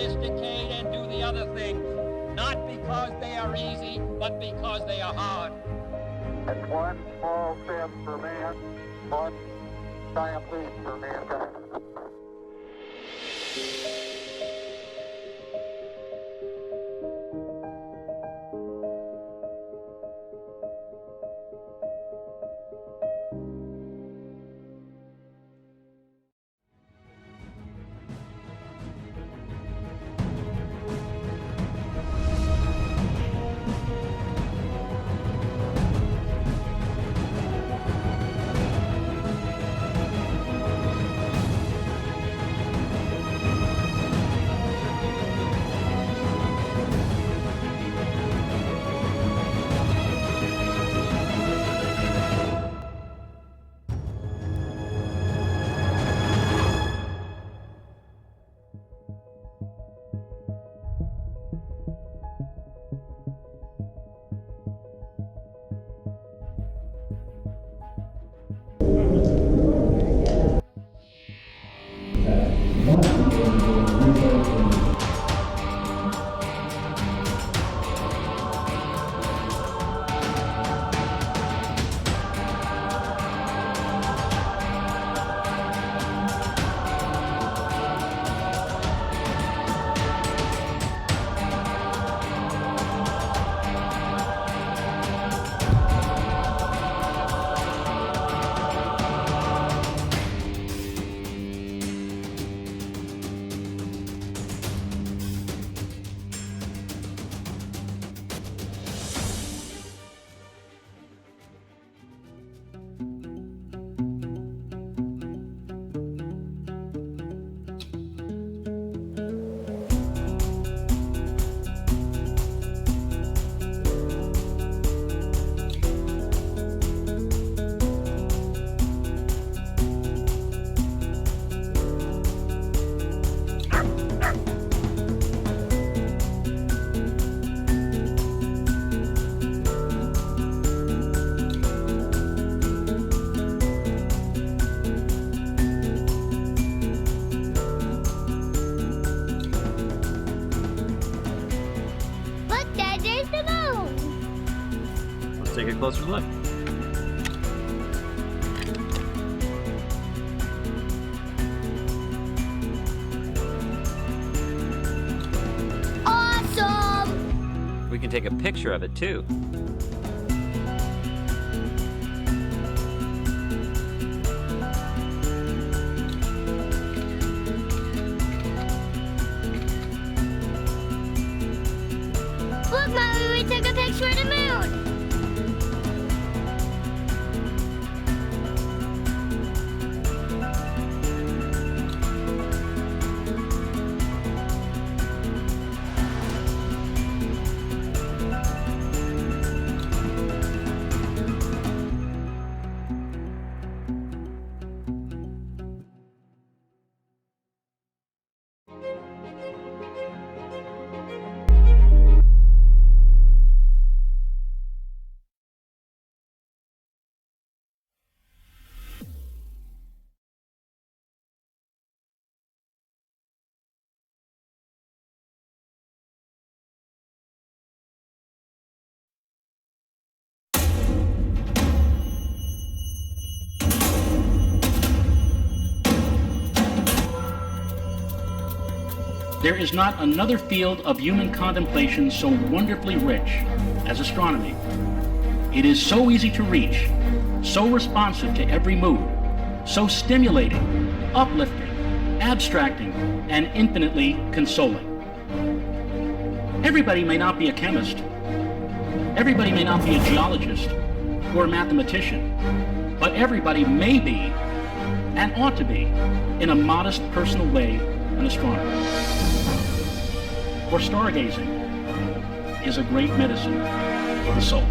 sophisticate and do the other things, not because they are easy, but because they are hard. It's one small step for man, one giant leap for mankind. Take a closer look. Awesome! We can take a picture of it too. Look, Mommy, we took a picture of the moon! There is not another field of human contemplation so wonderfully rich as astronomy. It is so easy to reach, so responsive to every mood, so stimulating, uplifting, abstracting, and infinitely consoling. Everybody may not be a chemist. Everybody may not be a geologist or a mathematician, but everybody may be, and ought to be, in a modest personal way, an astronomer. For stargazing is a great medicine for the soul.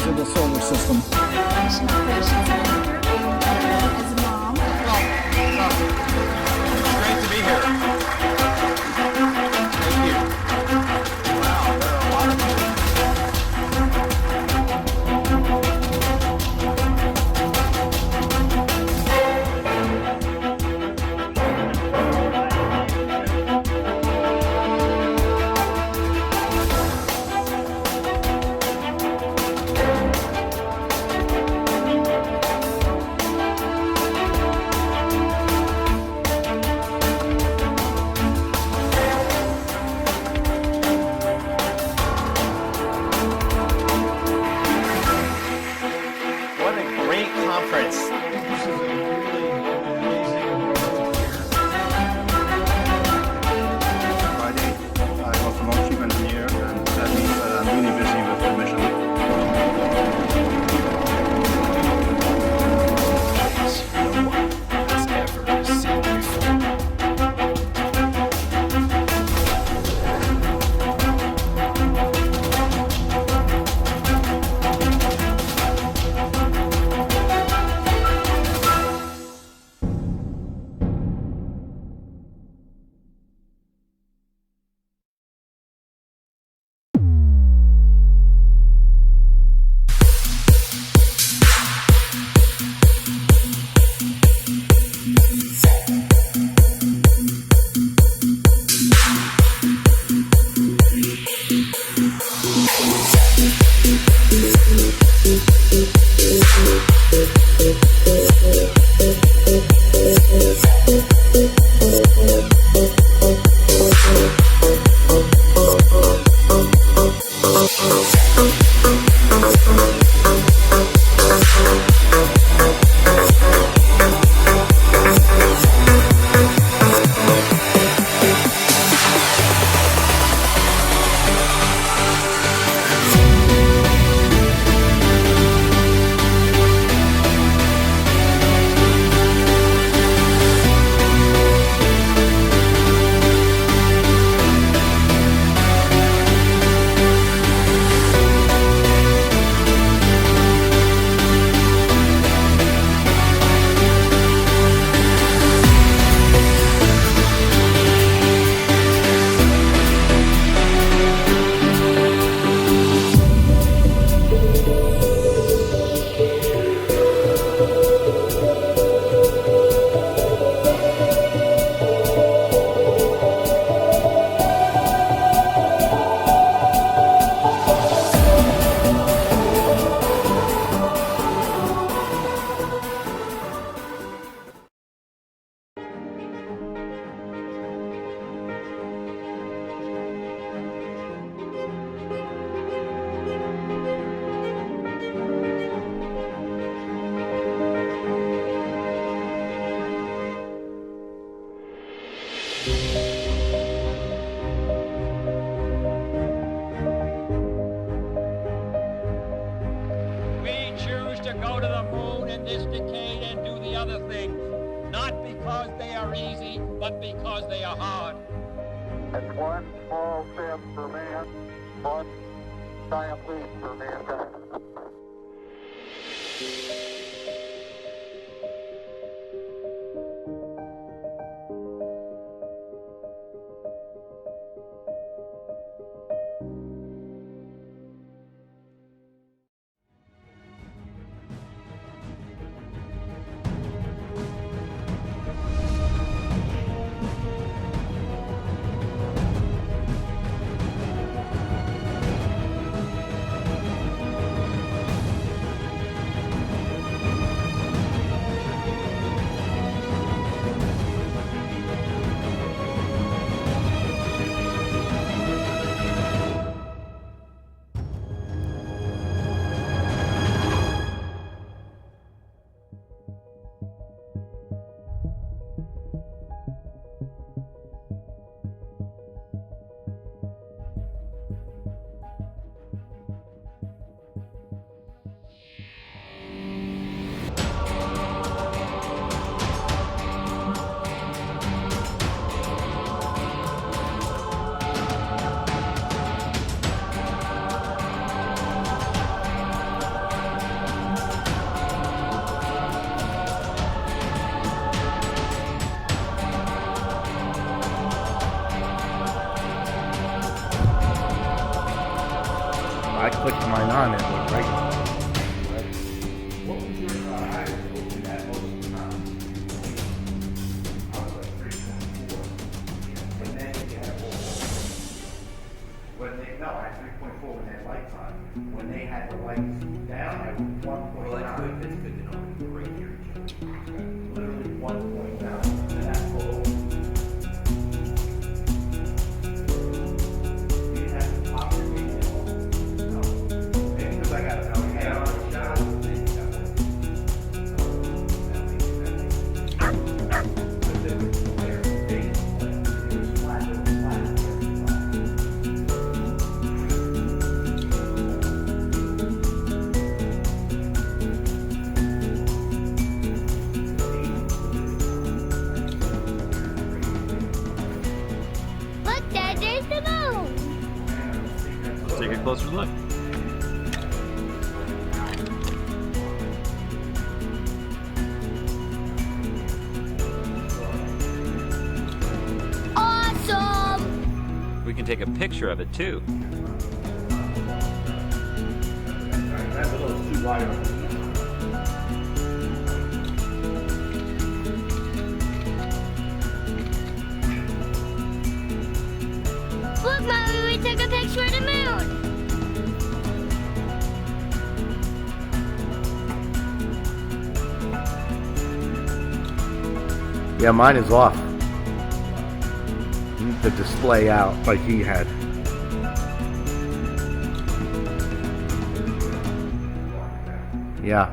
members of the solar system. Mission Operations Manager, as a mom. It's great to be here. Thank you. Wow, there are a lot of people. What a great conference. This is a really amazing group here. Friday, I was promoted chief engineer, and that means that I'm really busy with the mission. No one has ever seen before. We choose to go to the moon in this decade and do the other things, not because they are easy, but because they are hard. It's one small step for man, one giant leap for mankind. lights on. When they had the lights down, I was 1.9. Well, that's good. That's good to know. Right here. Literally 1.9, and that's full. You didn't have to pop your game at all? No. Maybe because I got it. Look, Dad, there's the moon. Let's take a closer look. Awesome! We can take a picture of it too. That's a little too wide open. Look, Mommy, we took a picture of the moon. Yeah, mine is off. The display out like he had. Yeah.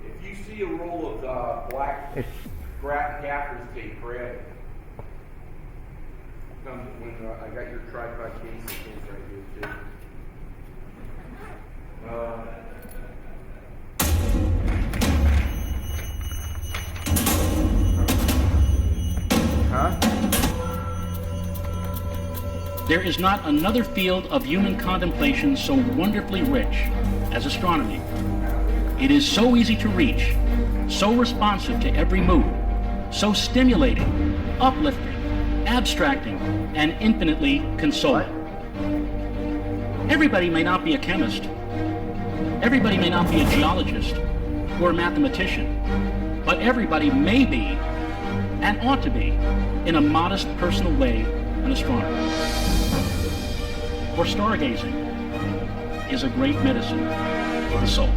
If you see a roll of black gaffer's tape, grab it. Come when I got your tripod case right here too. There is not another field of human contemplation so wonderfully rich as astronomy. It is so easy to reach, so responsive to every mood, so stimulating, uplifting, abstracting, and infinitely consoling. Everybody may not be a chemist. Everybody may not be a geologist or a mathematician, but everybody may be, and ought to be, in a modest personal way, an astronomer. For stargazing is a great medicine for the soul.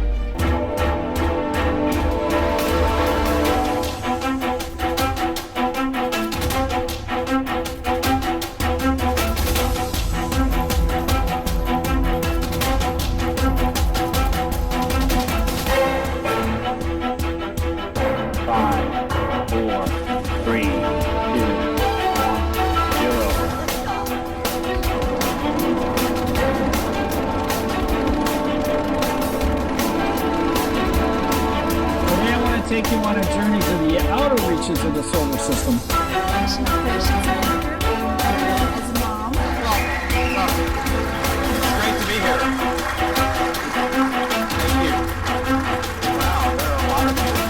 Take you on a journey to the outer reaches of the solar system. National Operations Manager, as a mom. It's great to be here. Thank you. Wow, there are a lot of people.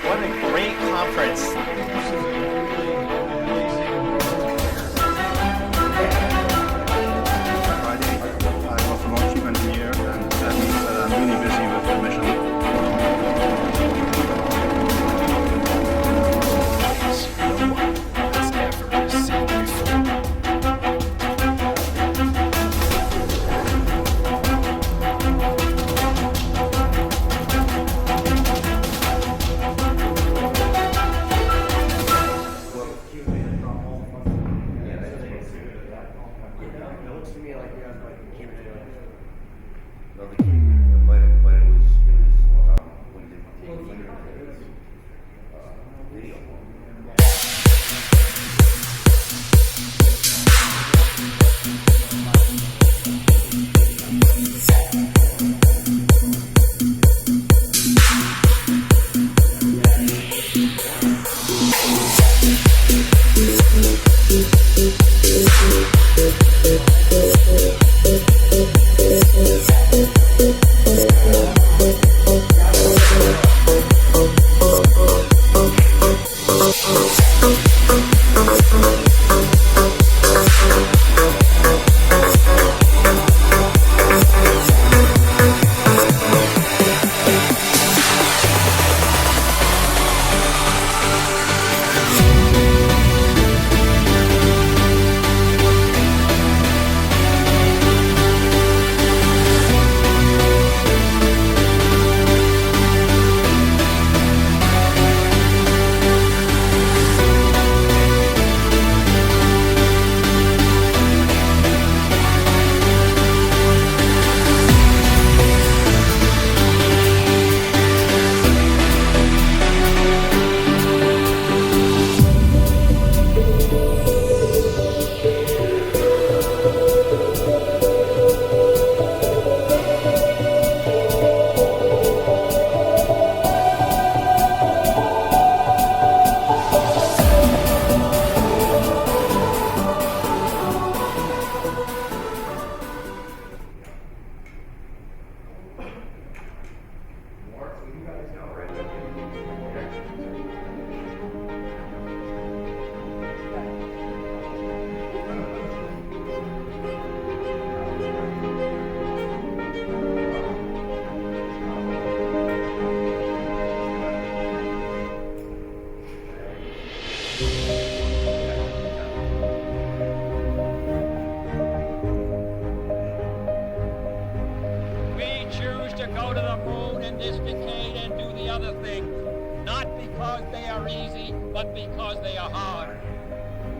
What a great conference. Friday, I work for chief engineer, and that means that I'm really busy with the mission. No one has ever seen before. We choose to go to the moon in this decade and do the other things, not because they are easy, but because they are hard.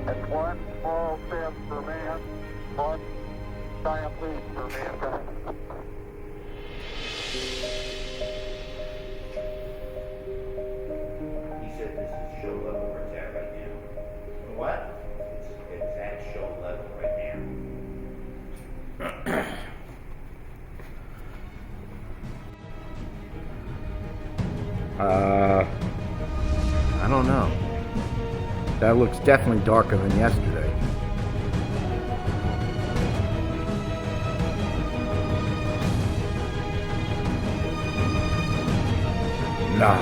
It's one small step for man, one giant leap for mankind. He said this is show level where it's at right now. What? It's at show level right now. I don't know. That looks definitely darker than yesterday. No.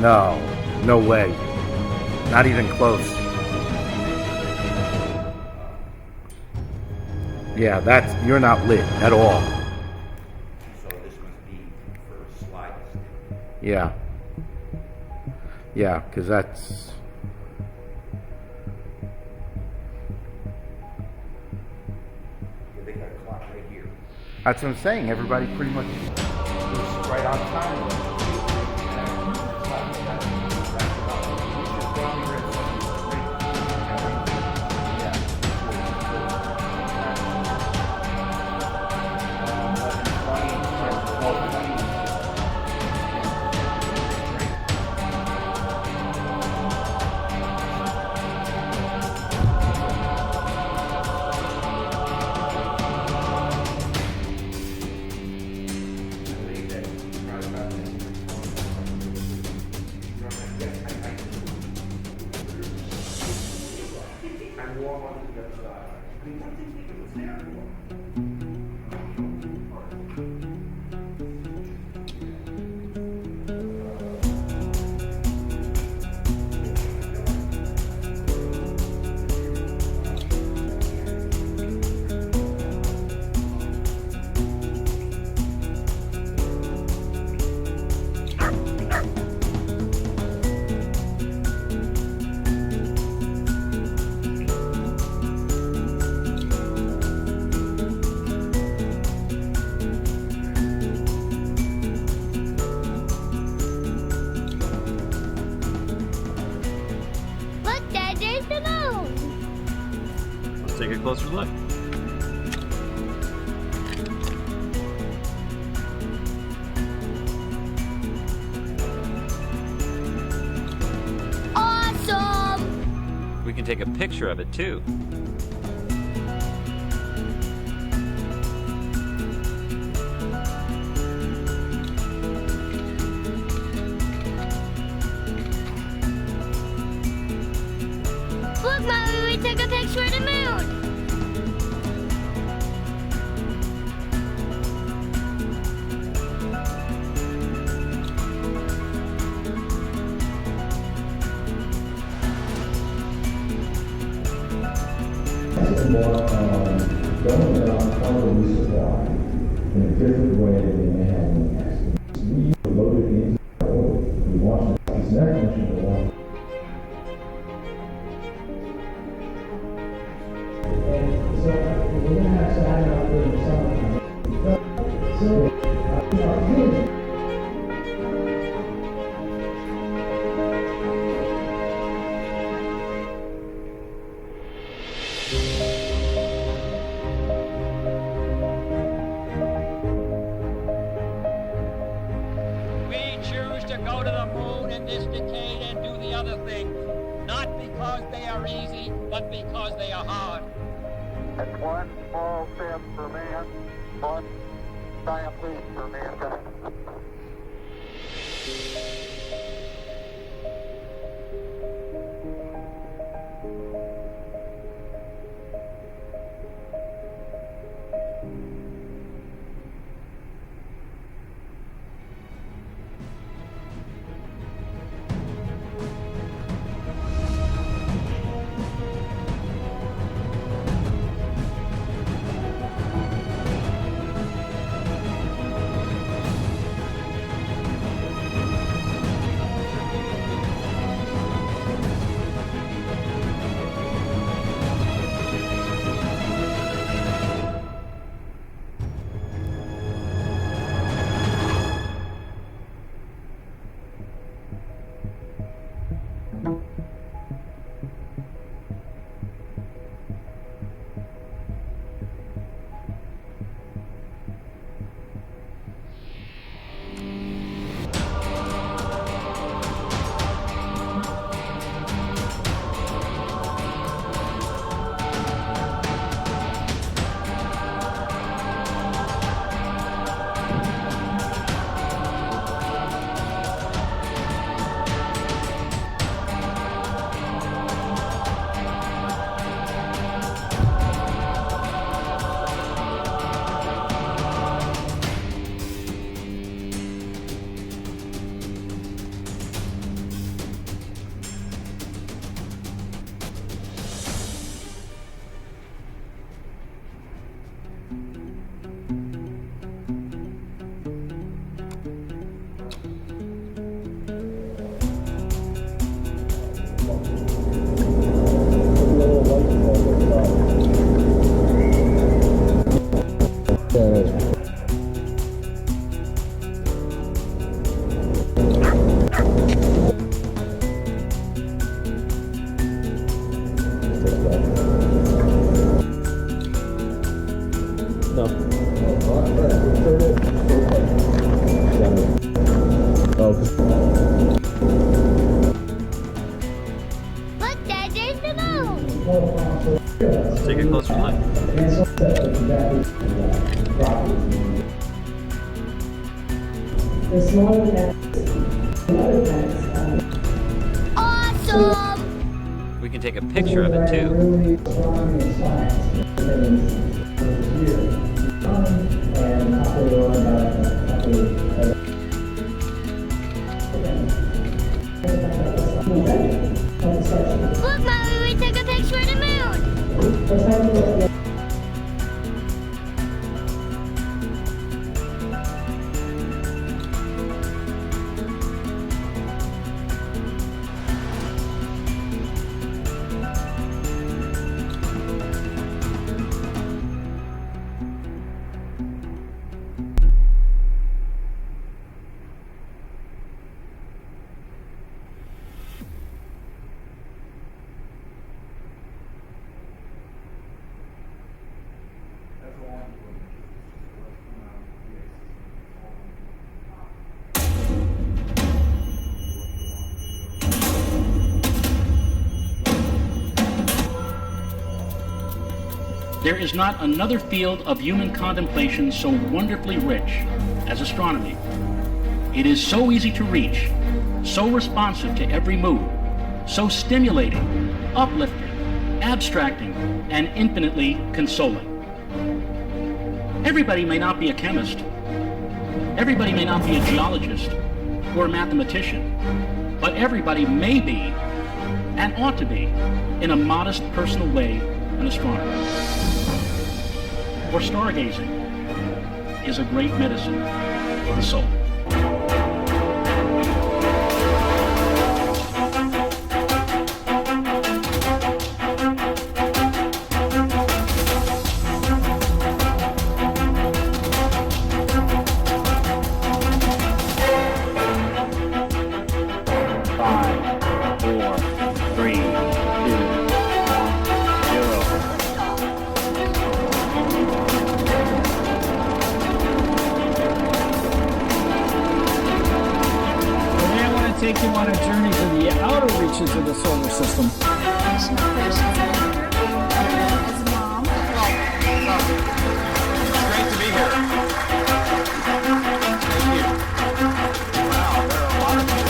No. No way. Not even close. Yeah, you're not lit at all. So this must be for slides. Yeah. Yeah, because that's... They got a clock right here. That's what I'm saying. Everybody pretty much was right on time. Take a closer look. Awesome! We can take a picture of it too. Look, Mommy, we took a picture of the moon! Going around part of the supply in a different way than they have in the past. We loaded into our order. We watched this next mission to watch. And so we're going to have Saturday out there in the summertime. So, To go to the moon in this decade and do the other things, not because they are easy, but because they are hard. It's one small step for man, one giant leap for mankind. take a closer look. The smaller Awesome! We can take a picture of it too. Look, Mommy, we took a picture of the moon! There is not another field of human contemplation so wonderfully rich as astronomy. It is so easy to reach, so responsive to every mood, so stimulating, uplifting, abstracting, and infinitely consoling. Everybody may not be a chemist. Everybody may not be a geologist or a mathematician, but everybody may be, and ought to be, in a modest personal way, an astronomer. For stargazing is a great medicine for the soul. Take you on a journey to the outer reaches of the solar system. As a mom. It's great to be here. Thank you. Wow, there are a lot of people.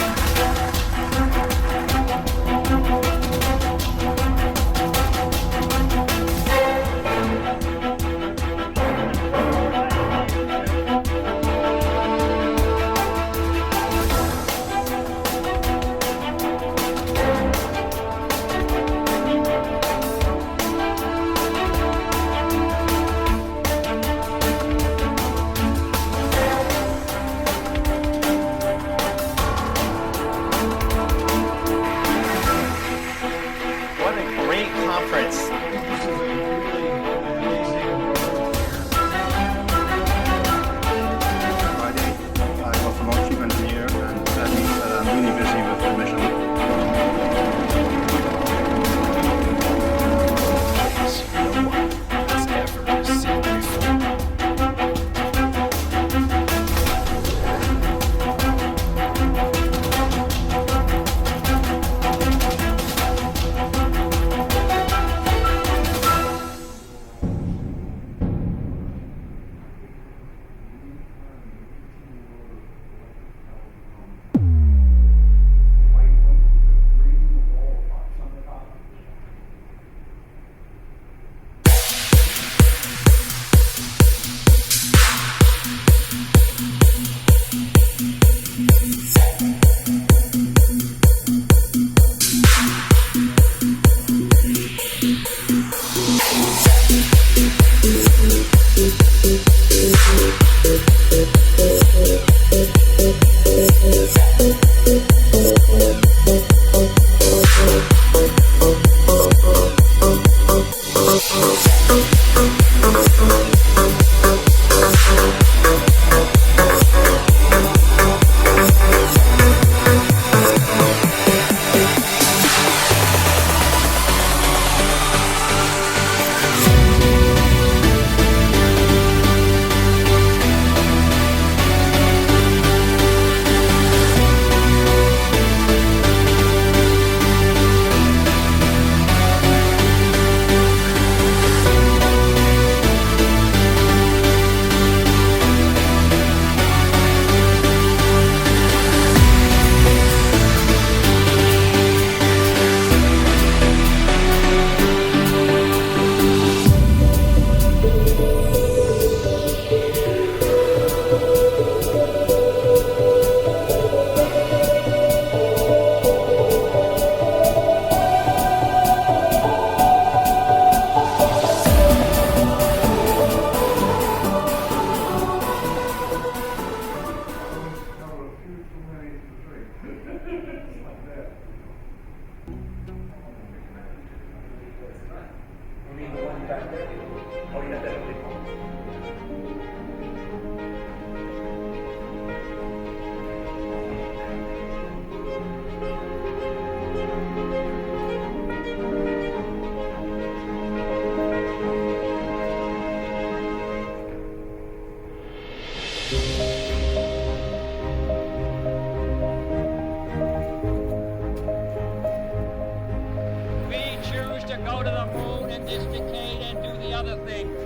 We choose to go to the moon in this decade and do the other things,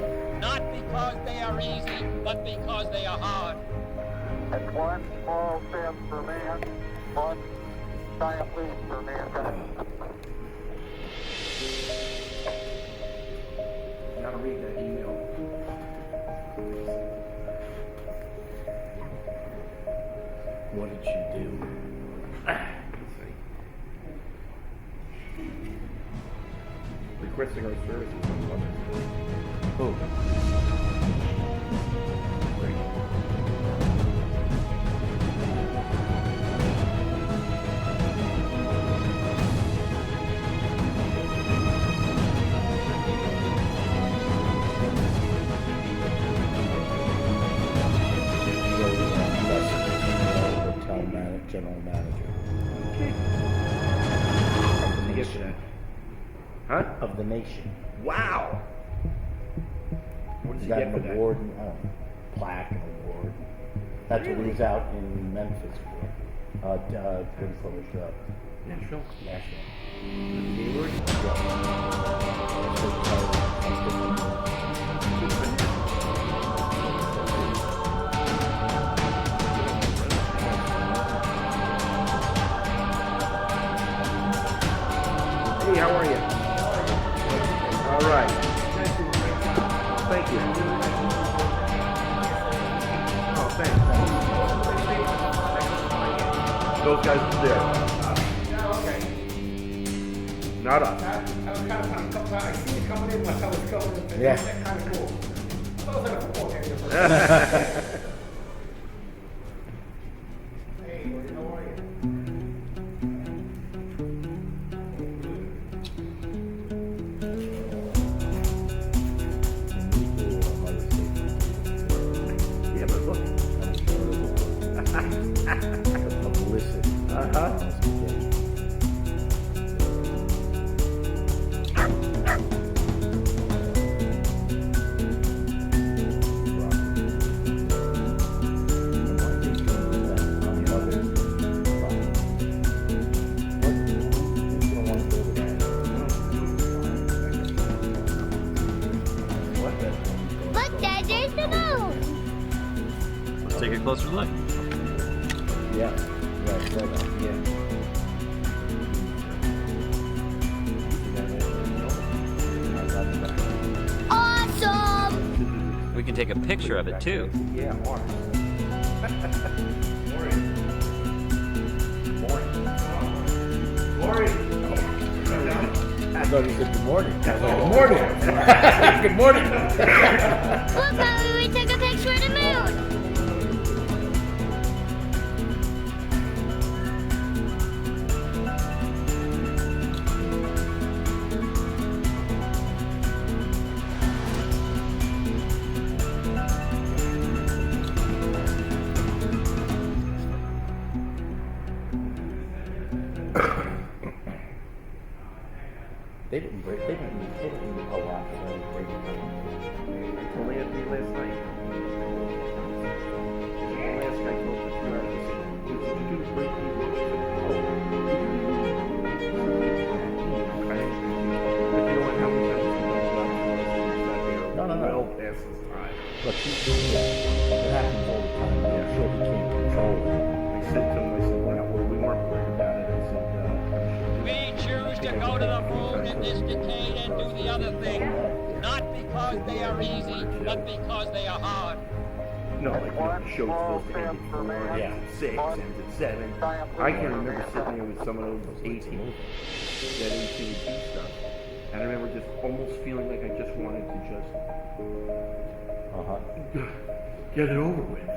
not because they are easy, but because they are hard. It's one small step for man, one giant leap for mankind. Gotta read that email. What did she do? Requesting our services on Monday. Oh. General manager. Of the nation. Huh? Of the nation. Wow! What does He he got get an for that? award, plaque and award. That's what he was out in Memphis for. Pretty close up. Nashville? National. Gaylord? Hey, how are you? All right. Thank you. Oh, thanks. Those guys are there. Okay. Not us. I was kind of I see you coming in like I was coming in. Yeah. That's kind of cool. I was in a football game. Hey, how are you? Yeah, but look. Publicity. Uh-huh. Look, Dad, there's the moon. Let's take a closer look. Yeah. Yeah, I saw that. Yeah. Awesome. We can take a picture of it too. Yeah, Mark. I thought he said good morning. I was like, good morning. Good morning. Look, Mommy, we took a picture of the moon. They didn't go out for any break. Only at me last night. Last night, told the driver, "Did you do break me roast?" Okay. But you know what? How many times have you done that? No. Well past his time. But it happens all the time. I'm sure he can't control it. I said to him, well, we weren't worried about it. I said, We choose to go to the moon in this decade and do the other things, not because they are easy, but because they are hard. no, like, the show's supposed to end at 4, Yeah. ends at 6, ends at 7. I can remember sitting there with some of those 18 that AT&T stuff. And I remember just almost feeling like I just wanted to just get it over with.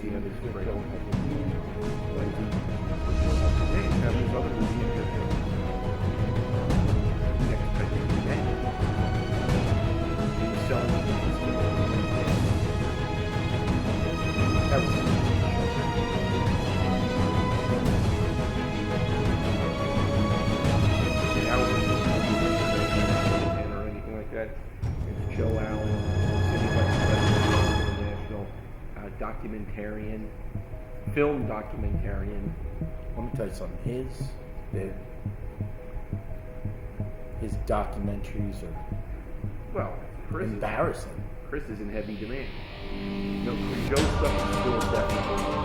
See how this is right over. Hey, now there's other movie in here too. Next time you do that. He was selling or anything like that. It's Joe Allen, City Vice President, International documentarian, film documentarian. Let me tell you something. His documentaries are Well, Chris embarrassing. Chris is in heavy demand. No, Joe's stuff is still definitely.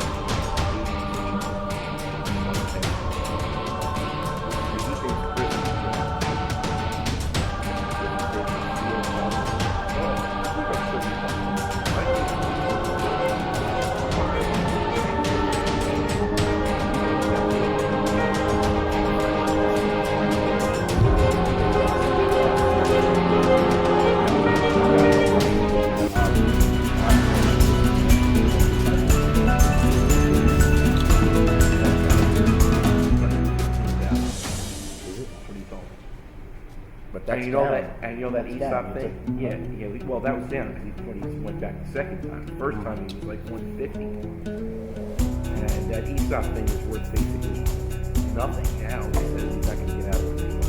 And you know that ESOP thing? Yeah. Well, that was down because when he went back the second time. The first time he was like 150, and that ESOP thing is worth basically nothing now. He says he's not going to get out of it anyway.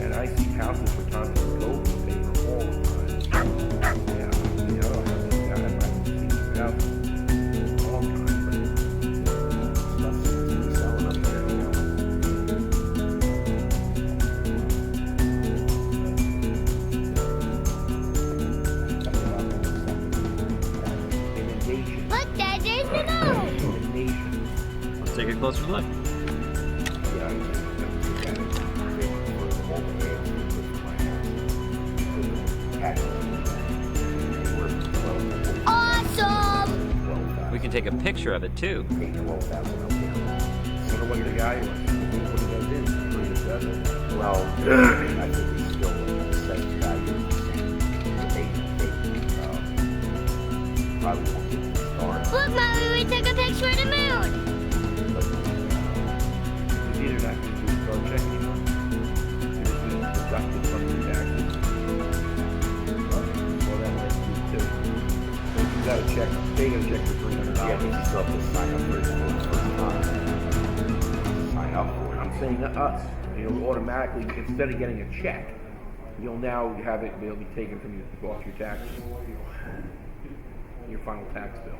And I see houses for Tommy and Gold in favor all the time. Yeah, I don't have this guy. I might see it out all the time. Let's take a closer look. Awesome! We can take a picture of it too. I don't know what the guy was. What he goes in. Well, I think he's still the same guy. Probably won't get the stars. Look, Mommy, we took a picture of the moon. He's either not going to do a star check anymore. He's just going to deduct it from the taxes. Well, that might be too. So you got to check. They got to check for $300. Yeah, I think you still have to sign up for it for the first time. Sign up for it. I'm saying to us, automatically, instead of getting a check, you'll now have it, it'll be taken from you off your taxes. Your final tax bill.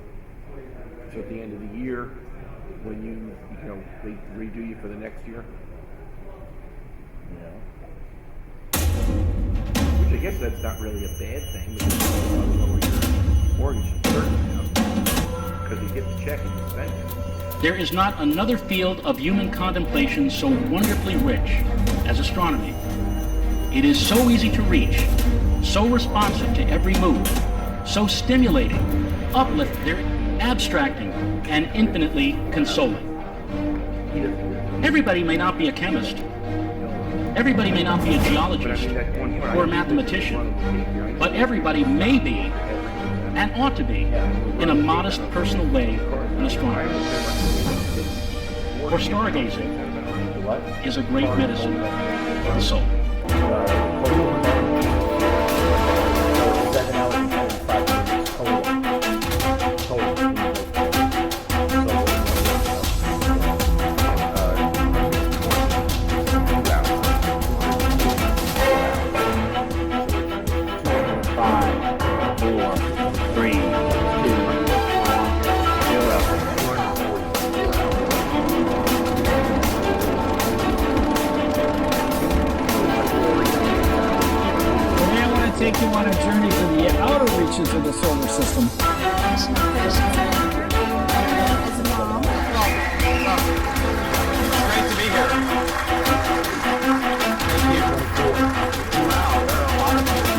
So at the end of the year, when they redo you for the next year. Which I guess that's not really a bad thing, because you lower your mortgage to certain amount, because you get the check and you spend it. There is not another field of human contemplation so wonderfully rich as astronomy. It is so easy to reach, so responsive to every move, so stimulating, uplifting, abstracting, and infinitely consoling. Everybody may not be a chemist. Everybody may not be a geologist or a mathematician, but everybody may be and ought to be, in a modest personal way, an astronomer. For stargazing is a great medicine for the soul. 7 hours and 45 minutes total. Take you on a journey to the outer reaches of the solar system. As a mom. It's great to be here. Wow, there are a lot of people.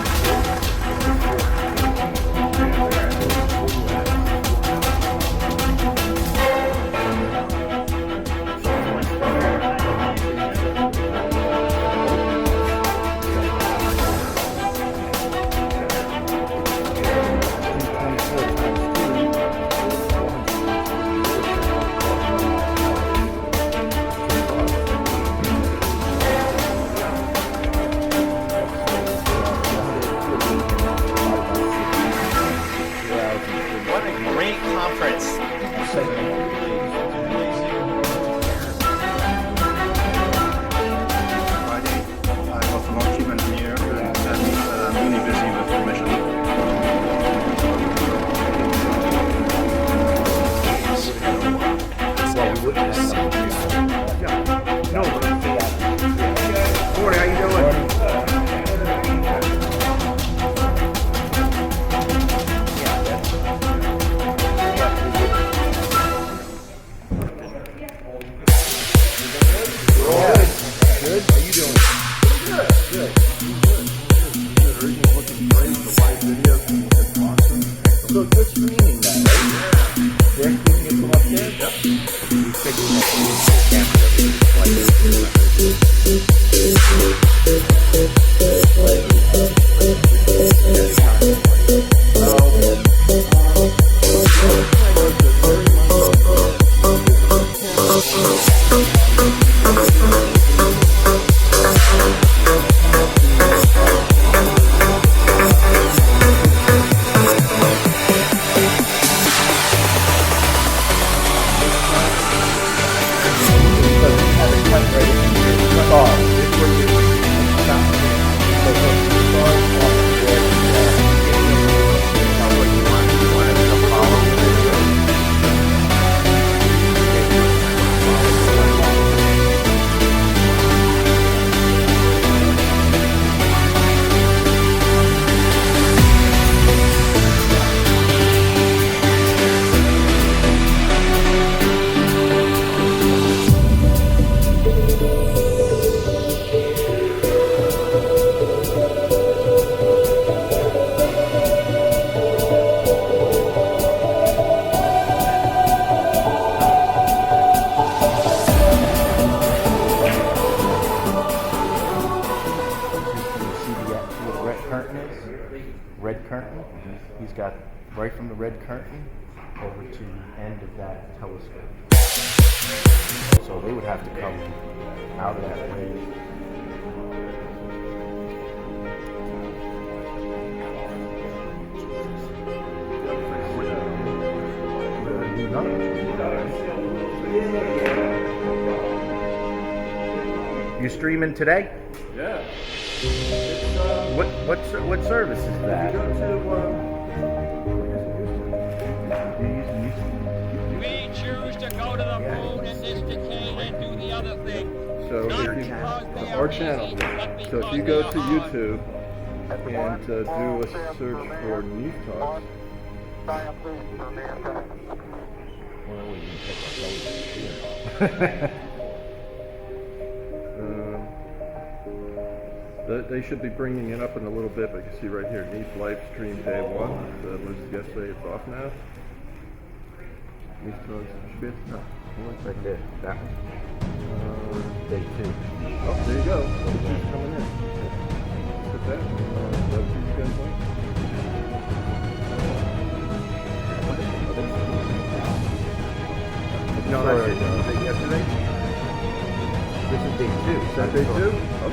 really busy with the mission. Well, we wouldn't have something. No. Morning, how you doing? Good. How you doing? Good. Everything's looking great. The live video is awesome. So good streaming that, right? They're streaming it from upstairs? Yep. We figured that red curtain. He's got right from the red curtain over to the end of that telescope. So they would have to come out of that way. You streaming today? Yeah. What service is that? We choose to go to the moon in this decade and do the other thing. So Not if you, because they our are channel. easy, but So if because you they go are to hard. YouTube and do a search for NEAF Talks. They should be bringing it up in a little bit, but you can see right here, NEAF live stream day 1. That was yesterday. It's off now. NEAF Talks shit. No. Right there. That one. Day 2. Oh, there you go. It's coming in. Look at that. That's what you guys like. No, that's it. Yesterday? This is day 2. Is that day 2?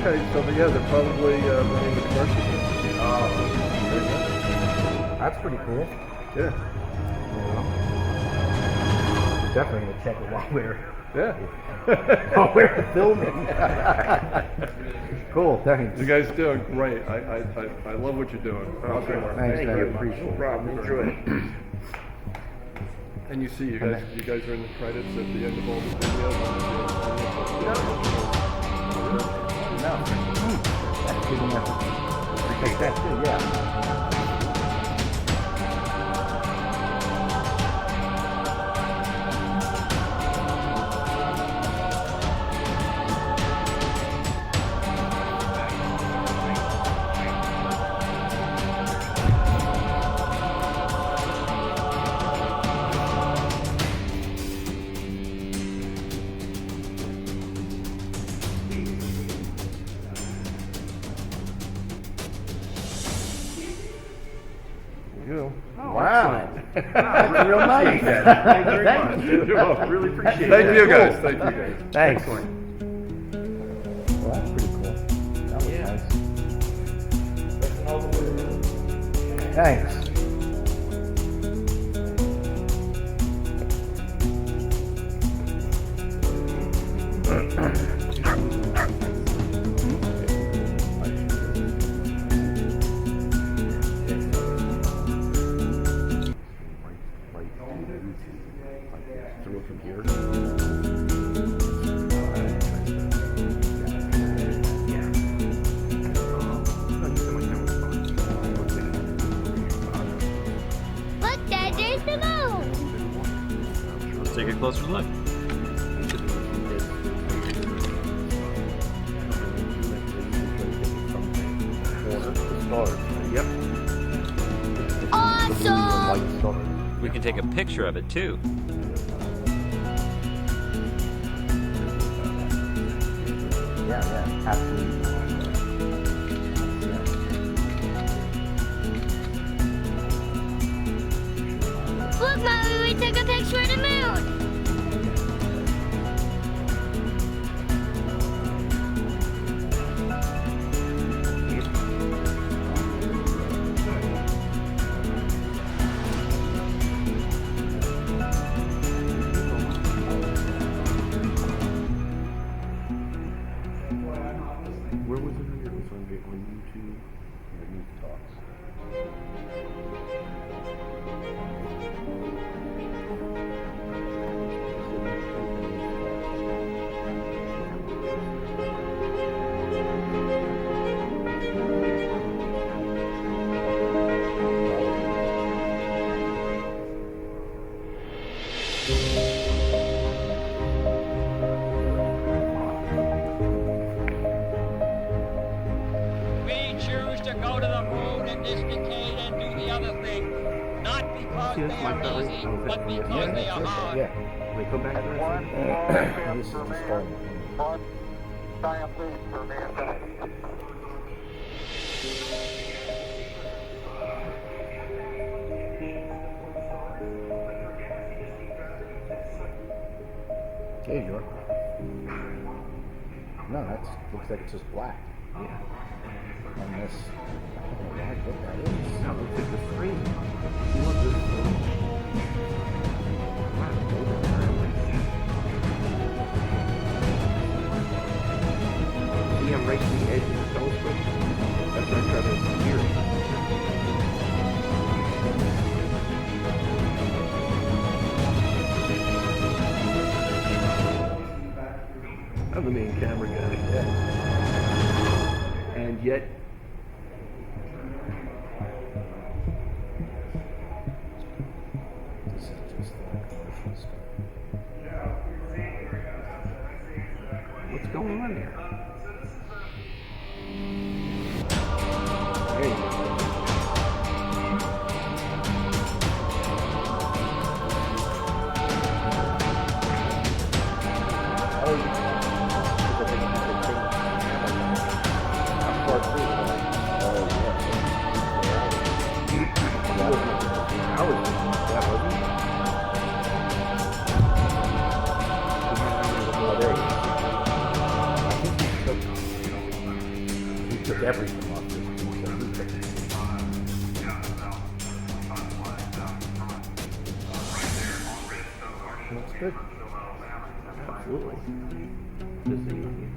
Okay, so yeah, they're probably running the commercial. That's pretty cool. Yeah. Definitely gonna check it while we're while we're filming. Cool, thanks. You guys are doing great. I love what you're doing. Okay. Thank you. Appreciate it. No problem. Enjoy it. And you see, you guys are in the credits at the end of all the videos. No. That's good enough. Take that too, yeah. Wow. That's real nice. Thank you very much. You're welcome. Really appreciate it. Thank you guys. Thank you guys. Thanks. Excellent. Well, that's pretty cool. That was nice. Thanks. it from here. Look, Dad, there's the moon. Let's take a closer look. Yep. Awesome. We can take a picture of it too. Yeah, absolutely. Look, Mommy, we took a picture of the moon. Where was it? It was on YouTube. The NEAF talks. We choose to go to the moon in this decade and do the other thing, not because See, they that's my are favorite. easy, Oh, but that's- because yeah, they are hard. Yeah. Wait, go back to that. One small This step is for the man, start. one giant leap for mankind. There you are. No, that looks like it's just black. Yeah. On this. I don't know why, what that is. No, it's just the screen. You want this? See, I'm right to the edge of the telescope. That's why I try to hear it. I'm the main camera guy. Yeah. And yet, This is just the commercial stuff. what's going on here? There you go. Oh, yeah. Because I think I'm part three. Oh, yeah. I was that wasn't. Oh, there he is. He took everything off this piece, so he took it. Looks good. Absolutely. Just so you can get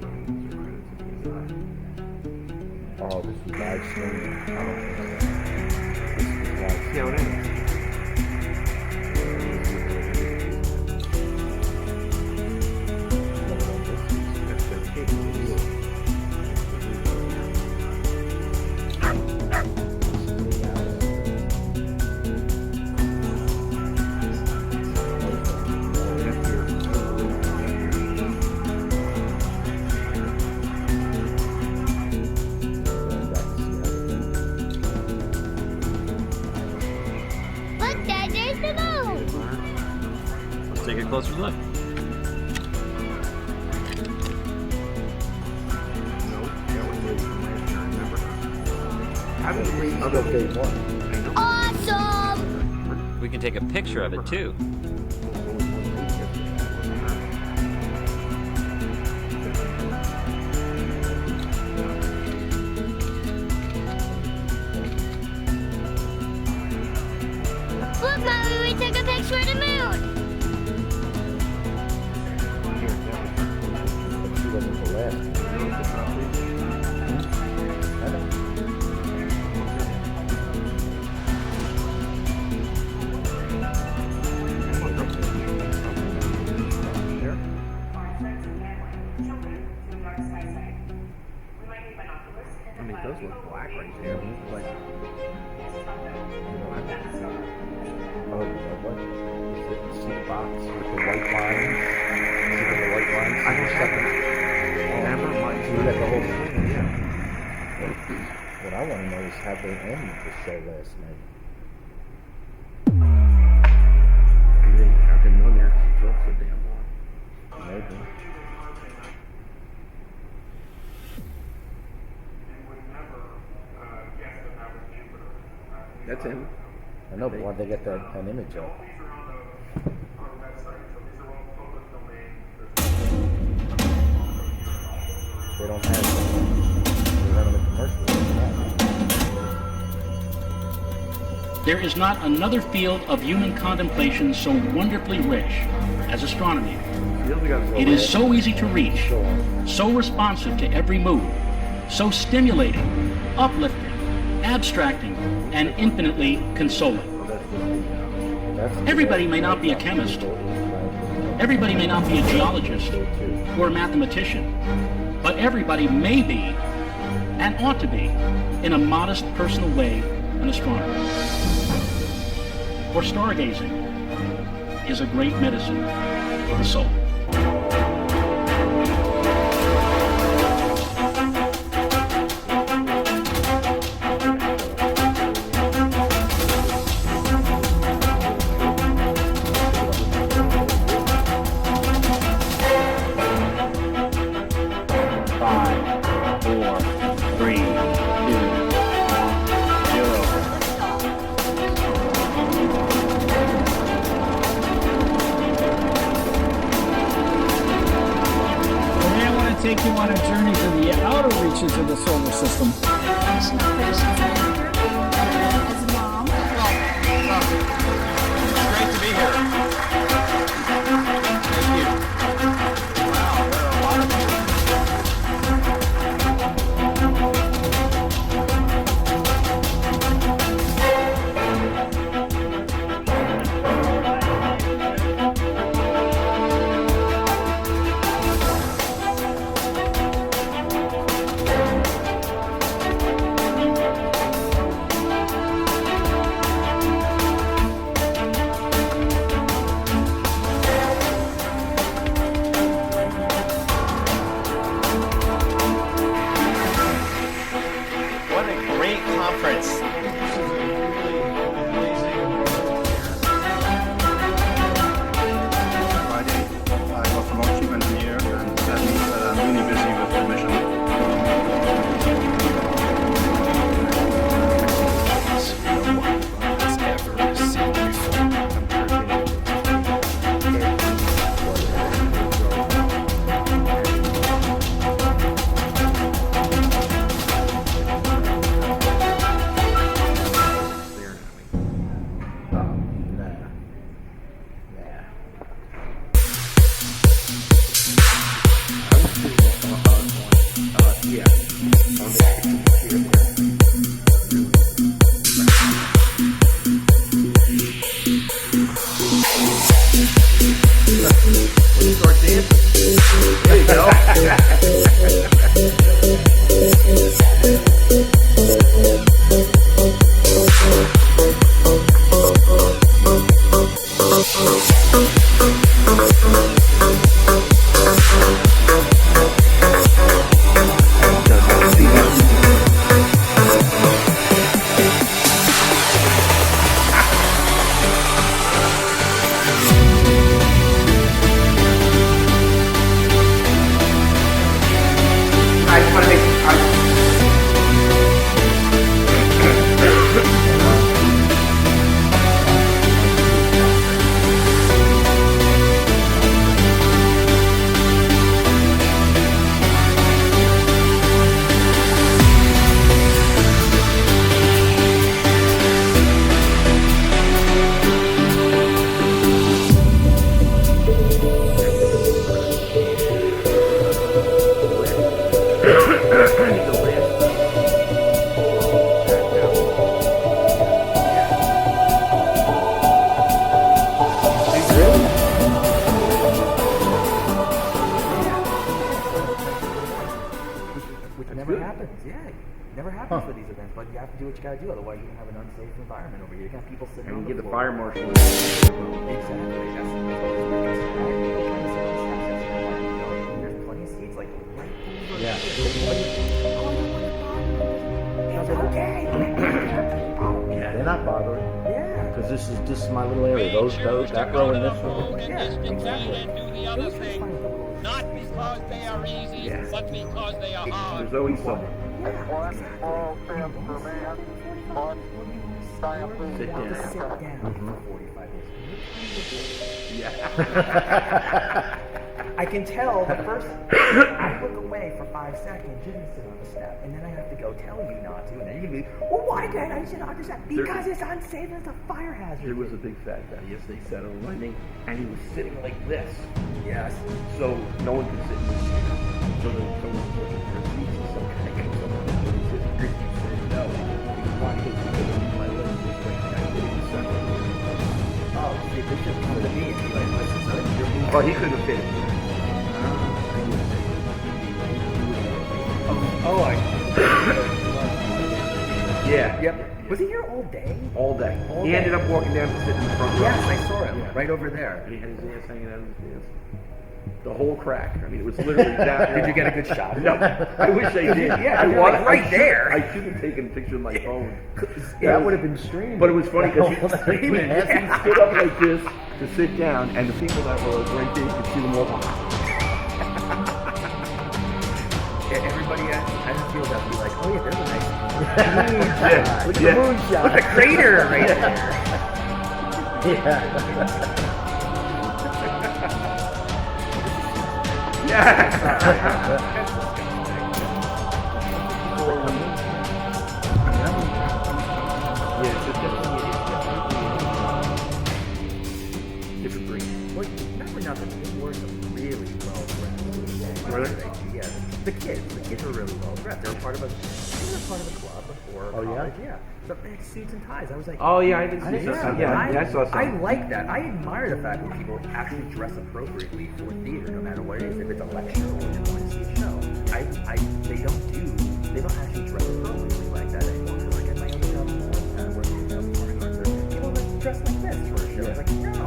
Oh, this is live streaming. I don't think so. This is live see how it is. That's the cable. Look, Dad, there's the moon. Let's take a closer look. Other day one. Awesome. We can take a picture of it too. Look, Mommy, we took a picture of the moon. She wasn't the last. I know. dots with the white lines. See the white lines? I don't have it. Never mind. So you got the whole screen, yeah. What I want to know is how they ended the show last night. I've been wondering if it felt so damn long. Maybe. That's him. I know, but why'd they get an image up? They don't have they're running the commercials. There is not another field of human contemplation so wonderfully rich as astronomy. It is so easy to reach, so responsive to every mood, so stimulating, uplifting, abstracting, and infinitely consoling. Everybody may not be a chemist. Everybody may not be a geologist or a mathematician. But everybody may be, and ought to be, in a modest personal way, an astronomer. For stargazing is a great medicine for the soul. Take you on a journey to the outer reaches of the solar system. National Operations Manager, as a mom. It's great to be here. Thank you. Wow, there are a lot of people. What a great conference. Friday, I was promoted chief engineer, and that means that I'm really busy with the mission. No one has ever seen before. for these events, but you have to do what you gotta do, otherwise you're gonna have an unsafe environment over here. You got people sitting on And you the get the floor. fire marshal. Exactly. That's always the case. I have people trying to sit on the steps. That's like, you know, there's plenty of seats, like, right over Yeah. It's okay. They're not bothering. Yeah. Because this is my little area. Those, that row and this row. And exactly. And do the other thing, not because they are easy, but because they are hard. There's always someone. One small step for man, one giant leap Sit for down. Sit mankind. down for 45 minutes. Yeah. I can tell the first I look away for 5 seconds, you didn't sit on the step, and then I have to go tell you not to, and then you can be, well, why did I sit on the step? Because it's unsafe, it's a fire hazard. There was a big fat guy yesterday sat on the landing, and he was sitting like this. Yes. So no one could sit in this chair. So someone was looking for a seat, so some guy comes up and he says, "Chris, you said no." He goes, "Why?" He goes, "Because I need my legs this way." And I did it in second. Oh, see, they should come to me and be like, listen, son, you're moving. Well, he couldn't have fit. Yeah. Yep. Was he here all day? All day. All He day. ended up walking down and sitting in the front row. Yes, I saw him. Yeah. Right over there. And he had his ass hanging out of his pants. The whole crack. I mean, it was literally that. Did you get a good shot? No. I wish I did. Yeah, I you're was like right there. I should have taken a picture of my phone. That would have been streamed. But it was funny because he Yeah. stood up like this to sit down, and the people that were right there, you could see them all. Yeah, everybody at the field have to be like, oh yeah, there's a nice Yeah. Look at the moonshot. Look at the crater right there. Yeah. Different breed. Well, remember nothing. They were some really well dressed. Were they? Yeah, the kids were really well dressed. They were part of a club before college. Yeah. So they had suits and ties. I was like, Oh yeah, I did see something. Yeah, I saw something. I like that. I admire the fact when people actually dress appropriately for theater, no matter what it is. If it's a lecture or you're going to see a show, they don't actually dress appropriately like that anymore. Like at my other job, working in performing arts, people that dress like this for a show. It's like, no,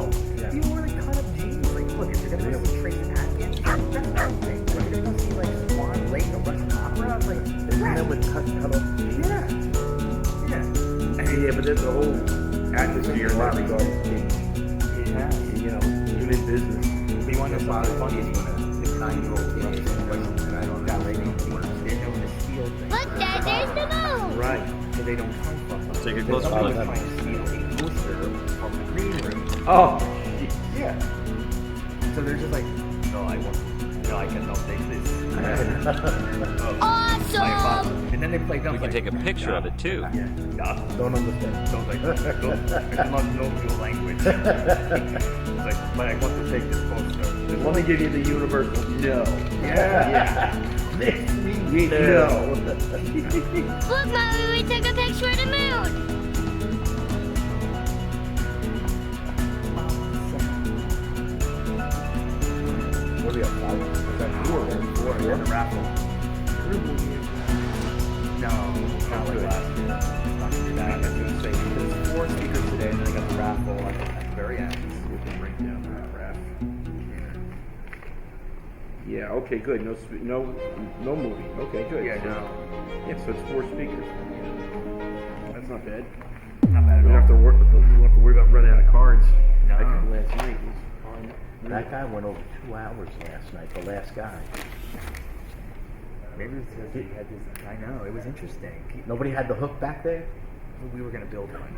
you wear like cut up jeans. Like, look, if you're gonna go see Tracy Atkins, that's everything. If you're gonna go see like Swan Lake or Russian opera, like, Isn't that with cut up? yeah. Yeah, but there's a whole atmosphere in that regard. You know, even in business. But you want to know something funny? Is when a 9-year-old kid asks a question and I don't know lady, they're known as steal things. Look, Dad, there's the moon. Right. So they don't come from them. Take a closer Somebody look. was trying to steal a poster from the green room. Oh. Yeah. So they're just like, no, I want. No, I cannot take this. Awesome. And then they play dumb. We can take a picture of it too. Don't understand. Don't like that. I cannot know your language. It's like, but I want to take this poster. Let me give you the universal no. Yeah. Next week, No. Look, Mommy, we took a picture of the moon. What are we up, 5? Is that 4 or 4? Yeah, the raffle. No, not like last year. It's not gonna be that. I was gonna say there's 4 speakers today, and then I got the raffle at the very end. We can break down that raft. Yeah. Okay. Good. No movie. Okay. Good. Yeah, no. Yeah. So it's 4 speakers. That's not bad. Not bad We don't at all. have to work. We don't have to worry about running out of cards. No. I could last night. It was fine. That guy went over 2 hours last night, the last guy. Maybe it's because he had this. I know, it was interesting. Nobody had the hook back there? We were gonna build one.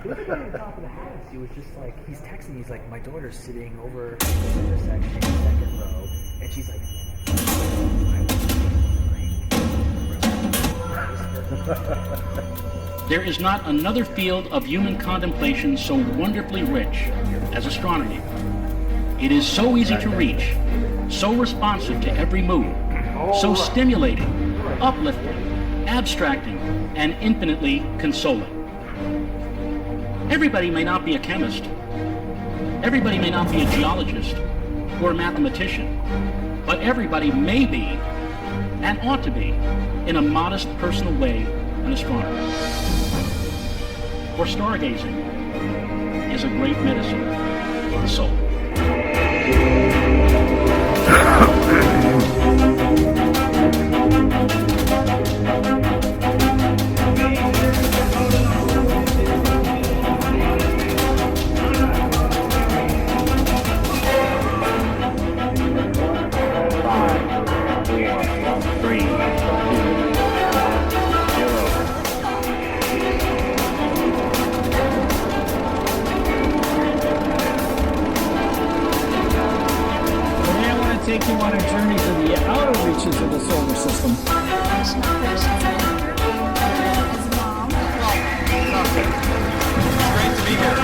He was on the top of the house. He was just like, he's texting. He's like, my daughter's sitting over in the intersection, second row, and she's like, There is not another field of human contemplation so wonderfully rich as astronomy. It is so easy to reach, so responsive to every mood, so stimulating, uplifting, abstracting, and infinitely consoling. Everybody may not be a chemist. Everybody may not be a geologist or a mathematician, but everybody may be, and ought to be, in a modest personal way, and astronomy. For stargazing is a great medicine for the soul. Take you on a journey to the outer reaches of the solar system. Great to be here.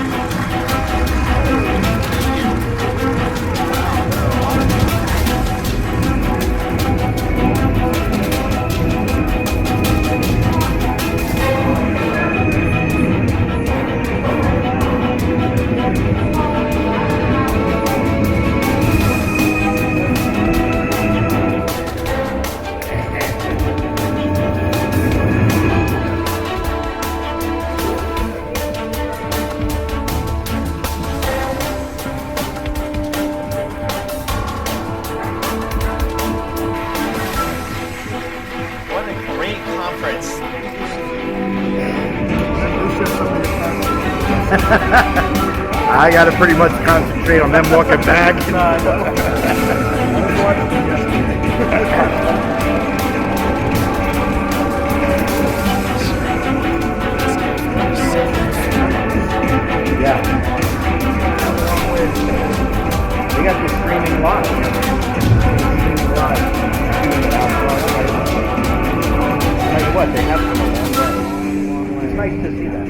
I gotta pretty much concentrate on them walking back. Yeah. They got this streaming live. Tell you what, they have come a long way. It's nice to see that.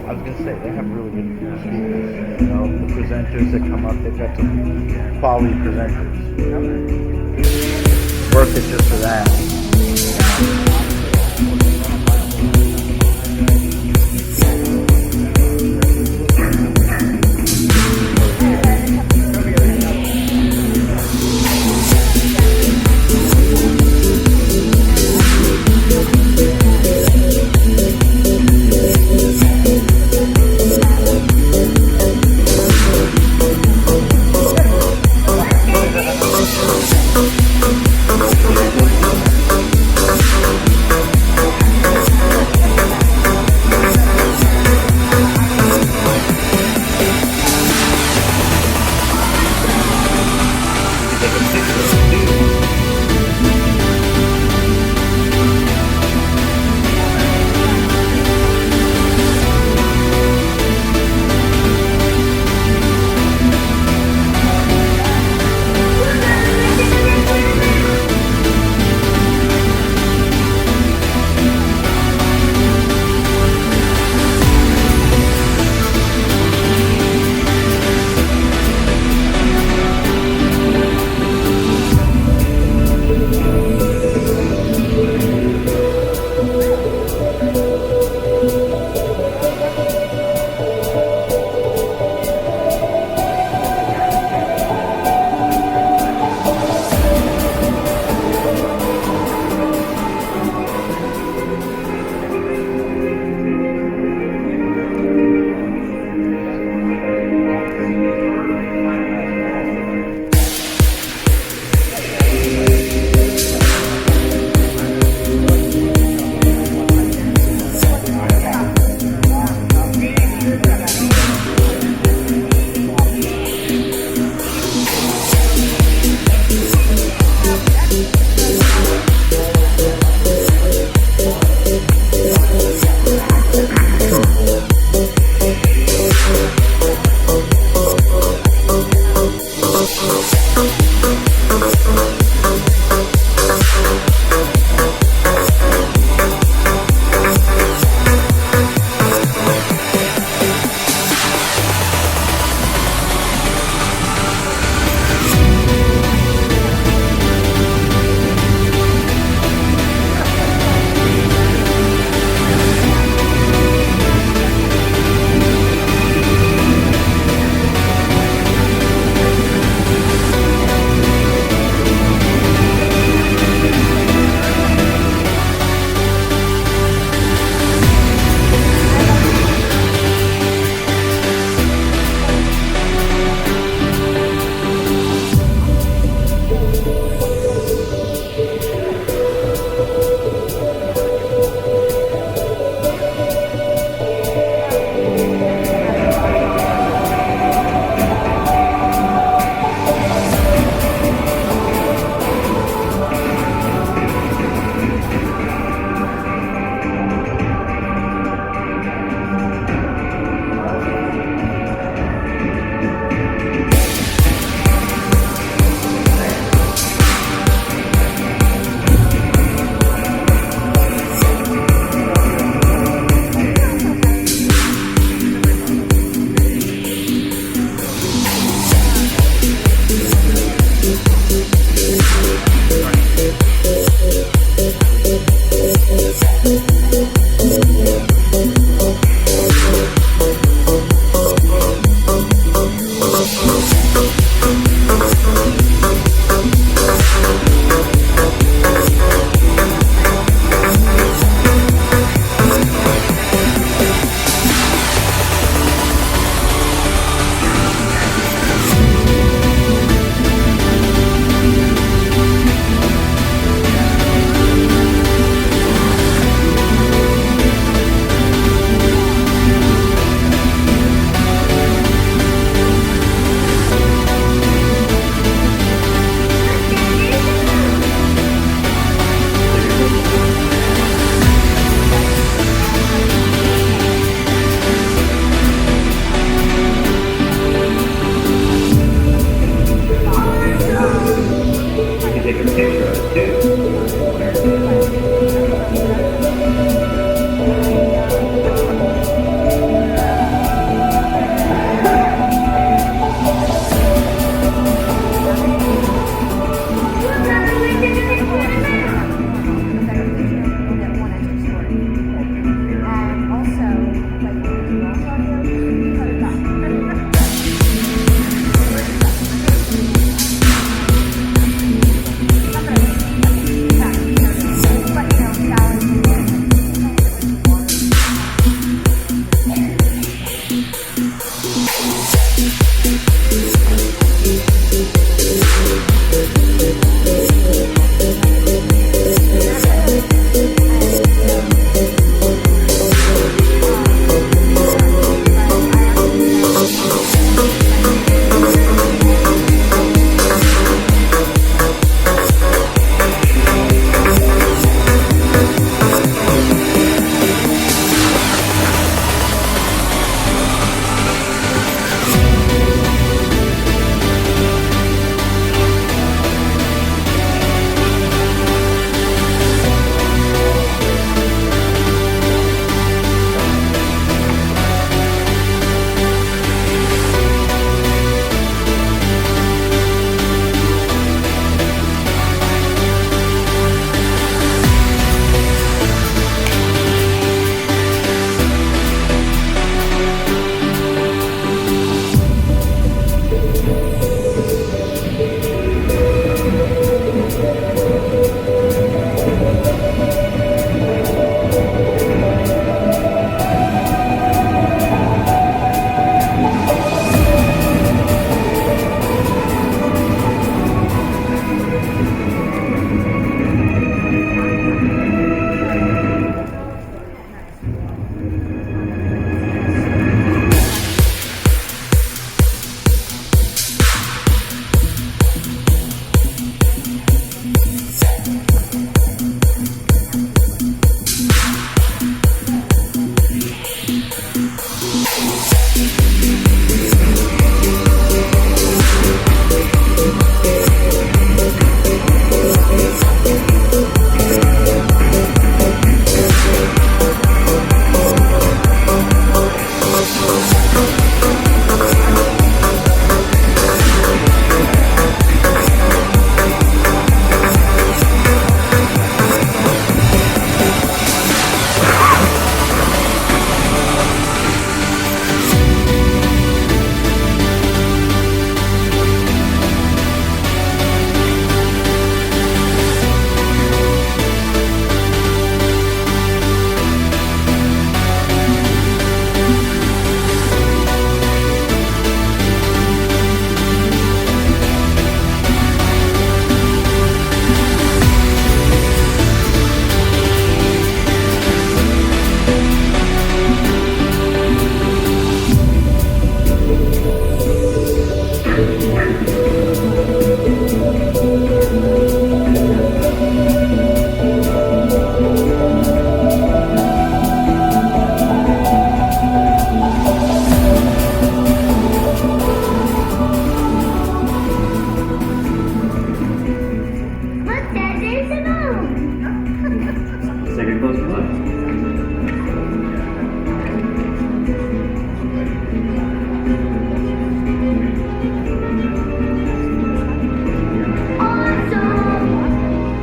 I was gonna say they have really good speakers. You know, the presenters that come up, they've got some quality presenters. Worth it just for that.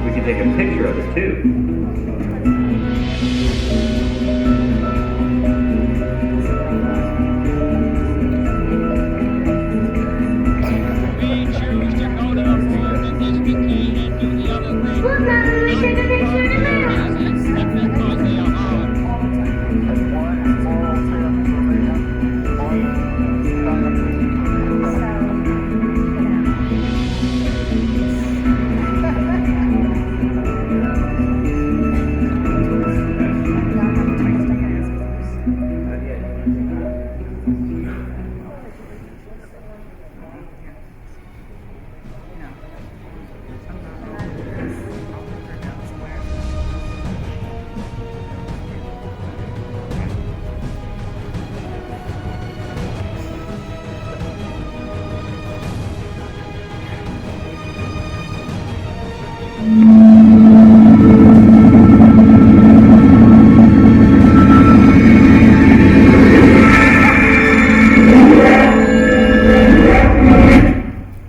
We can take a picture of it too. We choose to go to the moon in this decade and do the other thing. Look, Mommy, we took a picture of the moon. But because they are hard.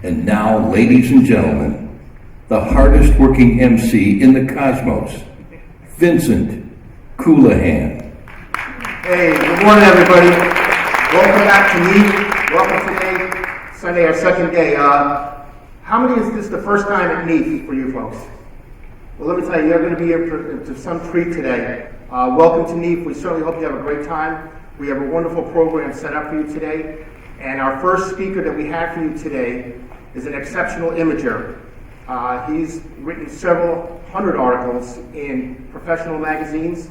And now, ladies and gentlemen, the hardest working MC in the cosmos, Vincent Coulihan. Hey, good morning, everybody. Welcome back to NEAF. Welcome today, Sunday, our second day. How many is this the first time at NEAF for you folks? Well, let me tell you, you're going to be in for some treat today. Welcome to NEAF. We certainly hope you have a great time. We have a wonderful program set up for you today. And our first speaker that we have for you today is an exceptional imager. He's written several hundred articles in professional magazines,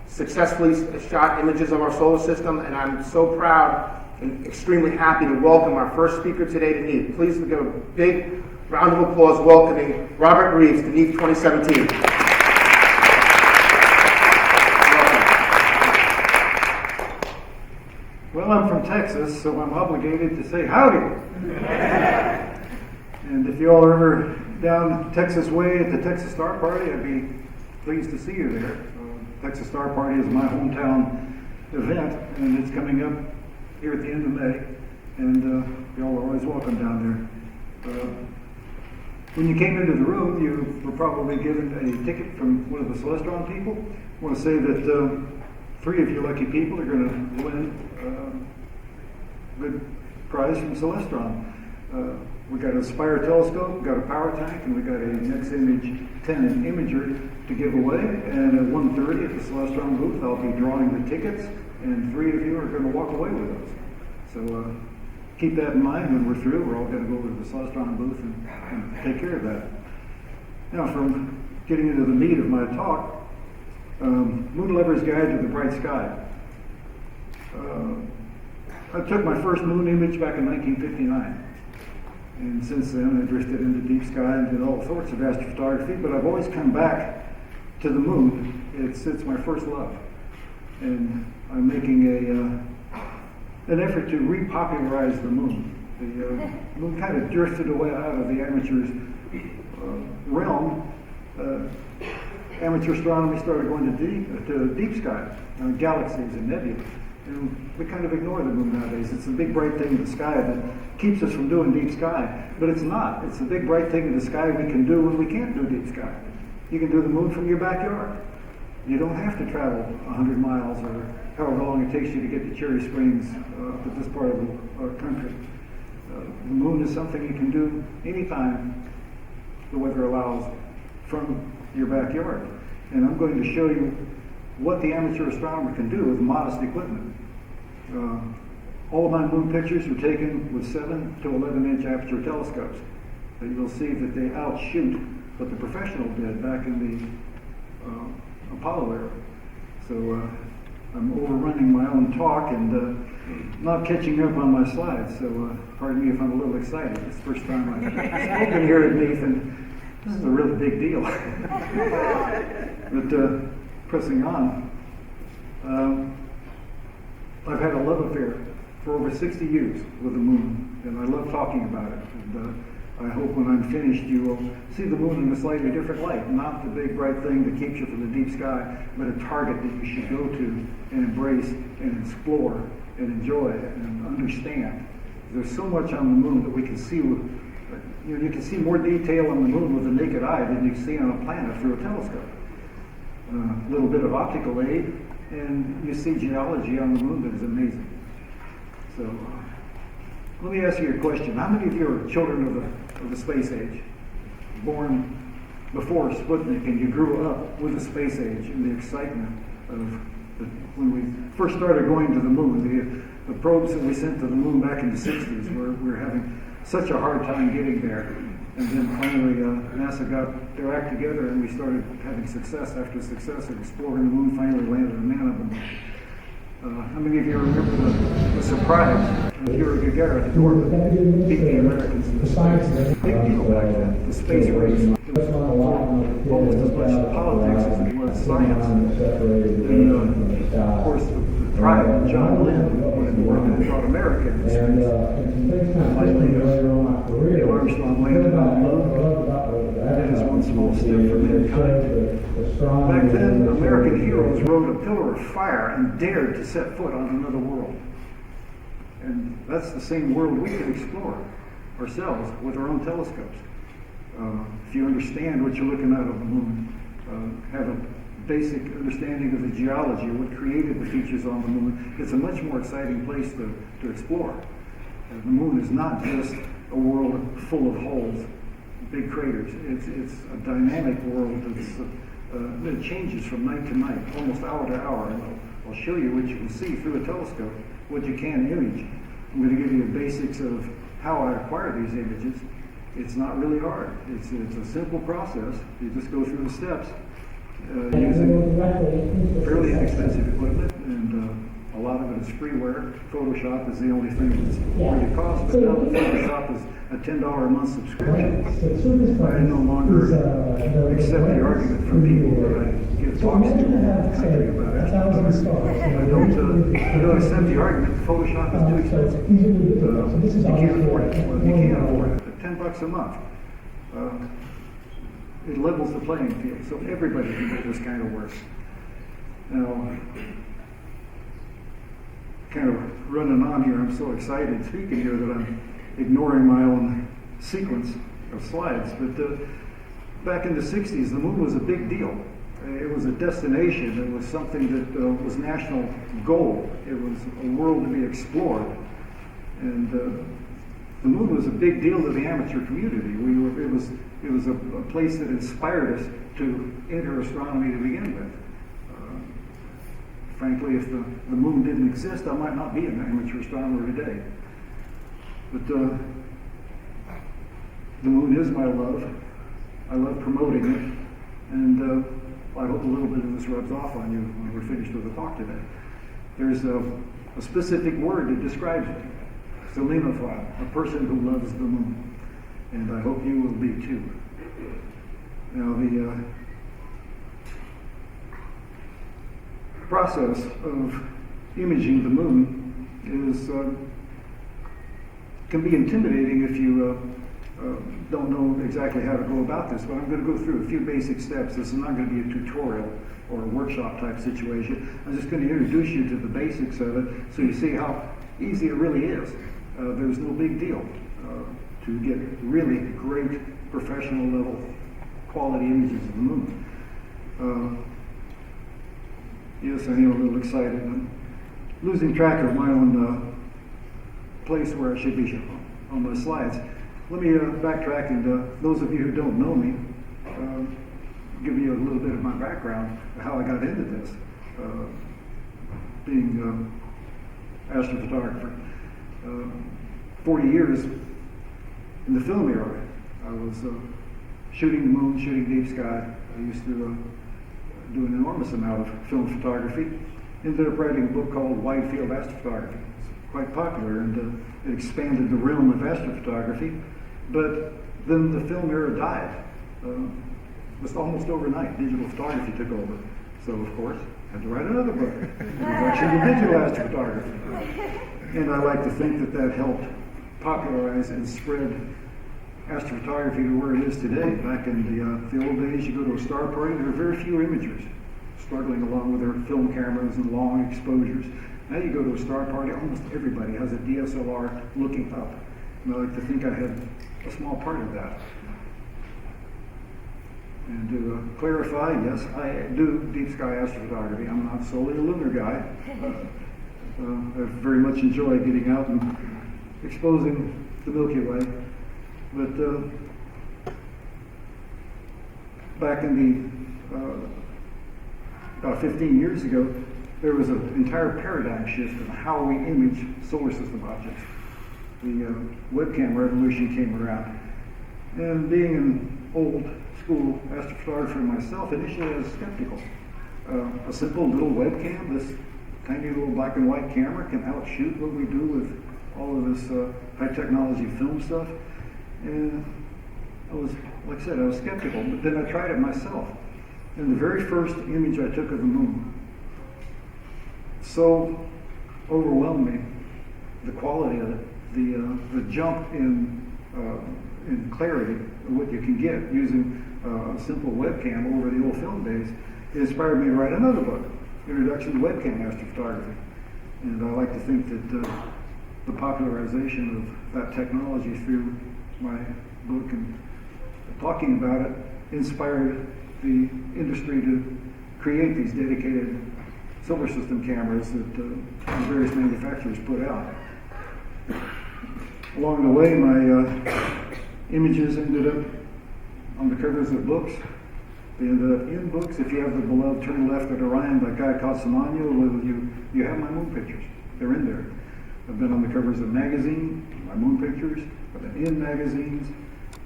successfully shot images of our solar system, and I'm so proud and extremely happy to welcome our first speaker today to NEAF. Please give a big round of applause welcoming Robert Reeves to NEAF 2017. Well, I'm from Texas, so I'm obligated to say howdy. And if you all are ever down Texas way at the Texas Star Party, I'd be pleased to see you there. Texas Star Party is my hometown event, and it's coming up here at the end of May. And you all are always welcome down there. When you came into the room, you were probably given a ticket from one of the Celestron people. I want to say that 3 of you lucky people are going to win a good prize from Celestron. We got a Spire telescope, we got a power tank, and we got a NextImage 10 imager to give away. And at 1:30 at the Celestron booth, I'll be drawing the tickets, and 3 of you are going to walk away with those. So keep that in mind when we're through. We're all going to go over to the Celestron booth and take care of that. Now, from getting into the meat of my talk, Moon Lover's Guide to the Bright Sky. I took my first moon image back in 1959. And since then, I drifted into deep sky and did all sorts of astrophotography, but I've always come back to the moon. It's my first love. And I'm making an effort to repopularize the moon. The moon kind of drifted away out of the amateur's realm. Amateur astronomy started going to deep sky, galaxies and nebulae. And we kind of ignore the moon nowadays. It's a big bright thing in the sky that keeps us from doing deep sky. But it's not. It's a big bright thing in the sky we can do when we can't do deep sky. You can do the moon from your backyard. You don't have to travel 100 miles or however long it takes you to get to Cherry Springs up at this part of our country. The moon is something you can do anytime the weather allows from your backyard. And I'm going to show you what the amateur astronomer can do with modest equipment. All of my moon pictures were taken with 7 to 11-inch aperture telescopes. You'll see that they outshoot what the professional did back in the Apollo era. So I'm overrunning my own talk and not catching up on my slides. So pardon me if I'm a little excited. It's the first time I've spoken here at NEAF, and this is a really big deal. But pressing on, I've had a love affair for over 60 years with the moon, and I love talking about it. And I hope when I'm finished you will see the moon in a slightly different light, not the big bright thing that keeps you from the deep sky, but a target that you should go to and embrace and explore and enjoy and understand. There's so much on the moon that we can see. You can see more detail on the moon with the naked eye than you see on a planet through a telescope. A little bit of optical aid, and you see geology on the moon that is amazing. So, let me ask you a question. How many of you are children of the space age? Born before Sputnik, and you grew up with the space age and the excitement of when we first started going to the moon. The probes that we sent to the moon back in the 60s, we were having such a hard time getting there. And then finally NASA got their act together and we started having success after success of exploring the moon, finally landed a man on the moon. How many of you remember the surprise of Yuri Gagarin beat the Americans in the space? It was a big deal back then. The space race. It was almost as much politics as it was science. And of course, the pride of John Lennon brought America into space. Finally, Neil Armstrong landed on the moon. That is one small step for mankind. Back then, American heroes rode a pillar of fire and dared to set foot on another world. And that's the same world we can explore ourselves with our own telescopes. If you understand what you're looking at on the moon, have a basic understanding of the geology, what created the features on the moon, it's a much more exciting place to explore. The moon is not just a world full of holes, big craters. It's a dynamic world that changes from night to night, almost hour to hour. And I'll show you what you can see through a telescope, what you can image. I'm going to give you the basics of how I acquire these images. It's not really hard. It's a simple process. You just go through the steps using fairly inexpensive equipment, and a lot of it is freeware. Photoshop is the only thing that's going to cost, but now Photoshop is a $10 a month subscription. I no longer accept the argument from people that I give talks to in the country about astrophotography. I don't accept the argument that Photoshop is too expensive. You can't afford it. Well, you can't afford it. At $10 a month, it levels the playing field, so everybody can do this kind of work. Now, kind of running on here, I'm so excited speaking here that I'm ignoring my own sequence of slides. But back in the 60s, the moon was a big deal. It was a destination. It was something that was national goal. It was a world to be explored. And the moon was a big deal to the amateur community. It was a place that inspired us to enter astronomy to begin with. Frankly, if the moon didn't exist, I might not be an amateur astronomer today. But the moon is my love. I love promoting it, and I hope a little bit of this rubs off on you when we're finished with the talk today. There's a specific word that describes it. Selenophile, a person who loves the moon. And I hope you will be too. Now, the process of imaging the moon can be intimidating if you don't know exactly how to go about this, but I'm going to go through a few basic steps. This is not going to be a tutorial or a workshop type situation. I'm just going to introduce you to the basics of it so you see how easy it really is. There's no big deal to get really great professional level quality images of the moon. Yes, I am a little excited. I'm losing track of my own place where I should be on my slides. Let me backtrack, and those of you who don't know me, give you a little bit of my background, how I got into this, being an astrophotographer. 40 years in the film era. I was shooting the moon, shooting deep sky. I used to do an enormous amount of film photography. Ended up writing a book called Wide Field Astrophotography. It's quite popular, and it expanded the realm of astrophotography. But then the film era died. Just almost overnight, digital photography took over. So, of course, I had to write another book, Introduction to Digital Astrophotography. And I like to think that helped popularize and spread astrophotography to where it is today. Back in the old days, you go to a star party, there were very few imagers struggling along with their film cameras and long exposures. Now you go to a star party, almost everybody has a DSLR looking up. And I like to think I had a small part of that. And to clarify, yes, I do deep sky astrophotography. I'm not solely a lunar guy. I very much enjoy getting out and exposing the Milky Way. But back in about 15 years ago, there was an entire paradigm shift in how we image solar system objects. The webcam revolution came around. And being an old school astrophotographer myself, initially I was skeptical. A simple little webcam, this tiny little black and white camera, can outshoot what we do with all of this high technology film stuff. And I was, like I said, I was skeptical, but then I tried it myself. And the very first image I took of the moon so overwhelmed me, the quality of it, the jump in clarity, what you can get using a simple webcam over the old film days, it inspired me to write another book, Introduction to Webcam Astrophotography. And I like to think that the popularization of that technology through my book and talking about it inspired the industry to create these dedicated solar system cameras that various manufacturers put out. Along the way, my images ended up on the covers of books. They ended up in books. If you have the beloved Turn Left at Orion by Guy Cossimagno, you have my moon pictures. They're in there. I've been on the covers of magazines, my moon pictures. I've been in magazines.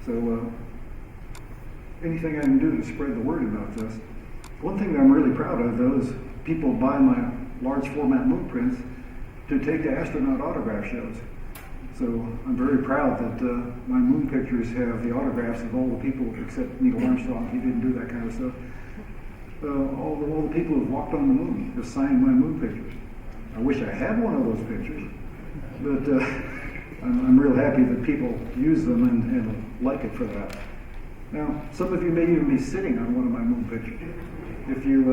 So anything I can do to spread the word about this. One thing that I'm really proud of, though, is people buy my large format moon prints to take to astronaut autograph shows. So I'm very proud that my moon pictures have the autographs of all the people, except Neil Armstrong. He didn't do that kind of stuff. All the people who've walked on the moon have signed my moon pictures. I wish I had one of those pictures, but I'm real happy that people use them and like it for that. Now, some of you may even be sitting on one of my moon pictures. If you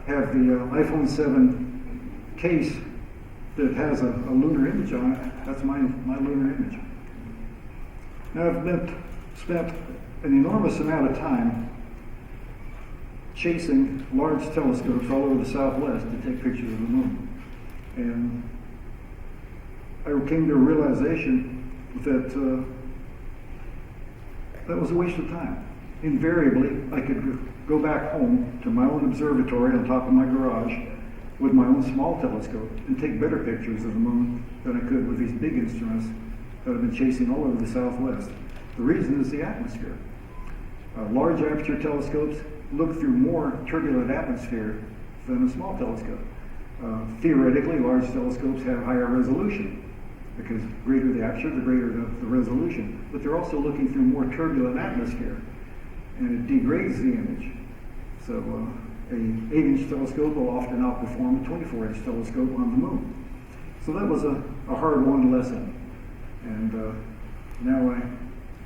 have the iPhone 7 case that has a lunar image on it, that's my lunar image. Now, I've spent an enormous amount of time chasing large telescopes all over the Southwest to take pictures of the moon. And I came to a realization that that was a waste of time. Invariably, I could go back home to my own observatory on top of my garage with my own small telescope and take better pictures of the moon than I could with these big instruments that I've been chasing all over the Southwest. The reason is the atmosphere. Large aperture telescopes look through more turbulent atmosphere than a small telescope. Theoretically, large telescopes have higher resolution because greater the aperture, the greater the resolution. But they're also looking through more turbulent atmosphere, and it degrades the image. So an 8-inch telescope will often outperform a 24-inch telescope on the moon. So that was a hard-won lesson. And now I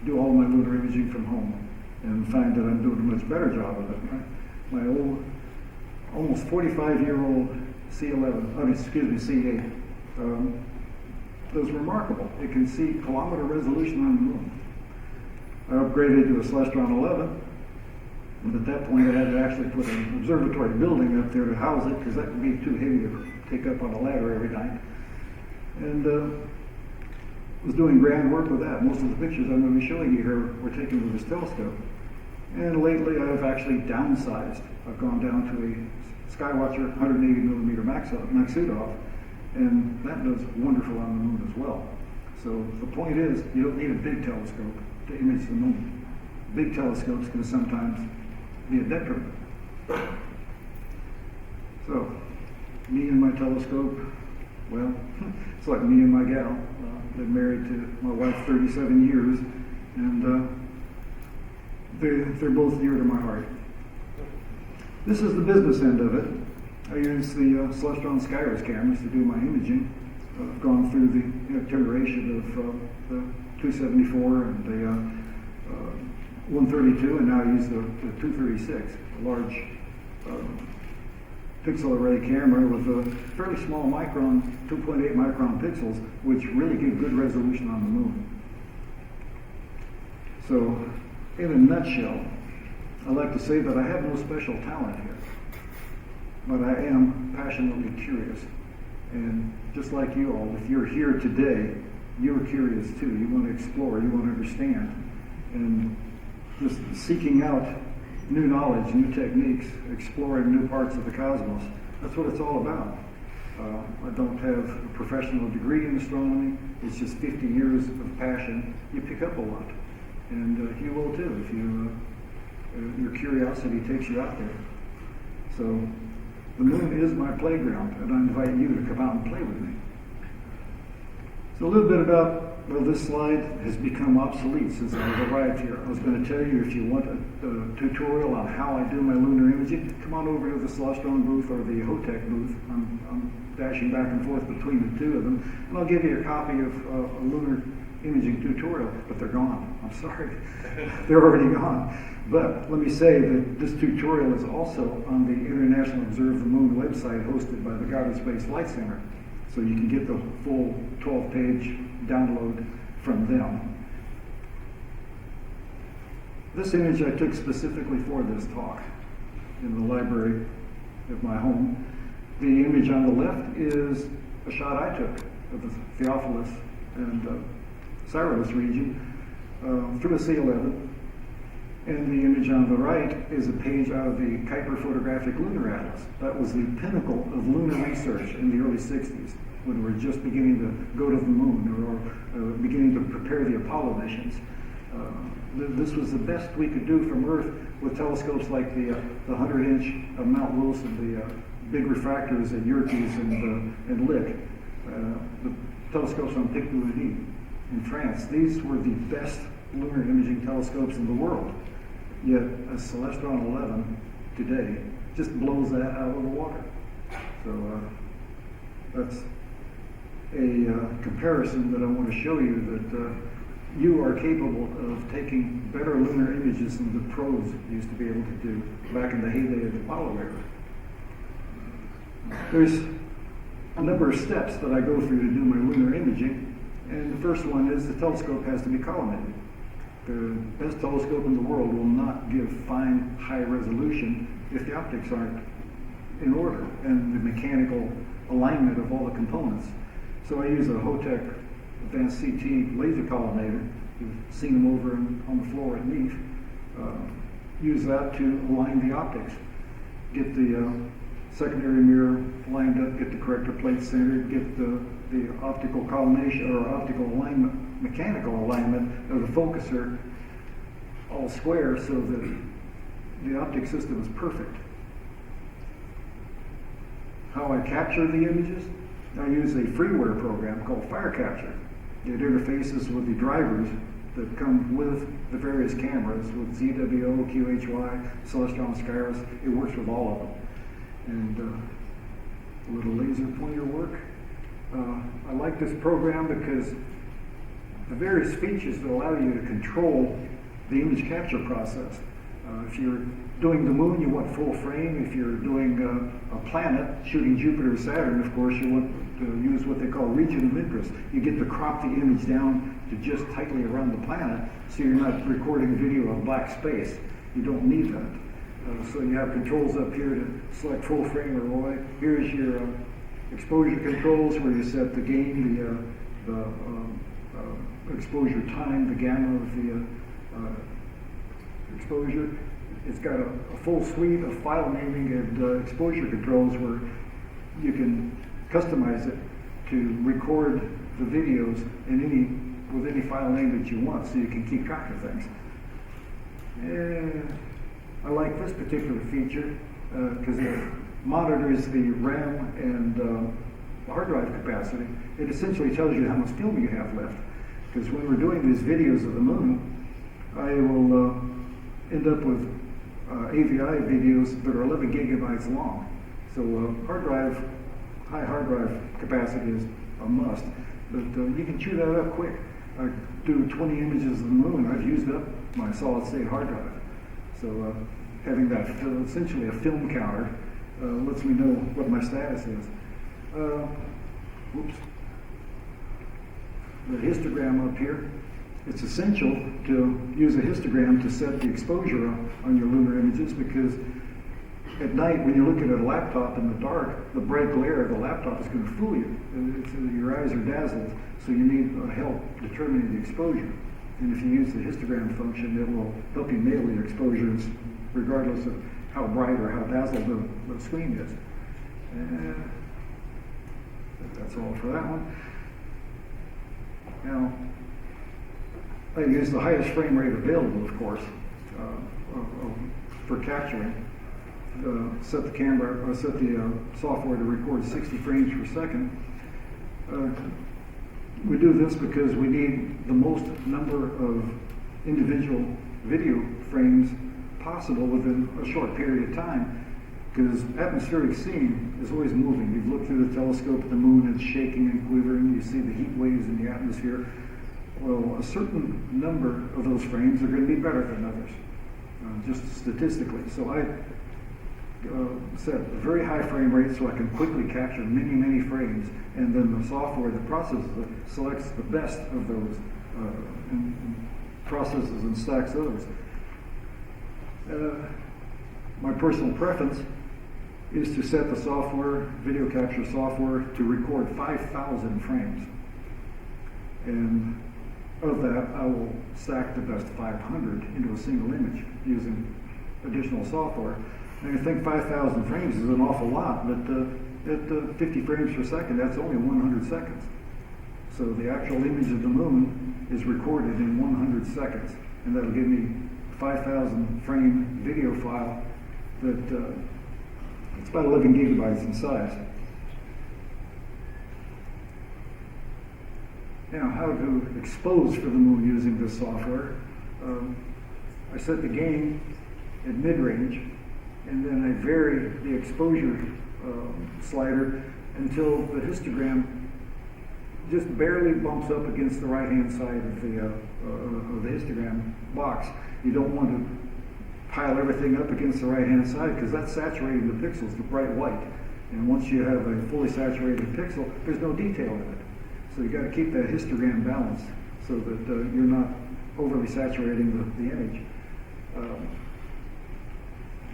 do all my lunar imaging from home and find that I'm doing a much better job of it. My old, almost 45-year-old C8 was remarkable. It can see kilometer resolution on the moon. I upgraded to a Celestron 11, and at that point I had to actually put an observatory building up there to house it because that would be too heavy to take up on a ladder every night. And was doing grand work with that. Most of the pictures I'm going to be showing you here were taken with this telescope. And lately I've actually downsized. I've gone down to a Skywatcher 180mm Maxudov, and that does wonderful on the moon as well. So the point is, you don't need a big telescope to image the moon. Big telescopes can sometimes be a detriment. So, me and my telescope, well, it's like me and my gal. Been married to my wife 37 years, and they're both dear to my heart. This is the business end of it. I use the Celestron Skyros cameras to do my imaging. I've gone through the iteration of the 274 and the 132, and now I use the 236, a large pixel array camera with a fairly small micron, 2.8 micron pixels, which really give good resolution on the moon. So, in a nutshell, I like to say that I have no special talent here, but I am passionately curious. And just like you all, if you're here today, you're curious too. You want to explore, you want to understand. And just seeking out new knowledge, new techniques, exploring new parts of the cosmos. That's what it's all about. I don't have a professional degree in astronomy. It's just 50 years of passion. You pick up a lot. And you will too if your curiosity takes you out there. So the moon is my playground, and I invite you to come out and play with me. So a little bit about, well, this slide has become obsolete since I've arrived here. I was going to tell you, if you want a tutorial on how I do my lunar imaging, come on over to the Celestron booth or the HOTEC booth. I'm dashing back and forth between the two of them, and I'll give you a copy of a lunar imaging tutorial, but they're gone. I'm sorry. They're already gone. But let me say that this tutorial is also on the International Observe the Moon website hosted by the Goddard Space Flight Center. So you can get the full 12-page download from them. This image I took specifically for this talk in the library of my home. The image on the left is a shot I took of the Theophilus and Cyrus region through a C11. And the image on the right is a page out of the Kuiper Photographic Lunar Atlas. That was the pinnacle of lunar research in the early 60s, when we were just beginning to go to the moon or beginning to prepare the Apollo missions. This was the best we could do from Earth with telescopes like the 100-inch Mount Wilson, the big refractors at Yerkes and Lick, the telescopes on Pic du Midi in France. These were the best lunar imaging telescopes in the world. Yet a Celestron 11 today just blows that out of the water. So that's a comparison that I want to show you that you are capable of taking better lunar images than the pros used to be able to do back in the heyday of the Apollo era. There's a number of steps that I go through to do my lunar imaging, and the first one is the telescope has to be collimated. The best telescope in the world will not give fine, high resolution if the optics aren't in order and the mechanical alignment of all the components. So I use a HOTEC advanced CT laser collimator. You've seen them over on the floor at NEAF. Use that to align the optics. Get the secondary mirror lined up, get the corrector plate centered, get the optical collimation or optical alignment, mechanical alignment of the focuser all square so that the optic system is perfect. How I capture the images? I use a freeware program called FireCapture. It interfaces with the drivers that come with the various cameras, with ZWO, QHY, Celestron, Skyros. It works with all of them. And a little laser pointer work. I like this program because the various features that allow you to control the image capture process. If you're doing the moon, you want full frame. If you're doing a planet, shooting Jupiter or Saturn, of course, you want to use what they call region of interest. You get to crop the image down to just tightly around the planet, so you're not recording video of black space. You don't need that. So you have controls up here to select full frame or ROI. Here's your exposure controls where you set the gain, the exposure time, the gamma of the exposure. It's got a full suite of file naming and exposure controls where you can customize it to record the videos with any file name that you want, so you can keep track of things. And I like this particular feature because it monitors the RAM and hard drive capacity. It essentially tells you how much film you have left. Because when we're doing these videos of the moon, I will end up with AVI videos that are 11 gigabytes long. So high hard drive capacity is a must. But you can chew that up quick. I do 20 images of the moon, I've used up my solid state hard drive. So having that essentially a film counter lets me know what my status is. Whoops. The histogram up here. It's essential to use a histogram to set the exposure on your lunar images, because at night when you look at a laptop in the dark, the bright glare of the laptop is going to fool you. Your eyes are dazzled, so you need help determining the exposure. And if you use the histogram function, it will help you nail the exposures regardless of how bright or how dazzled the screen is. And that's all for that one. Now, I use the highest frame rate available, of course, for capturing. Set the software to record 60 frames per second. We do this because we need the most number of individual video frames possible within a short period of time, because atmospheric scene is always moving. You've looked through the telescope at the moon, it's shaking and quivering, you see the heat waves in the atmosphere. Well, a certain number of those frames are going to be better than others, just statistically. So I set a very high frame rate so I can quickly capture many, many frames, and then the software that processes it selects the best of those and processes and stacks those. My personal preference is to set the software, video capture software, to record 5,000 frames. And of that, I will stack the best 500 into a single image using additional software. And I think 5,000 frames is an awful lot, but at 50 frames per second, that's only 100 seconds. So the actual image of the moon is recorded in 100 seconds, and that'll give me 5,000 frame video file that it's about 11 gigabytes in size. Now, how to expose for the moon using this software. I set the gain at mid-range, and then I vary the exposure slider until the histogram just barely bumps up against the right-hand side of the histogram box. You don't want to pile everything up against the right-hand side, because that's saturating the pixels to bright white. And once you have a fully saturated pixel, there's no detail in it. So you've got to keep that histogram balanced so that you're not overly saturating the image.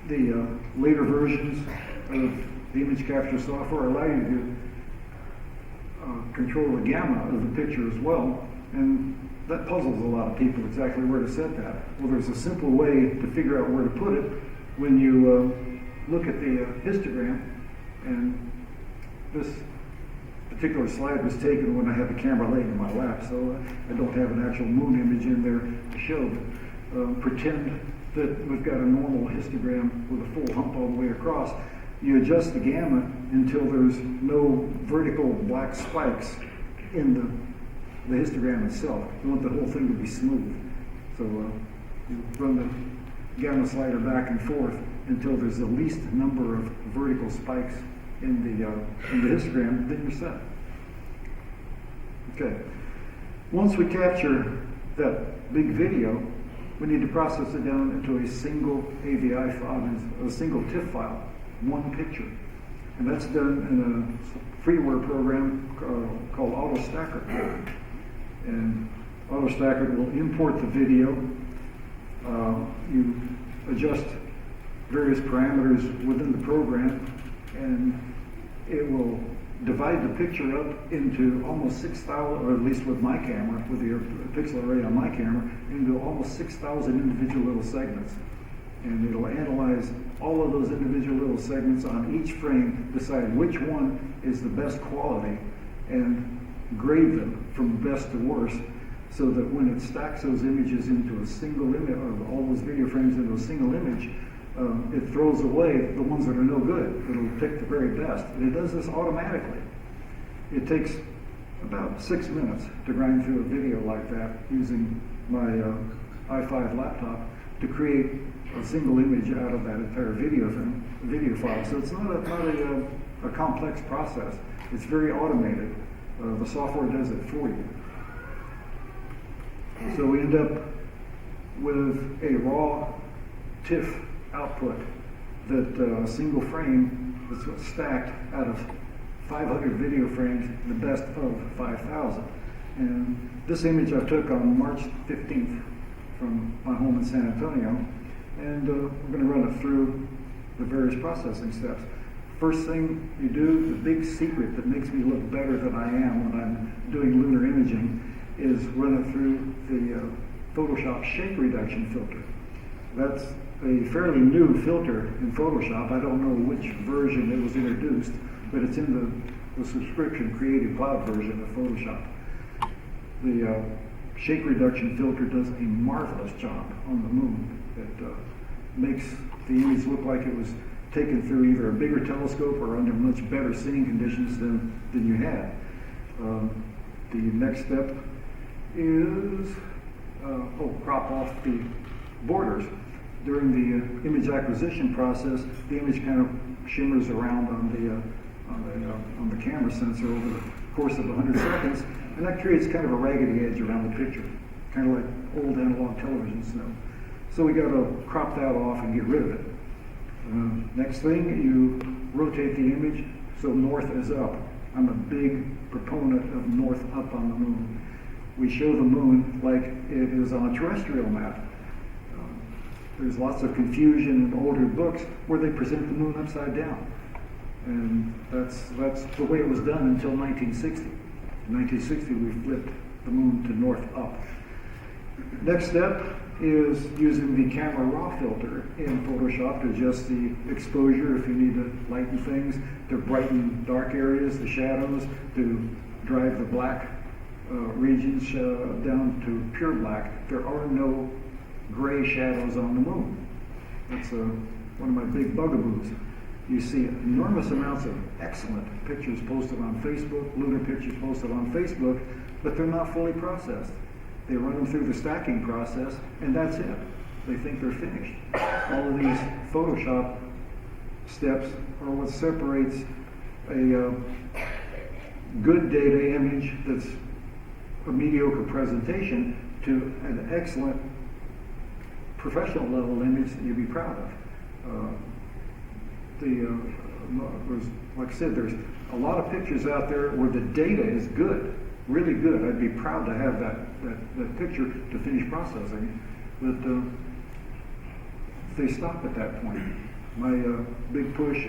The later versions of the image capture software allow you to control the gamma of the picture as well, and that puzzles a lot of people exactly where to set that. Well, there's a simple way to figure out where to put it when you look at the histogram, and this particular slide was taken when I had the camera laying in my lap, so I don't have an actual moon image in there to show. But pretend that we've got a normal histogram with a full hump all the way across. You adjust the gamma until there's no vertical black spikes in the histogram itself. You want the whole thing to be smooth. So you run the gamma slider back and forth until there's the least number of vertical spikes in the histogram, then you're set. Okay. Once we capture that big video, we need to process it down into a single AVI file, a single TIFF file, one picture. And that's done in a freeware program called AutoStacker. And AutoStacker will import the video. You adjust various parameters within the program, and it will divide the picture up into almost 6,000, or at least with my camera, with the pixel array on my camera, into almost 6,000 individual little segments. And it'll analyze all of those individual little segments on each frame, decide which one is the best quality, and grade them from best to worst, so that when it stacks those images into a single image, or all those video frames into a single image, it throws away the ones that are no good. It'll pick the very best. And it does this automatically. It takes about 6 minutes to grind through a video like that using my i5 laptop to create a single image out of that entire video file. So it's not a complex process. It's very automated. The software does it for you. So we end up with a raw TIFF output that a single frame It's what's stacked out of 500 video frames, the best of 5,000. And this image I took on March 15th from my home in San Antonio, and we're going to run it through the various processing steps. First thing you do, the big secret that makes me look better than I am when I'm doing lunar imaging, is run it through the Photoshop shape reduction filter. That's a fairly new filter in Photoshop. I don't know which version it was introduced, but it's in the subscription Creative Cloud version of Photoshop. The shape reduction filter does a marvelous job on the moon. It makes the image look like it was taken through either a bigger telescope or under much better seeing conditions than you had. The next step is crop off the borders. During the image acquisition process, the image kind of shimmers around on the camera sensor over the course of 100 seconds, and that creates kind of a raggedy edge around the picture, kind of like old analog television snow. So we got to crop that off and get rid of it. Next thing, you rotate the image so north is up. I'm a big proponent of north up on the moon. We show the moon like it is on a terrestrial map. There's lots of confusion in older books where they present the moon upside down. And that's the way it was done until 1960. In 1960, we flipped the moon to north up. Next step is using the camera raw filter in Photoshop to adjust the exposure if you need to lighten things, to brighten dark areas, the shadows, to drive the black regions down to pure black. There are no gray shadows on the moon. That's one of my big bugaboos. You see enormous amounts of excellent pictures posted on Facebook, lunar pictures posted on Facebook, but they're not fully processed. They run them through the stacking process, and that's it. They think they're finished. All of these Photoshop steps are what separates a good data image that's a mediocre presentation to an excellent professional level image that you'd be proud of. Like I said, there's a lot of pictures out there where the data is good, really good. I'd be proud to have that picture to finish processing, but they stop at that point. My big push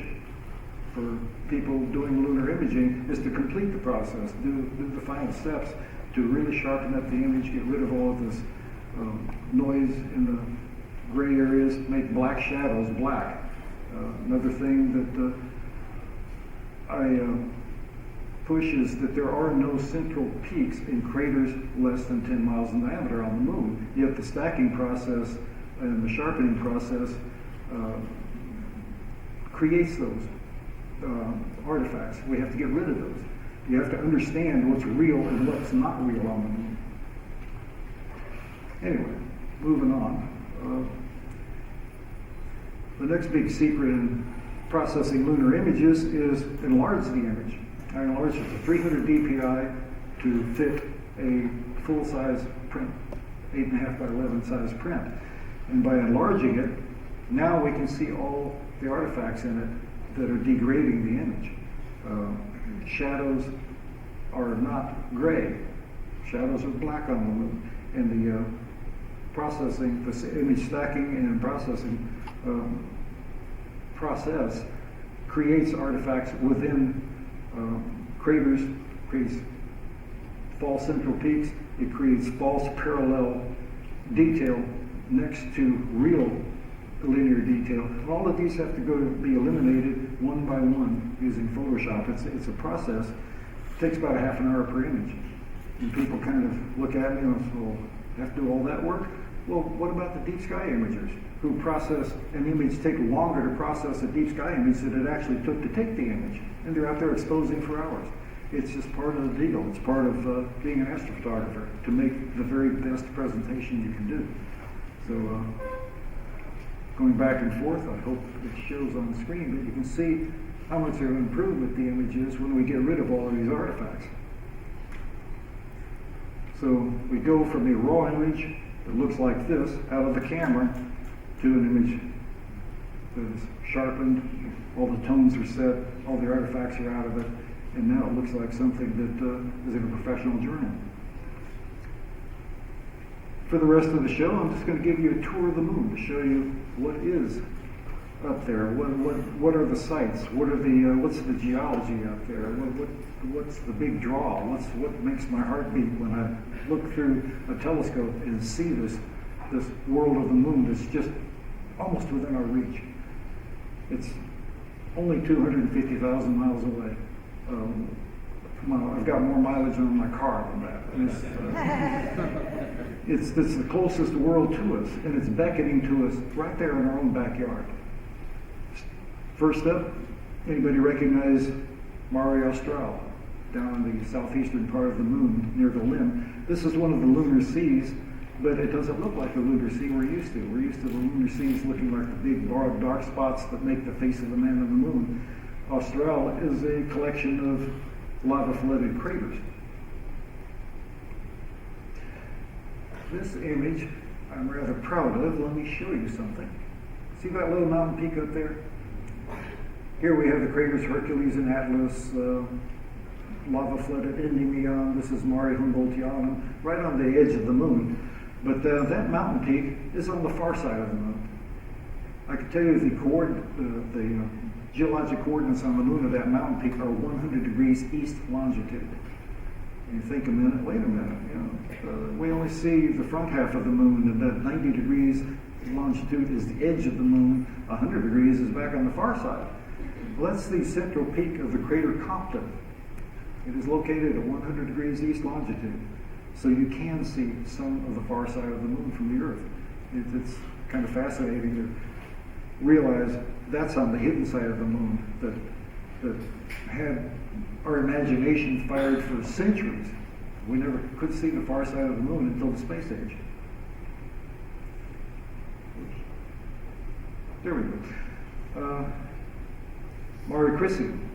for people doing lunar imaging is to complete the process, do the final steps to really sharpen up the image, get rid of all of this noise in the gray areas, make black shadows black. Another thing that I push is that there are no central peaks in craters less than 10 miles in diameter on the moon, yet the stacking process and the sharpening process creates those artifacts. We have to get rid of those. You have to understand what's real and what's not real on the moon. Anyway, moving on. The next big secret in processing lunar images is enlarge the image. I enlarge it to 300 dpi to fit a full-size print, 8.5 by 11 size print. And by enlarging it, now we can see all the artifacts in it that are degrading the image. Shadows are not gray. Shadows are black on the moon. And the processing, the image stacking and processing process creates artifacts within craters, creates false central peaks, it creates false parallel detail next to real linear detail. And all of these have to be eliminated one by one using Photoshop. It's a process. It takes about a half an hour per image. And people kind of look at me and say, well, have to do all that work? Well, what about the deep sky imagers who process an image, take longer to process a deep sky image than it actually took to take the image? And they're out there exposing for hours. It's just part of the deal. It's part of being an astrophotographer, to make the very best presentation you can do. So going back and forth, I hope it shows on the screen, but you can see how much of an improvement the image is when we get rid of all of these artifacts. So we go from the raw image that looks like this out of the camera to an image that is sharpened, all the tones are set, all the artifacts are out of it, and now it looks like something that is in a professional journal. For the rest of the show, I'm just going to give you a tour of the moon to show you what is up there. What are the sights? What's the geology up there? What's the big draw? What makes my heart beat when I look through a telescope and see this world of the moon that's just almost within our reach? It's only 250,000 miles away. I've got more mileage on my car than that. It's the closest world to us, and it's beckoning to us right there in our own backyard. First up, anybody recognize Mare Austral down in the southeastern part of the moon near the limb? This is one of the lunar seas, but it doesn't look like the lunar sea we're used to. We're used to the lunar seas looking like the big broad dark spots that make the face of the man on the moon. Austral is a collection of lava-flooded craters. This image I'm rather proud of. Let me show you something. See that little mountain peak up there? Here we have the craters Hercules and Atlas, lava-flooded Endymion. This is Mare Humboldtianum, right on the edge of the moon. But that mountain peak is on the far side of the moon. I can tell you the geologic coordinates on the moon of that mountain peak are 100 degrees east longitude. And you think a minute, wait a minute, we only see the front half of the moon, and that 90 degrees longitude is the edge of the moon, 100 degrees is back on the far side. Well, that's the central peak of the crater Compton. It is located at 100 degrees east longitude, so you can see some of the far side of the moon from the Earth. It's kind of fascinating to realize that's on the hidden side of the moon that had our imagination fired for centuries. We never could see the far side of the moon until the space age. There we go. Mare Crisium.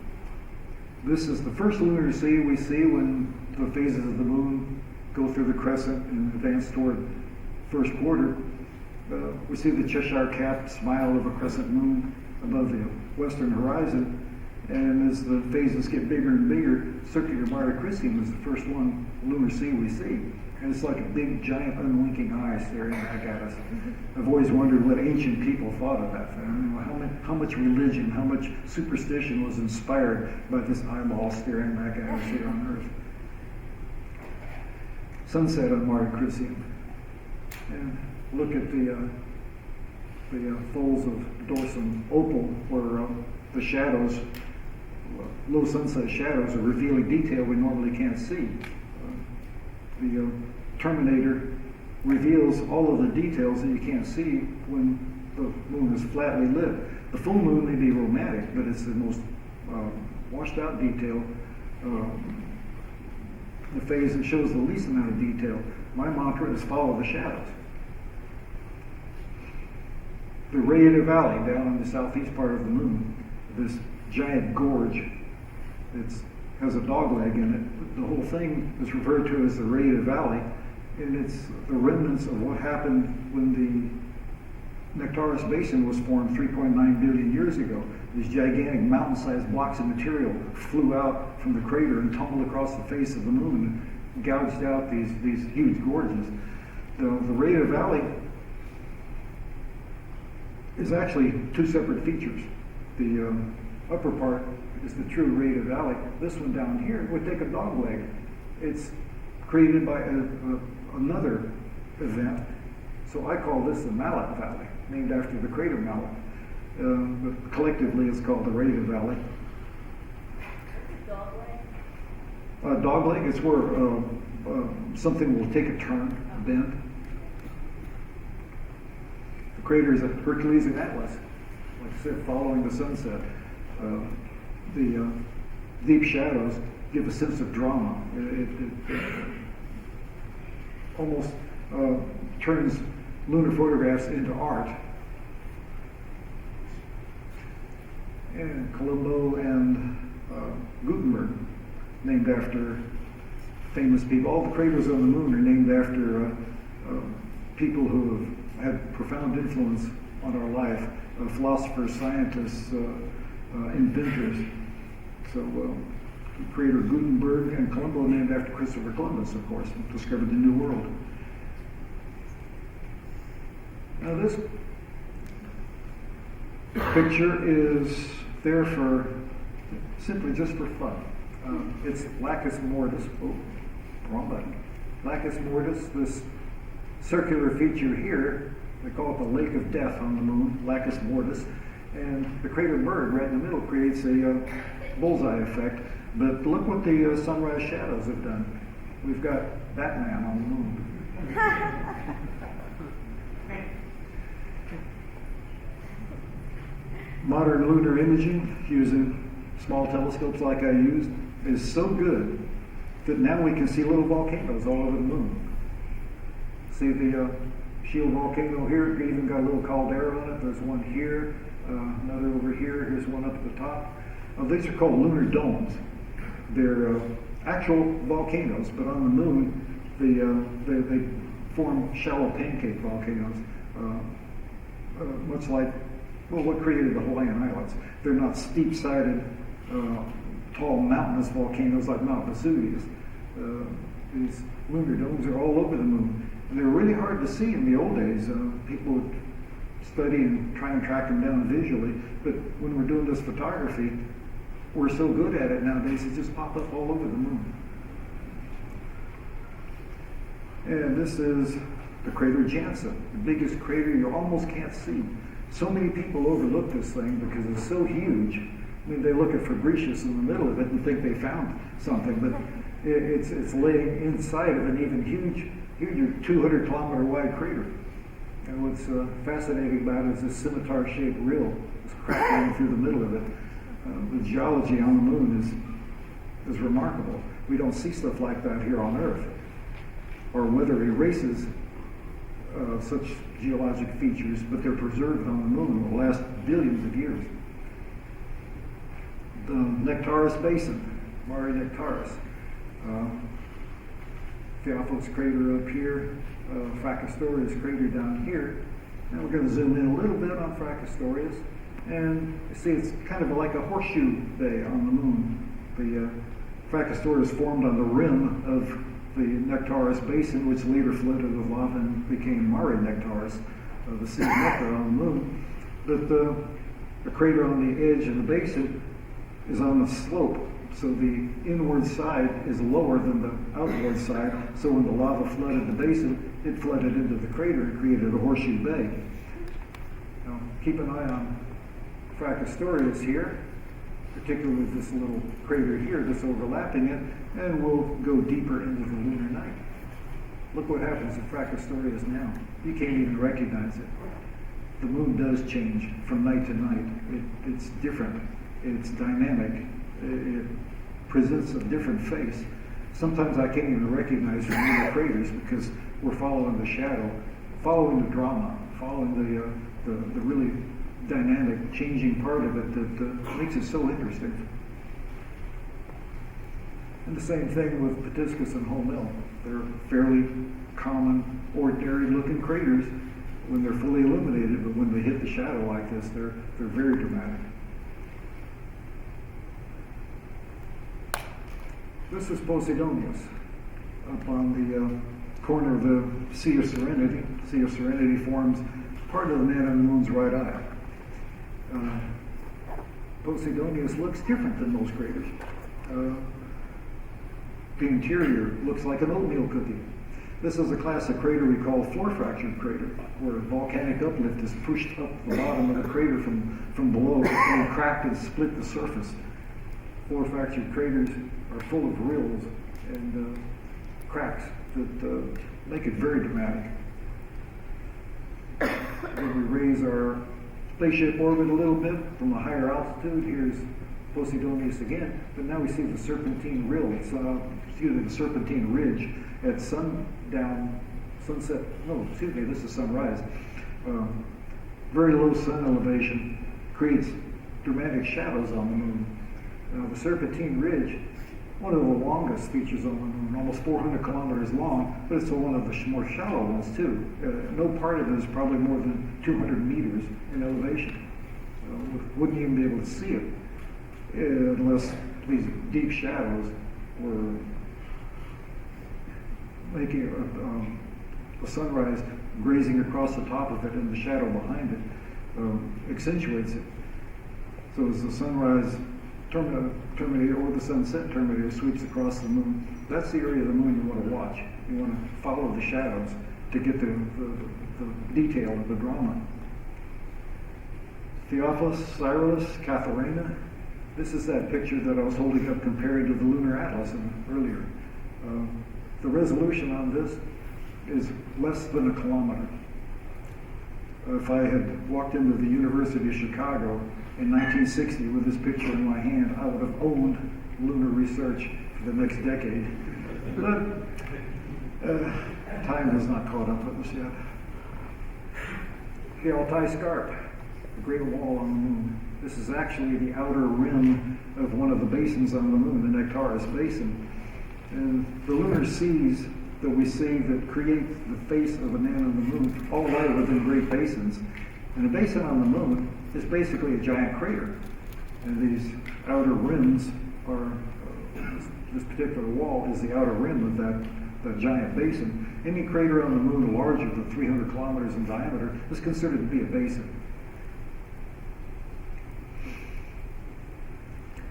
This is the first lunar sea we see when the phases of the moon go through the crescent and advance toward first quarter. We see the Cheshire-capped smile of a crescent moon above the western horizon. And as the phases get bigger and bigger, circular Mare Crisium is the first lunar sea we see. And it's like a big, giant, unwinking eye staring back at us. I've always wondered what ancient people thought of that thing. How much religion, how much superstition was inspired by this eyeball staring back at us here on Earth. Sunset on Mare Crisium. And look at the folds of dorsum opal, where the shadows, low sunset shadows, are revealing detail we normally can't see. The terminator reveals all of the details that you can't see when the moon is flatly lit. The full moon may be romantic, but it's the most washed out detail. The phase that shows the least amount of detail. My mantra is follow the shadows. The Rayeta Valley down in the southeast part of the moon, this giant gorge, it has a dogleg in it. The whole thing is referred to as the Rayeta Valley, and it's the remnants of what happened when the Nectaris Basin was formed 3.9 billion years ago. These gigantic mountain-sized blocks of material flew out from the crater and tumbled across the face of the moon and gouged out these huge gorges. The Rayeta Valley is actually two separate features. The upper part is the true Rayeta Valley. This one down here would take a dogleg. It's created by another event. So I call this the Mallet Valley, named after the crater Mallet. But collectively it's called the Rayeta Valley. Dogleg is where something will take a turn, a bend. The craters of Hercules and Atlas, like I said, following the sunset. The deep shadows give a sense of drama. It almost turns lunar photographs into art. And Colombo and Gutenberg, named after famous people. All the craters on the moon are named after people who have had profound influence on our life, philosophers, scientists, inventors. So creator Gutenberg and Colombo, named after Christopher Columbus, of course, discovered the New World. Now this picture is there for simply just for fun. It's Lacus Mortis. Oh, wrong button. Lacus Mortis, this circular feature here, they call it the Lake of Death on the moon, Lacus Mortis, and the crater Bird right in the middle creates a bullseye effect. But look what the sunrise shadows have done. We've got Batman on the moon. Modern lunar imaging using small telescopes like I used is so good that now we can see little volcanoes all over the moon. See the Shield volcano here, it even got a little caldera on it. There's one here, another over here, here's one up at the top. These are called lunar domes. They're actual volcanoes, but on the moon they form shallow pancake volcanoes, much like what created the Hawaiian Islands. They're not steep-sided, tall mountainous volcanoes like Mount Vesuvius. These lunar domes are all over the moon. And they were really hard to see in the old days. People would study and try and track them down visually, but when we're doing this photography, we're so good at it nowadays, it just pop up all over the moon. And this is the crater Janssen, the biggest crater you almost can't see. So many people overlook this thing because it's so huge. I mean, they look at Fabricius in the middle of it and think they found something, but it's laying inside of an even huger 200-kilometer wide crater. And what's fascinating about it is this scimitar-shaped rill is crackling through the middle of it. The geology on the moon is remarkable. We don't see stuff like that here on Earth. Our weather erases such geologic features, but they're preserved on the moon will last billions of years. The Nectaris Basin, Mare Nectaris. Theophilus crater up here, Fracastorius crater down here. Now we're going to zoom in a little bit on Fracastorius. And you see it's kind of like a horseshoe bay on the moon. The Fracastorius formed on the rim of the Nectaris Basin, which later flooded with lava and became Mare Nectaris, the sea of nectar on the moon. But the crater on the edge of the basin is on the slope, so the inward side is lower than the outward side. So when the lava flooded the basin, it flooded into the crater and created a horseshoe bay. Now, keep an eye on Fracastorius here, particularly this little crater here that's overlapping it, and we'll go deeper into the lunar night. Look what happens to Fracastorius now. You can't even recognize it. The moon does change from night to night. It's different. It's dynamic. It presents a different face. Sometimes I can't even recognize the lunar craters because we're following the shadow, following the drama, following the really dynamic, changing part of it that makes it so interesting. And the same thing with Petiscus and Homel. They're fairly common, ordinary-looking craters when they're fully illuminated, but when they hit the shadow like this, they're very dramatic. This is Posidonius, up on the corner of the Sea of Serenity. Sea of Serenity forms part of the man on the moon's right eye. Posidonius looks different than most craters. The interior looks like an oatmeal cookie. This is a class of crater we call floor fractured crater, where volcanic uplift is pushed up the bottom of the crater from below and cracked and split the surface. Floor fractured craters are full of rills and cracks that make it very dramatic. When we raise our spaceship orbit a little bit from a higher altitude, here's Posidonius again, but now we see the Serpentine Ridge, the Serpentine Ridge at this is sunrise. Very low sun elevation creates dramatic shadows on the moon. The Serpentine Ridge one of the longest features on the moon, almost 400 kilometers long, but it's one of the more shallow ones too. No part of it is probably more than 200 meters in elevation. Wouldn't even be able to see it unless these deep shadows were making a sunrise grazing across the top of it, and the shadow behind it accentuates it. So as the sunrise terminator or the sunset terminator sweeps across the moon, that's the area of the moon you want to watch. You want to follow the shadows to get the detail of the drama. Theophilus, Cyrus, Catharina. This is that picture that I was holding up compared to the lunar atlas earlier. The resolution on this is less than a kilometer. If I had walked into the University of Chicago in 1960 with this picture in my hand, I would have owned lunar research for the next decade. But time has not caught up with us yet. The Altai Scarp, the Great Wall on the Moon. This is actually the outer rim of one of the basins on the moon, the Nectaris Basin. And the lunar seas that we see that create the face of a man on the moon all lie within great basins. And a basin on the moon is basically a giant crater. And these outer rims are, this particular wall is the outer rim of that giant basin. Any crater on the moon larger than 300 kilometers in diameter is considered to be a basin.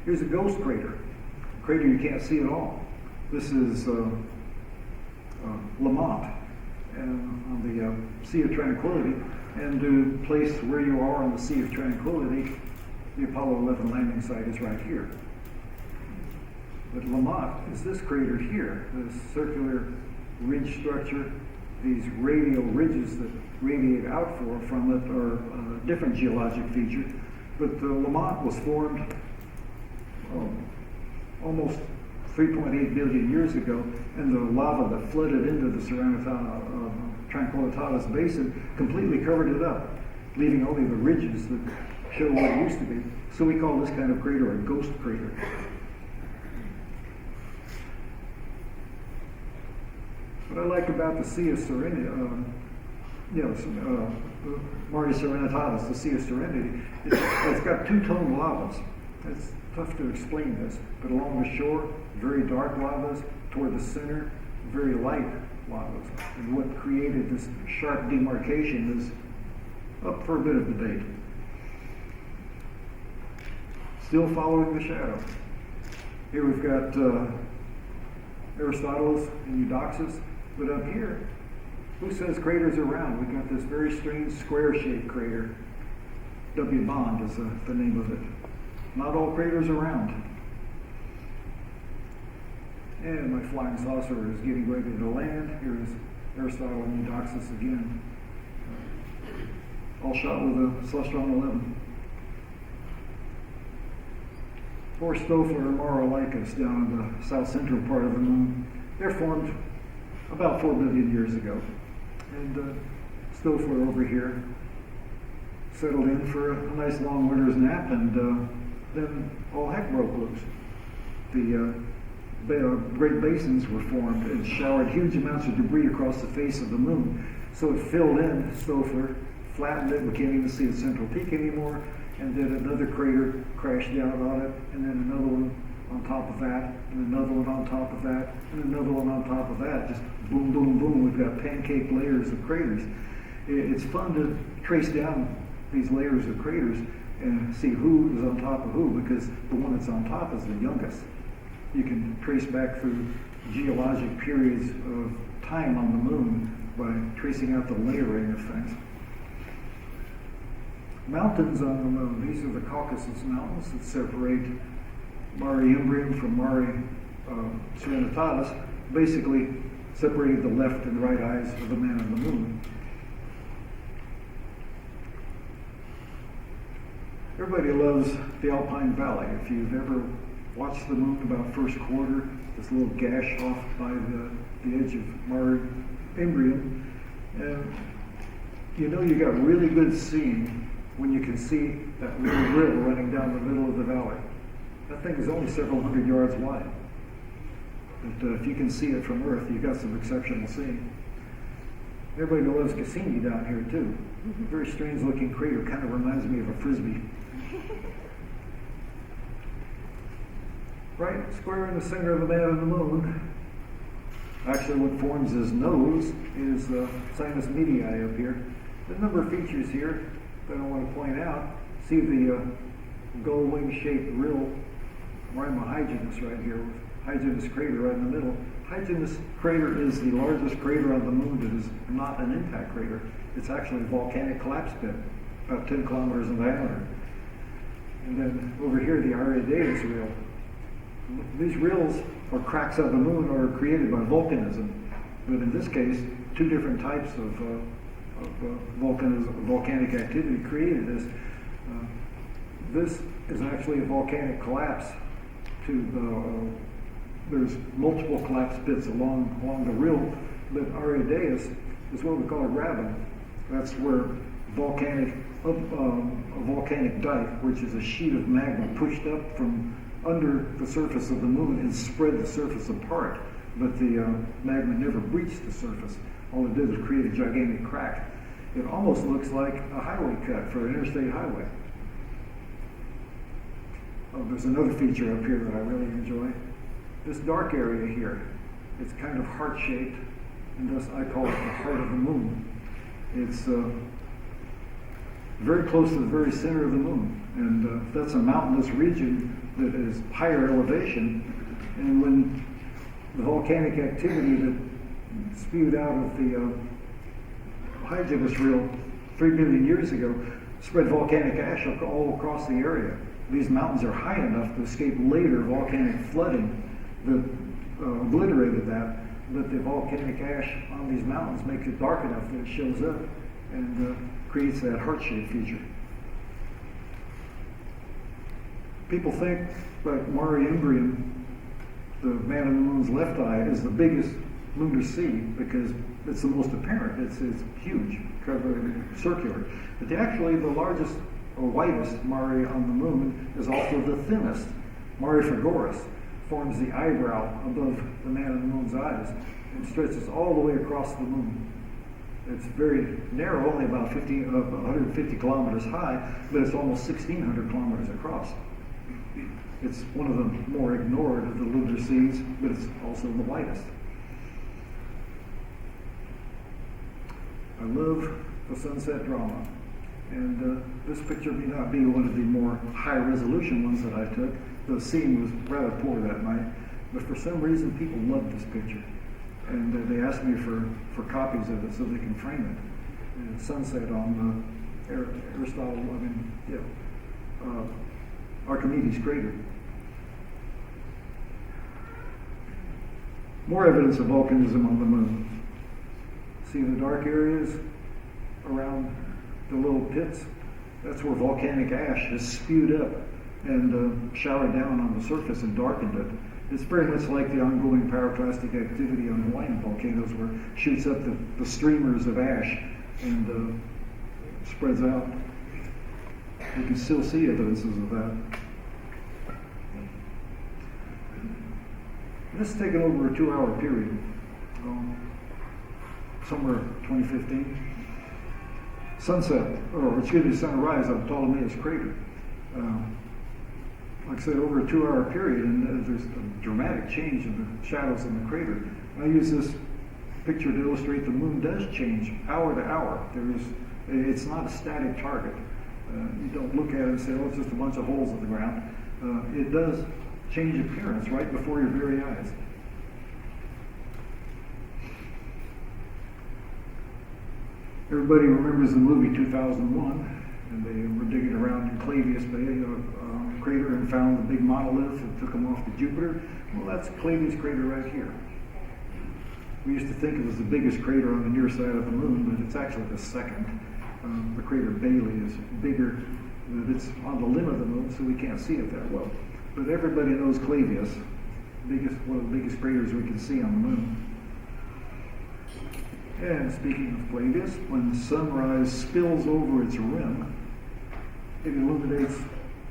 Here's a ghost crater, a crater you can't see at all. This is Lamont on the Sea of Tranquility, and to place where you are on the Sea of Tranquility, the Apollo 11 landing site is right here. But Lamont is this crater here, this circular ridge structure. These radial ridges that radiate out from it are a different geologic feature, but Lamont was formed almost 3.8 billion years ago, and the lava that flooded into the Tranquilitatis Basin completely covered it up, leaving only the ridges that show what it used to be. So we call this kind of crater a ghost crater. What I like about the Sea of Serenity, Mare Serenitatis, the Sea of Serenity, it's got two-tone lavas. It's tough to explain this, but along the shore, very dark lavas. Toward the center, very light lavas. And what created this sharp demarcation is up for a bit of debate. Still following the shadow. Here we've got Aristotle and Eudoxus, but up here, who says craters are round? We've got this very strange square-shaped crater. W. Bond is the name of it. Not all craters are round. And my flying saucer is getting ready to land. Here is Aristotle and Eudoxus again. All shot with a Celestron 11. Or Stouffer or Maurolycus down in the south central part of the moon. They're formed about 4 billion years ago. And Stouffer over here settled in for a nice long winter's nap, and then all heck broke loose. The great basins were formed and showered huge amounts of debris across the face of the moon. So it filled in Stouffer, flattened it, we can't even see its central peak anymore, and then another crater crashed down on it, and then another one on top of that, and another one on top of that, and another one on top of that. Just boom, boom, boom. We've got pancake layers of craters. It's fun to trace down these layers of craters and see who is on top of who, because the one that's on top is the youngest. You can trace back through geologic periods of time on the moon by tracing out the layering of things. Mountains on the moon. These are the Caucasus Mountains that separate Mare Imbrium from Mare Serenitatis, basically separating the left and right eyes of the man on the moon. Everybody loves the Alpine Valley. If you've ever watched the moon about first quarter, this little gash off by the edge of Mare Imbrium, and you know you got really good seeing when you can see that little river running down the middle of the valley. That thing is only several hundred yards wide. But if you can see it from Earth, you've got some exceptional seeing. Everybody loves Cassini down here too. Very strange looking crater, kind of reminds me of a Frisbee. Right square in the center of the man on the moon. Actually, what forms his nose is sinus medii up here. There's a number of features here that I want to point out. See the gull wing shaped rill, Rima Hyginus right here, with Hyginus crater right in the middle. Hyginus crater is the largest crater on the moon that is not an impact crater. It's actually a volcanic collapse pit, about 10 kilometers in diameter. And then over here, the Ariadaeus rill. These rills or cracks of the moon are created by volcanism, but in this case, two different types of volcanic activity created this. This is actually a volcanic collapse. There's multiple collapse pits along the rill, but Ariadaeus is what we call a graben. That's where a volcanic dike, which is a sheet of magma pushed up from under the surface of the moon and spread the surface apart, but the magma never breached the surface. All it did was create a gigantic crack. It almost looks like a highway cut for an interstate highway. Oh, there's another feature up here that I really enjoy. This dark area here, it's kind of heart-shaped, and thus I call it the heart of the moon. It's very close to the very center of the moon, and that's a mountainous region that is higher elevation, and when the volcanic activity that spewed out of the Hyginus rill 3 billion years ago spread volcanic ash all across the area. These mountains are high enough to escape later volcanic flooding that obliterated that, but the volcanic ash on these mountains makes it dark enough that it shows up and creates that heart-shaped feature. People think like Mare Imbrium, the man on the moon's left eye, is the biggest moon to see because it's the most apparent. It's huge, circular. But actually, the largest or widest Mare on the moon is also the thinnest. Mare Frigoris forms the eyebrow above the man on the moon's eyes and stretches all the way across the moon. It's very narrow, only about 150 kilometers high, but it's almost 1,600 kilometers across. It's one of the more ignored of the lunar seas, but it's also the widest. I love the sunset drama, and this picture may not be one of the more high-resolution ones that I took. The scene was rather poor that night, but for some reason people loved this picture, and they asked me for copies of it so they can frame it. Sunset on Archimedes crater. More evidence of volcanism on the moon. See the dark areas around the little pits? That's where volcanic ash has spewed up and showered down on the surface and darkened it. It's very much like the ongoing pyroclastic activity on Hawaiian volcanoes, where it shoots up the streamers of ash and spreads out. You can still see evidences of that. This is taken over a 2-hour period, somewhere 2015. Sunrise on Ptolemaeus crater. Like I said, over a 2-hour period, and there's a dramatic change in the shadows in the crater. I use this picture to illustrate the moon does change hour to hour. It's not a static target. You don't look at it and say, oh, it's just a bunch of holes in the ground. It does change appearance right before your very eyes. Everybody remembers the movie 2001, and they were digging around in Clavius Bay, crater, and found the big monolith and took them off to Jupiter. Well, that's Clavius crater right here. We used to think it was the biggest crater on the near side of the moon, but it's actually the second. The crater Bailey is bigger, but it's on the limb of the moon, so we can't see it that well. But everybody knows Clavius, one of the biggest craters we can see on the moon. And speaking of Clavius, when sunrise spills over its rim, it illuminates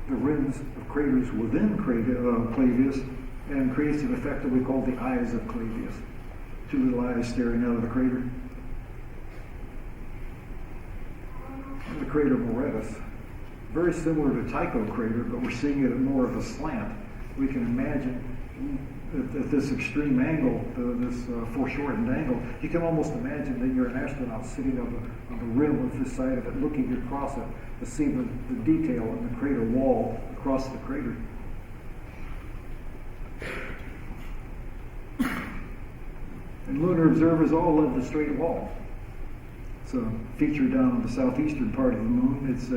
the rims of craters within Clavius and creates an effect that we call the eyes of Clavius. Two little eyes staring out of the crater. And the crater Moretus, very similar to Tycho crater, but we're seeing it at more of a slant. We can imagine at this extreme angle, this foreshortened angle, you can almost imagine that you're an astronaut sitting on the rim of this side of it, looking across it to see the detail in the crater wall across the crater. And lunar observers all love the straight wall. It's a feature down on the southeastern part of the moon. It's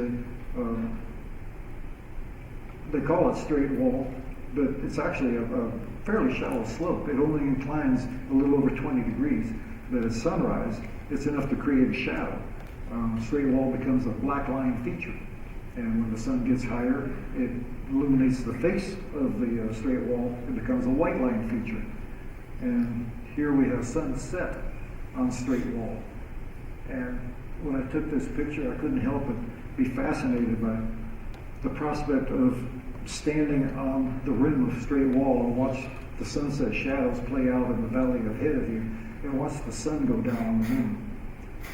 they call it straight wall, but it's actually a fairly shallow slope. It only inclines a little over 20 degrees, but at sunrise, it's enough to create a shadow. Straight wall becomes a black line feature, and when the sun gets higher, it illuminates the face of the straight wall. It becomes a white line feature. And here we have sunset on straight wall. And when I took this picture, I couldn't help but be fascinated by the prospect of standing on the rim of straight wall and watch the sunset shadows play out in the valley ahead of you and watch the sun go down on the moon.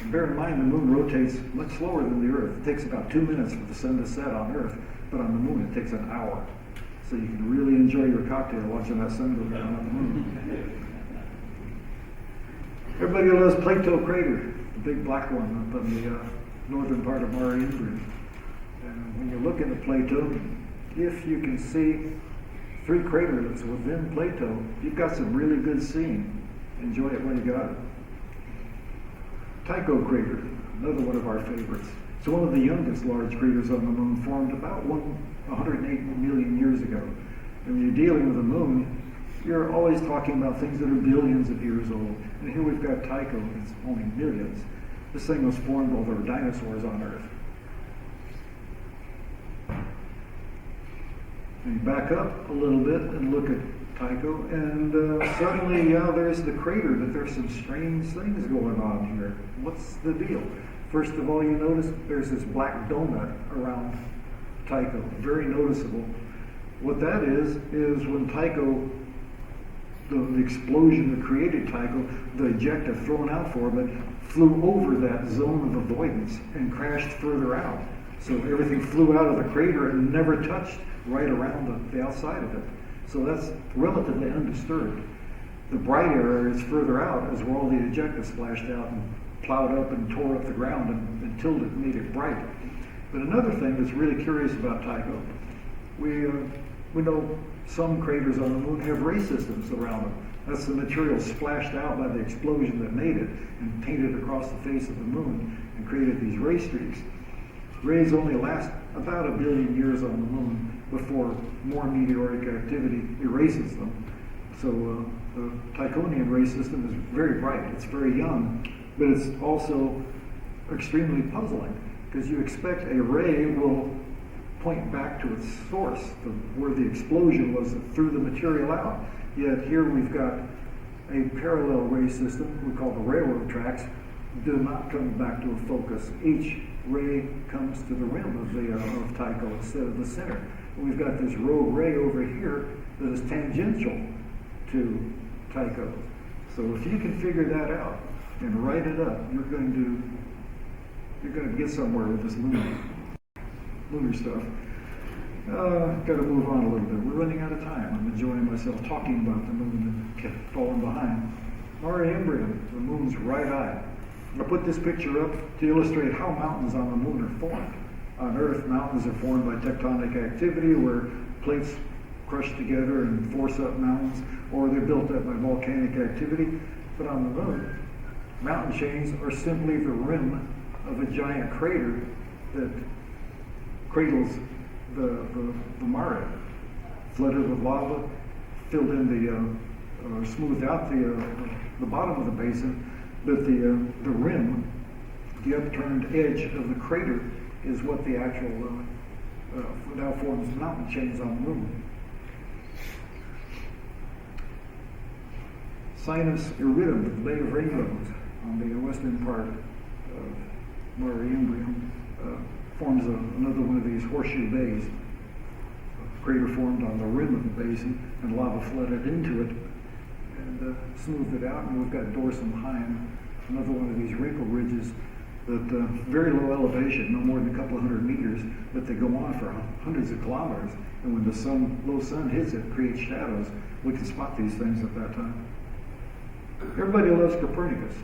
And bear in mind, the moon rotates much slower than the Earth. It takes about 2 minutes for the sun to set on Earth, but on the moon it takes an hour. So you can really enjoy your cocktail watching that sun go down on the moon. Everybody loves Plato Crater, the big black one up on the northern part of Mare Imbrium. And when you look into Plato, if you can see 3 craterlets within Plato, you've got some really good seeing. Enjoy it when you got it. Tycho crater, another one of our favorites. It's one of the youngest large craters on the moon, formed about 108 million years ago. And when you're dealing with the moon, you're always talking about things that are billions of years old. And here we've got Tycho, and it's only millions. This thing was formed while there were dinosaurs on Earth. And you back up a little bit and look at Tycho, and suddenly, there's the crater, but there's some strange things going on here. What's the deal? First of all, you notice there's this black donut around Tycho, very noticeable. What that is when Tycho, the explosion that created Tycho, the ejecta thrown out for it, flew over that zone of avoidance and crashed further out. So everything flew out of the crater and never touched right around the outside of it. So that's relatively undisturbed. The bright area is further out is where all the ejecta splashed out and plowed up and tore up the ground until it made it bright. But another thing that's really curious about Tycho, we know some craters on the moon have ray systems around them. That's the material splashed out by the explosion that made it and painted across the face of the moon and created these ray streaks. Rays only last about 1 billion years on the moon before more meteoric activity erases them. So the Tychonian ray system is very bright. It's very young, but it's also extremely puzzling because you expect a ray will point back to its source, where the explosion was that threw the material out. Yet here we've got a parallel ray system we call the railroad tracks, do not come back to a focus. Each ray comes to the rim of Tycho instead of the center. And we've got this rogue ray over here that is tangential to Tycho. So if you can figure that out and write it up, you're going to get somewhere with this lunar stuff. Got to move on a little bit. We're running out of time. I'm enjoying myself talking about the moon and kept falling behind. Mare Imbrium, the moon's right eye. I put this picture up to illustrate how mountains on the moon are formed. On Earth, mountains are formed by tectonic activity where plates crush together and force up mountains, or they're built up by volcanic activity. But on the moon, mountain chains are simply the rim of a giant crater that cradles the mare, flooded with lava, filled in smoothed out the bottom of the basin, but the rim, the upturned edge of the crater, is what the actual now forms mountain chains on the moon. Sinus iridum, the Bay of Rainbows, on the western part of Mare Imbrium, forms another one of these horseshoe bays. A crater formed on the rim of the basin. and lava flooded into it and smoothed it out. And we've got Dorsum Heim, another one of these wrinkle ridges that very low elevation, no more than a couple of 100 meters, but they go on for hundreds of kilometers. And when the low sun hits it, creates shadows. We can spot these things at that time. Everybody loves Copernicus.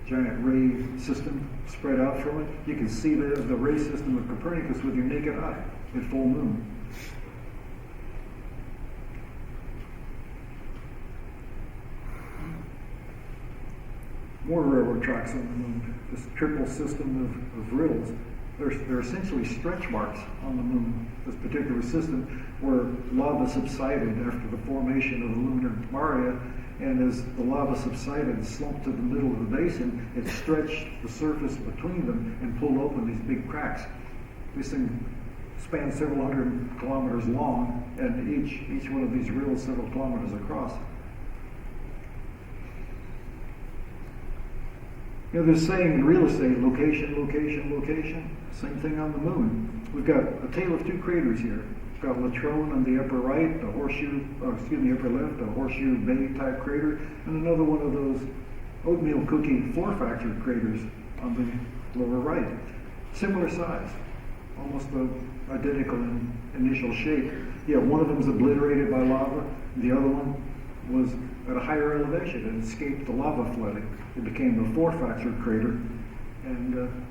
Giant ray system spread out from it. You can see the ray system of Copernicus with your naked eye at full moon. More railroad tracks on the moon. This triple system of rills. They're essentially stretch marks on the moon. This particular system where lava subsided after the formation of the lunar maria, and as the lava subsided and slumped to the middle of the basin, it stretched the surface between them and pulled open these big cracks. This thing spans several hundred kilometers long, and each one of these rills several kilometers across. You know, there's saying in real estate, location, location, location. Same thing on the moon. We've got a tale of two craters here. We've got Latrone on the upper right, upper left, a horseshoe bay type crater, and another one of those oatmeal cookie floor fracture craters on the lower right. Similar size, almost identical in initial shape. Yeah, one of them is obliterated by lava. The other one was at a higher elevation and escaped the lava flooding. It became a floor fracture crater, and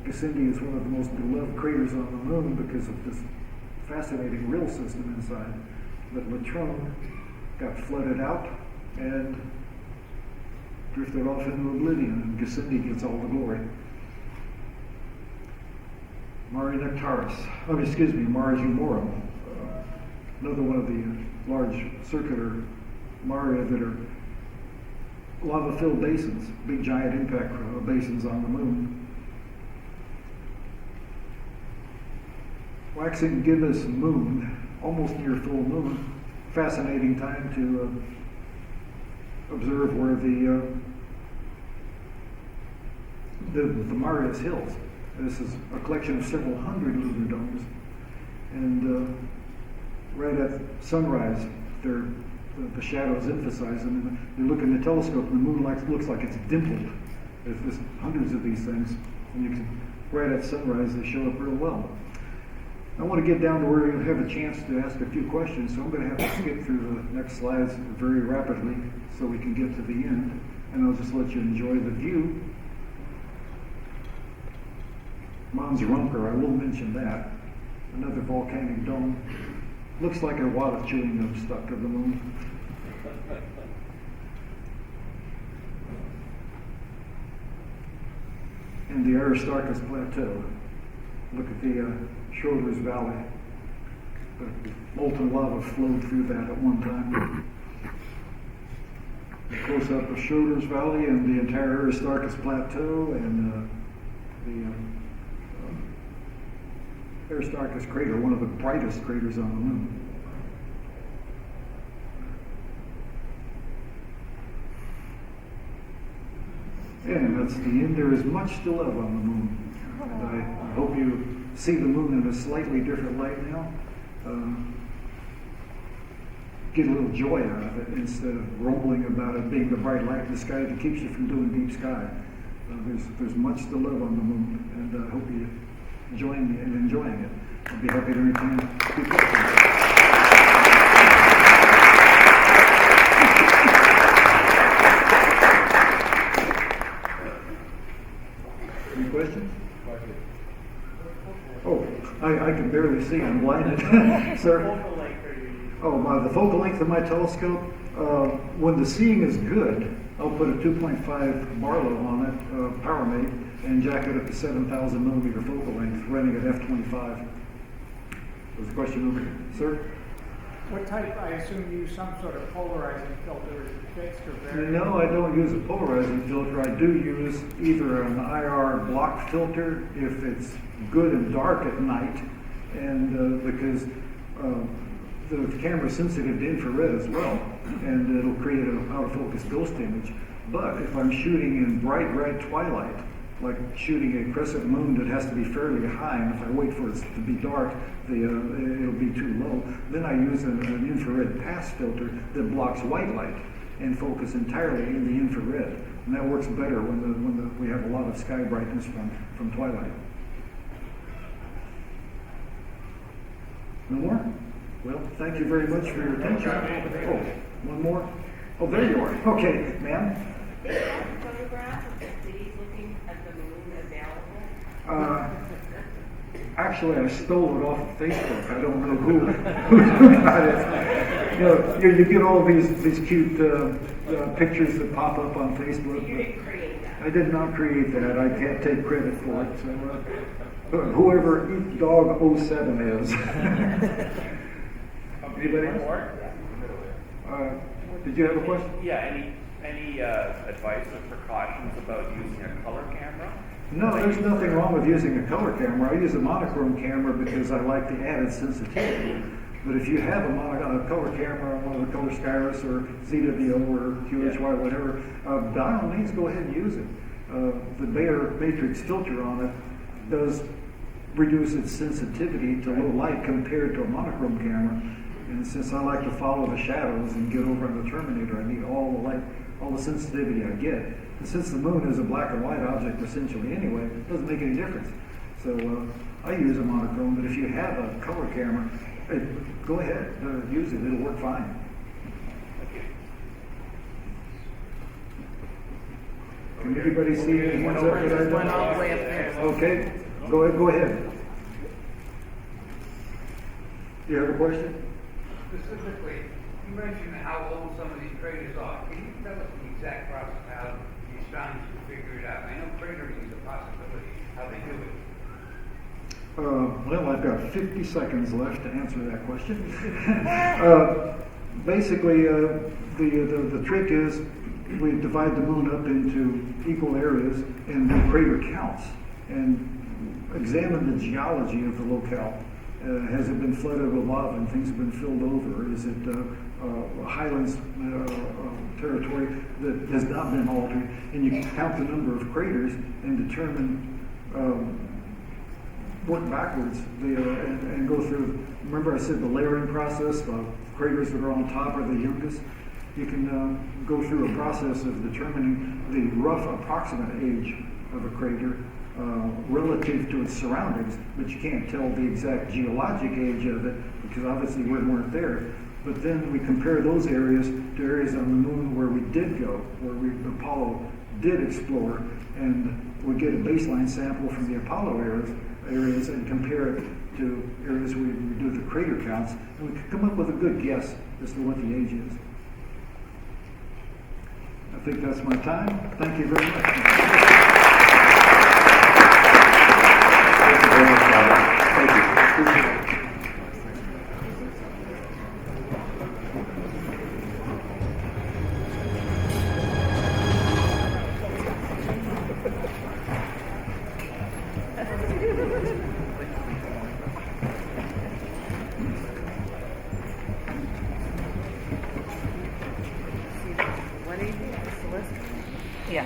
Gassendi is one of the most beloved craters on the moon because of this fascinating rill system inside. But Latrone got flooded out and drifted off into oblivion, and Gassendi gets all the glory. Mare Nectaris, Mare Humorum, another one of the large circular maria that are lava-filled basins, big giant impact basins on the moon. Waxing gibbous moon, almost near full moon. Fascinating time to observe where the Marius Hills. This is a collection of several hundred lunar domes, and right at sunrise, the shadows emphasize them. You look in the telescope, and the moon looks like it's dimpled. There's hundreds of these things, and you can right at sunrise they show up real well. I want to get down to where you have a chance to ask a few questions, so I'm going to have to skip through the next slides very rapidly so we can get to the end, and I'll just let you enjoy the view. Mons Rumker, I will mention that. Another volcanic dome. Looks like a wad of chewing gum stuck to the moon. And the Aristarchus Plateau. Look at the Schroeder's Valley. The molten lava flowed through that at one time. A close-up of Schroeder's Valley and the entire Aristarchus Plateau and the Aristarchus crater, one of the brightest craters on the moon. And that's the end. There is much to love on the moon. And I hope you see the moon in a slightly different light now. Get a little joy out of it instead of grumbling about it being the bright light in the sky that keeps you from doing deep sky. There's much to love on the moon, and I hope you join me in enjoying it. I'll be happy to entertain a few questions. Any questions? Oh, I can barely see. I'm blinded. Sir? The focal length of my telescope, when the seeing is good, I'll put a 2.5 Barlow on it, PowerMate, and jack it up to 7,000 millimeter focal length, running at f/25. There's a question over here. Sir? What type? I assume you use some sort of polarizing filter. Is it fixed or variable? No, I don't use a polarizing filter. I do use either an IR block filter if it's good and dark at night, and because the camera's sensitive to infrared as well, and it'll create an out of focus ghost image. But if I'm shooting in bright red twilight, like shooting a crescent moon that has to be fairly high, and if I wait for it to be dark, it'll be too low. Then I use an infrared pass filter that blocks white light and focus entirely in the infrared, and that works better when we have a lot of sky brightness from twilight. No more? Well, thank you very much for your attention. Oh, one more? Oh, there you are. Okay, ma'am. Photograph of the cities looking at the moon available? Actually, I stole it off of Facebook. I don't know who got it. You get all these cute pictures that pop up on Facebook. You didn't create that. I did not create that. I can't take credit for it. So, whoever EatDog07 is. Anybody else? Did you have a question? Yeah, any advice or precautions about using a color camera? No, there's nothing wrong with using a color camera. I use a monochrome camera because I like the added sensitivity. But if you have a color camera, one of the color Skyris or ZWO or QHY, whatever, by all means go ahead and use it. The Bayer matrix filter on it does reduce its sensitivity to low light compared to a monochrome camera. And since I like to follow the shadows and get over on the Terminator, I need all the light, all the sensitivity I get. And since the moon is a black and white object essentially anyway, it doesn't make any difference. So I use a monochrome, but if you have a color camera, go ahead, use it. It'll work fine. Can everybody see the ones up that I went all the way up there. Okay, go ahead. You have a question? Specifically, you mentioned how old some of these craters are. Can you tell us the exact process how the astronomers can figure it out? I know cratering is a possibility, how they do it. Well, I've got 50 seconds left to answer that question. Basically, the trick is we divide the moon up into equal areas and do crater counts and examine the geology of the locale. Has it been flooded with lava and things have been filled over? Is it highlands territory that has not been altered? And you can count the number of craters and determine, work backwards and go through. Remember I said the layering process, the craters that are on top are the youngest. You can go through a process of determining the rough approximate age of a crater relative to its surroundings, but you can't tell the exact geologic age of it because obviously we weren't there. But then we compare those areas to areas on the moon where we did go, where Apollo did explore, and we get a baseline sample from the Apollo areas and compare it to areas where we do the crater counts, and we can come up with a good guess as to what the age is. I think that's my time. Thank you very much. Thank you. Yeah.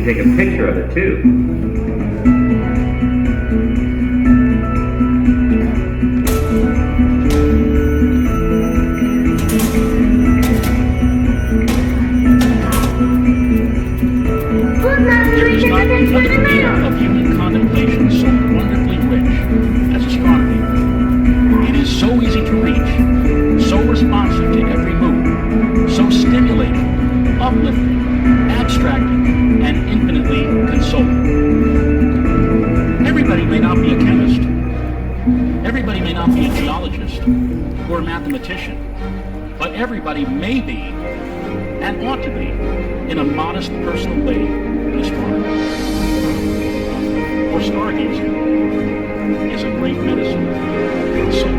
can take a picture of it too. There is not another field of human contemplation so wonderfully rich as astronomy. It is so easy to reach, so responsive to every mood, so stimulating, uplifting, abstracting, and infinitely consoling. Everybody may not be a chemist. Everybody may not be a geologist or a mathematician, but everybody may be and ought to be, in a modest personal way, an astronomer. For stargazing is a great medicine for the soul.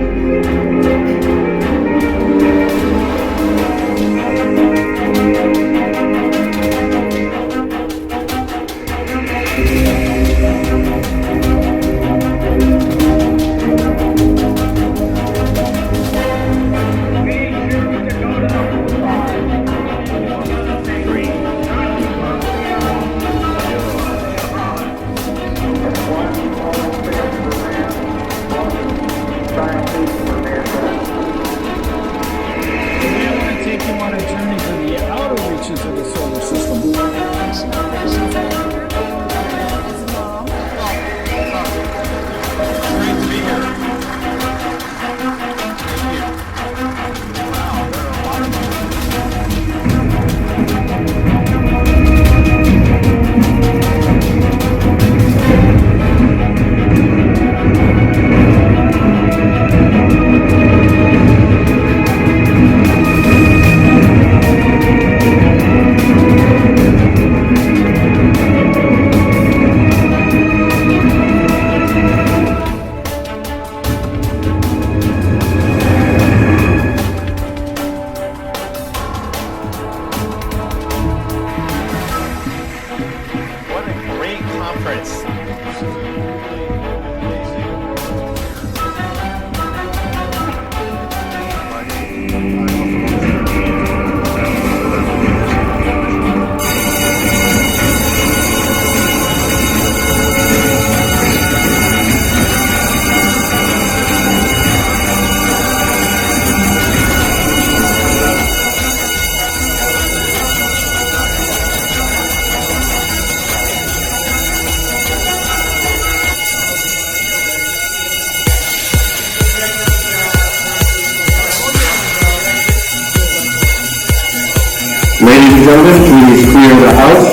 Ladies and gentlemen, please clear the house.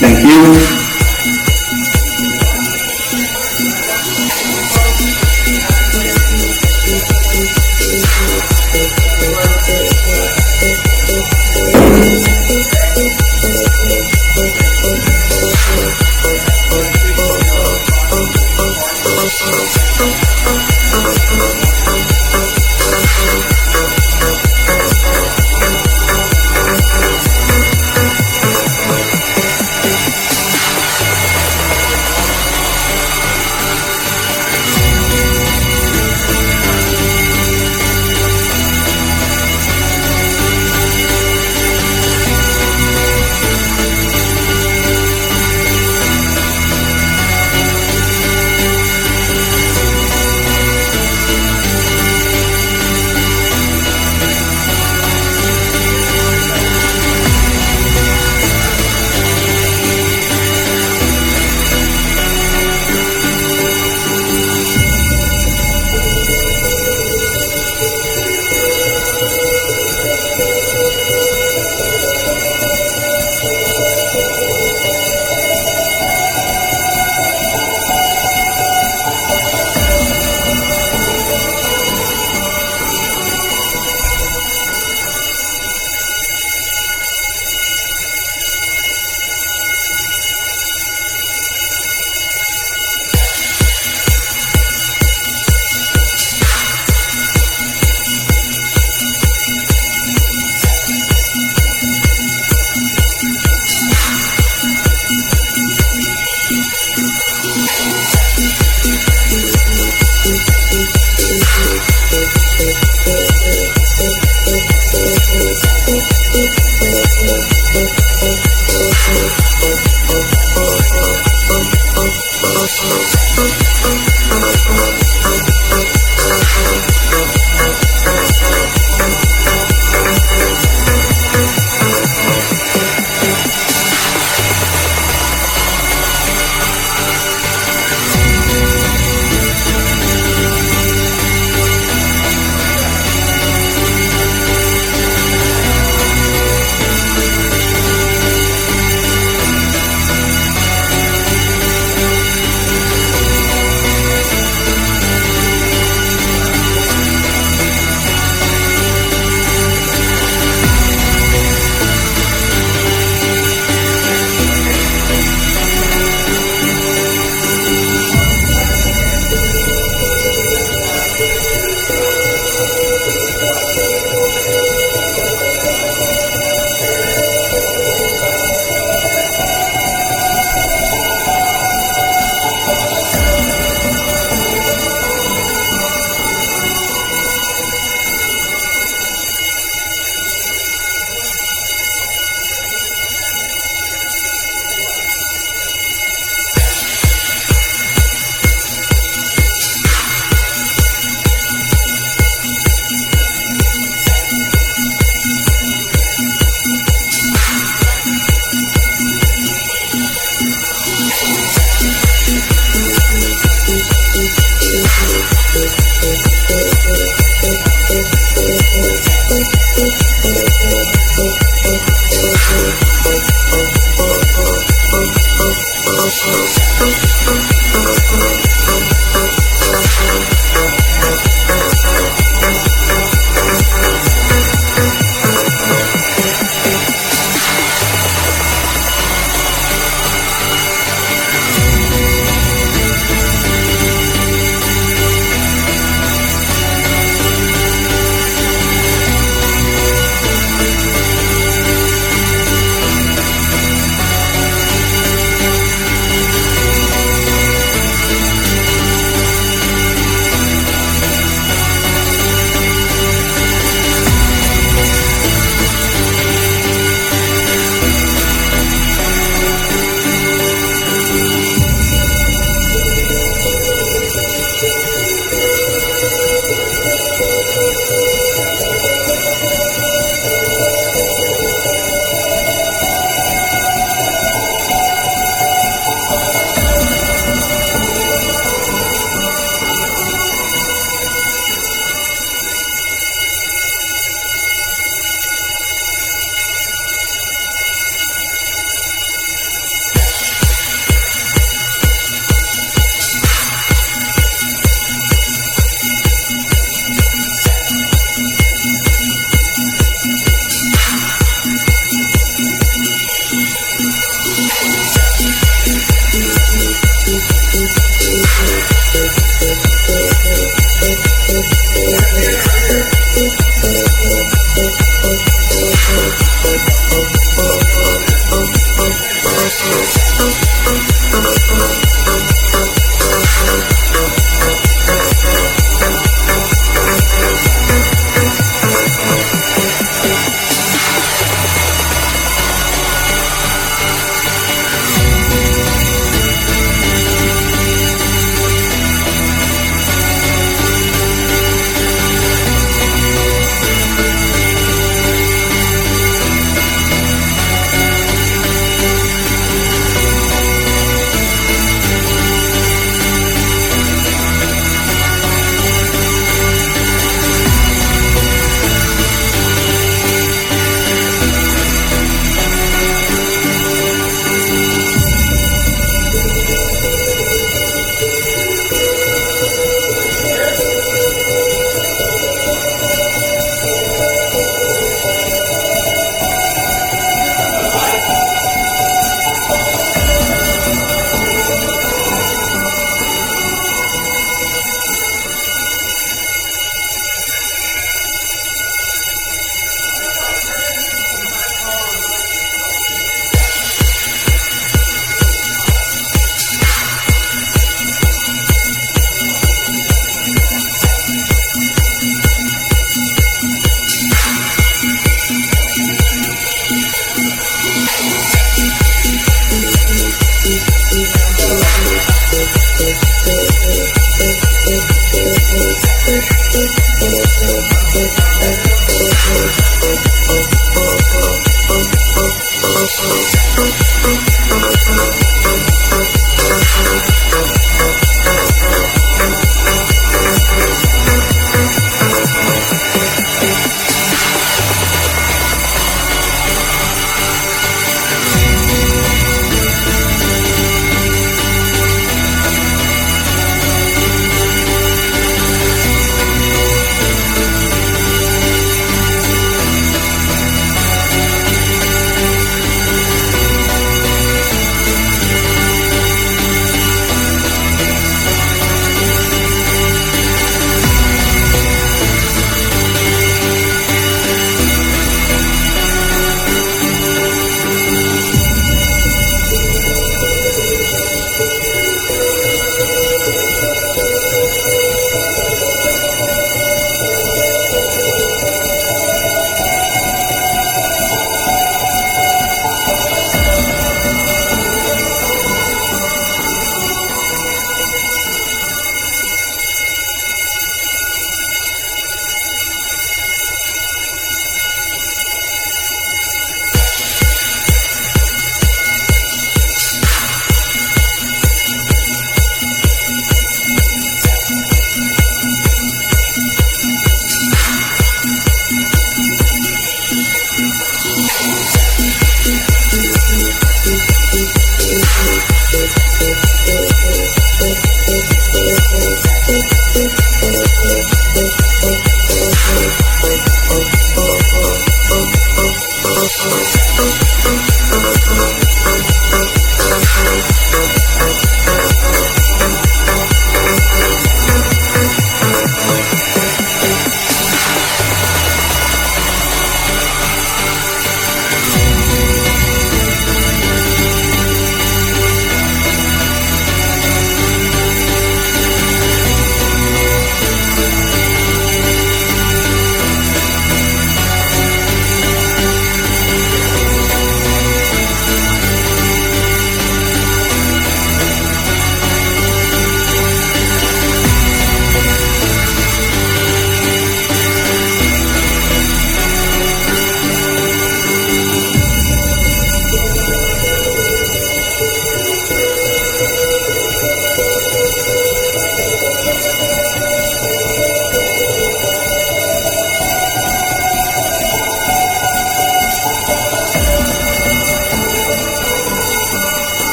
Thank you.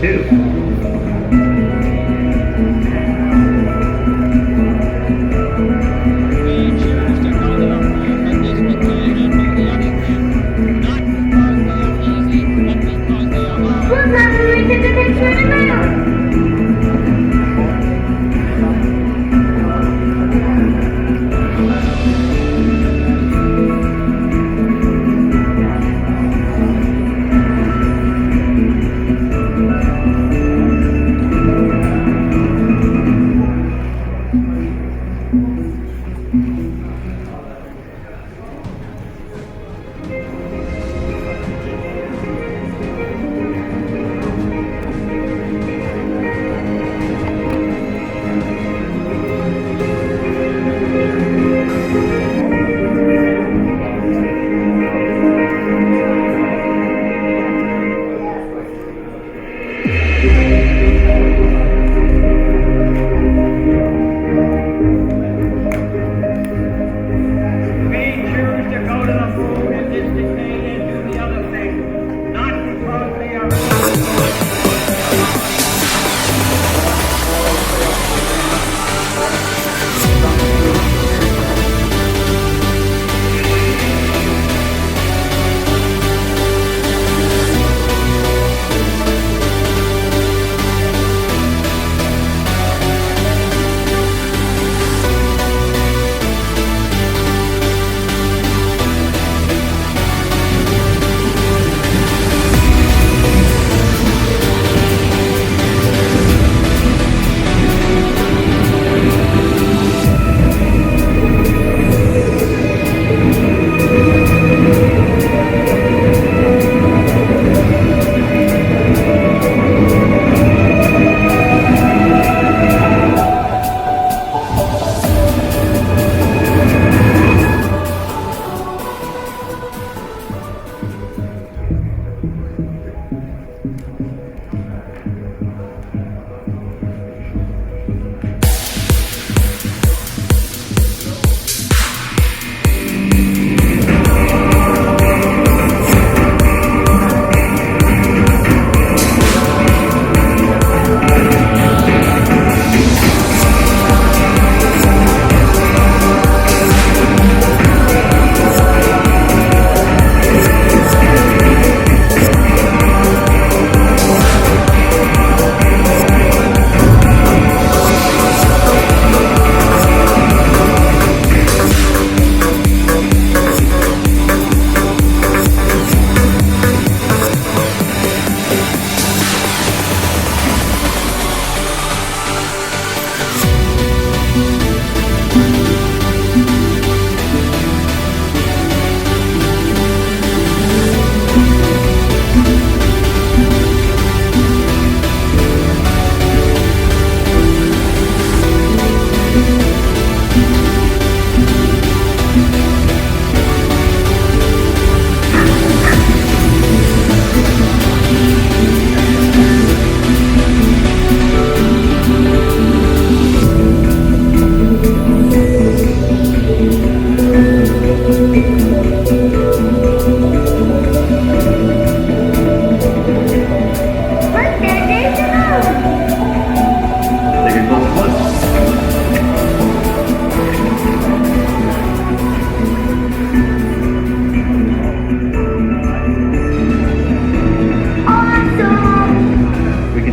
too. Look, Mommy, we took a picture of the moon.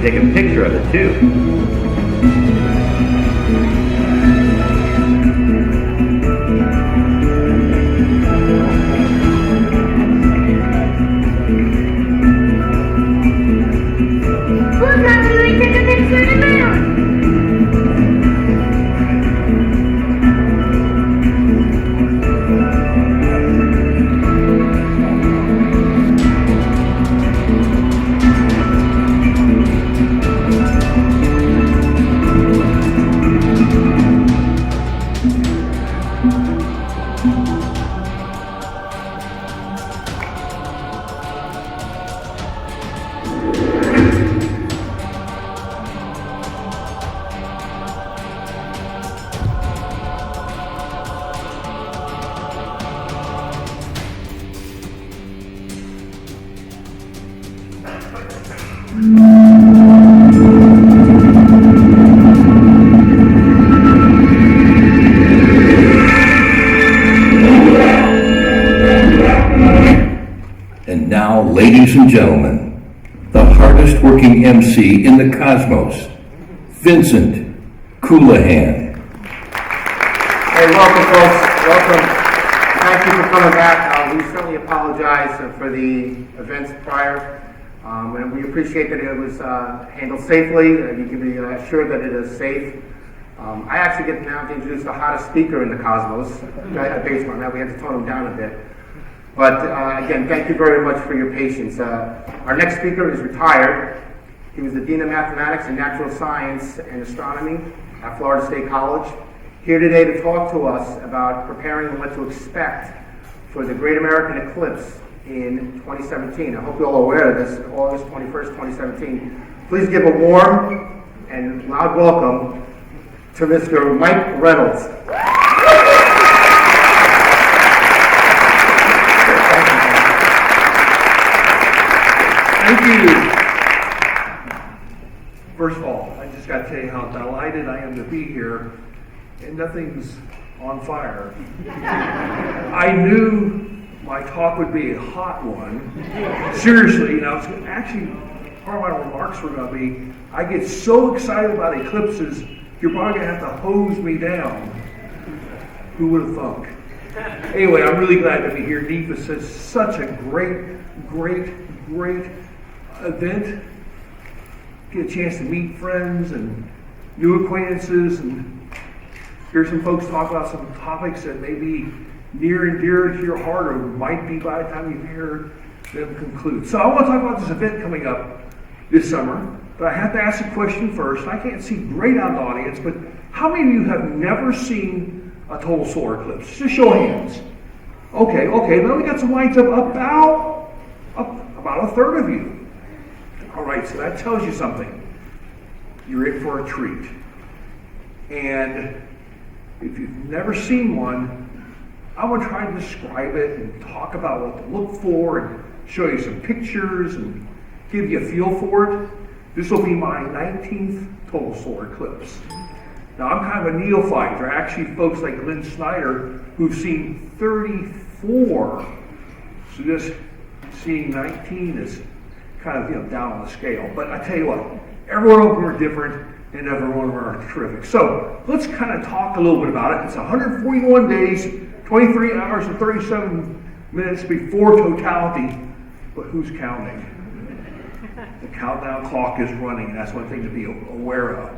Take a picture of it too. Look, Mommy, we took a picture of the moon. And now, ladies and gentlemen, the hardest working MC in the cosmos, Vincent Coulihan. Hey, welcome, folks. Welcome. Thank you for coming back. We certainly apologize for the events prior, and we appreciate that it was handled safely. You can be assured that it is safe. I actually get now to introduce the hottest speaker in the cosmos. Based on that, we had to tone him down a bit. But again, thank you very much for your patience. Our next speaker is retired. He was the Dean of Mathematics and Natural Science and Astronomy at Florida State College. Here today to talk to us about preparing and what to expect for the Great American Eclipse in 2017. I hope you're all aware of this, August 21st, 2017. Please give a warm and loud welcome to Mr. Mike Reynolds. Thank you. First of all, I just got to tell you how delighted I am to be here, and nothing's on fire. I knew my talk would be a hot one. Seriously, actually, part of my remarks were going to be, I get so excited about eclipses, you're probably going to have to hose me down. Who would have thunk? Anyway, I'm really glad to be here. NEAF is such a great event. Get a chance to meet friends and new acquaintances and hear some folks talk about some topics that may be near and dear to your heart or might be by the time you hear them conclude. So I want to talk about this event coming up this summer, but I have to ask a question first. I can't see great out in the audience, but how many of you have never seen a total solar eclipse? Just show of hands. Okay, then we got some lights up about a third of you. All right, so that tells you something. You're in for a treat. And if you've never seen one, I'm going to try to describe it and talk about what to look for and show you some pictures and give you a feel for it. This will be my 19th total solar eclipse. Now, I'm kind of a neophyte. There are actually folks like Lynn Snyder who've seen 34. So just seeing 19 is kind of down on the scale. But I tell you what, every one of them are different and every one of them are terrific. So let's kind of talk a little bit about it. It's 141 days, 23 hours and 37 minutes before totality. But who's counting? The countdown clock is running, and that's one thing to be aware of.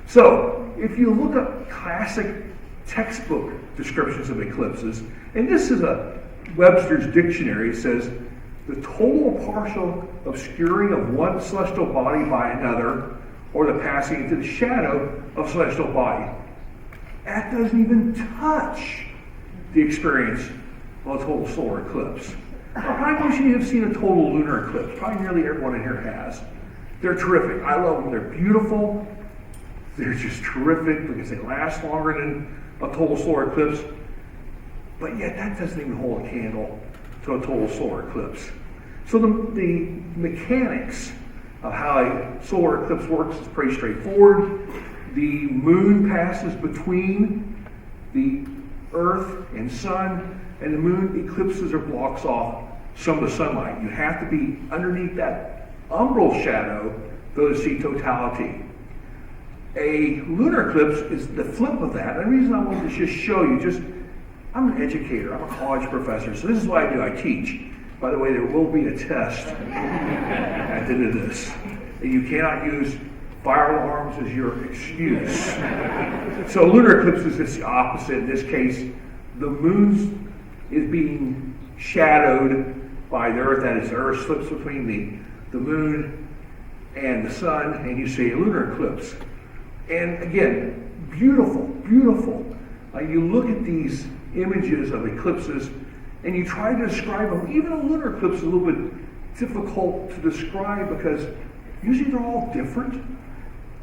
So if you look up classic textbook descriptions of eclipses, and this is a Webster's dictionary, it says, the total or partial obscuring of one celestial body by another, or the passing into the shadow of a celestial body. That doesn't even touch the experience of a total solar eclipse. Probably most of you have seen a total lunar eclipse. Probably nearly everyone in here has. They're terrific. I love them. They're beautiful. They're just terrific because they last longer than a total solar eclipse. But yet that doesn't even hold a candle to a total solar eclipse. So the mechanics of how a solar eclipse works is pretty straightforward. The moon passes between the Earth and sun, and the moon eclipses or blocks off some of the sunlight. You have to be underneath that umbral shadow though to see totality. A lunar eclipse is the flip of that. And the reason I wanted to just show you, I'm an educator, I'm a college professor, so this is what I do, I teach. By the way, there will be a test at the end of this. And you cannot use fire alarms as your excuse. So lunar eclipse is the opposite. In this case, the moon is being shadowed by the Earth, that is, the Earth slips between the moon and the sun, and you see a lunar eclipse. And again, beautiful, beautiful. You look at these images of eclipses and you try to describe them. Even a lunar eclipse is a little bit difficult to describe because usually they're all different.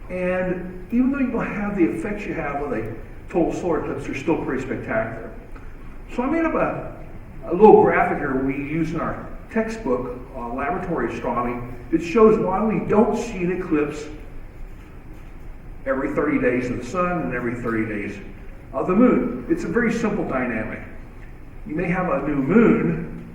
And even though you don't have the effects you have with a total solar eclipse, they're still pretty spectacular. So I made up a little graphic here we use in our textbook on laboratory astronomy that shows why we don't see an eclipse every 30 days of the sun and every 30 days of the moon. It's a very simple dynamic. You may have a new moon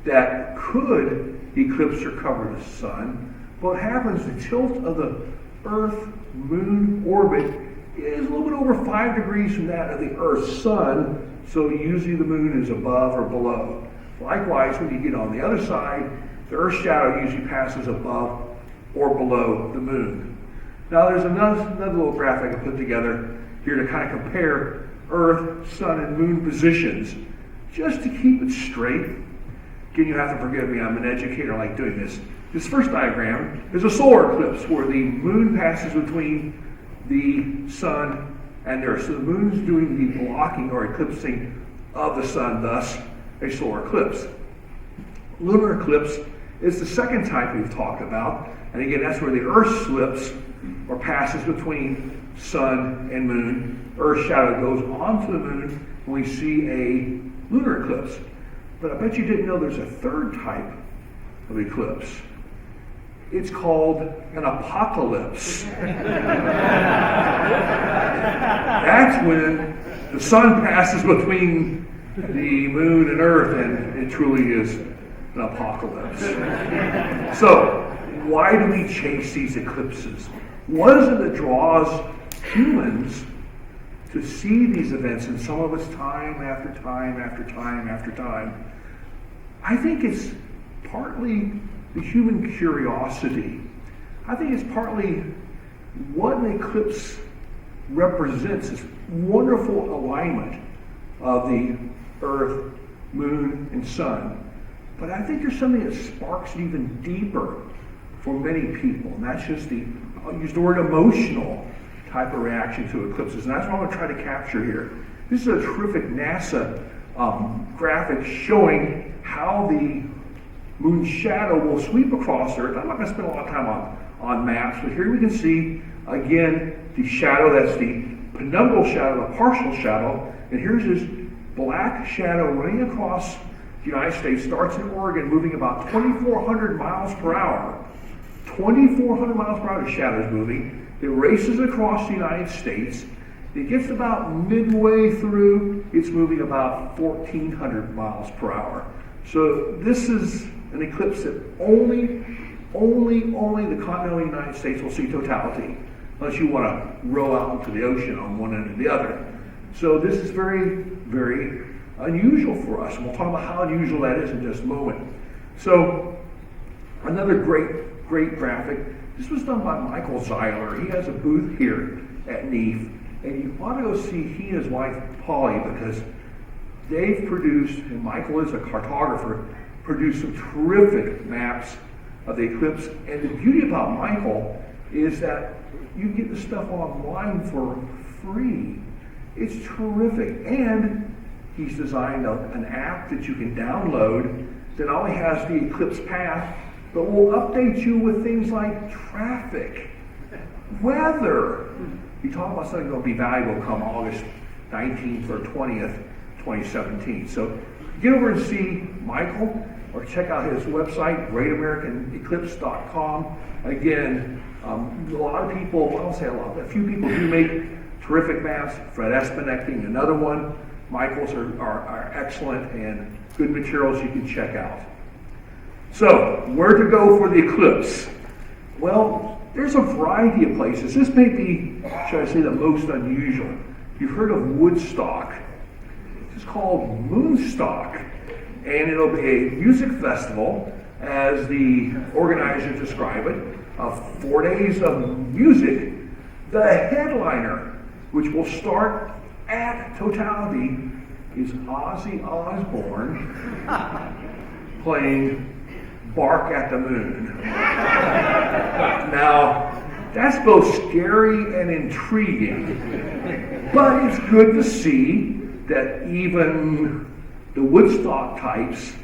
that could eclipse or cover the sun, but what happens, the tilt of the Earth-Moon orbit is a little bit over 5 degrees from that of the Earth-Sun, so usually the moon is above or below. Likewise, when you get on the other side, the Earth's shadow usually passes above or below the moon. Now there's another little graphic I put together here to kind of compare Earth, Sun, and Moon positions, just to keep it straight. Again, you have to forgive me, I'm an educator, I like doing this. This first diagram is a solar eclipse where the moon passes between the sun and Earth. So the moon is doing the blocking or eclipsing of the sun, thus a solar eclipse. Lunar eclipse is the second type we've talked about, and again, that's where the Earth slips or passes between sun and moon. Earth's shadow goes onto the moon when we see a lunar eclipse. But I bet you didn't know there's a third type of eclipse. It's called an apocalypse. That's when the sun passes between the moon and Earth, and it truly is an apocalypse. So, why do we chase these eclipses? What is it that draws humans to see these events, and some of us time after time after time after time? I think it's partly the human curiosity. I think it's partly what an eclipse represents, this wonderful alignment of the Earth, Moon, and Sun. But I think there's something that sparks it even deeper for many people, and that's just the, I'll use the word emotional type of reaction to eclipses, and that's what I'm going to try to capture here. This is a terrific NASA graphic showing how the moon's shadow will sweep across Earth. I'm not going to spend a lot of time on maps, but here we can see, again, the shadow, that's the penumbral shadow, the partial shadow, and here's this black shadow running across the United States, starts in Oregon, moving about 2,400 miles per hour. 2,400 miles per hour, the shadow is moving. It races across the United States. It gets about midway through, it's moving about 1,400 miles per hour. So this is an eclipse that only the continental United States will see totality, unless you want to row out into the ocean on one end or the other. So this is very, very unusual for us, and we'll talk about how unusual that is in just a moment. So another great graphic. This was done by Michael Zeiler. He has a booth here at NEAF, and you ought to go see he and his wife Polly, because they've produced, and Michael is a cartographer, produced some terrific maps of the eclipse. And the beauty about Michael is that you get the stuff online for free. It's terrific. And he's designed an app that you can download that not only has the eclipse path, but will update you with things like traffic, weather. You talk about something that will be valuable come August 19th or 20th, 2017. So get over and see Michael, or check out his website, greatamericaneclipse.com. Again, a lot of people, I don't say a lot, a few people do make terrific maps. Fred Espenek being another one. Michael's are excellent and good materials you can check out. So, where to go for the eclipse? Well, there's a variety of places. This may be, should I say, the most unusual. You've heard of Woodstock. It's called Moonstock, and it'll be a music festival, as the organizers describe it, of 4 days of music. The headliner, which will start at totality, is Ozzy Osbourne playing Bark at the Moon. Now, that's both scary and intriguing, but it's good to see that even the Woodstock types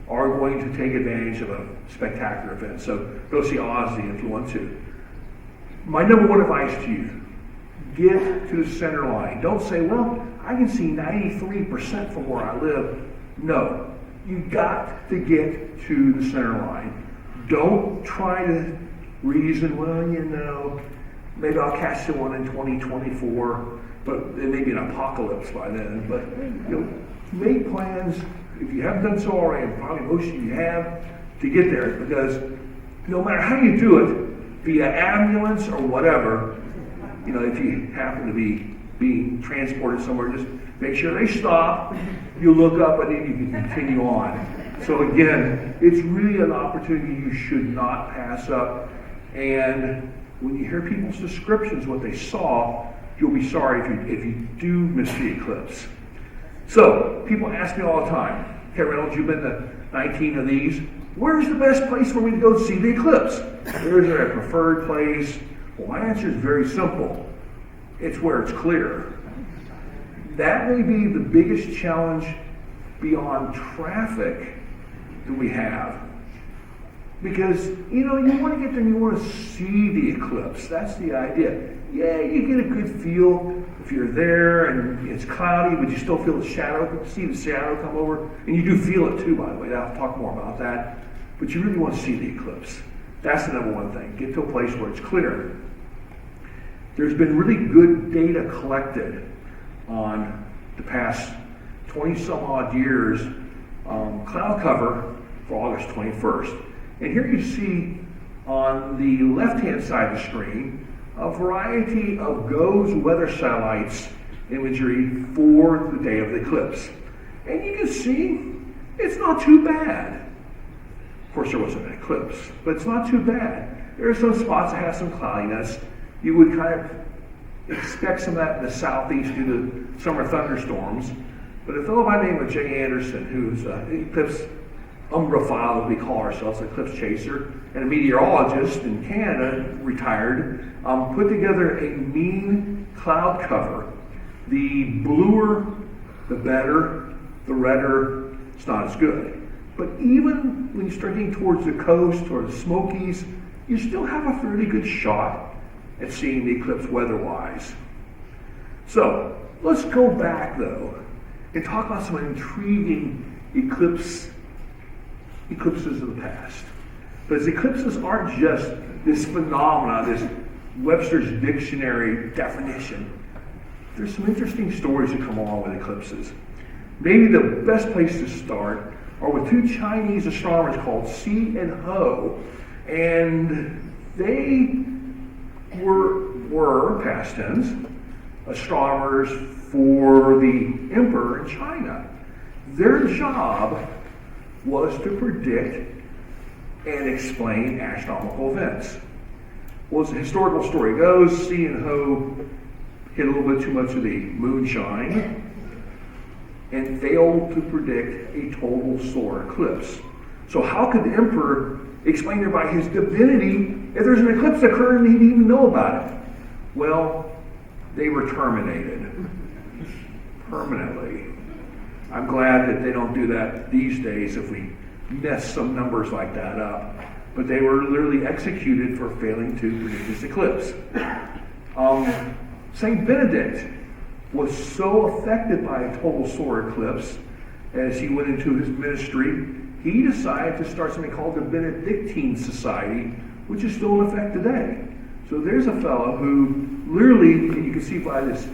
are going to take advantage of a spectacular event. So go see Ozzy if you want to. My number one advice to you, get to the center line. Don't say, well, I can see 93% from where I live. No, you got to get to the center line. Don't try to reason, well, you know, maybe I'll catch the one in 2024, but it may be an apocalypse by then. But you know, make plans, if you haven't done so already, and probably most of you have, to get there, because no matter how you do it, via ambulance or whatever, you know, if you happen to be being transported somewhere, just make sure they stop, you look up, and then you can continue on. So again, it's really an opportunity you should not pass up. And when you hear people's descriptions, what they saw, you'll be sorry if you do miss the eclipse. So, people ask me all the time, "Hey Reynolds, you've been to 19 of these. Where's the best place for me to go see the eclipse? Is there a preferred place?" Well, my answer is very simple. It's where it's clear. That may be the biggest challenge beyond traffic that we have. Because, you know, you want to get there and you want to see the eclipse. That's the idea. Yeah, you get a good feel if you're there and it's cloudy, but you still feel the shadow, see the shadow come over. And you do feel it too, by the way. I'll talk more about that. But you really want to see the eclipse. That's the number one thing. Get to a place where it's clear. There's been really good data collected on the past 20 some odd years cloud cover for August 21st. And here you see on the left-hand side of the screen a variety of GOES weather satellites imagery for the day of the eclipse. And you can see it's not too bad. Of course, there wasn't an eclipse, but it's not too bad. There are some spots that have some cloudiness. You would kind of expect some of that in the southeast due to summer thunderstorms. But a fellow by the name of Jay Anderson, who's an eclipse umbrophile, as we call ourselves, an eclipse chaser, and a meteorologist in Canada, retired, put together a mean cloud cover. The bluer, the better. The redder, it's not as good. But even when you start getting towards the coast or the Smokies, you still have a fairly good shot at seeing the eclipse weather-wise. So, let's go back, though, and talk about some intriguing eclipses of the past. Because eclipses aren't just this phenomena, this Webster's Dictionary definition. There's some interesting stories that come along with eclipses. Maybe the best place to start are with two Chinese astronomers called Si and Ho. And they were past tense, astronomers for the emperor in China. Their job was to predict and explain astronomical events. Well, as the historical story goes, Si and Ho hit a little bit too much of the moonshine and failed to predict a total solar eclipse. So how could the emperor explain thereby his divinity if there's an eclipse occurring and he didn't even know about it? Well, they were terminated permanently. I'm glad that they don't do that these days if we mess some numbers like that up. But they were literally executed for failing to predict this eclipse. St. Benedict was so affected by a total solar eclipse as he went into his ministry, he decided to start something called the Benedictine Society, which is still in effect today. So there's a fellow who literally, and you can see by this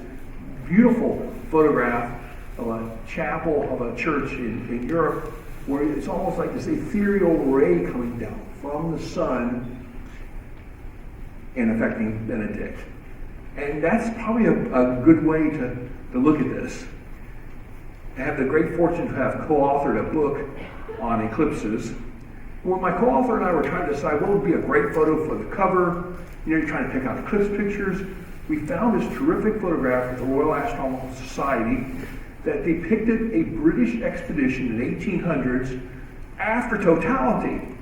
beautiful photograph of a chapel of a church in Europe, where it's almost like this ethereal ray coming down from the sun and affecting Benedict. And that's probably a good way to look at this. I have the great fortune to have co-authored a book on eclipses. When my co-author and I were trying to decide what would be a great photo for the cover, you're trying to pick out eclipse pictures, we found this terrific photograph of the Royal Astronomical Society that depicted a British expedition in the 1800s after totality.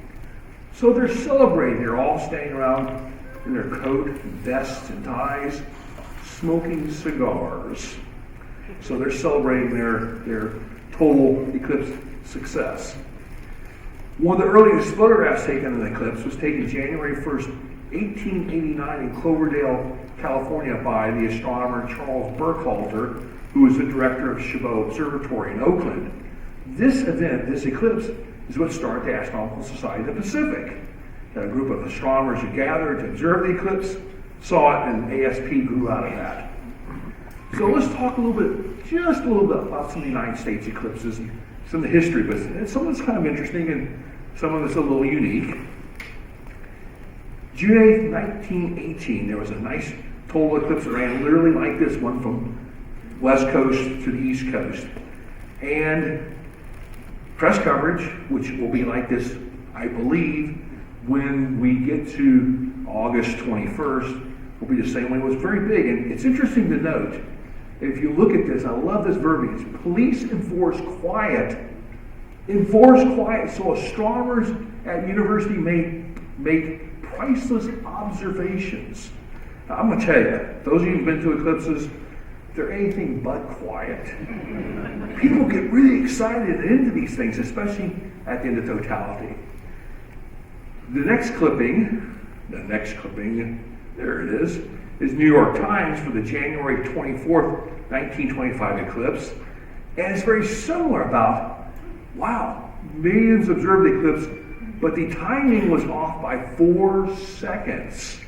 So they're celebrating. They're all standing around in their coat, vests, and ties, smoking cigars. So they're celebrating their total eclipse success. One of the earliest photographs taken of an eclipse was taken January 1st, 1889 in Cloverdale, California by the astronomer Charles Burkhalter, who was the director of Chabot Observatory in Oakland. This event, this eclipse, is what started the Astronomical Society of the Pacific. A group of astronomers who gathered to observe the eclipse, saw it, and ASP grew out of that. So let's talk just a little bit about some of the United States eclipses and some of the history, but some of it's kind of interesting and some of it's a little unique. June 8th, 1918, there was a nice total eclipse that ran literally like this one from West Coast to the East Coast. And press coverage, which will be like this, I believe, when we get to August 21st, will be the same way. It was very big. And it's interesting to note, if you look at this, I love this verbiage, police enforce quiet. Enforce quiet. So astronomers at university make priceless observations. Now, I'm going to tell you, those of you who've been to eclipses, they're anything but quiet. People get really excited and into these things, especially at the end of totality. The next clipping, there it is New York Times for the January 24th, 1925 eclipse. And it's very similar about, wow, millions observed the eclipse, but the timing was off by 4 seconds.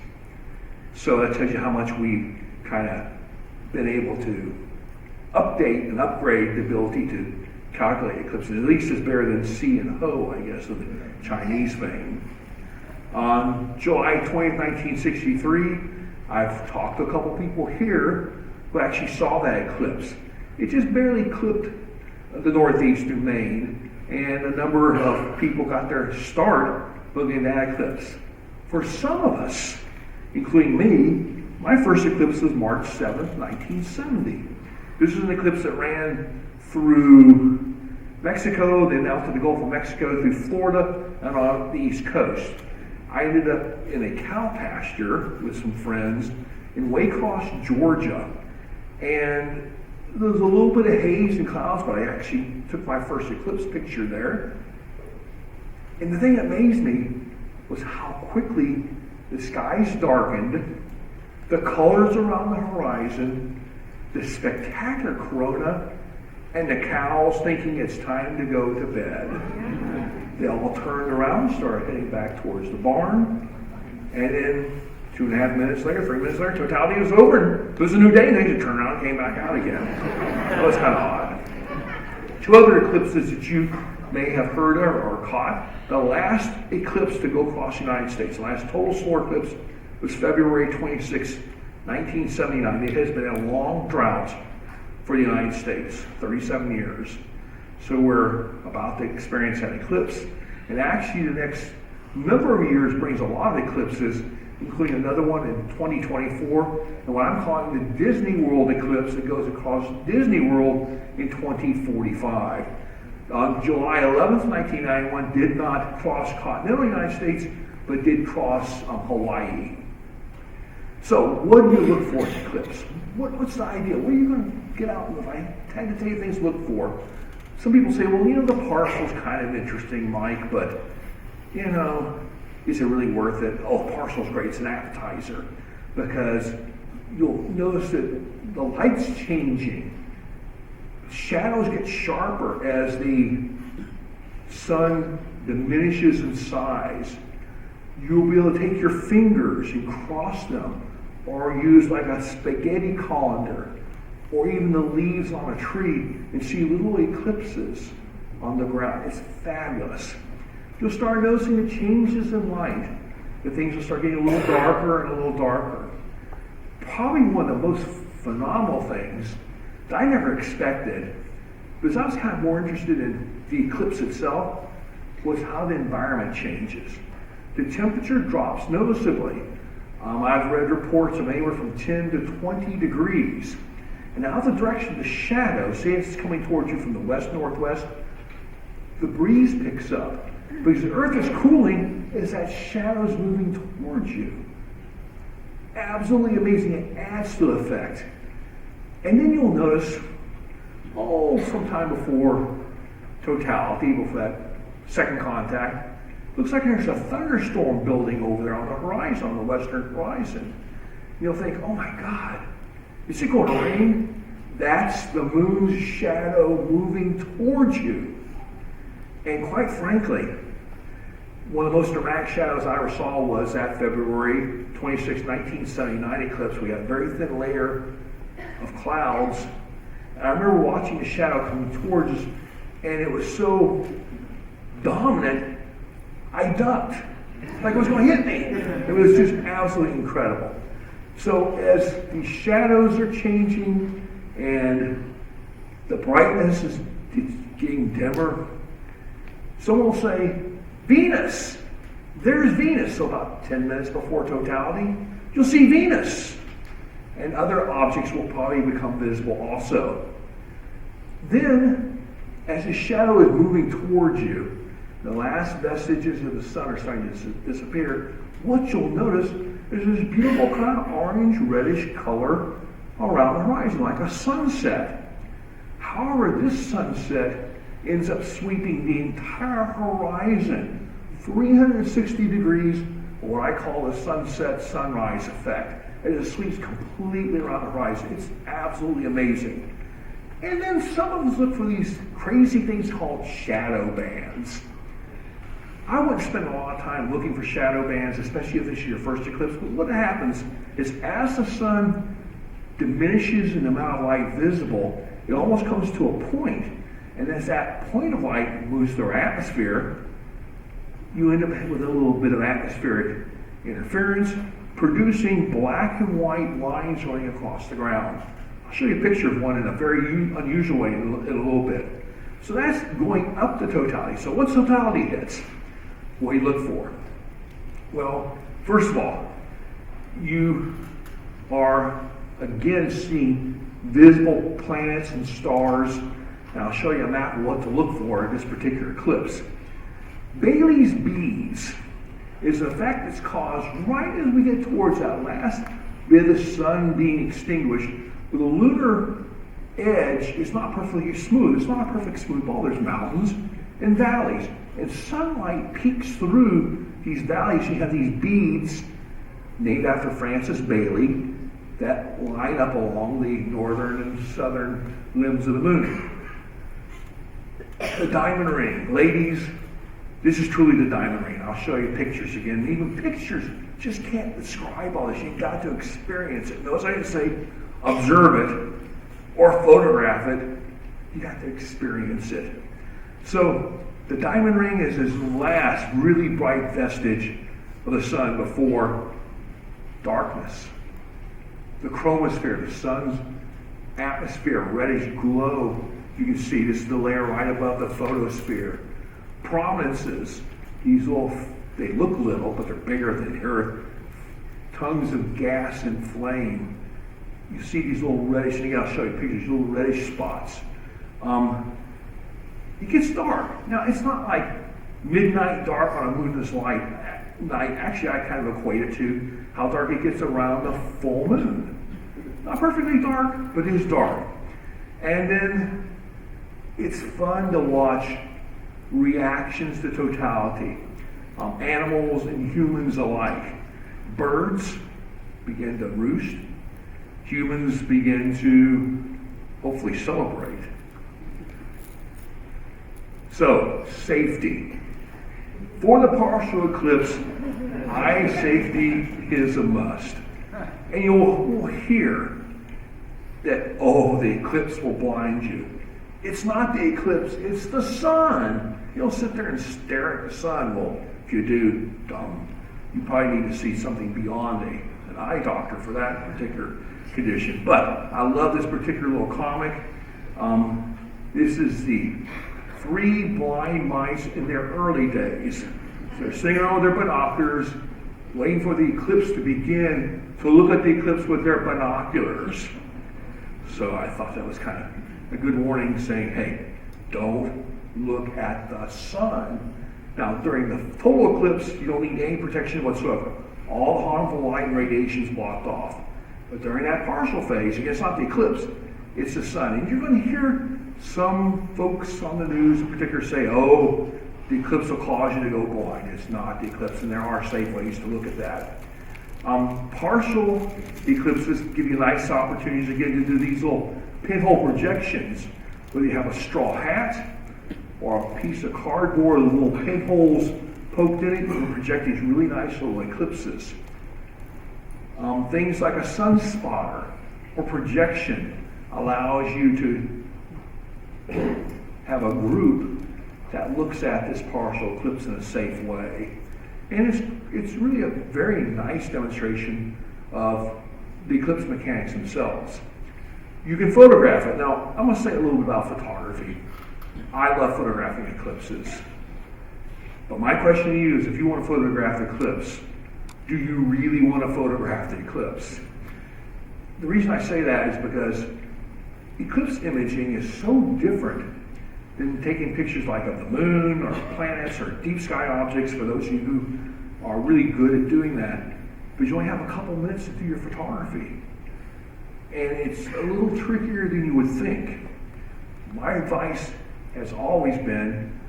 So that tells you how much we've kind of been able to update and upgrade the ability to calculate eclipses. At least it's better than C and Ho, I guess, of the Chinese fame. On July 20th, 1963, I've talked to a couple people here who actually saw that eclipse. It just barely clipped the northeastern Maine, and a number of people got their start looking at that eclipse. For some of us, including me, my first eclipse was March 7th, 1970. This is an eclipse that ran through Mexico, then out to the Gulf of Mexico, through Florida, and on the East Coast. I ended up in a cow pasture with some friends in Waycross, Georgia. And there was a little bit of haze and clouds, but I actually took my first eclipse picture there. And the thing that amazed me was how quickly the skies darkened, the colors around the horizon, the spectacular corona, and the cows thinking it's time to go to bed. They all turned around and started heading back towards the barn. And then 2.5 minutes later, 3 minutes later, totality was over. It was a new day, and they just turned around and came back out again. That was kind of odd. 2 other eclipses that you may have heard of or caught. The last eclipse to go across the United States, the last total solar eclipse, was February 26, 1979. It has been a long drought for the United States, 37 years. So we're about to experience that eclipse. And actually the next number of years brings a lot of eclipses, including another one in 2024, and what I'm calling the Disney World eclipse that goes across Disney World in 2045. On July 11th, 1991, did not cross continental United States, but did cross Hawaii. So what do you look for in an eclipse? What's the idea? What are you going to get out of? I tend to tell you things to look for. Some people say, well, the partial's kind of interesting, Mike, but, is it really worth it? Oh, partial's great. It's an appetizer. Because you'll notice that the light's changing. Shadows get sharper as the sun diminishes in size. You'll be able to take your fingers and cross them, or use like a spaghetti colander, or even the leaves on a tree, and see little eclipses on the ground. It's fabulous. You'll start noticing the changes in light. The things will start getting a little darker and a little darker. Probably one of the most phenomenal things that I never expected, because I was kind of more interested in the eclipse itself, was how the environment changes. The temperature drops noticeably. I've read reports of anywhere from 10 to 20 degrees. And now the direction of the shadow, say it's coming towards you from the west-northwest, the breeze picks up. Because the earth is cooling as that shadow's moving towards you. Absolutely amazing. It adds to the effect. And then you'll notice, sometime before totality, before that second contact, looks like there's a thunderstorm building over there on the horizon, on the western horizon. You'll think, oh my God, is it going to rain? That's the moon's shadow moving towards you. And quite frankly, one of the most dramatic shadows I ever saw was that February 26, 1979 eclipse. We had a very thin layer of clouds. And I remember watching the shadow coming towards us, and it was so dominant, I ducked. Like it was going to hit me. It was just absolutely incredible. So as the shadows are changing and the brightness is getting dimmer, someone will say, Venus! There's Venus. So about 10 minutes before totality, you'll see Venus. And other objects will probably become visible also. Then, as the shadow is moving towards you, the last vestiges of the sun are starting to disappear. What you'll notice is this beautiful kind of orange, reddish color around the horizon, like a sunset. However, this sunset ends up sweeping the entire horizon, 360 degrees, what I call the sunset-sunrise effect. It just sweeps completely around the horizon. It's absolutely amazing. And then some of us look for these crazy things called shadow bands. I wouldn't spend a lot of time looking for shadow bands, especially if this is your first eclipse. But what happens is as the sun diminishes in the amount of light visible, it almost comes to a point. And as that point of light moves through our atmosphere, you end up with a little bit of atmospheric interference, producing black and white lines running across the ground. I'll show you a picture of one in a very unusual way in a little bit. So that's going up to totality. So once totality hits, what do you look for? Well, first of all, you are again seeing visible planets and stars. And I'll show you a map of what to look for in this particular eclipse. Bailey's beads is an effect that's caused right as we get towards that last bit of the sun being extinguished. With a lunar edge, it's not perfectly smooth. It's not a perfect smooth ball. There's mountains and valleys. And sunlight peeks through these valleys. You have these beads named after Francis Bailey that line up along the northern and southern limbs of the moon. The diamond ring. Ladies, this is truly the diamond ring. I'll show you pictures again. Even pictures just can't describe all this. You've got to experience it. Notice I didn't say observe it or photograph it. You got to experience it. So the diamond ring is this last really bright vestige of the sun before darkness. The chromosphere, the sun's atmosphere, reddish glow. You can see this is the layer right above the photosphere. Prominences, these little, they look little, but they're bigger than the Earth. Tongues of gas and flame. You see these little reddish, and I'll show you pictures, little reddish spots. It gets dark. Now, it's not like midnight dark on a moonless night. Actually, I kind of equate it to how dark it gets around the full moon. Not perfectly dark, but it is dark. And then it's fun to watch reactions to totality. Animals and humans alike. Birds begin to roost. Humans begin to hopefully celebrate. So, safety. For the partial eclipse, eye safety is a must. And you'll hear that, oh, the eclipse will blind you. It's not the eclipse, it's the sun. You'll sit there and stare at the sun. Well, if you do, you probably need to see something beyond an eye doctor for that particular condition. But I love this particular little comic. This is the 3 blind mice in their early days. So they're sitting around with their binoculars, waiting for the eclipse to begin to look at the eclipse with their binoculars. So I thought that was kind of a good warning saying, hey, don't look at the sun. Now, during the total eclipse, you don't need any protection whatsoever. All the harmful light and radiation is blocked off. But during that partial phase, again, it's not the eclipse, it's the sun. And you're going to hear some folks on the news in particular say, oh, the eclipse will cause you to go blind. It's not the eclipse, and there are safe ways to look at that. Partial eclipses give you nice opportunities again to do these little pinhole projections, whether you have a straw hat or a piece of cardboard with little pinholes poked in it. You can project these really nice little eclipses. Things like a sun spotter or projection allows you to have a group that looks at this partial eclipse in a safe way. And it's really a very nice demonstration of the eclipse mechanics themselves. You can photograph it. Now, I'm going to say a little bit about photography. I love photographing eclipses. But my question to you is, if you want to photograph the eclipse, do you really want to photograph the eclipse? The reason I say that is because eclipse imaging is so different than taking pictures like of the moon or planets or deep sky objects, for those of you who are really good at doing that. But you only have a couple minutes to do your photography. And it's a little trickier than you would think. My advice has always been,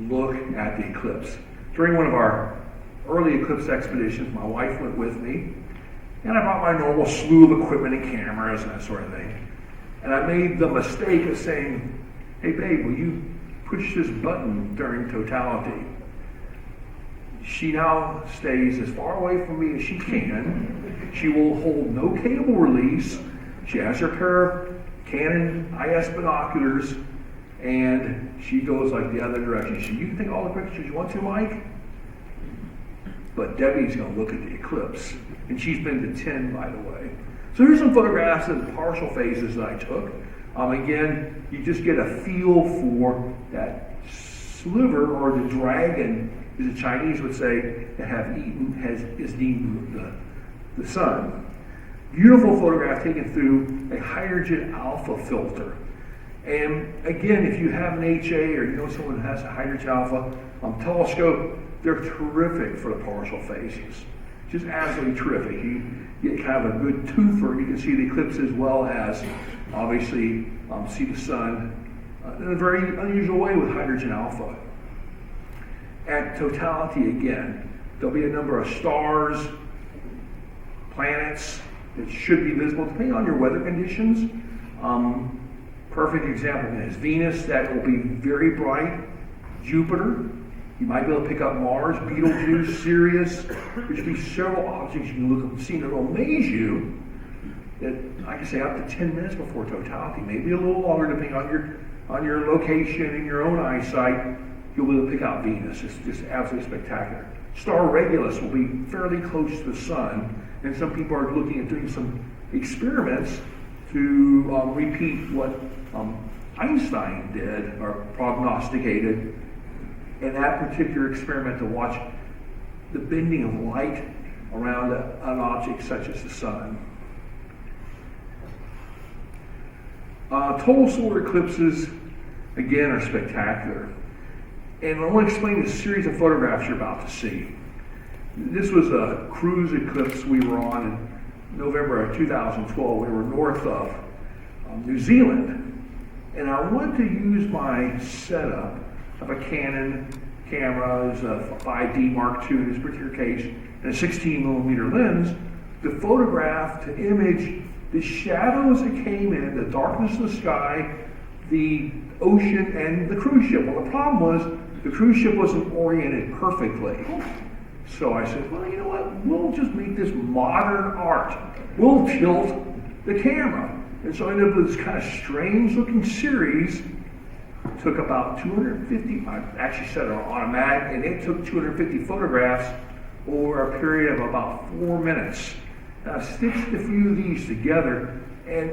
look at the eclipse. During one of our early eclipse expeditions, my wife went with me, and I brought my normal slew of equipment and cameras and that sort of thing. And I made the mistake of saying, hey babe, will you push this button during totality? She now stays as far away from me as she can. She will hold no cable release. She has her pair of Canon IS binoculars, and she goes like the other direction. She said, you can take all the pictures you want to, Mike, but Debbie's going to look at the eclipse. And she's been to 10, by the way. So here's some photographs of the partial phases that I took. Again, you just get a feel for that sliver, or the dragon, as the Chinese would say, that has eaten the sun. Beautiful photograph taken through a hydrogen alpha filter. And again, if you have an HA or you know someone who has a hydrogen alpha telescope, they're terrific for the partial phases. Just absolutely terrific. You get kind of a good twofer. You can see the eclipse as well as obviously see the sun in a very unusual way with hydrogen alpha. At totality again, there'll be a number of stars, planets that should be visible depending on your weather conditions. Perfect example is Venus, that will be very bright. Jupiter, you might be able to pick up Mars, Betelgeuse, Sirius. There's be several objects you can look up and see that will amaze you. That I can say up to 10 minutes before totality, maybe a little longer depending on your location and your own eyesight. You'll be able to pick out Venus. It's just absolutely spectacular. Star Regulus will be fairly close to the sun, and some people are looking at doing some experiments to repeat what Einstein did or prognosticated in that particular experiment, to watch the bending of light around an object such as the sun. Total solar eclipses, again, are spectacular. And I want to explain the series of photographs you're about to see. This was a cruise eclipse we were on in November of 2012. We were north of New Zealand. And I wanted to use my setup of a Canon camera, as a 5D Mark II in this particular case, and a 16mm lens, to photograph, to image the shadows that came in, the darkness of the sky, the ocean, and the cruise ship. Well, the problem was the cruise ship wasn't oriented perfectly. So I said, well, you know what? We'll just make this modern art. We'll tilt the camera. And so I ended up with this kind of strange-looking series. Took about 250, I actually set it on automatic, and it took 250 photographs over a period of about 4 minutes. And I stitched a few of these together, and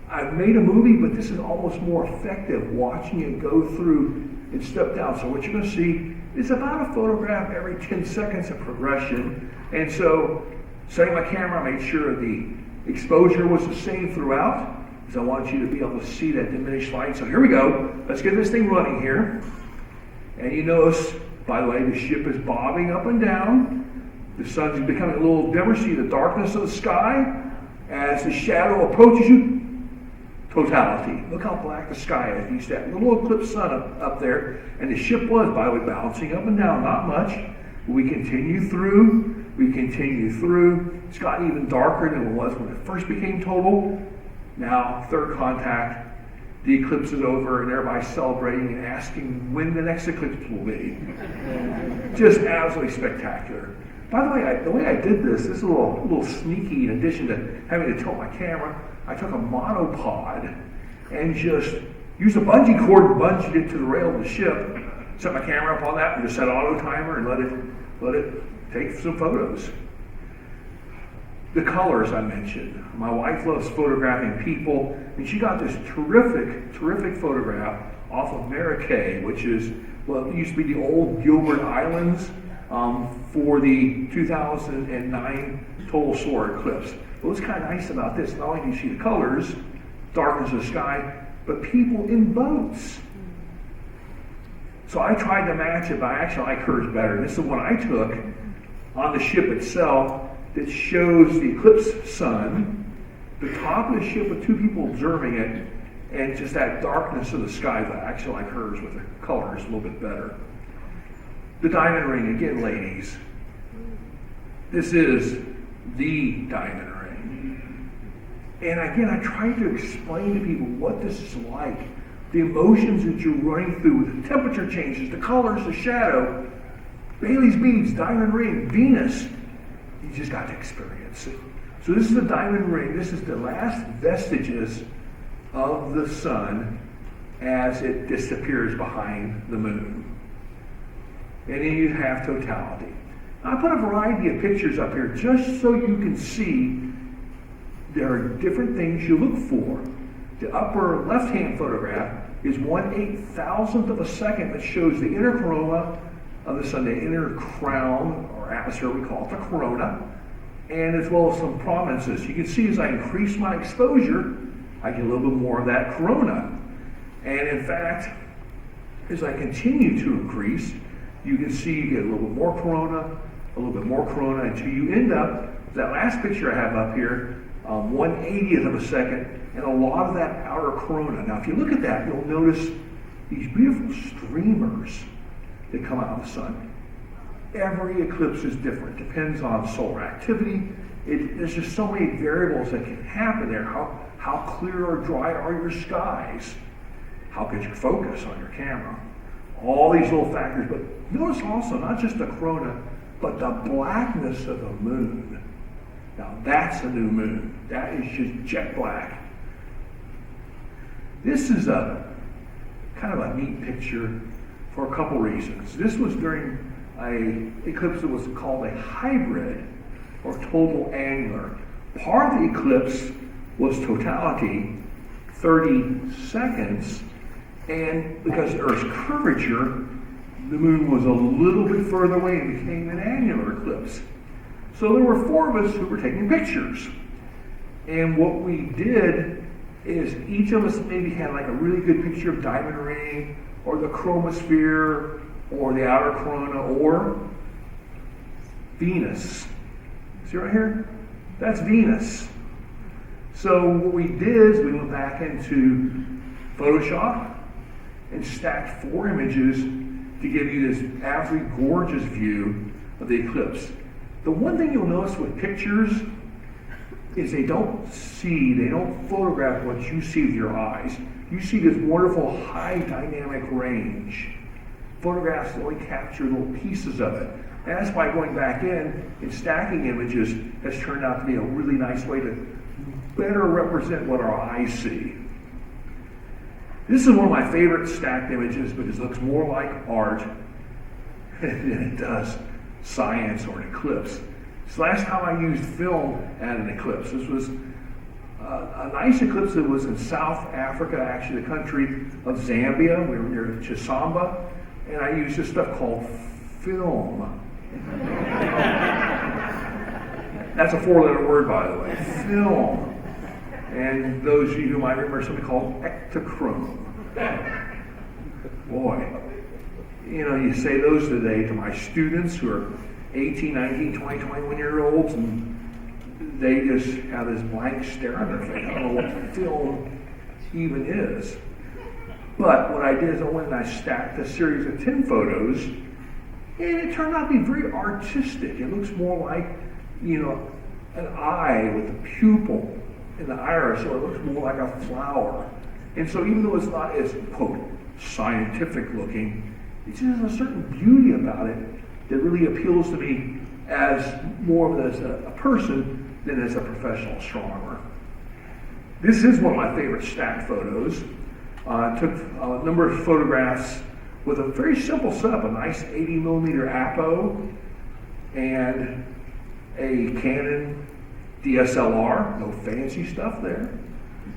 I've made a movie, but this is almost more effective watching it go through and step down. So what you're going to see is about a photograph every 10 seconds of progression. And so setting my camera, I made sure the exposure was the same throughout, because I want you to be able to see that diminished light. So here we go. Let's get this thing running here. And you notice, by the way, the ship is bobbing up and down. The sun's becoming a little dimmer. See the darkness of the sky as the shadow approaches you. Totality. Look how black the sky is. You see that little eclipsed sun up there. And the ship was, by the way, bouncing up and down. Not much. We continue through. We continue through. It's gotten even darker than it was when it first became total. Now, third contact. the eclipse is over and everybody's celebrating and asking when the next eclipse will be. Just absolutely spectacular. By the way I did this is a little sneaky. In addition to having to tilt my camera, I took a monopod and just used a bungee cord and bungeed it to the rail of the ship, set my camera up on that, and just set auto timer and let it take some photos. The colors I mentioned. My wife loves photographing people, and she got this terrific photograph off of Maracay, which is, well, it used to be the old Gilbert Islands for the 2009 total solar eclipse. But what's kind of nice about this, not only do you see the colors, darkness of the sky, but people in boats. So I tried to match it, but I actually like hers better. This is the one I took on the ship itself that shows the eclipse sun, the top of the ship with two people observing it, and just that darkness of the sky. But I actually like hers with the colors a little bit better. The diamond ring, again, ladies. This is the diamond ring. And again, I tried to explain to people what this is like. The emotions that you're running through, the temperature changes, the colors, the shadow, Bailey's beads, diamond ring, Venus. You just got to experience it. So this is the diamond ring. This is the last vestiges of the sun as it disappears behind the moon. And then you have totality. I put a variety of pictures up here just so you can see there are different things you look for. The upper left-hand photograph is 1/8,000th of a second that shows the inner corona of the sun, the inner crown or atmosphere, we call it the corona, and as well as some prominences. You can see as I increase my exposure, I get a little bit more of that corona. And in fact, as I continue to increase, you can see you get a little bit more corona, until you end up, that last picture I have up here, 1/80th of a second, and a lot of that outer corona. Now, if you look at that, you'll notice these beautiful streamers that come out of the sun. Every eclipse is different. Depends on solar activity. There's just so many variables that can happen there. How clear or dry are your skies? How good your focus on your camera? All these little factors. But notice also not just the corona, but the blackness of the moon. Now that's a new moon. That is just jet black. This is a kind of a neat picture for a couple reasons. This was during an eclipse that was called a hybrid or total angular. Part of the eclipse was totality, 30 seconds, and because of the Earth's curvature, the moon was a little bit further away and became an annular eclipse. So there were four of us who were taking pictures. And what we did is each of us maybe had like a really good picture of diamond ring or the chromosphere or the outer corona or Venus. See right here? That's Venus. So what we did is we went back into Photoshop and stacked four images to give you this absolutely gorgeous view of the eclipse. The one thing you'll notice with pictures is they don't photograph what you see with your eyes. You see this wonderful high dynamic range. Photographs only capture little pieces of it. And that's why going back in and stacking images has turned out to be a really nice way to better represent what our eyes see. This is one of my favorite stacked images because it looks more like art than it does science or an eclipse. It's the last time I used film at an eclipse. This was a nice eclipse that was in South Africa, actually the country of Zambia. We were near Chisamba, and I used this stuff called film. That's a four-letter word, by the way, film. And those of you who might remember something called ectochrome. Boy, you know, you say those today to my students who are 18, 19, 20, 21-year-olds, and they just have this blank stare on their face. I don't know what film even is. But what I did is I went and I stacked a series of 10 photos, and it turned out to be very artistic. It looks more like, you know, an eye with a pupil in the iris, or it looks more like a flower. And so even though it's not as, quote, scientific looking, it just has a certain beauty about it that really appeals to me as more of as a person than as a professional astronomer. This is one of my favorite stacked photos. I took a number of photographs with a very simple setup, a nice 80mm apo and a Canon DSLR, no fancy stuff there.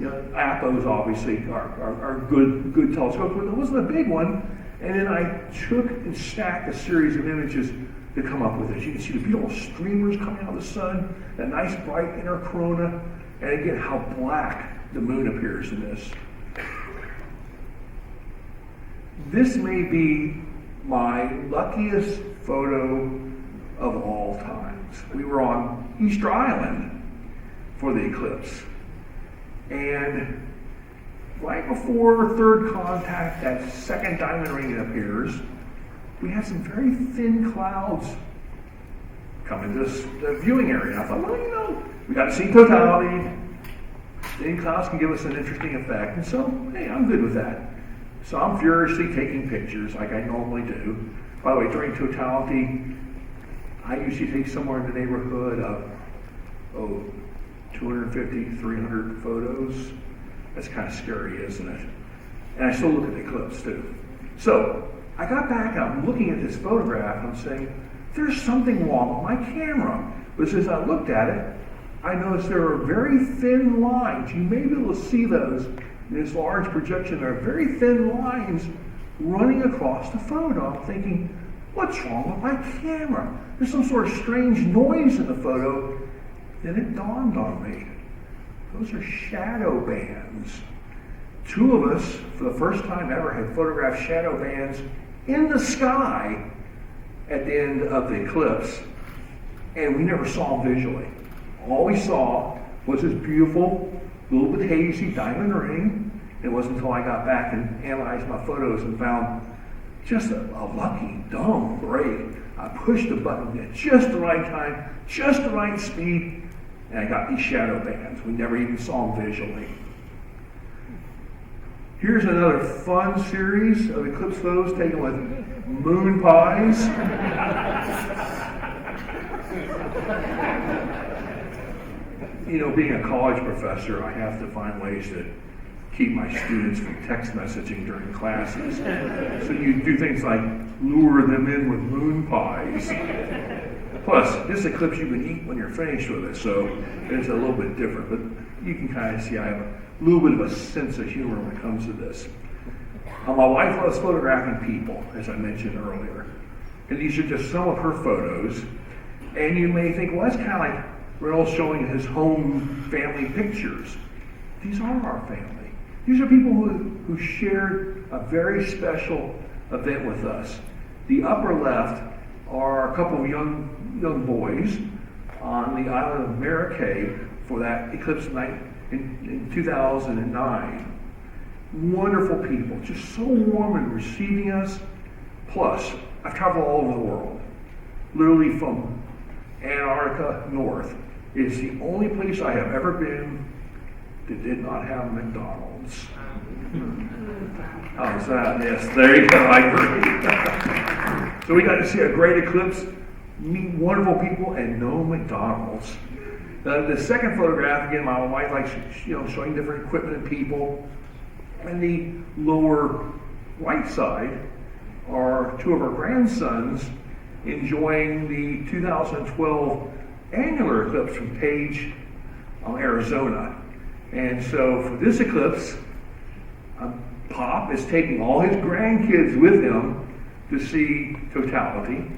You know, apos obviously are good telescopes, but it wasn't a big one. And then I took and stacked a series of images to come up with this. You can see the beautiful streamers coming out of the sun, that nice bright inner corona, and again how black the moon appears in this. This may be my luckiest photo of all times. We were on Easter Island for the eclipse. And right before third contact, that second diamond ring appears, we had some very thin clouds come into the viewing area. I thought, well, you know, we got to see totality. Thin clouds can give us an interesting effect. And so, hey, I'm good with that. So I'm furiously taking pictures like I normally do. By the way, during totality, I usually take somewhere in the neighborhood of, 250, 300 photos. That's kind of scary, isn't it? And I still look at the eclipse too. So I got back, I'm looking at this photograph, and I'm saying, there's something wrong with my camera. But as I looked at it, I noticed there are very thin lines. You may be able to see those in this large projection. There are very thin lines running across the photo. I'm thinking, what's wrong with my camera? There's some sort of strange noise in the photo. Then it dawned on me. Those are shadow bands. Two of us, for the first time ever, had photographed shadow bands in the sky at the end of the eclipse, and we never saw them visually. All we saw was this beautiful, little bit hazy diamond ring. It wasn't until I got back and analyzed my photos and found just a lucky, dumb break. I pushed the button at just the right time, just the right speed, and I got these shadow bands. We never even saw them visually. Here's another fun series of eclipse photos taken with moon pies. You know, being a college professor, I have to find ways to keep my students from text messaging during classes. So you do things like lure them in with moon pies. Plus, this eclipse you can eat when you're finished with it, so it's a little bit different. But you can kind of see I have a little bit of a sense of humor when it comes to this. My wife loves photographing people, as I mentioned earlier. And these are just some of her photos. And you may think, well, that's kind of like Reynolds showing his home family pictures. These are our family. These are people who shared a very special event with us. The upper left are a couple of young boys on the island of Maracay for that eclipse night in 2009. Wonderful people, just so warm in receiving us. Plus, I've traveled all over the world, literally from Antarctica north. It's the only place I have ever been that did not have McDonald's. How's that? Yes, there you go. I agree. So we got to see a great eclipse, meet wonderful people, and no McDonald's. The second photograph, again, my wife likes showing different equipment and people. And the lower right side are two of our grandsons enjoying the 2012 annular eclipse from Page, Arizona. And so for this eclipse, Pop is taking all his grandkids with him to see totality.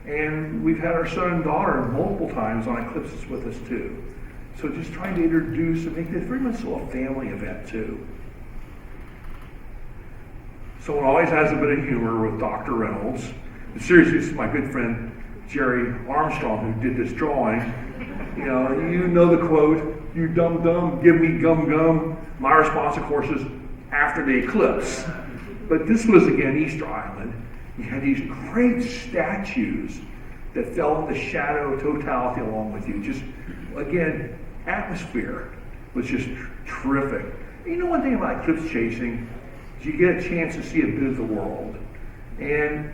And we've had our son and daughter multiple times on eclipses with us too. So just trying to introduce and make this very much a family event too. Someone always has a bit of humor with Dr. Reynolds. And seriously, this is my good friend Jerry Armstrong who did this drawing. You know the quote, "You dumb dumb, give me gum gum." My response, of course, is after the eclipse. But this was again Easter Island. You had these great statues that fell in the shadow of totality along with you. Just again, atmosphere was just terrific. You know one thing about eclipse chasing is you get a chance to see a bit of the world. And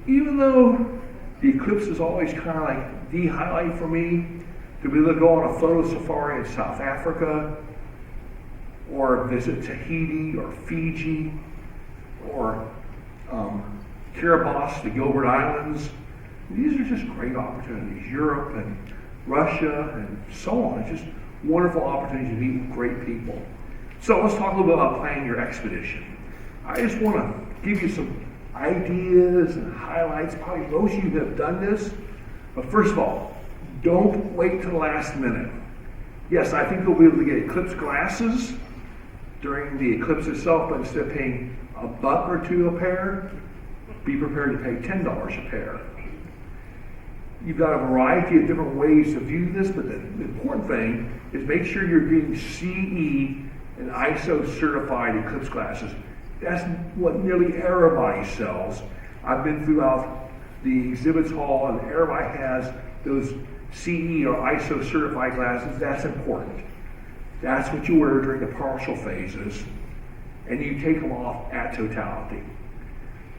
even though the eclipse is always kind of like the highlight for me, to be able to go on a photo safari in South Africa, or visit Tahiti or Fiji, or Kiribati, the Gilbert Islands. These are just great opportunities. Europe and Russia and so on. It's just wonderful opportunities to meet with great people. So let's talk a little bit about planning your expedition. I just want to give you some ideas and highlights. Probably most of you have done this. But first of all, don't wait till the last minute. Yes, I think you'll be able to get eclipse glasses during the eclipse itself, but instead of paying $1 or $2 a pair, be prepared to pay $10 a pair. You've got a variety of different ways to view this, but the important thing is make sure you're getting CE and ISO certified eclipse glasses. That's what nearly everybody sells. I've been throughout the exhibits hall, and everybody has those CE or ISO certified glasses. That's important. That's what you wear during the partial phases, and you take them off at totality.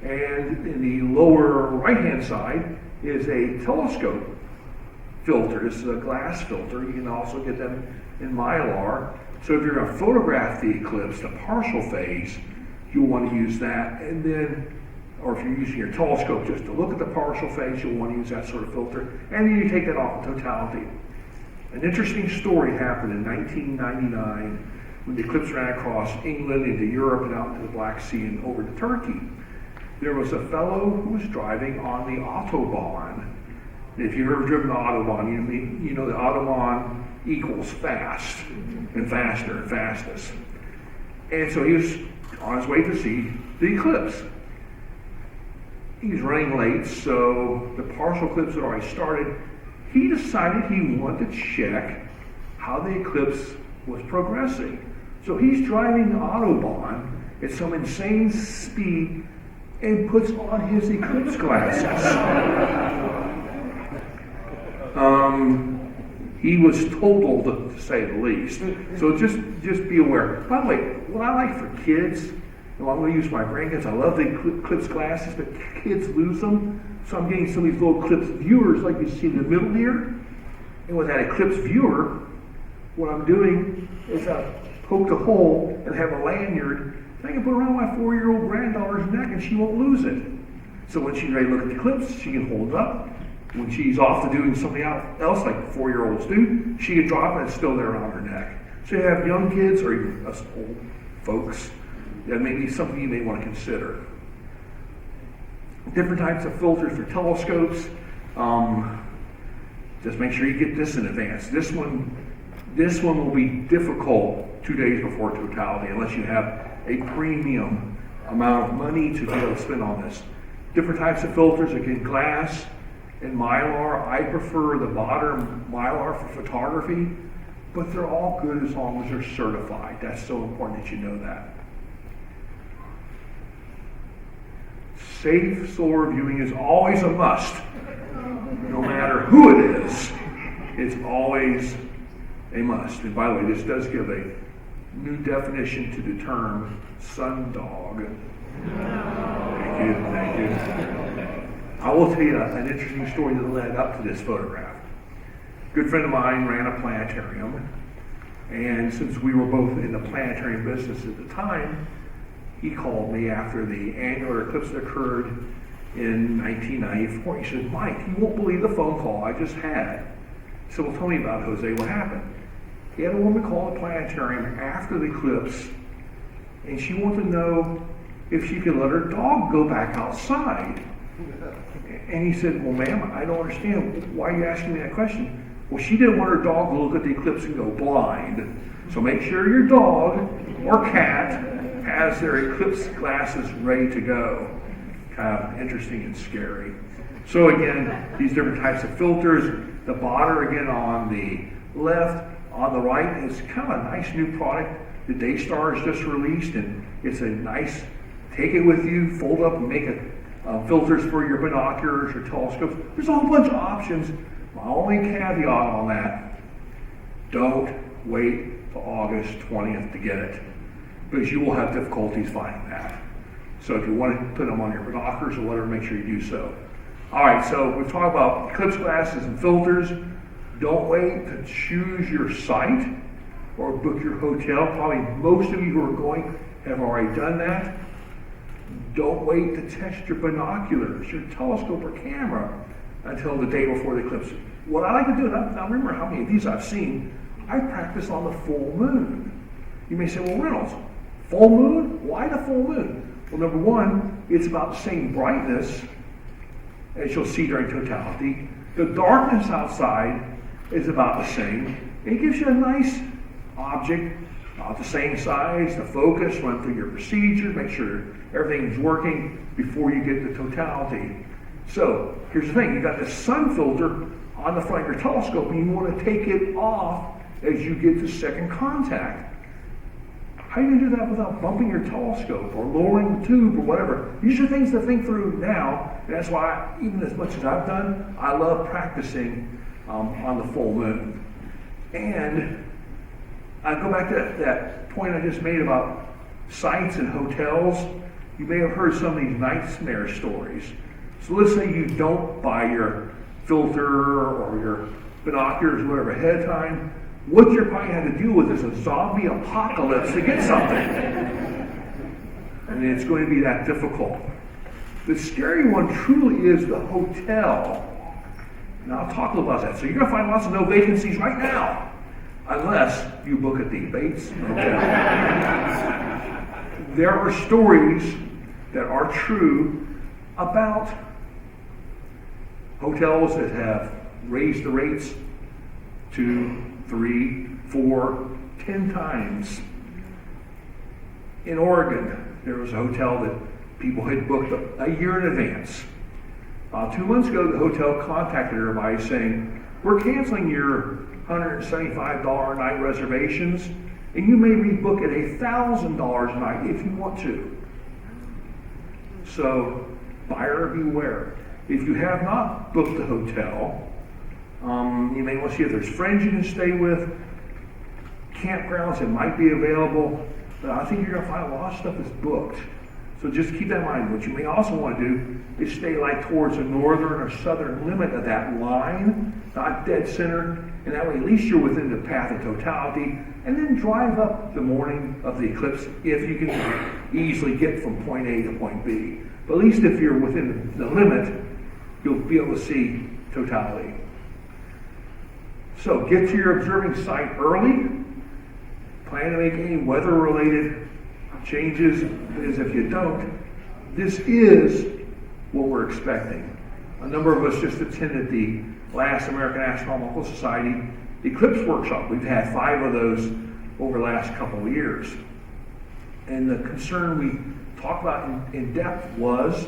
And in the lower right-hand side is a telescope filter. This is a glass filter. You can also get them in Mylar. So if you're going to photograph the eclipse, the partial phase, you'll want to use that. And then, or if you're using your telescope just to look at the partial phase, you'll want to use that sort of filter. And then you take that off in totality. An interesting story happened in 1999 when the eclipse ran across England into Europe and out into the Black Sea and over to Turkey. There was a fellow who was driving on the Autobahn. If you've ever driven the Autobahn, you know the Autobahn equals fast and faster and fastest. And so he was on his way to see the eclipse. He was running late, so the partial eclipse had already started. He decided he wanted to check how the eclipse was progressing. So he's driving the Autobahn at some insane speed and puts on his eclipse glasses. He was totaled, to say the least. So just be aware. By the way, what I like for kids, and I'm going to use my grandkids, I love the eclipse glasses, but kids lose them. So I'm getting some of these little eclipse viewers like you see in the middle here. And with that eclipse viewer, what I'm doing is I poke a hole and have a lanyard. I can put it around my 4-year-old granddaughter's neck and she won't lose it. So when she's ready to look at the eclipse, she can hold it up. When she's off to doing something else like 4-year-olds do, she can drop it and it's still there around her neck. So you have young kids or even us old folks, that may be something you may want to consider. Different types of filters for telescopes. Just make sure you get this in advance. This one will be difficult 2 days before totality unless you have a premium amount of money to be able to spend on this. Different types of filters, again, glass and Mylar. I prefer the modern Mylar for photography, but they're all good as long as they're certified. That's so important that you know that. Safe solar viewing is always a must. No matter who it is, it's always a must. And by the way, this does give a new definition to the term sundog. Thank you. I will tell you an interesting story that led up to this photograph. A good friend of mine ran a planetarium, and since we were both in the planetarium business at the time, he called me after the annular eclipse that occurred in 1994. He said, "Mike, you won't believe the phone call I just had." So, well, tell me about it, Jose. What happened? He had a woman call the planetarium after the eclipse, and she wanted to know if she could let her dog go back outside. And he said, "Well, ma'am, I don't understand. Why are you asking me that question?" Well, she didn't want her dog to look at the eclipse and go blind. So make sure your dog or cat has their eclipse glasses ready to go. Kind of interesting and scary. So again, these different types of filters. The botter again on the left. On the right is kind of a nice new product the Daystar has just released, and it's a nice, take it with you, fold up and make it filters for your binoculars or telescopes. There's a whole bunch of options. My only caveat on that, don't wait till August 20th to get it. because you will have difficulties finding that. So if you want to put them on your binoculars or whatever, make sure you do so. All right, so we've talked about eclipse glasses and filters. Don't wait to choose your site or book your hotel. Probably most of you who are going have already done that. Don't wait to test your binoculars, your telescope or camera until the day before the eclipse. What I like to do, and I remember how many of these I've seen, I practice on the full moon. You may say, well, Reynolds, full moon? Why the full moon? Well, number one, it's about the same brightness as you'll see during totality. The darkness outside is about the same. It gives you a nice object, about the same size, the focus, run through your procedures, make sure everything's working before you get to totality. So, here's the thing, you got this sun filter on the front of your telescope and you want to take it off as you get to second contact. How are you going to do that without bumping your telescope or lowering the tube or whatever? These are things to think through now, and that's why, even as much as I've done, I love practicing on the full moon. And I go back to that point I just made about sites and hotels. You may have heard some of these nightmare stories. So let's say you don't buy your filter or your binoculars or whatever ahead of time. What you're probably had to deal with is a zombie apocalypse to get something. And it's going to be that difficult. The scary one truly is the hotel. And I'll talk a little about that. So you're going to find lots of no vacancies right now, unless you book at the Bates Hotel. There are stories that are true about hotels that have raised the rates 2, 3, 4, 10 times. In Oregon, there was a hotel that people had booked a year in advance. 2 months ago, the hotel contacted everybody saying, we're canceling your $175 a night reservations, and you may rebook at $1,000 a night if you want to. So, buyer beware. If you have not booked the hotel, you may want to see if there's friends you can stay with, campgrounds that might be available, but I think you're going to find a lot of stuff that's booked. So just keep that in mind. What you may also want to do is stay like towards the northern or southern limit of that line, not dead center, and that way at least you're within the path of totality, and then drive up the morning of the eclipse if you can easily get from point A to point B. But at least if you're within the limit, you'll be able to see totality. So get to your observing site early. Plan to make any weather-related changes, because if you don't, this is what we're expecting. A number of us just attended the last American Astronomical Society Eclipse Workshop. We've had 5 of those over the last couple of years. And the concern we talked about in depth was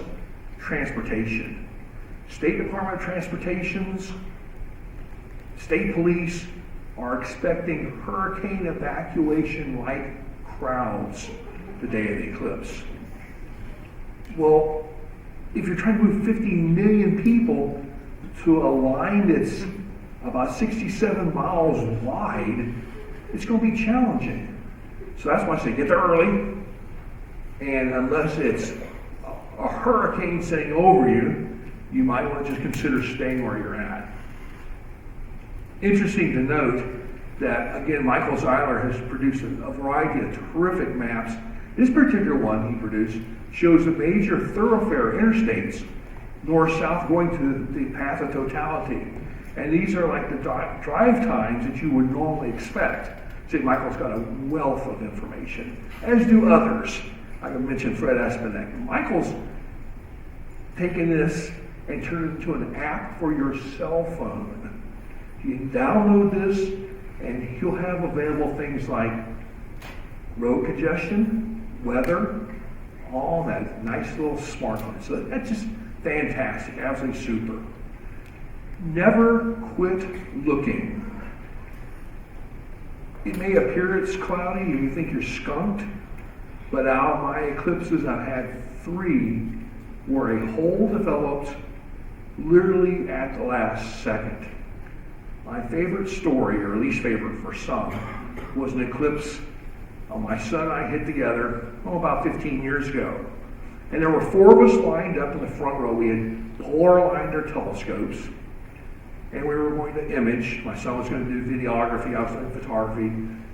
transportation. State Department of Transportation's state police are expecting hurricane evacuation-like crowds the day of the eclipse. Well, if you're trying to move 50 million people to a line that's about 67 miles wide, it's going to be challenging. So that's why I say get there early, and unless it's a hurricane sitting over you, you might want to just consider staying where you're at. Interesting to note that, again, Michael Zeiler has produced a variety of terrific maps. This particular one he produced shows the major thoroughfare interstates, north-south, going to the path of totality. And these are like the drive times that you would normally expect. See, Michael's got a wealth of information, as do others. I can mention Fred Espenek. Michael's taken this and turned it into an app for your cell phone. You can download this, and he'll have available things like road congestion, weather, all that nice little smartphone. So that's just fantastic, absolutely super. Never quit looking. It may appear it's cloudy and you think you're skunked, but out of my eclipses, I've had 3 where a hole developed literally at the last second. My favorite story, or least favorite for some, was an eclipse my son and I hit together about 15 years ago. And there were 4 of us lined up in the front row. We had polar-aligned our telescopes, and we were going to image. My son was going to do videography, I was doing photography.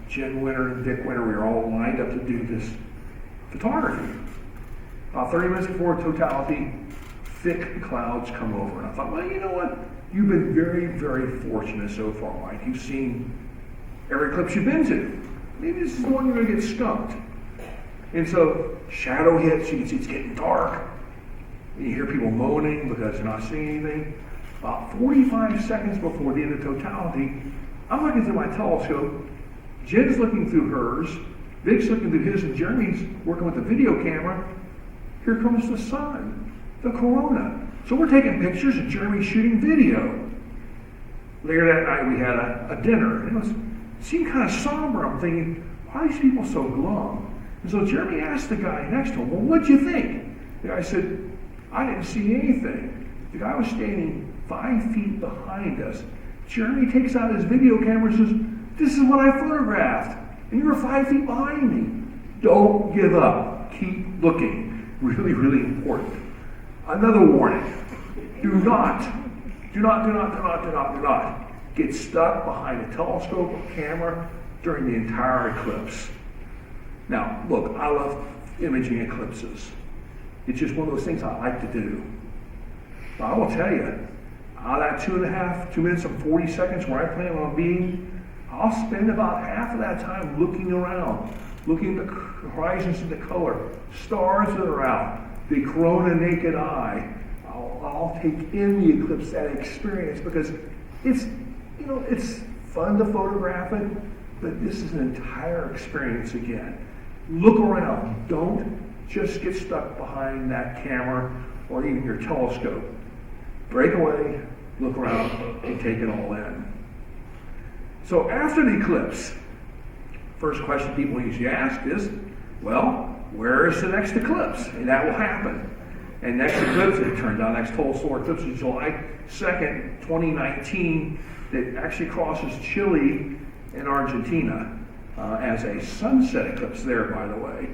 Jen Winter and Dick Winter, we were all lined up to do this photography. About 30 minutes before totality, thick clouds come over. And I thought, well, you know what? You've been very, very fortunate so far, Mike. You've seen every eclipse you've been to. Maybe this is the one you're going to get skunked. And so shadow hits, you can see it's getting dark. And you hear people moaning because they're not seeing anything. About 45 seconds before the end of totality, I'm looking through my telescope. Jen's looking through hers. Vic's looking through his, and Jeremy's working with the video camera. Here comes the sun, the corona. So we're taking pictures and Jeremy's shooting video. Later that night we had a dinner. It seemed kind of somber. I'm thinking, why are these people so glum? And so Jeremy asked the guy next to him, well, what'd you think? The guy said, I didn't see anything. The guy was standing 5 feet behind us. Jeremy takes out his video camera and says, this is what I photographed. And you were 5 feet behind me. Don't give up. Keep looking. Really, really important. Another warning. Do not get stuck behind a telescope or camera during the entire eclipse. Now, look, I love imaging eclipses. It's just one of those things I like to do. But I will tell you, out of that 2 minutes and 40 seconds where I plan on being, I'll spend about half of that time looking around, looking at the horizons of the color, stars that are out, the corona naked eye. I'll take in the eclipse, that experience, because it's fun to photograph it, but this is an entire experience again. Look around. Don't just get stuck behind that camera or even your telescope. Break away, look around, and take it all in. So after the eclipse, first question people usually ask is, well, where is the next eclipse? And that will happen. And next eclipse, it turns out, next total solar eclipse is July 2nd, 2019, that actually crosses Chile and Argentina as a sunset eclipse there, by the way.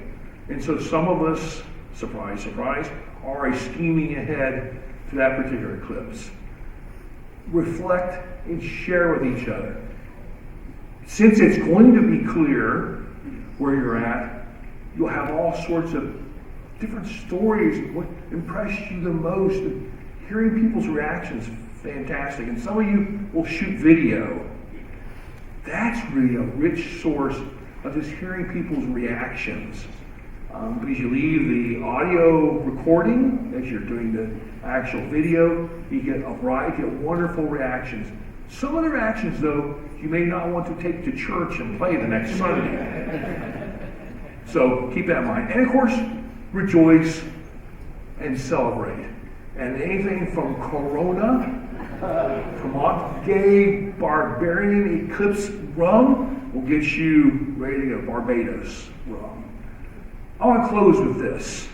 And so some of us, surprise, surprise, are scheming ahead to that particular eclipse. Reflect and share with each other. Since it's going to be clear where you're at, you'll have all sorts of different stories of what impressed you the most. And hearing people's reactions, fantastic. And some of you will shoot video. That's really a rich source of just hearing people's reactions. Because you leave the audio recording as you're doing the actual video, you get a variety of wonderful reactions. Some of the reactions, though, you may not want to take to church and play the next Sunday. So keep that in mind. And of course, rejoice and celebrate. And anything from Corona, gay barbarian eclipse rum will get you ready to go Barbados rum. I want to close with this.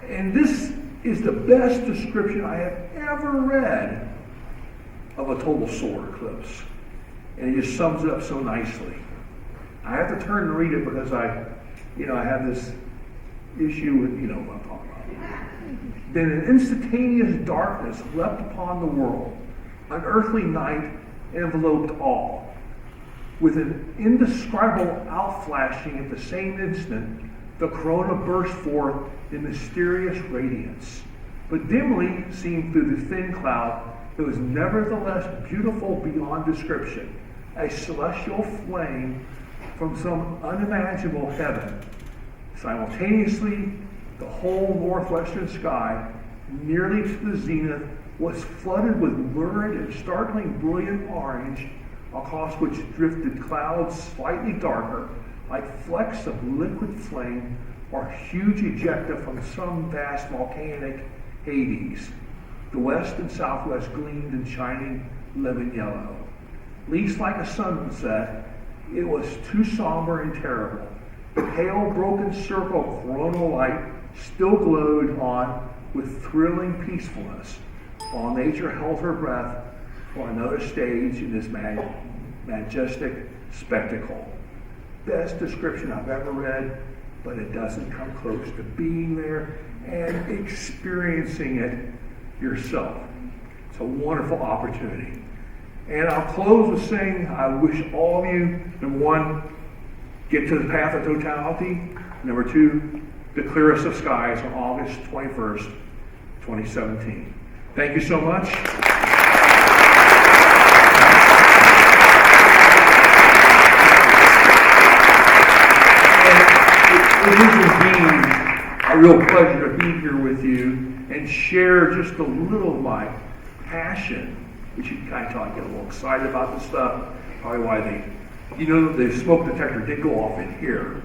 And this is the best description I have ever read of a total solar eclipse. And it just sums it up so nicely. I have to turn and read it because I have this issue with, what I'm talking about. Then an instantaneous darkness leapt upon the world. An earthly night enveloped all. With an indescribable outflashing at the same instant, the corona burst forth in mysterious radiance. But dimly seen through the thin cloud, it was nevertheless beautiful beyond description, a celestial flame from some unimaginable heaven. Simultaneously, the whole northwestern sky, nearly to the zenith, was flooded with lurid and startling brilliant orange, across which drifted clouds slightly darker, like flecks of liquid flame or huge ejecta from some vast volcanic Hades. The west and southwest gleamed in shining living yellow. Least like a sunset, it was too somber and terrible. The pale, broken circle of coronal light still glowed on with thrilling peacefulness, while nature held her breath for another stage in this majestic spectacle. best description I've ever read, but it doesn't come close to being there and experiencing it yourself. It's a wonderful opportunity. And I'll close with saying I wish all of you, number one, get to the path of totality. Number two, the clearest of skies on August 21st, 2017. Thank you so much. It is indeed a real pleasure to be here with you and share just a little of my passion, which you can kind of tell I get a little excited about this stuff. Probably why the smoke detector did go off in here.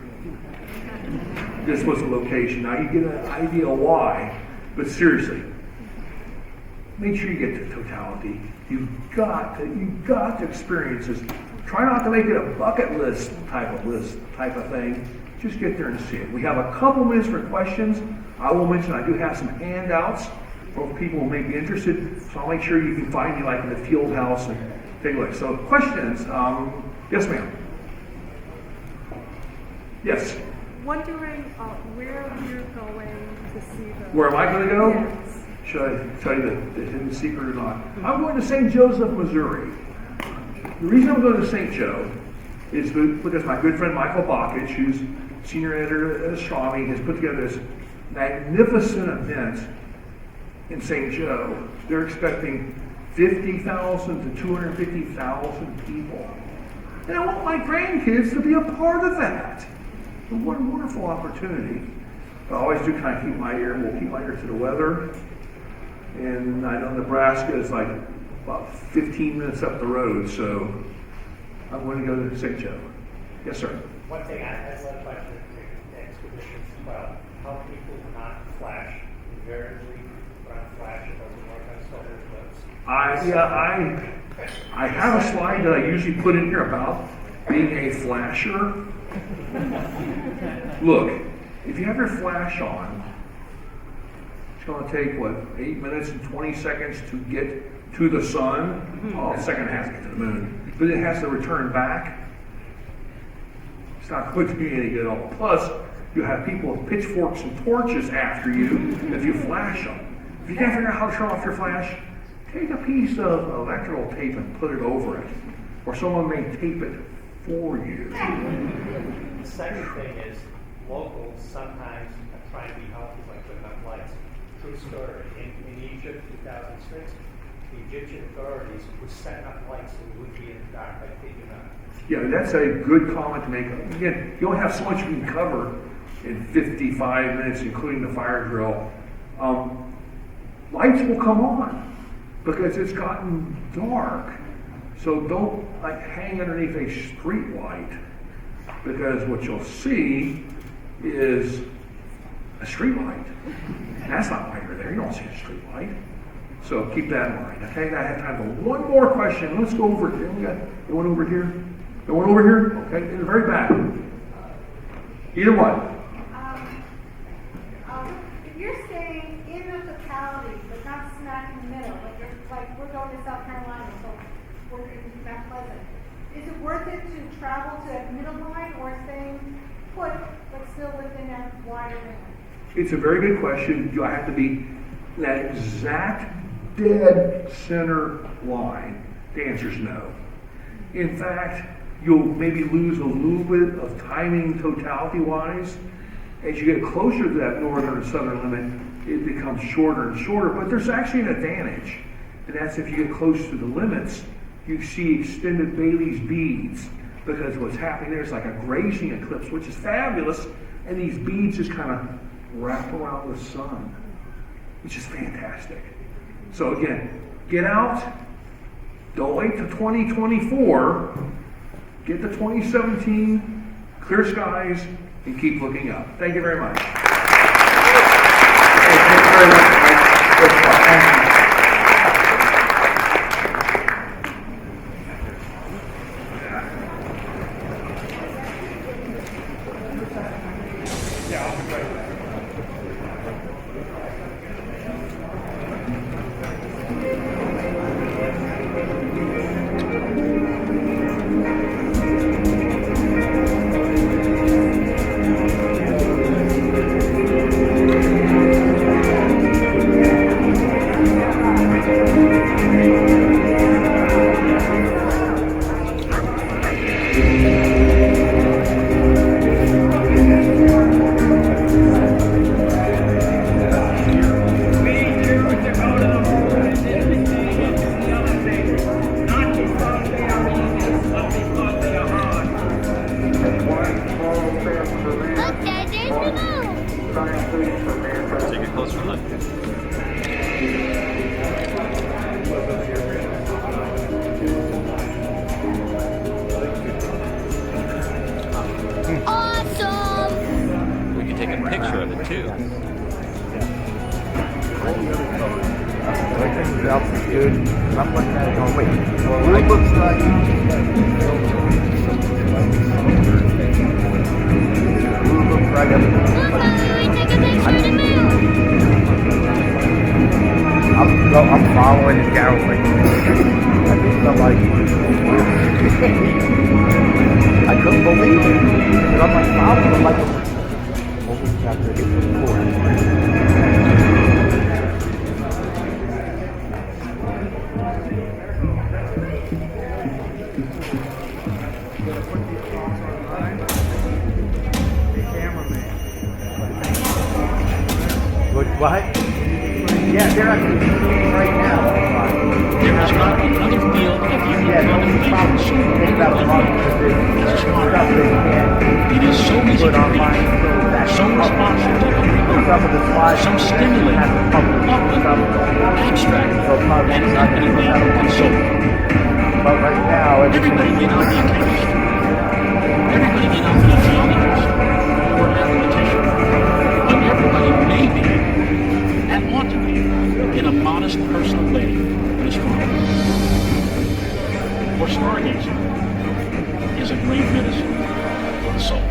This was the location. Now you get an idea why, but seriously, make sure you get to totality. You've got to experience this. Try not to make it a bucket list type of thing. Just get there and see it. We have a couple minutes for questions. I will mention I do have some handouts for people who may be interested, so I'll make sure you can find me like in the field house and take a look. So questions? Yes, ma'am. Yes. Wondering where you're going to see the... Where am I going to go? Yes. Should I tell you the hidden secret or not? I'm going to St. Joseph, Missouri. The reason I'm going to St. Joe is because my good friend Michael Bakich, who's senior editor at Astronomy, has put together this magnificent event in St. Joe. They're expecting 50,000 to 250,000 people. And I want my grandkids to be a part of that. And what a wonderful opportunity. But I always do kind of keep my ear to the weather. And I know Nebraska is like about 15 minutes up the road, so I'm going to go to St. Joe. Yes, sir. One thing I love about your expeditions as well, how people not flash. Invariably run flash, it doesn't work on solar eclipse. I have a slide that I usually put in here about being a flasher. Look, if you have your flash on, it's going to take, 8 minutes and 20 seconds to get to the sun. Oh, the second half to get to the moon. But it has to return back. It's not going to be any good at all. Plus, you have people with pitchforks and torches after you if you flash them. If you can't figure out how to turn off your flash, take a piece of electrical tape and put it over it. Or someone may tape it for you. The second thing is locals sometimes try to be helpful by putting up lights. True story. In Egypt, 2006, the Egyptian authorities were setting up lights so we would be in the dark by taking up. Yeah, that's a good comment to make. Again, you only have so much you can cover in 55 minutes, including the fire drill. Lights will come on because it's gotten dark. So don't hang underneath a street light, because what you'll see is a street light. That's not why you're there. You don't see a street light. So keep that in mind. Okay, I have time for one more question. Let's go over here. We got one over here. The one over here? Okay, in the very back. Either one. If you're staying in the totality, but not smack in the middle, we're going to South Carolina, so we're in Mount Pleasant. Is it worth it to travel to middle line or staying put, but still within that wider line? It's a very good question. Do I have to be that exact dead center line? The answer is no. In fact, you'll maybe lose a little bit of timing totality-wise. As you get closer to that northern and southern limit, it becomes shorter and shorter, but there's actually an advantage. And that's if you get close to the limits, you see extended Bailey's beads, because what's happening there is like a grazing eclipse, which is fabulous, and these beads just kind of wrap around the sun, which is fantastic. So again, get out, don't wait till 2024, get to 2017, clear skies, and keep looking up. Thank you very much. Hey, thank you very much. Thank you. everything else is good. And I'm looking at it going, wait, blue looks like blue looks like I'm following it down like I think I'm like I couldn't believe it. And I'm like following him like what was chapter 84? What? Yeah, they're actually shooting right now. There is not another field of human communication so relevant it is so easy to reach, so responsive to everyone, so stimulating, uplifting, abstract, and infinitely consoling. But right now, everybody may not be a chemist. Everybody may not be a geologist or a mathematician. But everybody may be and ought to be, in a modest personal way, an astronomer. For stargazing is a great medicine for the soul.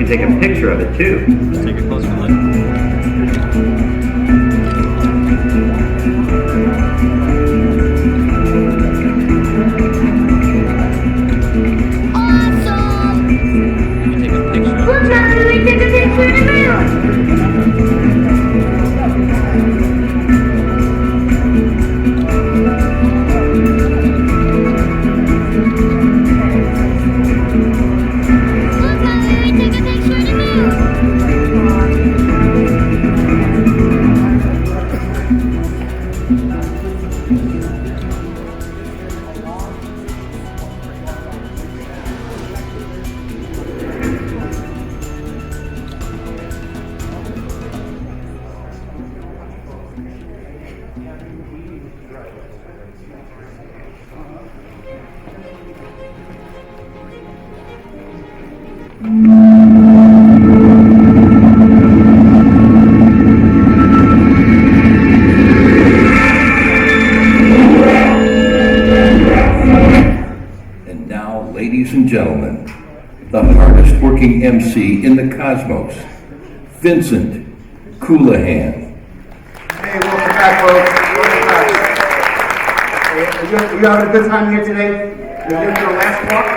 Take a picture of it too. Let's take a closer look. Awesome! We can take a picture of it. Look, Mommy, we took a picture of the moon. Look, Mommy, we took a picture of the moon. And now, ladies and gentlemen, the hardest working MC in the cosmos, Vincent Coulihan. Hey, welcome back, folks. Welcome back. Hey, are you having a good time here today? You're here for the last walk?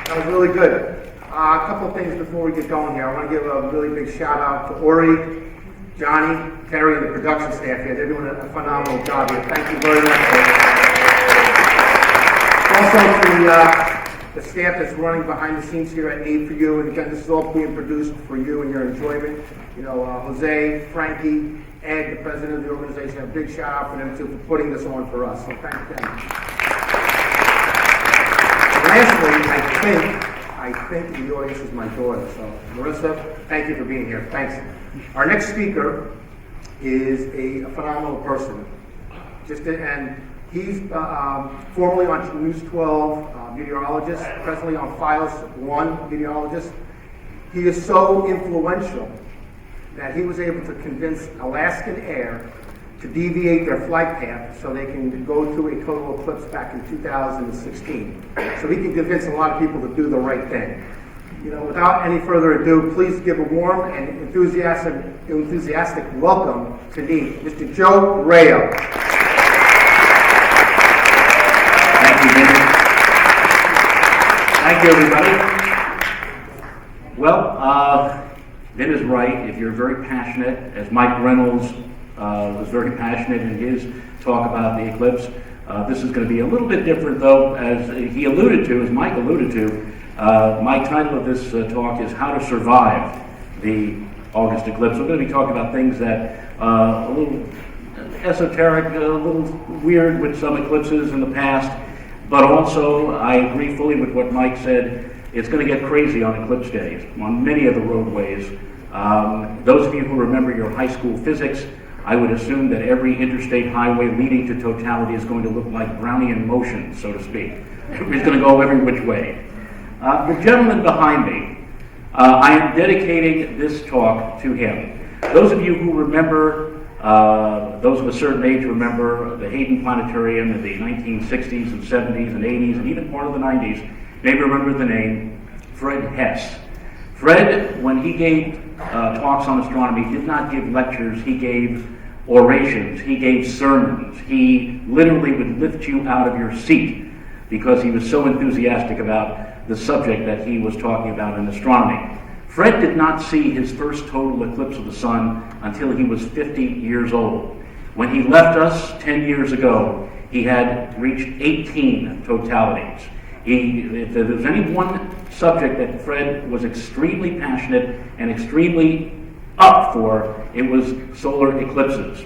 That was really good. A couple of things before we get going here. I want to give a really big shout out to Ori, Johnny, Terry, and the production staff here. They're doing a phenomenal job here. Thank you very much. Also to the staff that's running behind the scenes here at NEAF for you, and again, this is all being produced for you and your enjoyment. You know, Jose, Frankie, Ed, the president of the organization, a big shout out for them too for putting this on for us. So thank them. Lastly, I think the audience is my daughter. So Marissa, thank you for being here. Thanks. Our next speaker is a phenomenal person. And he's formerly on News 12 meteorologist, presently on Files 1 meteorologist. He is so influential that he was able to convince Alaskan Air to deviate their flight path so they can go through a total eclipse back in 2016. So he can convince a lot of people to do the right thing. You know, without any further ado, please give a warm and enthusiastic welcome to NEAF, Mr. Joe Rayo. Thank you, everybody. Well, Vin is right. If you're very passionate, as Mike Reynolds was very passionate in his talk about the eclipse, this is going to be a little bit different, though, as he alluded to, as Mike alluded to. My title of this talk is How to Survive the August Eclipse. We're going to be talking about things that a little esoteric, a little weird with some eclipses in the past. But also, I agree fully with what Mike said. It's going to get crazy on eclipse days, on many of the roadways. Those of you who remember your high school physics, I would assume that every interstate highway leading to totality is going to look like Brownian motion, so to speak. It's going to go every which way. The gentleman behind me, I am dedicating this talk to him. Those of you who remember, those of a certain age remember the Hayden Planetarium in the 1960s and 70s and 80s and even part of the 90s, may remember the name Fred Hess. Fred, when he gave talks on astronomy, did not give lectures, he gave orations, he gave sermons. He literally would lift you out of your seat because he was so enthusiastic about the subject that he was talking about in astronomy. Fred did not see his first total eclipse of the sun until he was 50 years old. When he left us 10 years ago, he had reached 18 totalities. If there was any one subject that Fred was extremely passionate and extremely up for, it was solar eclipses.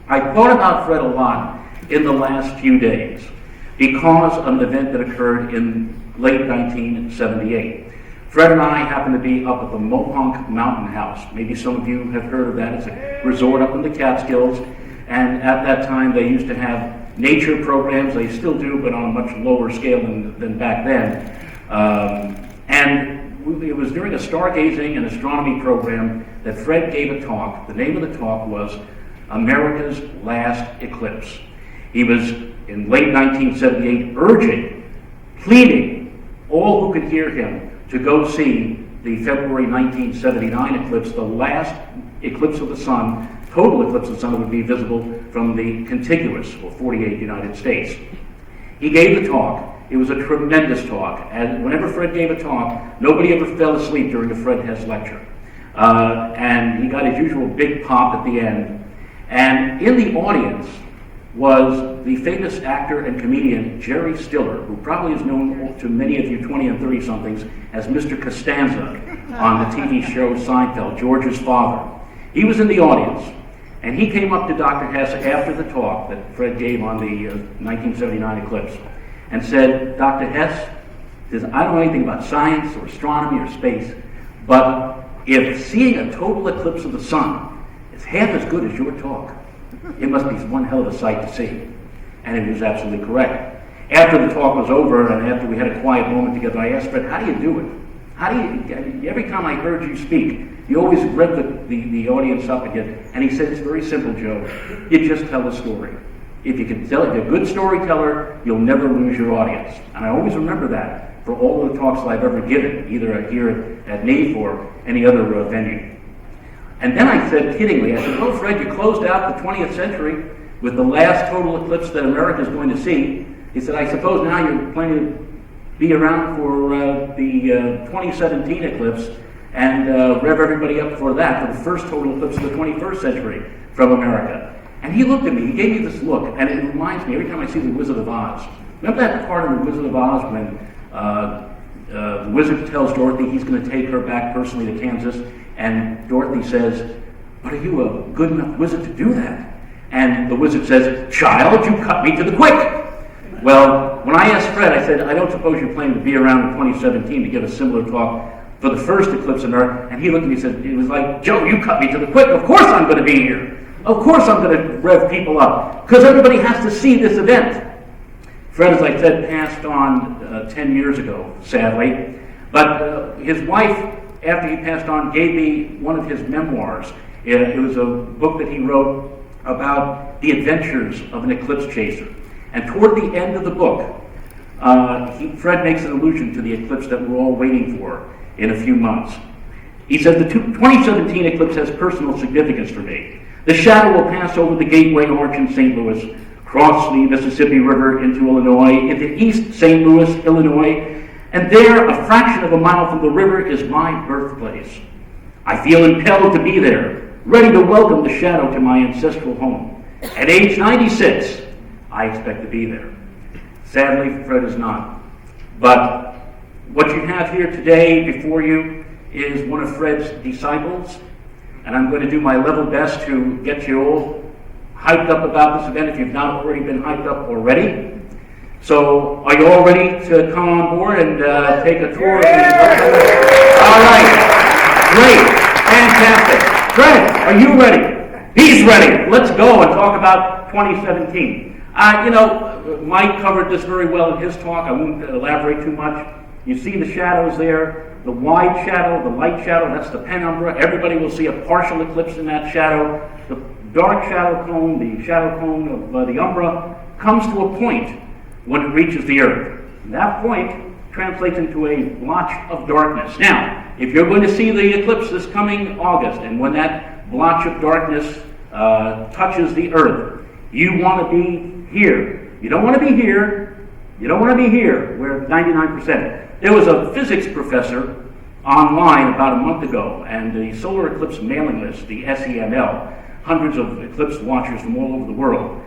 I thought about Fred a lot in the last few days because of an event that occurred in late 1978. Fred and I happened to be up at the Mohonk Mountain House. Maybe some of you have heard of that. It's a resort up in the Catskills. And at that time, they used to have nature programs. They still do, but on a much lower scale than back then. And it was during a stargazing and astronomy program that Fred gave a talk. The name of the talk was America's Last Eclipse. He was, in late 1978, urging, pleading all who could hear him to go see the February 1979 eclipse, the last eclipse of the sun, total eclipse of the sun that would be visible from the contiguous, or 48 United States. He gave the talk. It was a tremendous talk. And whenever Fred gave a talk, nobody ever fell asleep during a Fred Hess lecture. And he got his usual big pop at the end. And in the audience was the famous actor and comedian Jerry Stiller, who probably is known to many of you 20 and 30-somethings as Mr. Costanza on the TV show Seinfeld, George's father. He was in the audience, and he came up to Dr. Hess after the talk that Fred gave on the 1979 eclipse and said, Dr. Hess, says, I don't know anything about science or astronomy or space, but if seeing a total eclipse of the sun is half as good as your talk, it must be one hell of a sight to see. And it was absolutely correct. After the talk was over and after we had a quiet moment together, I asked Fred, how do you do it? Every time I heard you speak, you always read the audience up again. And he said, it's very simple, Joe. You just tell a story. If you can tell, if you're a good storyteller, you'll never lose your audience. And I always remember that for all of the talks that I've ever given, either here at NEAF or any other venue. And then I said, kiddingly, I said, well, Fred, you closed out the 20th century with the last total eclipse that America is going to see. He said, I suppose now you're planning to be around for the 2017 eclipse and rev everybody up for that, for the first total eclipse of the 21st century from America. And he looked at me, he gave me this look, and it reminds me, every time I see The Wizard of Oz. Remember that part of The Wizard of Oz when the wizard tells Dorothy he's going to take her back personally to Kansas, and Dorothy says, but are you a good enough wizard to do that? And the wizard says, child, you cut me to the quick. Well, when I asked Fred, I said, I don't suppose you plan to be around in 2017 to give a similar talk for the first eclipse of Earth. And he looked at me and said, it was like, Joe, you cut me to the quick. Of course I'm going to be here. Of course I'm going to rev people up. Because everybody has to see this event. Fred, as I said, passed on 10 years ago, sadly. But his wife, after he passed on, gave me one of his memoirs. It was a book that he wrote about the adventures of an eclipse chaser. And toward the end of the book, Fred makes an allusion to the eclipse that we're all waiting for in a few months. He says, the 2017 eclipse has personal significance for me. The shadow will pass over the Gateway Arch in St. Louis, cross the Mississippi River into Illinois, into East St. Louis, Illinois, and there, a fraction of a mile from the river, is my birthplace. I feel impelled to be there, ready to welcome the shadow to my ancestral home. At age 96, I expect to be there. Sadly, Fred is not. But what you have here today before you is one of Fred's disciples, and I'm going to do my level best to get you all hyped up about this event if you've not already been hyped up already. So, are you all ready to come on board and take a tour of the All right. Great. Fantastic. Fred, are you ready? He's ready. Let's go and talk about 2017. Mike covered this very well in his talk. I won't elaborate too much. You see the shadows there, the wide shadow, the light shadow, that's the penumbra. Everybody will see a partial eclipse in that shadow. The dark shadow cone, the shadow cone of the umbra, comes to a point when it reaches the Earth. And that point translates into a blotch of darkness. Now, if you're going to see the eclipse this coming August, and when that blotch of darkness touches the Earth, you want to be here. You don't want to be here. You don't want to be here, where 99%. There was a physics professor online about a month ago, and the solar eclipse mailing list, the SEML, hundreds of eclipse watchers from all over the world,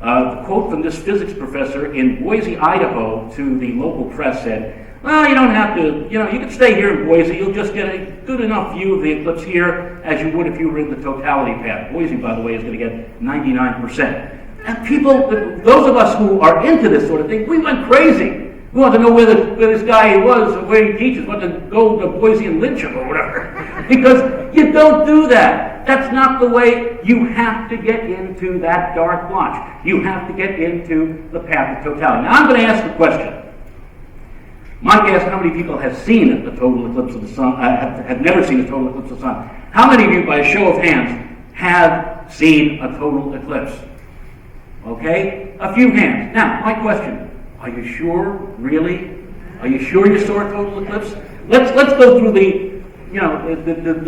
The quote from this physics professor in Boise, Idaho, to the local press said, well, you don't have to, you can stay here in Boise. You'll just get a good enough view of the eclipse here as you would if you were in the totality path. Boise, by the way, is going to get 99%. And people, those of us who are into this sort of thing, we went crazy. We want to know where this guy was, or where he teaches, want to go to Boise and lynch him or whatever. Because you don't do that. That's not the way. You have to get into that dark blotch. You have to get into the path of totality. Now I'm going to ask a question. Mike asked how many people have seen a total eclipse of the sun, have never seen a total eclipse of the sun. How many of you, by a show of hands, have seen a total eclipse? Okay? A few hands. Now, my question. Are you sure? Really? Are you sure you saw a total eclipse? Let's go through the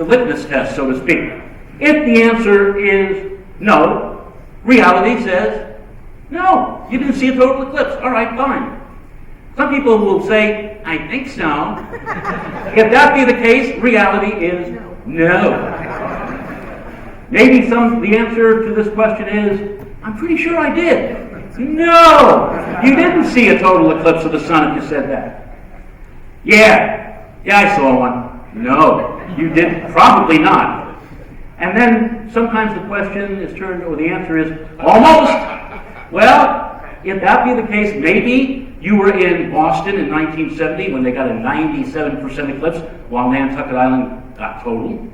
litmus test, so to speak. If the answer is no, reality says no, you didn't see a total eclipse. All right, fine. Some people will say, I think so. If that be the case, reality is no. Maybe the answer to this question is, I'm pretty sure I did. No! You didn't see a total eclipse of the sun if you said that. Yeah, I saw one. No, you didn't. Probably not. And then sometimes the question is turned, or the answer is, almost. Well, if that be the case, maybe you were in Boston in 1970 when they got a 97% eclipse while Nantucket Island got total.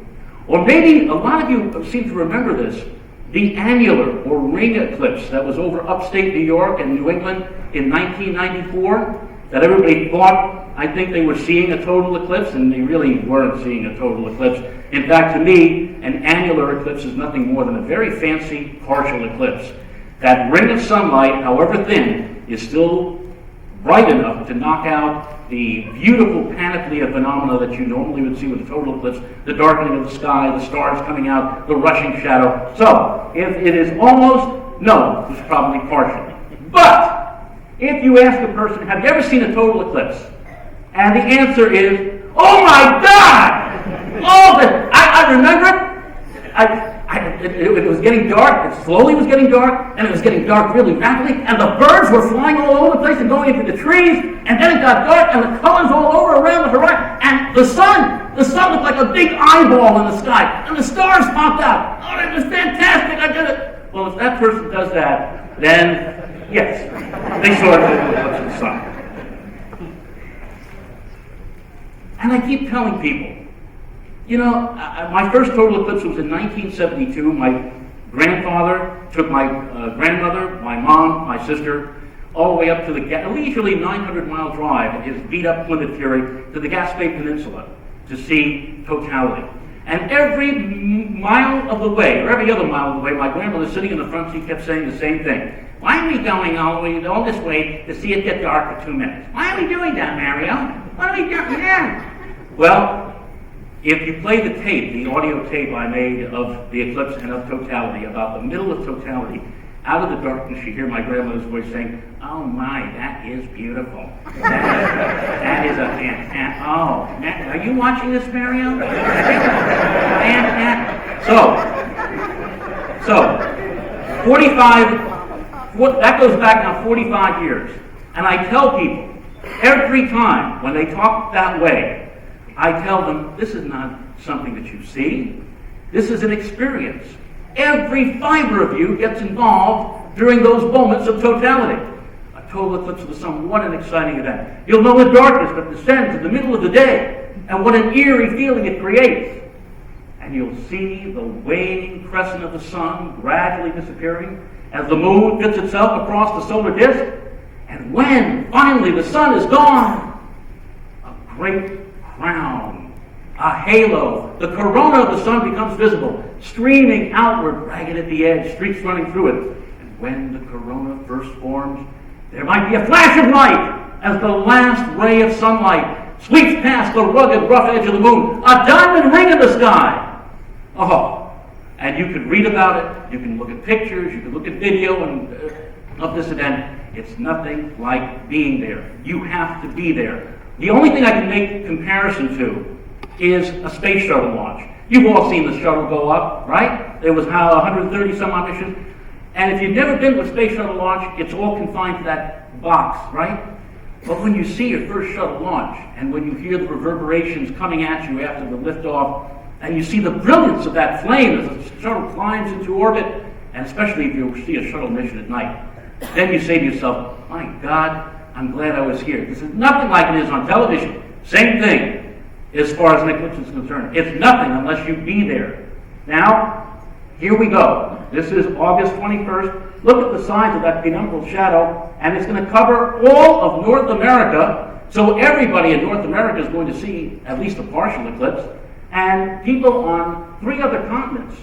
Or maybe a lot of you seem to remember this. The annular or ring eclipse that was over upstate New York and New England in 1994, that everybody thought, I think they were seeing a total eclipse, and they really weren't seeing a total eclipse. In fact, to me, an annular eclipse is nothing more than a very fancy partial eclipse. That ring of sunlight, however thin, is still bright enough to knock out the beautiful panoply of phenomena that you normally would see with a total eclipse, the darkening of the sky, the stars coming out, the rushing shadow. So, if it is almost, no, it's probably partial. But, if you ask a person, have you ever seen a total eclipse? And the answer is, oh my God! I remember it. It was getting dark, it slowly was getting dark, and it was getting dark really rapidly, and the birds were flying all over the place and going into the trees, and then it got dark, and the colors all over around the horizon, and the sun looked like a big eyeball in the sky, and the stars popped out. Oh, it was fantastic, I did it. Well, if that person does that, then, yes, they saw a total eclipse of the sun. And I keep telling people, my first total eclipse was in 1972. My grandfather took my grandmother, my mom, my sister, all the way up to the leisurely 900-mile drive in his beat-up Plymouth Fury to the Gaspé Peninsula to see totality. And every mile of the way, or every other mile of the way, my grandmother sitting in the front seat kept saying the same thing. Why are we going all this way to see it get dark for 2 minutes? Why are we doing that, Mario? What are we doing that? Well, if you play the tape, the audio tape I made of the eclipse and of totality, about the middle of totality, out of the darkness you hear my grandmother's voice saying, oh my, that is beautiful. That is a fantastic, are you watching this, Mario? Fantastic. So, 45, that goes back now 45 years. And I tell people, every time when they talk that way, I tell them, this is not something that you see. This is an experience. Every fiber of you gets involved during those moments of totality. A total eclipse of the sun, what an exciting event. You'll know the darkness that descends in the middle of the day, and what an eerie feeling it creates. And you'll see the waning crescent of the sun gradually disappearing as the moon fits itself across the solar disk. And when finally the sun is gone, a great crown, a halo, the corona of the sun becomes visible, streaming outward, ragged at the edge, streaks running through it. And when the corona first forms, there might be a flash of light as the last ray of sunlight sweeps past the rugged, rough edge of the moon, a diamond ring in the sky. And you can read about it, you can look at pictures, you can look at video of this event. It's nothing like being there. You have to be there. The only thing I can make comparison to is a space shuttle launch. You've all seen the shuttle go up, right? There was 130 some odd missions. And if you've never been to a space shuttle launch, it's all confined to that box, right? But when you see your first shuttle launch, and when you hear the reverberations coming at you after the liftoff, and you see the brilliance of that flame as the shuttle climbs into orbit, and especially if you see a shuttle mission at night, then you say to yourself, my God, I'm glad I was here. This is nothing like it is on television. Same thing as far as an eclipse is concerned. It's nothing unless you be there. Now, here we go. This is August 21st. Look at the size of that penumbral shadow, and it's going to cover all of North America, so everybody in North America is going to see at least a partial eclipse, and people on 3 other continents,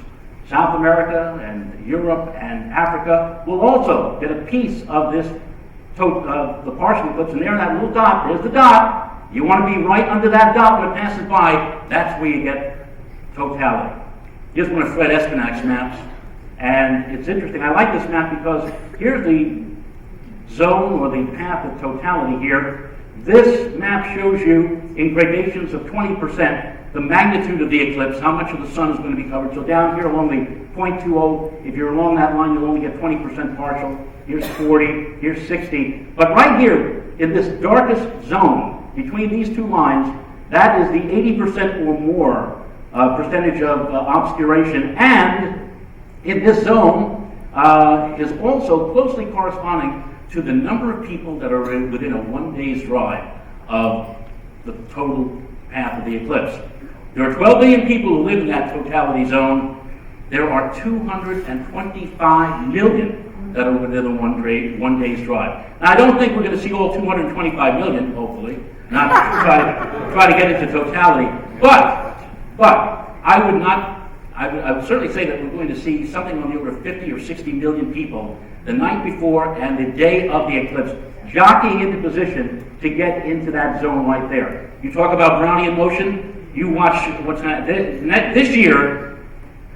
South America and Europe and Africa, will also get a piece of this, the partial eclipse, and there in that little dot, there's the dot. You want to be right under that dot when it passes by. That's where you get totality. Here's one of Fred Espenak's maps, and it's interesting. I like this map because here's the zone or the path of totality here. This map shows you in gradations of 20% the magnitude of the eclipse, how much of the sun is going to be covered. So down here along the 0.20, if you're along that line, you'll only get 20% partial. Here's 40, here's 60. But right here, in this darkest zone, between these two lines, that is the 80% or more percentage of obscuration. And in this zone is also closely corresponding to the number of people that are within a 1 day's drive of the total path of the eclipse. There are 12 million people who live in that totality zone. There are 225 million that are within a 1 day's drive. Now, I don't think we're going to see all 225 million, hopefully, not try to get into totality. But I would certainly say that we're going to see something on the order of 50 or 60 million people the night before and the day of the eclipse, jockeying into position to get into that zone right there. You talk about Brownian motion, you watch what's happening. This year,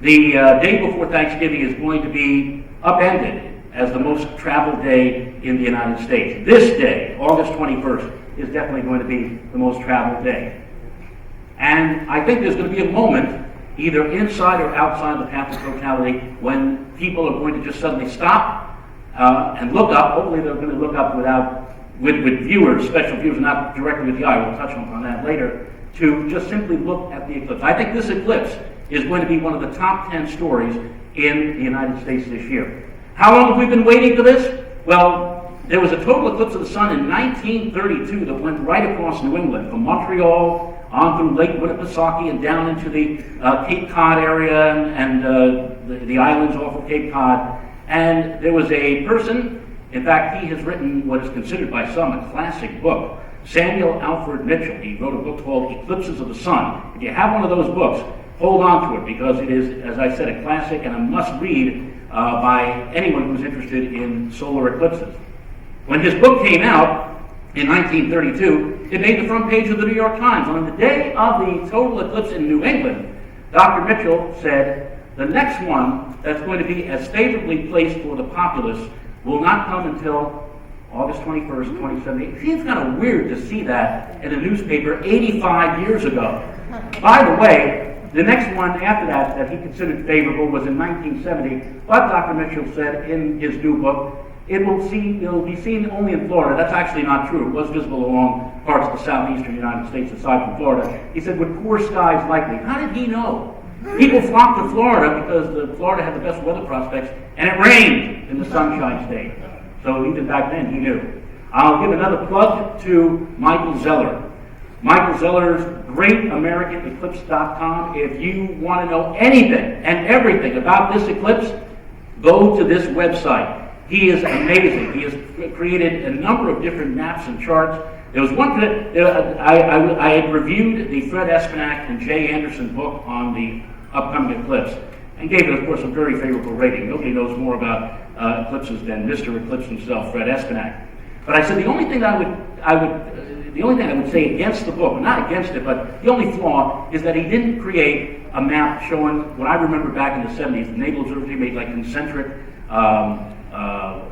the day before Thanksgiving is going to be upended as the most traveled day in the United States. This day, August 21st, is definitely going to be the most traveled day. And I think there's going to be a moment, either inside or outside the path of totality, when people are going to just suddenly stop and look up. Hopefully they're going to look up with viewers, special viewers, not directly with the eye. We'll touch on that later, to just simply look at the eclipse. I think this eclipse is going to be one of the top 10 stories in the United States this year. How long have we been waiting for this? Well, there was a total eclipse of the sun in 1932 that went right across New England, from Montreal on through Lake Winnipesaukee and down into the Cape Cod area and the islands off of Cape Cod. And there was a person, in fact, he has written what is considered by some a classic book, Samuel Alfred Mitchell. He wrote a book called Eclipses of the Sun. If you have one of those books, hold on to it, because it is, as I said, a classic and a must-read by anyone who's interested in solar eclipses. When his book came out in 1932, it made the front page of the New York Times. On the day of the total eclipse in New England, Dr. Mitchell said, the next one that's going to be as favorably placed for the populace will not come until August 21st, 2017. It seems kind of weird to see that in a newspaper 85 years ago. By the way, the next one after that he considered favorable was in 1970, but Dr. Mitchell said in his new book, it will be seen only in Florida. That's actually not true. It was visible along parts of the southeastern United States aside from Florida. He said, with poor skies likely. How did he know? People flocked to Florida because Florida had the best weather prospects, and it rained in the Sunshine State. So even back then, he knew. I'll give another plug to Michael Zeller. Michael Zeller's GreatAmericanEclipse.com. If you want to know anything and everything about this eclipse, go to this website. He is amazing. He has created a number of different maps and charts. There was one that I had reviewed the Fred Espenak and Jay Anderson book on the upcoming eclipse and gave it, of course, a very favorable rating. Nobody knows more about eclipses than Mr. Eclipse himself, Fred Espenak. But I said the only thing I would say against the book, not against it, but the only flaw is that he didn't create a map showing what I remember back in the 70s. The Naval Observatory made like concentric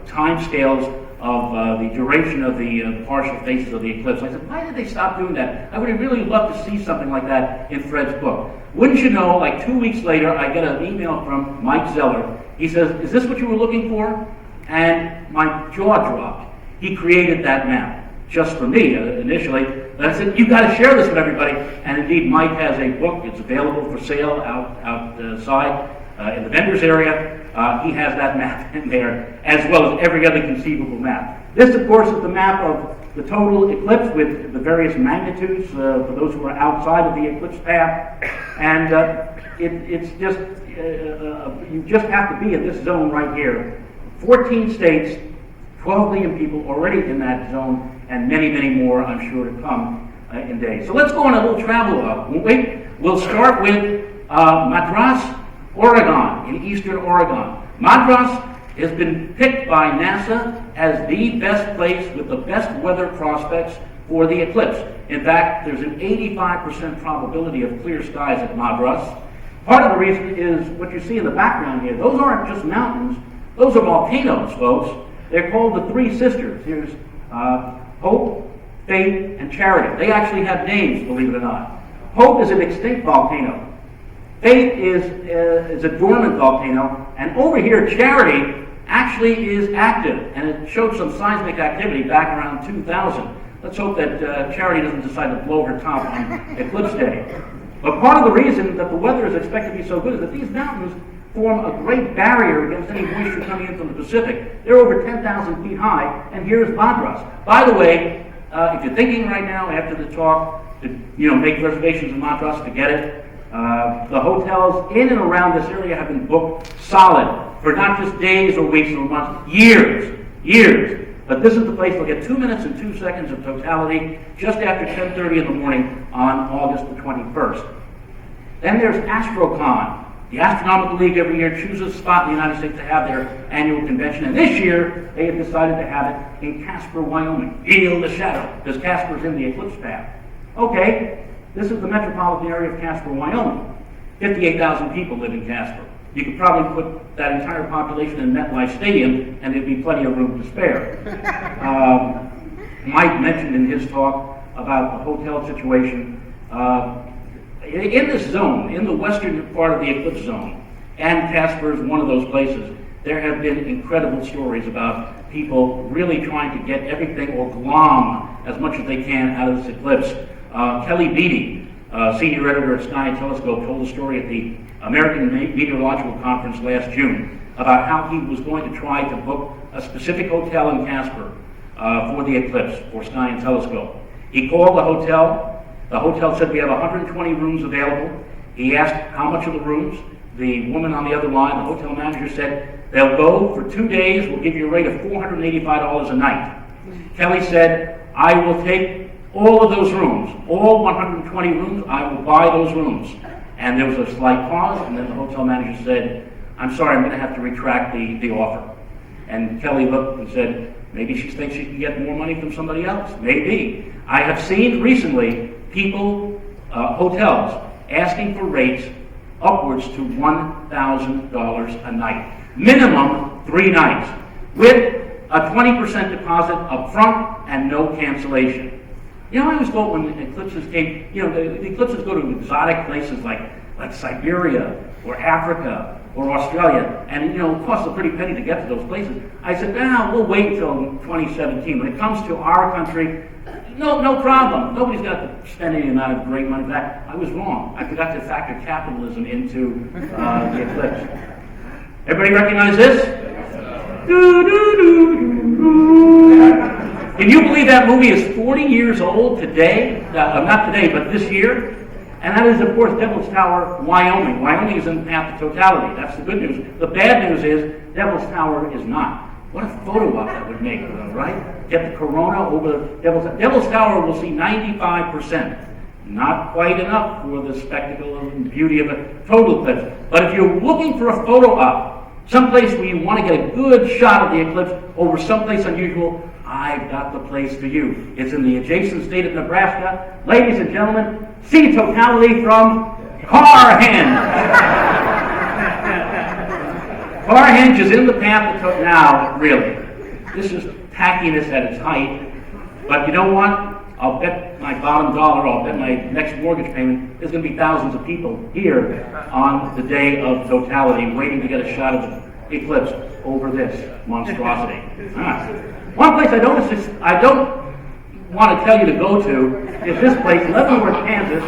time scales the duration of the partial phases of the eclipse. I said, why did they stop doing that? I would have really loved to see something like that in Fred's book. Wouldn't you know, like 2 weeks later, I get an email from Mike Zeller. He says, is this what you were looking for? And my jaw dropped. He created that map just for me initially. And I said, you've got to share this with everybody. And indeed, Mike has a book. It's available for sale outside in the vendor's area. He has that map in there, as well as every other conceivable map. This, of course, is the map of the total eclipse with the various magnitudes for those who are outside of the eclipse path. And it's just, you just have to be in this zone right here. 14 states, 12 million people already in that zone, and many, many more, I'm sure, to come in days. So let's go on a little travel won't we? We'll start with Madras, Oregon, in eastern Oregon. Madras has been picked by NASA as the best place with the best weather prospects for the eclipse. In fact, there's an 85% probability of clear skies at Madras. Part of the reason is what you see in the background here. Those aren't just mountains. Those are volcanoes, folks. They're called the Three Sisters. Here's Hope, Faith, and Charity. They actually have names, believe it or not. Hope is an extinct volcano. Faith is a dormant volcano. And over here, Charity actually is active. And it showed some seismic activity back around 2000. Let's hope that Charity doesn't decide to blow her top on Eclipse Day. But part of the reason that the weather is expected to be so good is that these mountains form a great barrier against any moisture coming in from the Pacific. They're over 10,000 feet high, and here's Madras. By the way, if you're thinking right now after the talk to make reservations in Madras, forget it. The hotels in and around this area have been booked solid for not just days or weeks or months, years. But this is the place. We'll get 2 minutes and 2 seconds of totality just after 10:30 in the morning on August the 21st. Then there's AstroCon. The Astronomical League every year chooses a spot in the United States to have their annual convention. And this year, they have decided to have it in Casper, Wyoming. Feel the shadow, because Casper's in the eclipse path. Okay, this is the metropolitan area of Casper, Wyoming. 58,000 people live in Casper. You could probably put that entire population in MetLife Stadium, and there'd be plenty of room to spare. Mike mentioned in his talk about the hotel situation. In this zone, in the western part of the eclipse zone, and Casper is one of those places, there have been incredible stories about people really trying to get everything or glom as much as they can out of this eclipse. Kelly Beatty, senior editor at Sky and Telescope, told a story at the American Meteorological Conference last June about how he was going to try to book a specific hotel in Casper for the eclipse for Sky and Telescope. He called the hotel. The hotel said we have 120 rooms available. He asked how much of the rooms. The woman on the other line, the hotel manager, said they'll go for 2 days. We'll give you a rate of $485 a night. Kelly said, I will take all of those rooms, all 120 rooms. I will buy those rooms. And there was a slight pause, and then the hotel manager said, I'm sorry, I'm going to have to retract the offer. And Kelly looked and said, maybe she thinks she can get more money from somebody else. Maybe. I have seen recently people, hotels, asking for rates upwards to $1,000 a night. Minimum 3 nights, with a 20% deposit up front and no cancellation. I always thought when the eclipses came, the eclipses go to exotic places like Siberia or Africa or Australia, and it costs a pretty penny to get to those places. I said, we'll wait until 2017. When it comes to our country, no problem. Nobody's got to spend any amount of great money for that. I was wrong. I forgot to factor capitalism into the eclipse. Everybody recognize this? Can you believe that movie is 40 years old today? Not today, but this year. And that is, of course, Devil's Tower, Wyoming. Wyoming is in the path of totality. That's the good news. The bad news is Devil's Tower is not. What a photo op that would make, right? Get the corona over the Devil's Tower will see 95%. Not quite enough for the spectacle and beauty of a total eclipse. But if you're looking for a photo op, someplace where you want to get a good shot of the eclipse over someplace unusual, I've got the place for you. It's in the adjacent state of Nebraska. Ladies and gentlemen, see totality from Carhenge. Carhenge is in the path of now, really. This is tackiness at its height. But you know what? I'll bet my bottom dollar, I'll bet my next mortgage payment, there's going to be thousands of people here on the day of totality waiting to get a shot of the eclipse over this monstrosity. One place I don't want to tell you to go to is this place, Leavenworth, Kansas.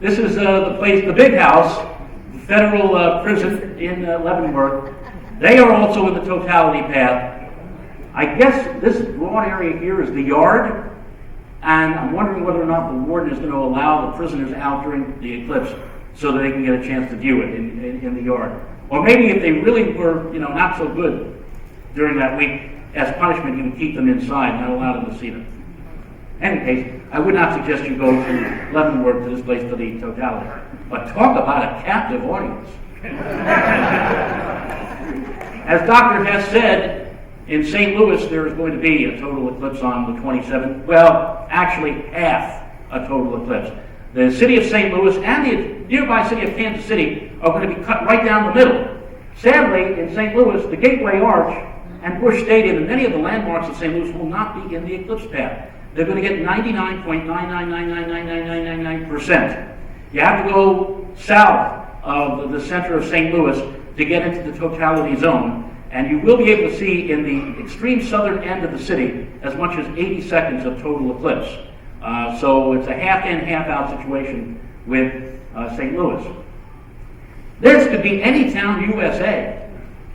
This is the place, the big house, the federal prison in Leavenworth. They are also in the totality path. I guess this broad area here is the yard. And I'm wondering whether or not the warden is going to allow the prisoners out during the eclipse so that they can get a chance to view it in the yard. Or maybe if they really were, not so good during that week, as punishment, he would keep them inside, not allow them to see them. In any case, I would not suggest you go to Leavenworth, to this place, for the totality. But talk about a captive audience. As Dr. Hess said, in St. Louis, there is going to be a total eclipse on the 27th. Well, actually, half a total eclipse. The city of St. Louis and the nearby city of Kansas City are going to be cut right down the middle. Sadly, in St. Louis, the Gateway Arch and Busch Stadium and many of the landmarks of St. Louis will not be in the eclipse path. They're going to get 99.9999999%. You have to go south of the center of St. Louis to get into the totality zone. And you will be able to see in the extreme southern end of the city as much as 80 seconds of total eclipse. So it's a half-in, half-out situation with St. Louis. This could be any town USA.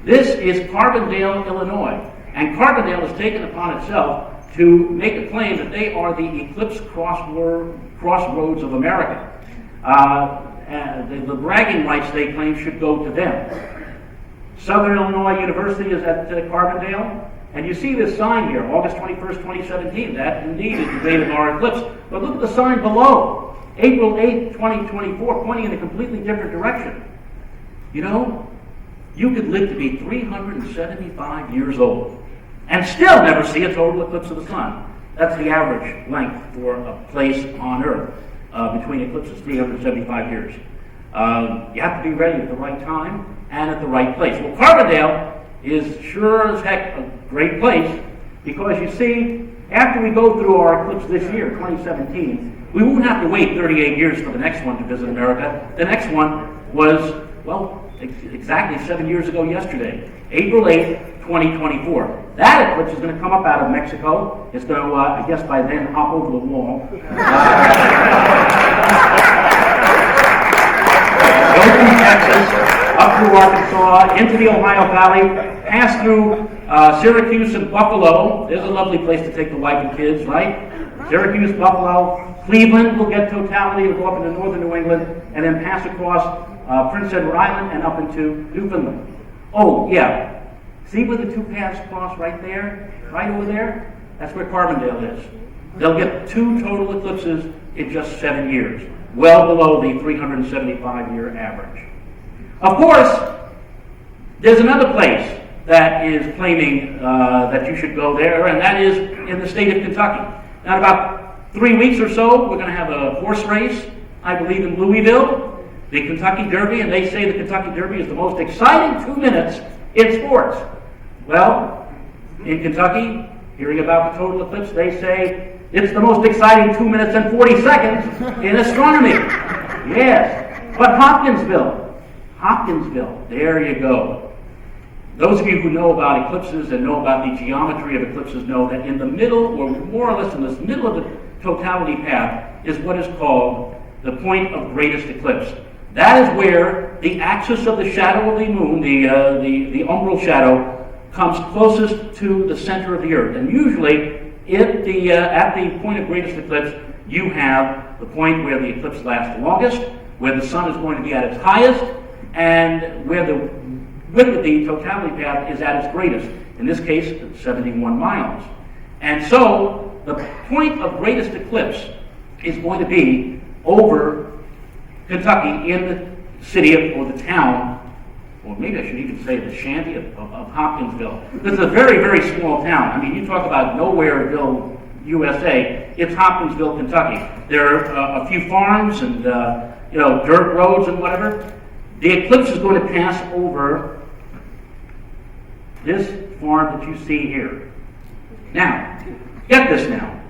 This is Carbondale, Illinois. And Carbondale has taken upon itself to make a claim that they are the eclipse crossroads of America. The bragging rights they claim should go to them. Southern Illinois University is at Carbondale, and you see this sign here, August 21st, 2017. That indeed is the date of our eclipse. But look at the sign below, April 8th, 2024, pointing in a completely different direction. You could live to be 375 years old and still never see a total eclipse of the sun. That's the average length for a place on Earth between eclipses, 375 years. You have to be ready at the right time and at the right place. Well, Carbondale is sure as heck a great place because you see, after we go through our eclipse this year, 2017, we won't have to wait 38 years for the next one to visit America. The next one was, exactly 7 years ago yesterday, April 8th, 2024. That eclipse is going to come up out of Mexico. It's going to, I guess by then, hop over the wall. Go through Texas, up through Arkansas, into the Ohio Valley, pass through Syracuse and Buffalo. There's a lovely place to take the wife and kids, right? Syracuse, Buffalo, Cleveland will get totality, will go up into northern New England, and then pass across Prince Edward Island and up into Newfoundland. Oh, yeah. See where the two paths cross right there? Right over there? That's where Carbondale is. They'll get 2 total eclipses in just 7 years. Well below the 375-year average. Of course, there's another place that is claiming that you should go there, and that is in the state of Kentucky. Now, in about 3 weeks or so, we're going to have a horse race, I believe, in Louisville, the Kentucky Derby, and they say the Kentucky Derby is the most exciting 2 minutes in sports. Well, in Kentucky, hearing about the total eclipse, they say it's the most exciting 2 minutes and 40 seconds in astronomy. Yes. But Hopkinsville, there you go. Those of you who know about eclipses and know about the geometry of eclipses know that in the middle, or more or less in the middle of the totality path, is what is called the point of greatest eclipse. That is where the axis of the shadow of the moon, the umbral shadow, comes closest to the center of the Earth. And usually, at the point of greatest eclipse, you have the point where the eclipse lasts the longest, where the sun is going to be at its highest, and where the width of the totality path is at its greatest. In this case, 71 miles. And so, the point of greatest eclipse is going to be over Kentucky in the city or the town, or maybe I should even say the shanty of Hopkinsville. This is a very, very small town. I mean, you talk about Nowhereville, USA, it's Hopkinsville, Kentucky. There are a few farms and dirt roads and whatever. The eclipse is going to pass over this farm that you see here. Now, get this now.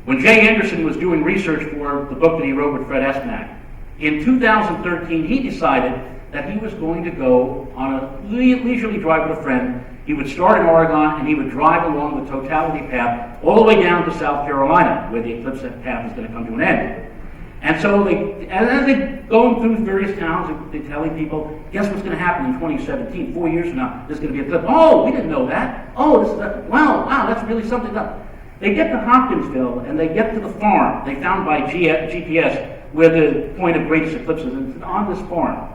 When Jay Anderson was doing research for the book that he wrote with Fred Espenak, in 2013 he decided that he was going to go on a leisurely drive with a friend. He would start in Oregon and he would drive along the totality path all the way down to South Carolina, where the eclipse path is going to come to an end. And so as they're going through various towns, they're telling people, guess what's going to happen in 2017, 4 years from now, there's going to be a eclipse. Oh, we didn't know that. Oh, this is wow, that's really something else. They get to Hopkinsville and they get to the farm they found by GPS where the point of greatest eclipse is. It's on this farm.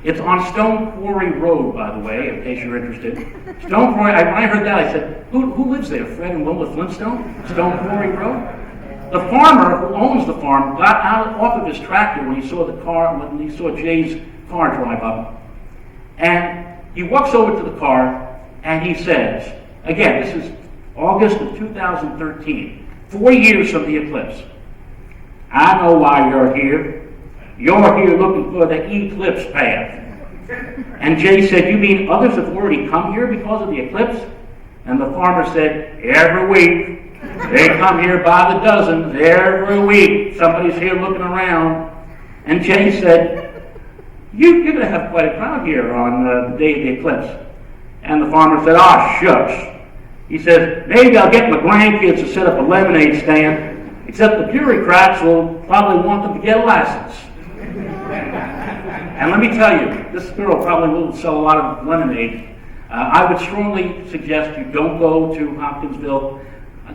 It's on Stone Quarry Road, by the way, in case you're interested. Stone Quarry, when I heard that, I said, who lives there? Fred and Wilma Flintstone? Stone Quarry Road? The farmer who owns the farm got out off of his tractor when he saw Jay's car drive up. And he walks over to the car and he says, again, this is August of 2013, 4 years from the eclipse. I know why you're here. You're here looking for the eclipse path. And Jay said, you mean others have already come here because of the eclipse? And the farmer said, every week. They come here by the dozens every week. Somebody's here looking around. And Jay said, you're going to have quite a crowd here on the day of the eclipse. And the farmer said, shucks. He says, maybe I'll get my grandkids to set up a lemonade stand, except the bureaucrats will probably want them to get a license. And let me tell you, this girl probably will sell a lot of lemonade. I would strongly suggest you don't go to Hopkinsville.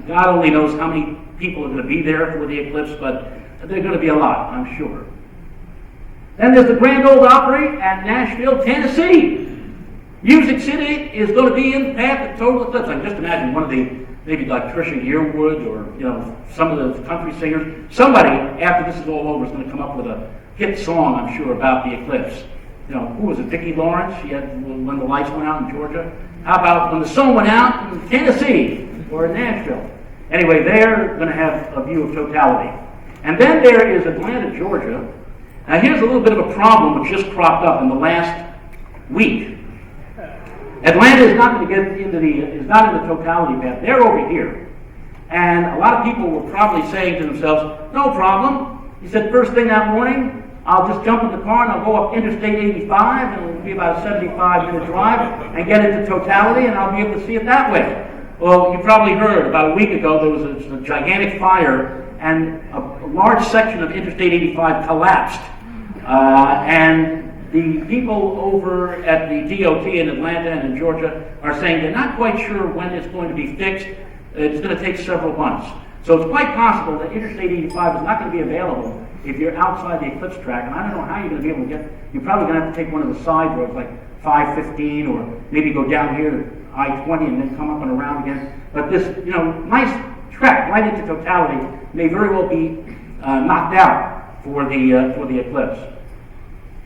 God only knows how many people are going to be there for the eclipse, but there are going to be a lot, I'm sure. Then there's the Grand Ole Opry at Nashville, Tennessee. Music City is going to be in the path of total eclipse. I can just imagine one of the, maybe like Trisha Yearwood or some of the country singers. Somebody, after this is all over, is going to come up with a hit song, I'm sure, about the eclipse. Who was it? Vicki Lawrence? She had when the lights went out in Georgia. How about when the sun went out in Tennessee or in Nashville? Anyway, they're going to have a view of totality. And then there is Atlanta, Georgia. Now here's a little bit of a problem which just cropped up in the last week. Atlanta is not going to get into is not in the totality path. They're over here. And a lot of people were probably saying to themselves, no problem. He said, first thing that morning, I'll just jump in the car and I'll go up Interstate 85, and it'll be about a 75-minute drive, and get into totality, and I'll be able to see it that way. Well, you probably heard about a week ago there was a gigantic fire, and a large section of Interstate 85 collapsed. And the people over at the DOT in Atlanta and in Georgia are saying they're not quite sure when it's going to be fixed. It's going to take several months. So it's quite possible that Interstate 85 is not going to be available if you're outside the eclipse track. And I don't know how you're going to be able to get, you're probably going to have to take one of the side roads like 515, or maybe go down here to I-20 and then come up and around again. But this, nice track right into totality may very well be knocked out for the eclipse.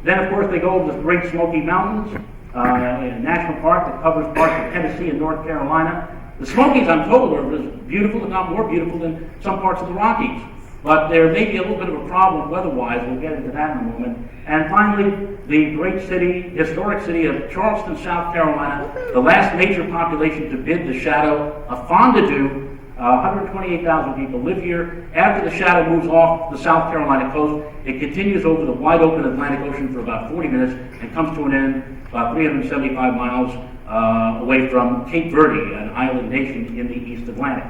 Then, of course, they go over the Great Smoky Mountains, a national park that covers parts of Tennessee and North Carolina. The Smokies, I'm told, are as beautiful, if not more beautiful, than some parts of the Rockies. But there may be a little bit of a problem weather-wise. We'll get into that in a moment. And finally, the great city, historic city of Charleston, South Carolina, the last major population to bid the shadow of Fondue. 128,000 people live here. After the shadow moves off the South Carolina coast, it continues over the wide open Atlantic Ocean for about 40 minutes and comes to an end about 375 miles away from Cape Verde, an island nation in the East Atlantic.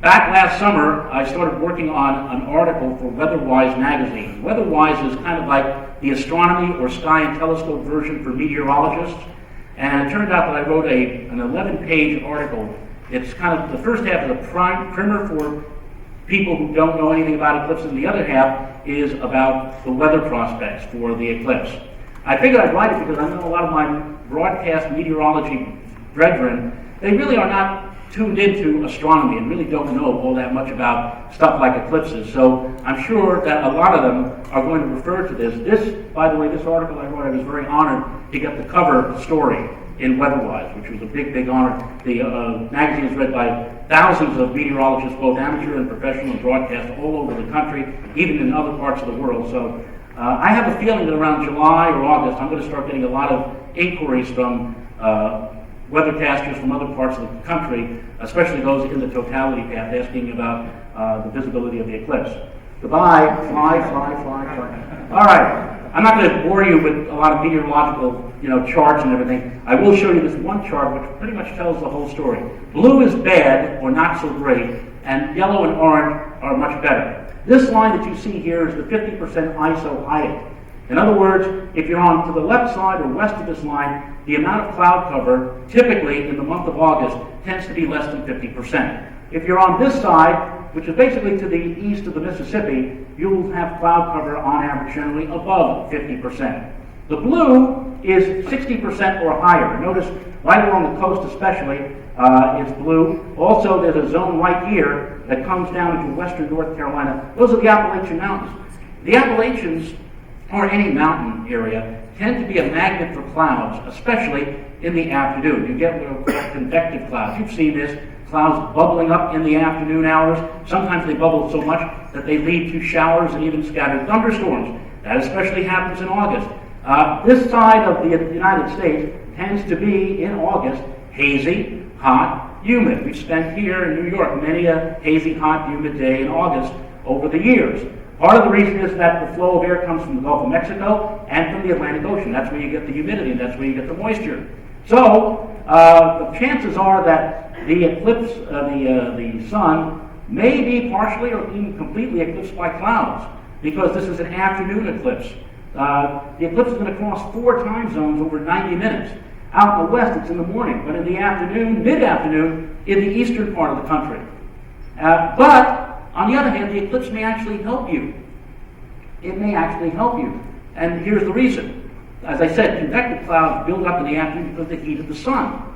Back last summer, I started working on an article for WeatherWise magazine. WeatherWise is kind of like the astronomy or sky and telescope version for meteorologists. And it turned out that I wrote an 11-page article. It's kind of the first half of the primer for people who don't know anything about eclipses, and the other half is about the weather prospects for the eclipse. I figured I'd write it because I know a lot of my broadcast meteorology brethren, they really are not tuned into astronomy and really don't know all that much about stuff like eclipses. So I'm sure that a lot of them are going to refer to this. This, by the way, this article I wrote, I was very honored to get the cover story in WeatherWise, which was a big, big honor. The magazine is read by thousands of meteorologists, both amateur and professional, and broadcast all over the country, even in other parts of the world. So I have a feeling that around July or August, I'm going to start getting a lot of inquiries from weathercasters from other parts of the country, especially those in the totality path, asking about the visibility of the eclipse. Goodbye. Fly. All right. I'm not going to bore you with a lot of meteorological, charts and everything. I will show you this one chart which pretty much tells the whole story. Blue is bad or not so great, and yellow and orange are much better. This line that you see here is the 50% ISO Hayek. In other words, if you're on to the left side or west of this line, the amount of cloud cover, typically in the month of August, tends to be less than 50%. If you're on this side, which is basically to the east of the Mississippi, you'll have cloud cover on average generally above 50%. The blue is 60% or higher. Notice right along the coast especially, it's blue. Also, there's a zone right here that comes down into western North Carolina. Those are the Appalachian Mountains. The Appalachians, or any mountain area, tend to be a magnet for clouds, especially in the afternoon. You get what are called convective clouds. You've seen this. Clouds bubbling up in the afternoon hours. Sometimes they bubble so much that they lead to showers and even scattered thunderstorms. That especially happens in August. This side of the United States tends to be, in August, hazy, hot, humid. We've spent here in New York many a hazy, hot, humid day in August over the years. Part of the reason is that the flow of air comes from the Gulf of Mexico and from the Atlantic Ocean. That's where you get the humidity, and that's where you get the moisture. So, the chances are that the eclipse, the sun, may be partially or even completely eclipsed by clouds, because this is an afternoon eclipse. The eclipse is going to cross 4 time zones over 90 minutes. Out in the west, it's in the morning, but in the afternoon, mid-afternoon, in the eastern part of the country. But, on the other hand, the eclipse may actually help you. It may actually help you. And here's the reason. As I said, convective clouds build up in the afternoon because of the heat of the sun.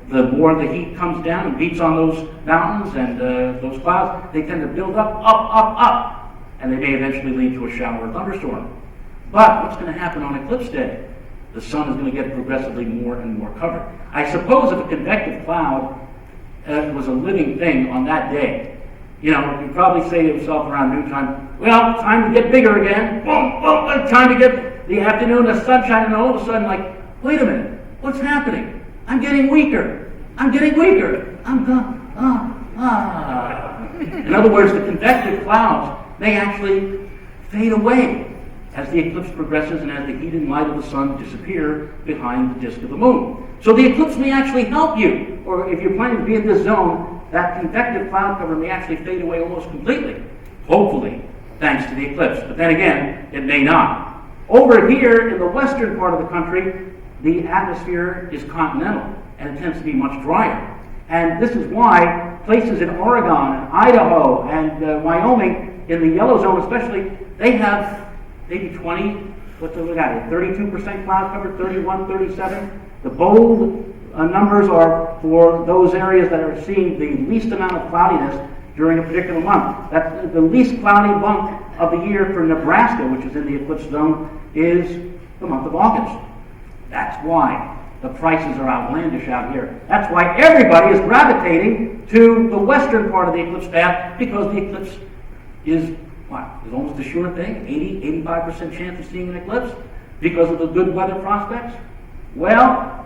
The more the heat comes down and beats on those mountains and those clouds, they tend to build up, and they may eventually lead to a shower or thunderstorm. But what's going to happen on eclipse day? The sun is going to get progressively more and more covered. I suppose if a convective cloud was a living thing on that day, you'd probably say to yourself around noontime, well, time to get bigger again. Boom, boom, time to get the afternoon, the sunshine, and all of a sudden, wait a minute, what's happening? I'm getting weaker. I'm In other words, the convective clouds may actually fade away as the eclipse progresses and as the heat and light of the sun disappear behind the disk of the moon. So the eclipse may actually help you, or if you're planning to be in this zone, that convective cloud cover may actually fade away almost completely, hopefully, thanks to the eclipse. But then again, it may not. Over here in the western part of the country, the atmosphere is continental, and it tends to be much drier. And this is why places in Oregon and Idaho and Wyoming, in the yellow zone especially, they have maybe 20, 32% cloud cover, 31, 37. The bold numbers are for those areas that are seeing the least amount of cloudiness during a particular month. That's the least cloudy month of the year for Nebraska, which is in the eclipse zone, is the month of August. That's why the prices are outlandish out here. That's why everybody is gravitating to the western part of the eclipse path, because the eclipse is almost a sure thing, 80-85% chance of seeing an eclipse because of the good weather prospects. Well,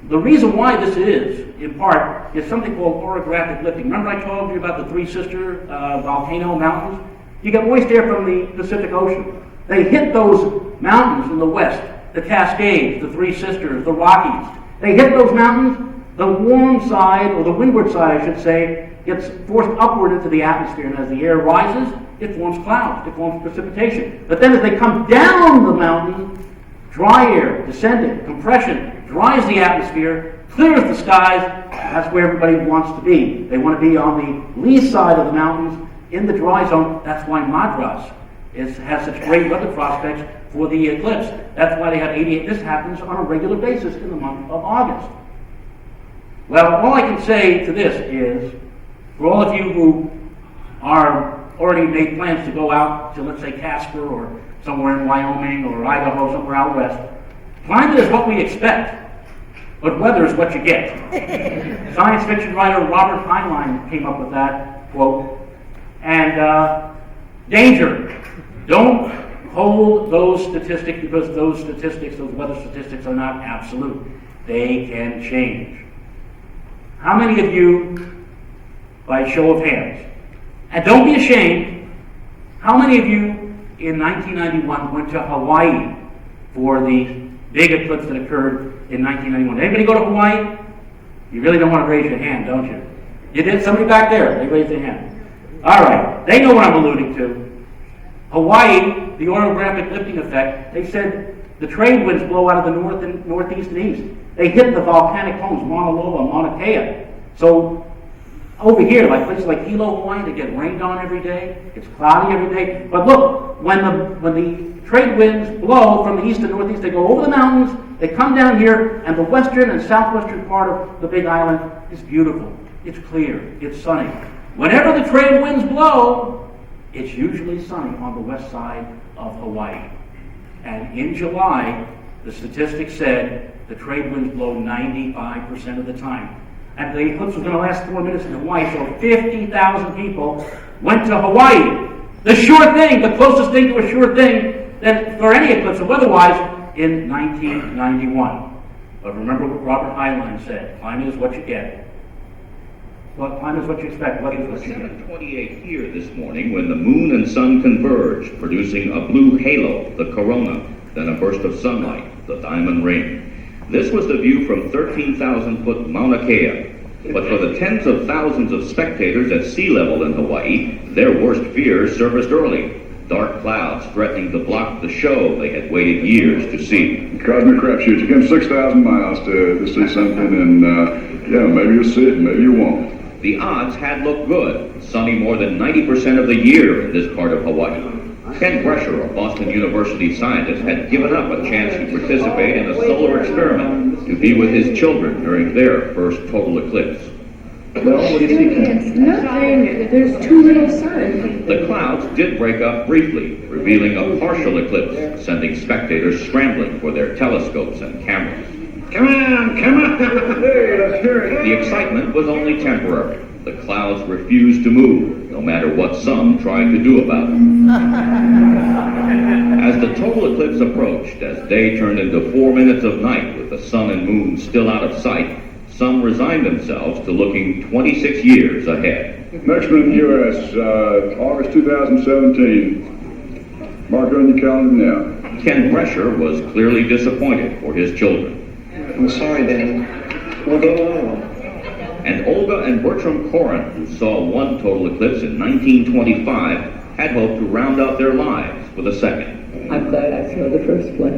the reason why this is, in part, is something called orographic lifting. Remember I told you about the Three Sister volcano mountains? You get moist air from the Pacific Ocean. They hit those mountains in the west, the Cascades, the Three Sisters, the Rockies. They hit those mountains, the warm side, or the windward side, I should say, gets forced upward into the atmosphere, and as the air rises, it forms clouds, it forms precipitation. But then as they come down the mountain, dry air, descending, compression, dries the atmosphere, clears the skies. That's where everybody wants to be. They want to be on the lee side of the mountains in the dry zone. That's why Madras has such great weather prospects for the eclipse. That's why they have 88. This happens on a regular basis in the month of August. Well, all I can say to this is, for all of you who are already made plans to go out to, let's say, Casper or somewhere in Wyoming or Idaho, somewhere out west, climate is what we expect, but weather is what you get. Science fiction writer Robert Heinlein came up with that quote. And danger. Don't hold those statistics, because those statistics, those weather statistics, are not absolute. they can change. How many of you, by show of hands, and don't be ashamed, how many of you in 1991 went to Hawaii for the big eclipse that occurred in 1991? Anybody go to Hawaii? You really don't want to raise your hand, don't you? You did? Somebody back there, they raised their hand. All right, they know what I'm alluding to. Hawaii, the orographic lifting effect, they said the trade winds blow out of the north and northeast and east. They hit the volcanic cones, Mauna Loa and Mauna Kea. So over here, like places like Hilo, Hawaii, they get rained on every day. It's cloudy every day. But look, when the trade winds blow from the east and northeast, they go over the mountains, they come down here, and the western and southwestern part of the Big Island is beautiful. It's clear. It's sunny. Whenever the trade winds blow, it's usually sunny on the west side of Hawaii. And in July, the statistics said the trade winds blow 95% of the time. And the eclipse was going to last 4 minutes in Hawaii, so 50,000 people went to Hawaii. The sure thing, the closest thing to a sure thing that for any eclipse or otherwise in 1991. But remember what Robert Heinlein said, climate is what you get. Well, climate is what you expect, what is what you get. 7:28 here this morning when the moon and sun converged, producing a blue halo, the corona, then a burst of sunlight, the diamond ring. This was the view from 13,000-foot Mauna Kea. But for the tens of thousands of spectators at sea level in Hawaii, their worst fears surfaced early. Dark clouds threatening to block the show they had waited years to see. Cosmic crapshoot. You came 6,000 miles to see something, and maybe you'll see it, maybe you won't. The odds had looked good, sunny more than 90% of the year in this part of Hawaii. Ken Brescher, a Boston University scientist, had given up a chance to participate in a solar experiment to be with his children during their first total eclipse. Well, what do you see, Ken? It's nothing. There's too little sun. The clouds did break up briefly, revealing a partial eclipse, sending spectators scrambling for their telescopes and cameras. Come on! Hey, let's hear it. The excitement was only temporary. The clouds refused to move, no matter what some tried to do about it. As the total eclipse approached, as day turned into 4 minutes of night with the sun and moon still out of sight, some resigned themselves to looking 26 years ahead. Next one in the U.S., August 2017. Mark on your calendar now. Ken Brescher was clearly disappointed for his children. I'm sorry, Dan. We'll go on. And Olga and Bertram Corin, who saw one total eclipse in 1925, had hoped to round out their lives with a second. I'm glad I saw the first one.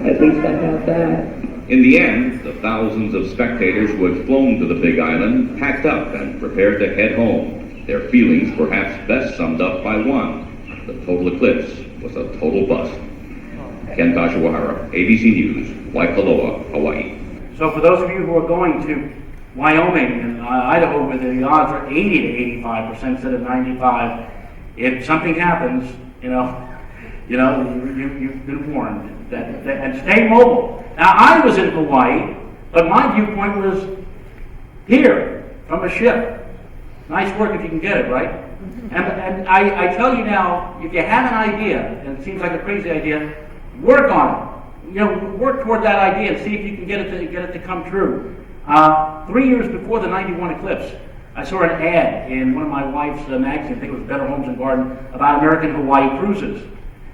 At least I have that. In the end, the thousands of spectators who had flown to the Big Island packed up and prepared to head home, their feelings perhaps best summed up by one. The total eclipse was a total bust. Ken Kashiwahara, ABC News, Waikoloa, Hawaii. So for those of you who are going to Wyoming and Idaho, where the odds are 80 to 85% instead of 95, if something happens, you've been warned. And stay mobile. Now, I was in Hawaii, but my viewpoint was here, from a ship. Nice work if you can get it, right? And I tell you now, if you have an idea, and it seems like a crazy idea, work on it. Work toward that idea and see if you can get it to come true. 3 years before the 91 eclipse, I saw an ad in one of my wife's magazines, I think it was Better Homes and Garden, about American Hawaii cruises.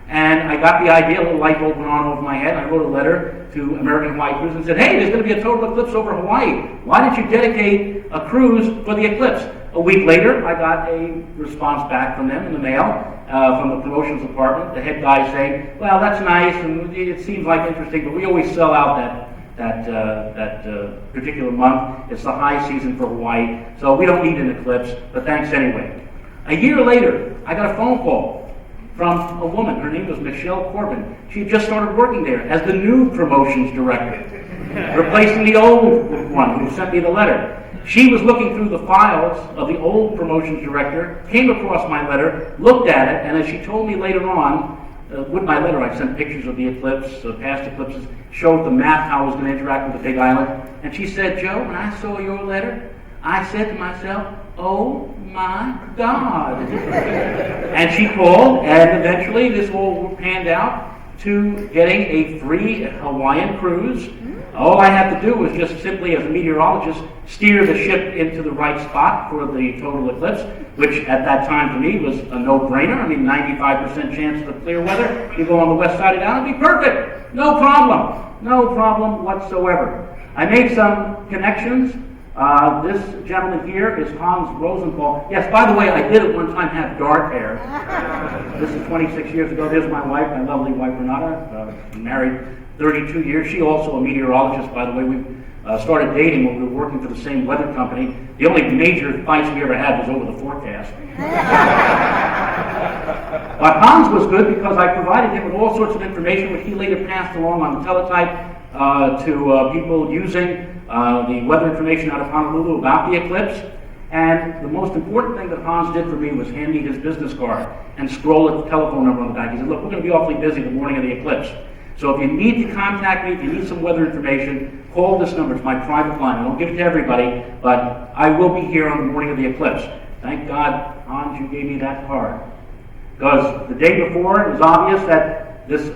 And I got the idea, a little light bulb went on over my head, and I wrote a letter to American Hawaii Cruises and said, hey, there's going to be a total eclipse over Hawaii. Why don't you dedicate a cruise for the eclipse? A week later, I got a response back from them in the mail, from the promotions department, the head guy saying, well, that's nice, and it seems like interesting, but we always sell out that particular month. It's the high season for Hawaii, so we don't need an eclipse, but thanks anyway. A year later, I got a phone call from a woman. Her name was Michelle Corbin. She had just started working there as the new promotions director, replacing the old one who sent me the letter. She was looking through the files of the old promotions director, came across my letter, looked at it, and as she told me later on, with my letter I sent pictures of the eclipse, past eclipses, showed the map how I was going to interact with the Big Island, and she said, Joe, when I saw your letter, I said to myself, oh my God. And she called, and eventually this all panned out to getting a free Hawaiian cruise All I had to do was just simply, as a meteorologist, steer the ship into the right spot for the total eclipse, which at that time to me was a no-brainer. I mean, 95% chance of clear weather. You go on the west side of town, it'd be perfect. No problem whatsoever. I made some connections. This gentleman here is Hans Rosenthal. Yes, by the way, I did at one time have dark hair. This is 26 years ago. There's my wife, my lovely wife Renata, married 32 years. She also a meteorologist, by the way. We started dating when we were working for the same weather company. The only major fights we ever had was over the forecast. But Hans was good because I provided him with all sorts of information which he later passed along on the teletype to people using the weather information out of Honolulu about the eclipse. And the most important thing that Hans did for me was hand me his business card and scroll at the telephone number on the back. He said, look, we're going to be awfully busy the morning of the eclipse. So if you need to contact me, if you need some weather information, call this number. It's my private line. I don't give it to everybody, but I will be here on the morning of the eclipse. Thank God, Hans, you gave me that card. Because the day before, it was obvious that this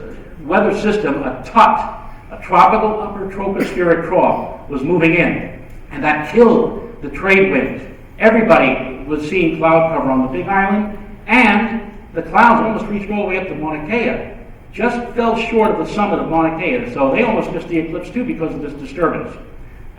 weather system, a tropical upper tropospheric trough, was moving in. And that killed the trade winds. Everybody was seeing cloud cover on the Big Island, and the clouds almost reached all the way up to Mauna Kea. Just fell short of the summit of Mauna Kea, so they almost missed the eclipse too because of this disturbance.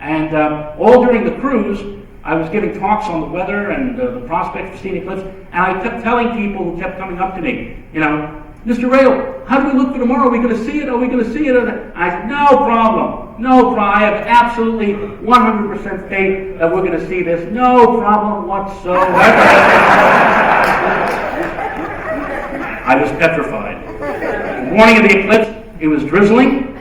And all during the cruise, I was giving talks on the weather and the prospects for seeing the eclipse, and I kept telling people who kept coming up to me, you know, Mr. Rayo, how do we look for tomorrow? Are we going to see it? Are we going to see it? I said, no problem. I have absolutely 100% faith that we're going to see this. No problem whatsoever. I was petrified. The morning of the eclipse, it was drizzling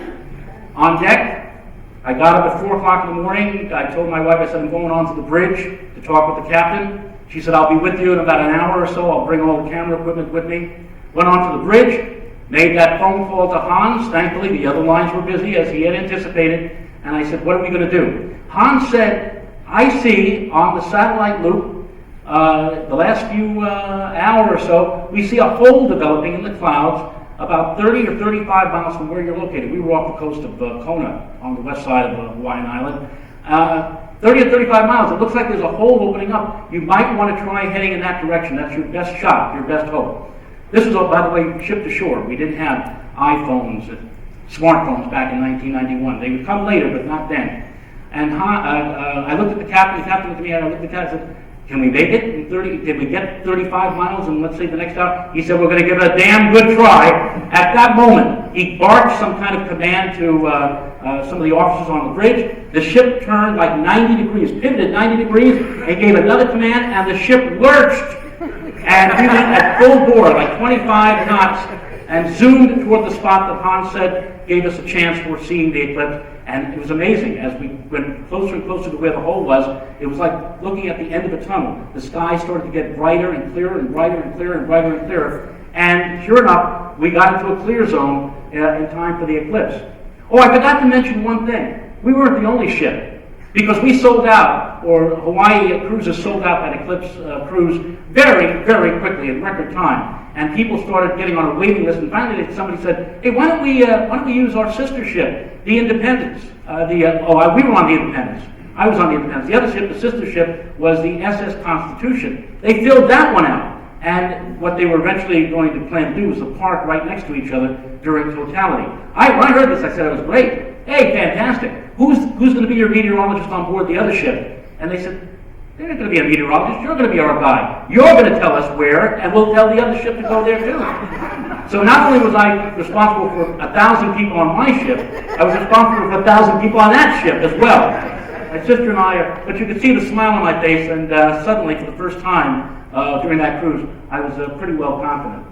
on deck. I got up at 4 o'clock in the morning. I told my wife, I said, I'm going onto the bridge to talk with the captain. She said, I'll be with you in about an hour or so. I'll bring all the camera equipment with me. Went onto the bridge, made that phone call to Hans. Thankfully, the other lines were busy, as he had anticipated. And I said, what are we going to do? Hans said, I see on the satellite loop, the last few hour or so, we see a hole developing in the clouds about 30 or 35 miles from where you're located. We were off the coast of Kona on the west side of the Hawaiian island. 30 or 35 miles. It looks like there's a hole opening up. You might want to try heading in that direction. That's your best shot, your best hope. This was, by the way, ship to shore. We didn't have iPhones and smartphones back in 1991. They would come later, but not then. And I looked at the captain. The captain looked at me, and I looked at the captain and said, can we make it in 30? Did we get 35 miles in, let's say, the next hour? He said, we're going to give it a damn good try. At that moment, he barked some kind of command to some of the officers on the bridge. The ship turned like 90 degrees, pivoted 90 degrees, and gave another command, and the ship lurched. And we went at full bore, like 25 knots, and zoomed toward the spot that Hans said gave us a chance for seeing the eclipse. And it was amazing. As we went closer and closer to where the hole was, it was like looking at the end of a tunnel. The sky started to get brighter and clearer and brighter and clearer and brighter and clearer. And sure enough, we got into a clear zone in time for the eclipse. Oh, I forgot to mention one thing. We weren't the only ship. Because we sold out, or Hawaii Cruises sold out that eclipse cruise very, very quickly in record time. And people started getting on a waiting list. And finally, somebody said, "Hey, why don't we use our sister ship, the Independence?" We were on the Independence. I was on the Independence. The other ship, the sister ship, was the SS Constitution. They filled that one out. And what they were eventually going to plan to do was to park right next to each other during totality. When I heard this, I said it was great. Hey, fantastic. Who's going to be your meteorologist on board the other ship? And they said, they're not going to be a meteorologist. You're going to be our guy. You're going to tell us where, and we'll tell the other ship to go there too. So not only was I responsible for 1,000 people on my ship, I was responsible for 1,000 people on that ship as well. My sister and I, but you could see the smile on my face, and suddenly, for the first time during that cruise, I was pretty well confident.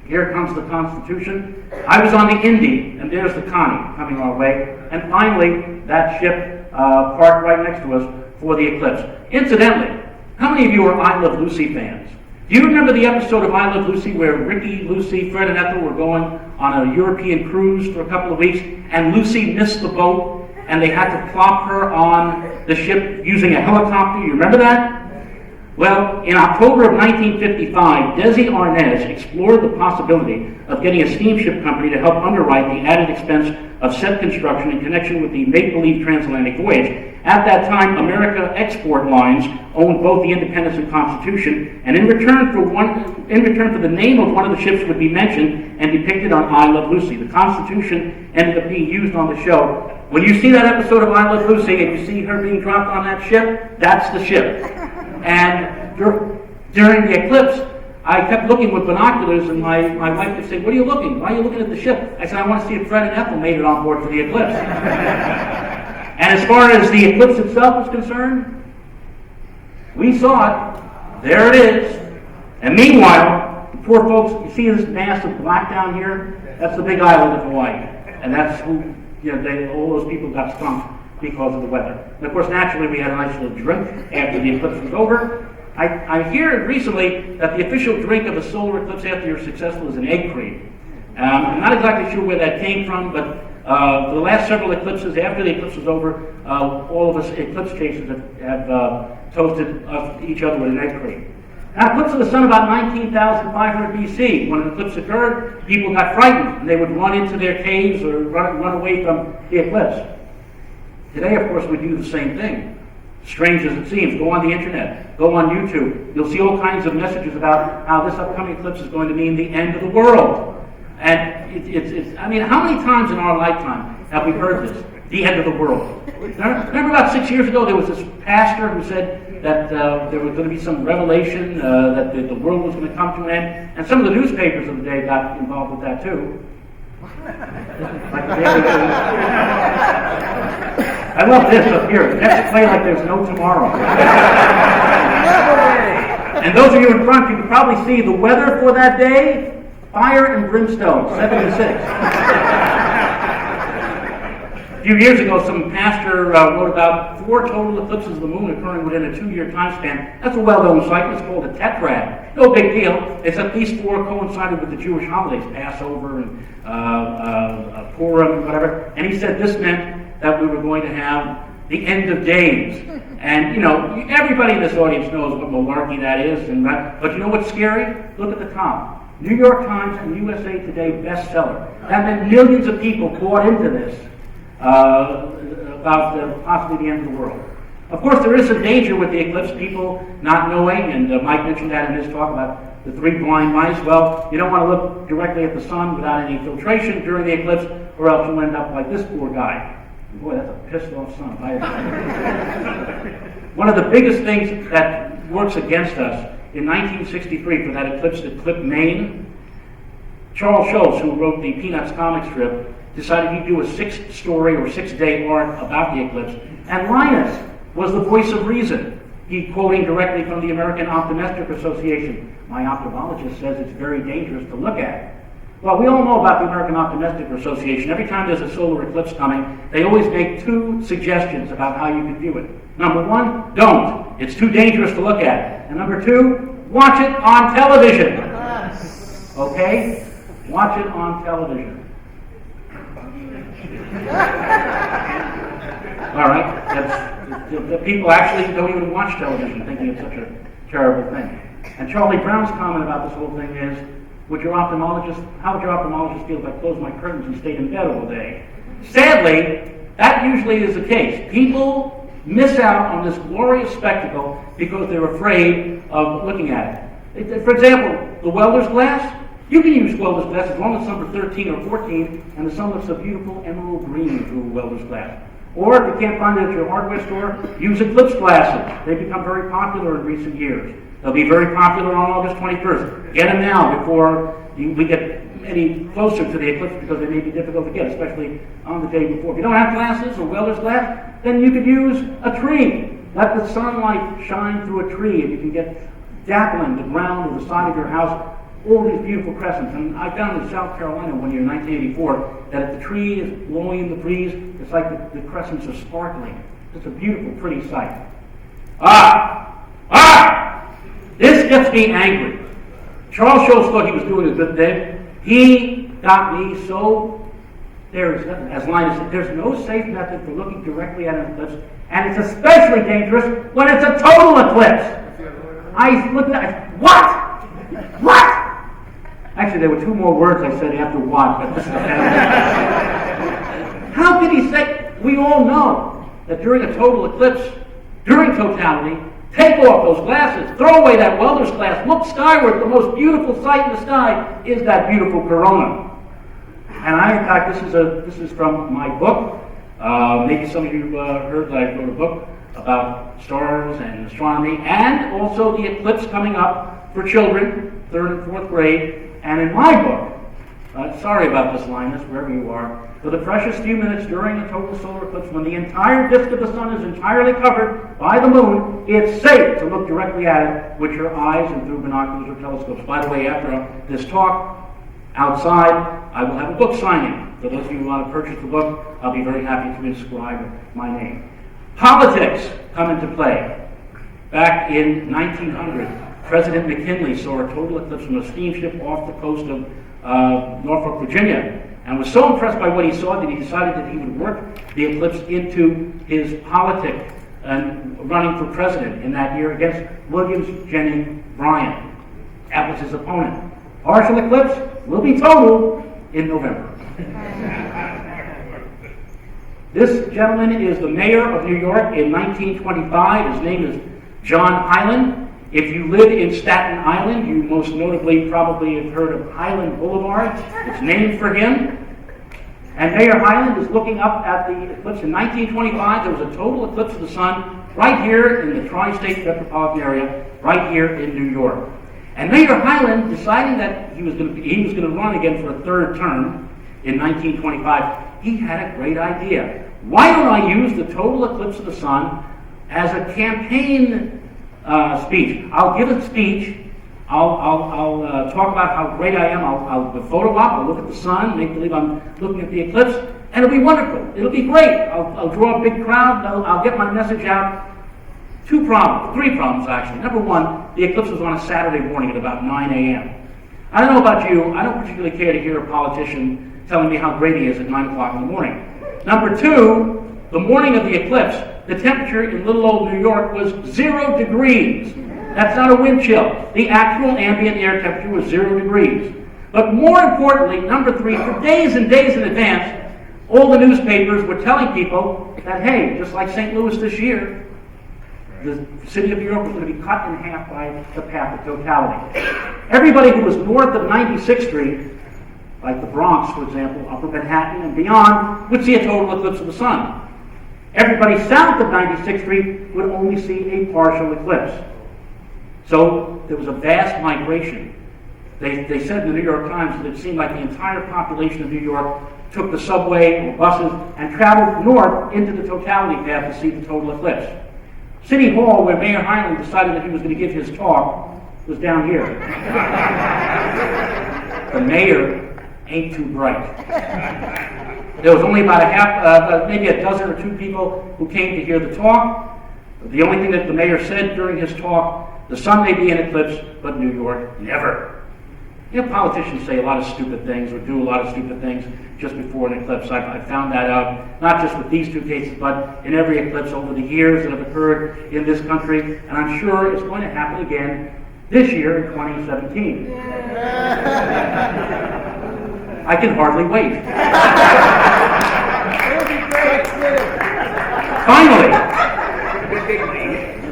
Here comes the Constitution. I was on the Indy, and there's the Connie coming our way. And finally, that ship parked right next to us for the eclipse. Incidentally, how many of you are I Love Lucy fans? Do you remember the episode of I Love Lucy where Ricky, Lucy, Fred, and Ethel were going on a European cruise for a couple of weeks, and Lucy missed the boat, and they had to plop her on the ship using a helicopter? You remember that? Well, in October of 1955, Desi Arnaz explored the possibility of getting a steamship company to help underwrite the added expense of set construction in connection with the make-believe transatlantic voyage. At that time, America Export Lines owned both the Independence and Constitution, and in return for the name of one of the ships would be mentioned and depicted on I Love Lucy. The Constitution ended up being used on the show. When you see that episode of I Love Lucy and you see her being dropped on that ship, that's the ship. And during the eclipse, I kept looking with binoculars, and my wife would say, "What are you looking? Why are you looking at the ship?" I said, "I want to see if Fred and Ethel made it on board for the eclipse." And as far as the eclipse itself is concerned, we saw it. There it is. And meanwhile, the poor folks, you see this mass of black down here? That's the big island of Hawaii. And that's who, all those people got skunked because of the weather. And of course, naturally, we had a nice little drink after the eclipse was over. I hear recently that the official drink of a solar eclipse after you're successful is an egg cream. I'm not exactly sure where that came from, but for the last several eclipses, after the eclipse was over, all of us eclipse chasers have toasted each other with an egg cream. Now, eclipse of the sun about 19,500 BC. When an eclipse occurred, people got frightened, and they would run into their caves or run away from the eclipse. Today, of course, we do the same thing. Strange as it seems, go on the internet, go on YouTube. You'll see all kinds of messages about how this upcoming eclipse is going to mean the end of the world. And I mean, how many times in our lifetime have we heard this? The end of the world. Remember about 6 years ago, there was this pastor who said that there was going to be some revelation that the world was going to come to an end. And some of the newspapers of the day got involved with that too. Like the Daily News. I love this up here. It has to play like there's no tomorrow. And those of you in front, you can probably see the weather for that day. Fire and brimstone, 76. A few years ago, some pastor wrote about 4 total eclipses of the moon occurring within a 2-year time span. That's a well-known cycle. It's called a tetrad. No big deal, except these 4 coincided with the Jewish holidays, Passover and Purim and whatever. And he said this meant that we were going to have the end of days. And, everybody in this audience knows what malarkey that is. But you know what's scary? Look at the top. New York Times and USA Today bestseller. That meant millions of people bought into this about possibly the end of the world. Of course, there is some danger with the eclipse, people not knowing, and Mike mentioned that in his talk about the 3 blind mice. Well, you don't want to look directly at the sun without any filtration during the eclipse, or else you'll end up like this poor guy. Boy, that's a pissed off sun. One of the biggest things that works against us in 1963 for that eclipse that clipped Maine, Charles Schulz, who wrote the Peanuts comic strip, decided he'd do a 6-story or 6-day arc about the eclipse. And Linus was the voice of reason. He quoting directly from the American Optometric Association. My ophthalmologist says it's very dangerous to look at. Well, we all know about the American Optometric Association. Every time there's a solar eclipse coming, they always make 2 suggestions about how you can view it. Number 1, don't. It's too dangerous to look at. And number 2, watch it on television. Okay? Watch it on television. All right? The people actually don't even watch television thinking it's such a terrible thing. And Charlie Brown's comment about this whole thing is, how would your ophthalmologist feel if I closed my curtains and stayed in bed all day? Sadly, that usually is the case. People miss out on this glorious spectacle because they're afraid of looking at it. For example, the welder's glass. You can use welder's glass as long as it's number 13 or 14 and the sun looks a beautiful emerald green through welder's glass. Or if you can't find it at your hardware store, use eclipse glasses. They've become very popular in recent years. They'll be very popular on August 21st. Get them now before we get any closer to the eclipse because they may be difficult to get, especially on the day before. If you don't have glasses or welder's glass, then you could use a tree. Let the sunlight shine through a tree and you can get dappling the ground or the side of your house, all these beautiful crescents. And I found in South Carolina one year in 1984 that if the tree is blowing in the breeze, it's like the crescents are sparkling. It's a beautiful, pretty sight. This gets me angry. Charles Schulz thought he was doing a good thing. He got me so... as Linus said, there's no safe method for looking directly at an eclipse, and it's especially dangerous when it's a total eclipse. I looked at what? What? Actually, there were two more words I said after what, but this is how could he say, we all know that during a total eclipse, during totality, take off those glasses, throw away that welder's glass, look skyward, the most beautiful sight in the sky is that beautiful corona. And in fact, this is from my book. Maybe some of you heard that I wrote a book about stars and astronomy, and also the eclipse coming up for children, 3rd and 4th grade. And in my book, sorry about this, Linus, wherever you are, for the precious few minutes during a total solar eclipse, when the entire disk of the sun is entirely covered by the moon, it's safe to look directly at it with your eyes and through binoculars or telescopes. By the way, after this talk, outside, I will have a book signing. For those of you who want to purchase the book, I'll be very happy to inscribe my name. Politics come into play. Back in 1900, President McKinley saw a total eclipse from a steamship off the coast of Norfolk, Virginia, and was so impressed by what he saw that he decided that he would work the eclipse into his politics and running for president in that year against Williams Jennings Bryan. That was his opponent. Partial eclipse will be total in November. This gentleman is the mayor of New York in 1925. His name is John Hyland. If you live in Staten Island, you most notably probably have heard of Highland Boulevard. It's named for him. And Mayor Hyland is looking up at the eclipse. In 1925, there was a total eclipse of the sun right here in the tri-state metropolitan area, right here in New York. And Mayor Hyland, deciding that he was going to run again for a 3rd term in 1925, he had a great idea. Why don't I use the total eclipse of the sun as a campaign speech? I'll give a speech. I'll talk about how great I am. I'll photo op. I'll look at the sun, make believe I'm looking at the eclipse, and it'll be wonderful. It'll be great. I'll draw a big crowd. I'll get my message out. 3 problems actually. Number 1, the eclipse was on a Saturday morning at about 9 a.m. I don't know about you. I don't particularly care to hear a politician telling me how great he is at 9 o'clock in the morning. Number 2, the morning of the eclipse, the temperature in little old New York was 0 degrees. That's not a wind chill. The actual ambient air temperature was 0 degrees. But more importantly, number 3, for days and days in advance, all the newspapers were telling people that, hey, just like St. Louis this year, the city of New York was going to be cut in half by the path of totality. Everybody who was north of 96th Street, like the Bronx, for example, Upper Manhattan and beyond, would see a total eclipse of the sun. Everybody south of 96th Street would only see a partial eclipse. So there was a vast migration. They said in the New York Times that it seemed like the entire population of New York took the subway or buses and traveled north into the totality path to see the total eclipse. City Hall, where Mayor Hyland decided that he was going to give his talk, was down here. The mayor ain't too bright. There was only about maybe a dozen or 2 people who came to hear the talk. The only thing that the mayor said during his talk, the sun may be in eclipse, but New York never. You know, politicians say a lot of stupid things or do a lot of stupid things just before an eclipse. I found that out, not just with these 2 cases, but in every eclipse over the years that have occurred in this country, and I'm sure it's going to happen again this year in 2017. I can hardly wait.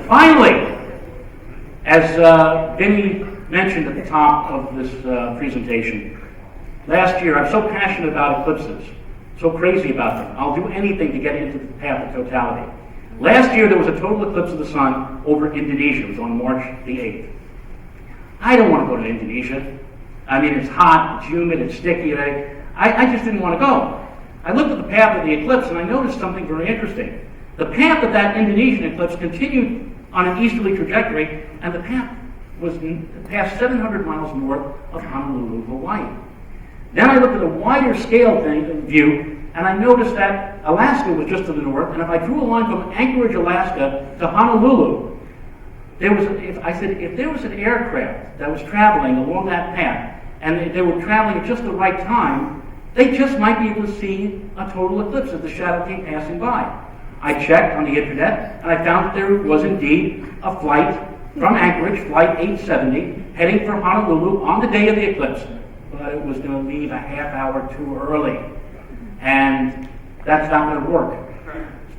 Finally, as Vinny mentioned at the top of this presentation, last year I'm so passionate about eclipses, so crazy about them. I'll do anything to get into the path of totality. Last year there was a total eclipse of the sun over Indonesia. It was on March the 8th. I don't want to go to Indonesia. I mean, it's hot, it's humid, it's sticky. I just didn't want to go. I looked at the path of the eclipse and I noticed something very interesting. The path of that Indonesian eclipse continued on an easterly trajectory, and the path was past 700 miles north of Honolulu, Hawaii. Then I looked at a wider scale view, and I noticed that Alaska was just to the north, and if I drew a line from Anchorage, Alaska to Honolulu, if there was an aircraft that was traveling along that path, and they were traveling at just the right time, they just might be able to see a total eclipse as the shadow came passing by. I checked on the internet, and I found that there was indeed a flight from Anchorage, flight 870, heading for Honolulu on the day of the eclipse. But it was going to leave a half hour too early. And that's not going to work.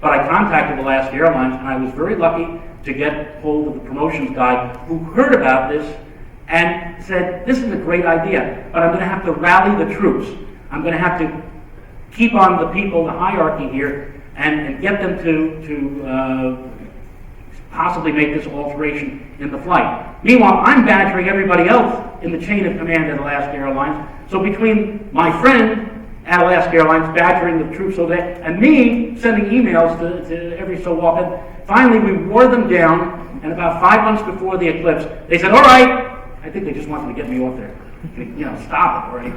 But I contacted Alaska Airlines, and I was very lucky to get hold of the promotions guy who heard about this and said, this is a great idea, but I'm going to have to rally the troops. I'm going to have to keep on the people, the hierarchy here, and get them to possibly make this alteration in the flight. Meanwhile, I'm badgering everybody else in the chain of command at Alaska Airlines. So between my friend at Alaska Airlines badgering the troops over there, and me sending emails to every so often, finally we wore them down, and about 5 months before the eclipse, they said, all right, I think they just wanted to get me off there. Stop it, all right?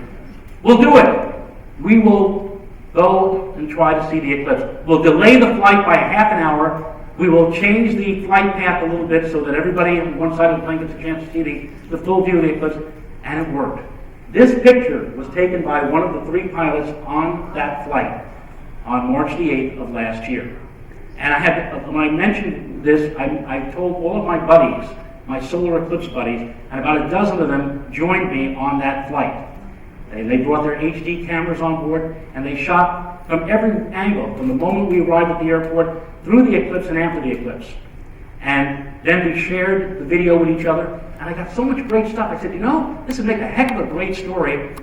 We'll do it. We will go and try to see the eclipse. We'll delay the flight by half an hour. We will change the flight path a little bit so that everybody on one side of the plane gets a chance to see the full view of the eclipse, and it worked. This picture was taken by one of the 3 pilots on that flight on March the 8th of last year. And when I mentioned this, I told all of my buddies, my solar eclipse buddies, and about a dozen of them joined me on that flight. They brought their HD cameras on board, and they shot from every angle, from the moment we arrived at the airport, through the eclipse and after the eclipse. And then we shared the video with each other, and I got so much great stuff. I said, this would make a heck of a great story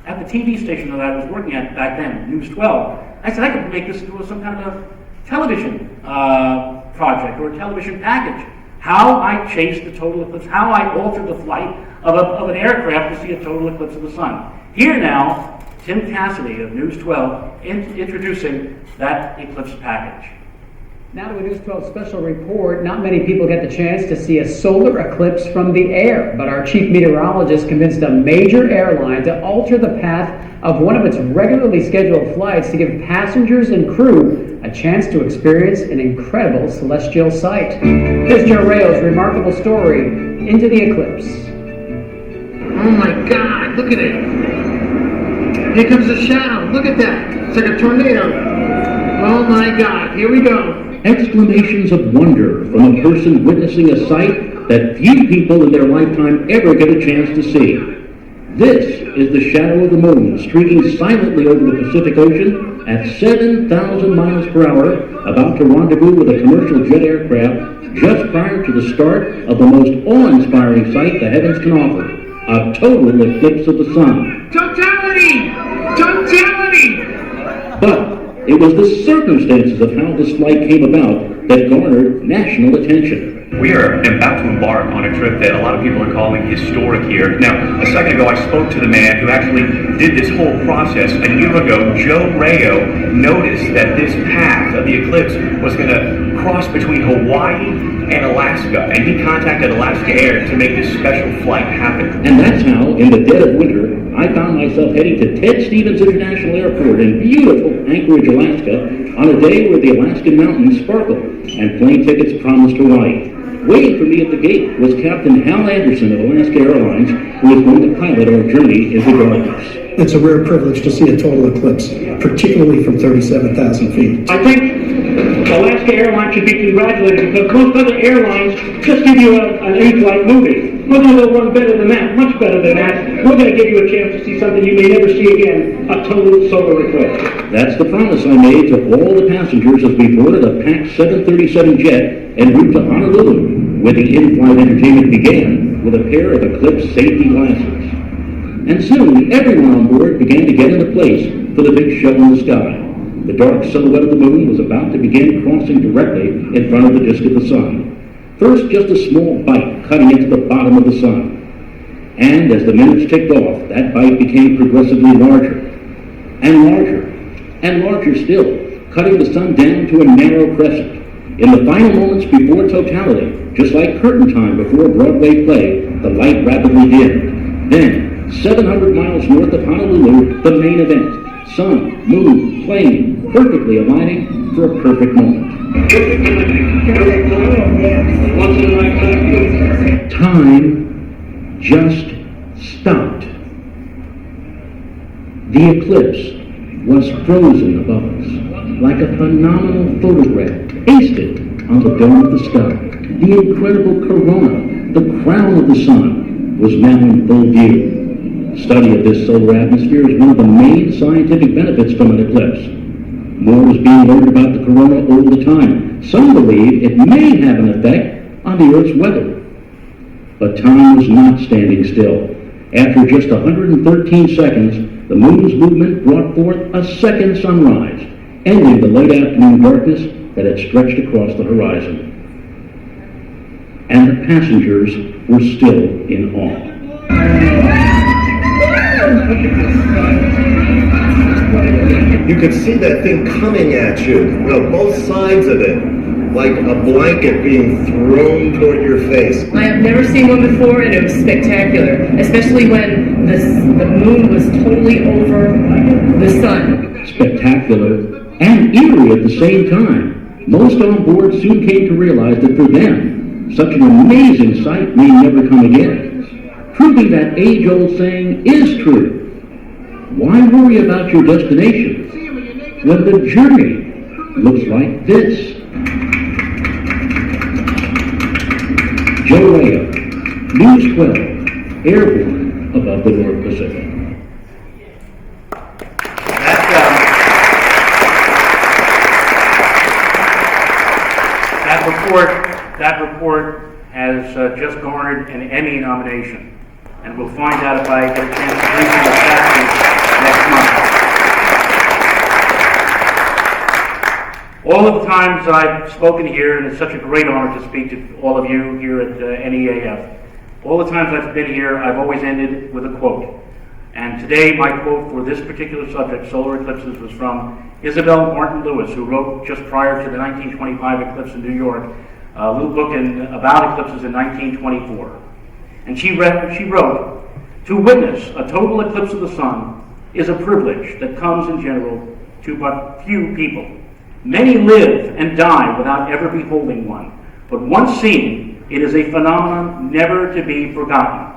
at the TV station that I was working at back then, News 12. I said, I could make this into some kind of a television project or a television package. How I chased the total eclipse, how I altered the flight of an aircraft to see a total eclipse of the sun. Here now, Tim Cassidy of News 12 introducing that eclipse package. Now to a News 12 special report. Not many people get the chance to see a solar eclipse from the air, but our chief meteorologist convinced a major airline to alter the path of one of its regularly scheduled flights to give passengers and crew a chance to experience an incredible celestial sight. Here's Joe Rayo's remarkable story, Into the Eclipse. Oh my God, look at it. Here comes the shadow. Look at that. It's like a tornado. Oh my God, here we go. Exclamations of wonder from a person witnessing a sight that few people in their lifetime ever get a chance to see. This is the shadow of the moon streaking silently over the Pacific Ocean at 7,000 miles per hour, about to rendezvous with a commercial jet aircraft just prior to the start of the most awe-inspiring sight the heavens can offer, a total eclipse of the sun. Totality! Totality! But it was the circumstances of how this flight came about that garnered national attention. We are about to embark on a trip that a lot of people are calling historic here. Now, a second ago I spoke to the man who actually did this whole process. A year ago, Joe Rayo noticed that this path of the eclipse was going to cross between Hawaii and Alaska, and he contacted Alaska Air to make this special flight happen. And that's how, in the dead of winter, I found myself heading to Ted Stevens International Airport in beautiful Anchorage, Alaska, on a day where the Alaskan mountains sparkled and plane tickets promised Hawaii. Waiting for me at the gate was Captain Hal Anderson of Alaska Airlines, who is going to pilot our journey into darkness. It's a rare privilege to see a total eclipse, particularly from 37,000 feet. I think Alaska Airlines should be congratulated because most other airlines just give you an in-flight movie. We're going to run better than that, much better than that. We're going to give you a chance to see something you may never see again, a total solar eclipse. That's the promise I made to all the passengers as we boarded a packed 737 jet en route to Honolulu, where the in-flight entertainment began with a pair of eclipse safety glasses. And soon, everyone on board began to get into place for the big show in the sky. The dark silhouette of the moon was about to begin crossing directly in front of the disk of the sun. First, just a small bite cutting into the bottom of the sun. And as the minutes ticked off, that bite became progressively larger, and larger, and larger still, cutting the sun down to a narrow crescent. In the final moments before totality, just like curtain time before a Broadway play, the light rapidly dimmed. Then, 700 miles north of Honolulu, the main event. Sun, moon, plane, perfectly aligning for a perfect moment. Time just stopped. The eclipse was frozen above us, like a phenomenal photograph, pasted on the dome of the sky. The incredible corona, the crown of the sun, was now in full view. Study of this solar atmosphere is one of the main scientific benefits from an eclipse. More is being learned about the corona all the time. Some believe it may have an effect on the Earth's weather. But time was not standing still. After just 113 seconds, the moon's movement brought forth a second sunrise, ending the late afternoon darkness that had stretched across the horizon. And the passengers were still in awe. You could see that thing coming at you, both sides of it, like a blanket being thrown toward your face. I have never seen one before, and it was spectacular, especially when the moon was totally over the sun. Spectacular and eerie at the same time. Most on board soon came to realize that for them, such an amazing sight may never come again, proving that age-old saying is true. Why worry about your destination when the journey looks like this? Joe Rayo, News 12, airborne above the North Pacific. That report has just garnered an Emmy nomination, and we'll find out if I get a chance to brief you next month. All of the times I've spoken here, and it's such a great honor to speak to all of you here at NEAF, all the times I've been here, I've always ended with a quote. And today, my quote for this particular subject, solar eclipses, was from Isabel Martin Lewis, who wrote just prior to the 1925 eclipse in New York, a little book about eclipses in 1924. And she wrote, "To witness a total eclipse of the sun is a privilege that comes in general to but few people. Many live and die without ever beholding one, but once seen, it is a phenomenon never to be forgotten.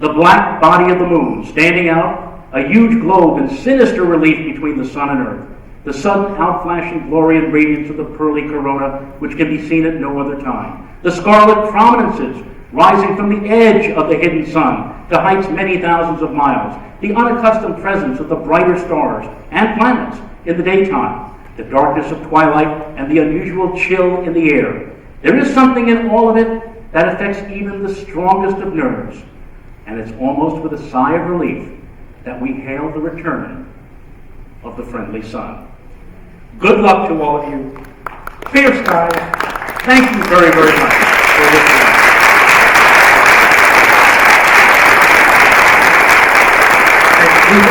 The black body of the moon, standing out, a huge globe in sinister relief between the sun and earth. The sudden outflashing glory and radiance of the pearly corona, which can be seen at no other time. The scarlet prominences rising from the edge of the hidden sun to heights many thousands of miles. The unaccustomed presence of the brighter stars and planets in the daytime. The darkness of twilight and the unusual chill in the air. There is something in all of it that affects even the strongest of nerves. And it's almost with a sigh of relief that we hail the return of the friendly sun." Good luck to all of you. Clear skies. Thank you very, very much for listening.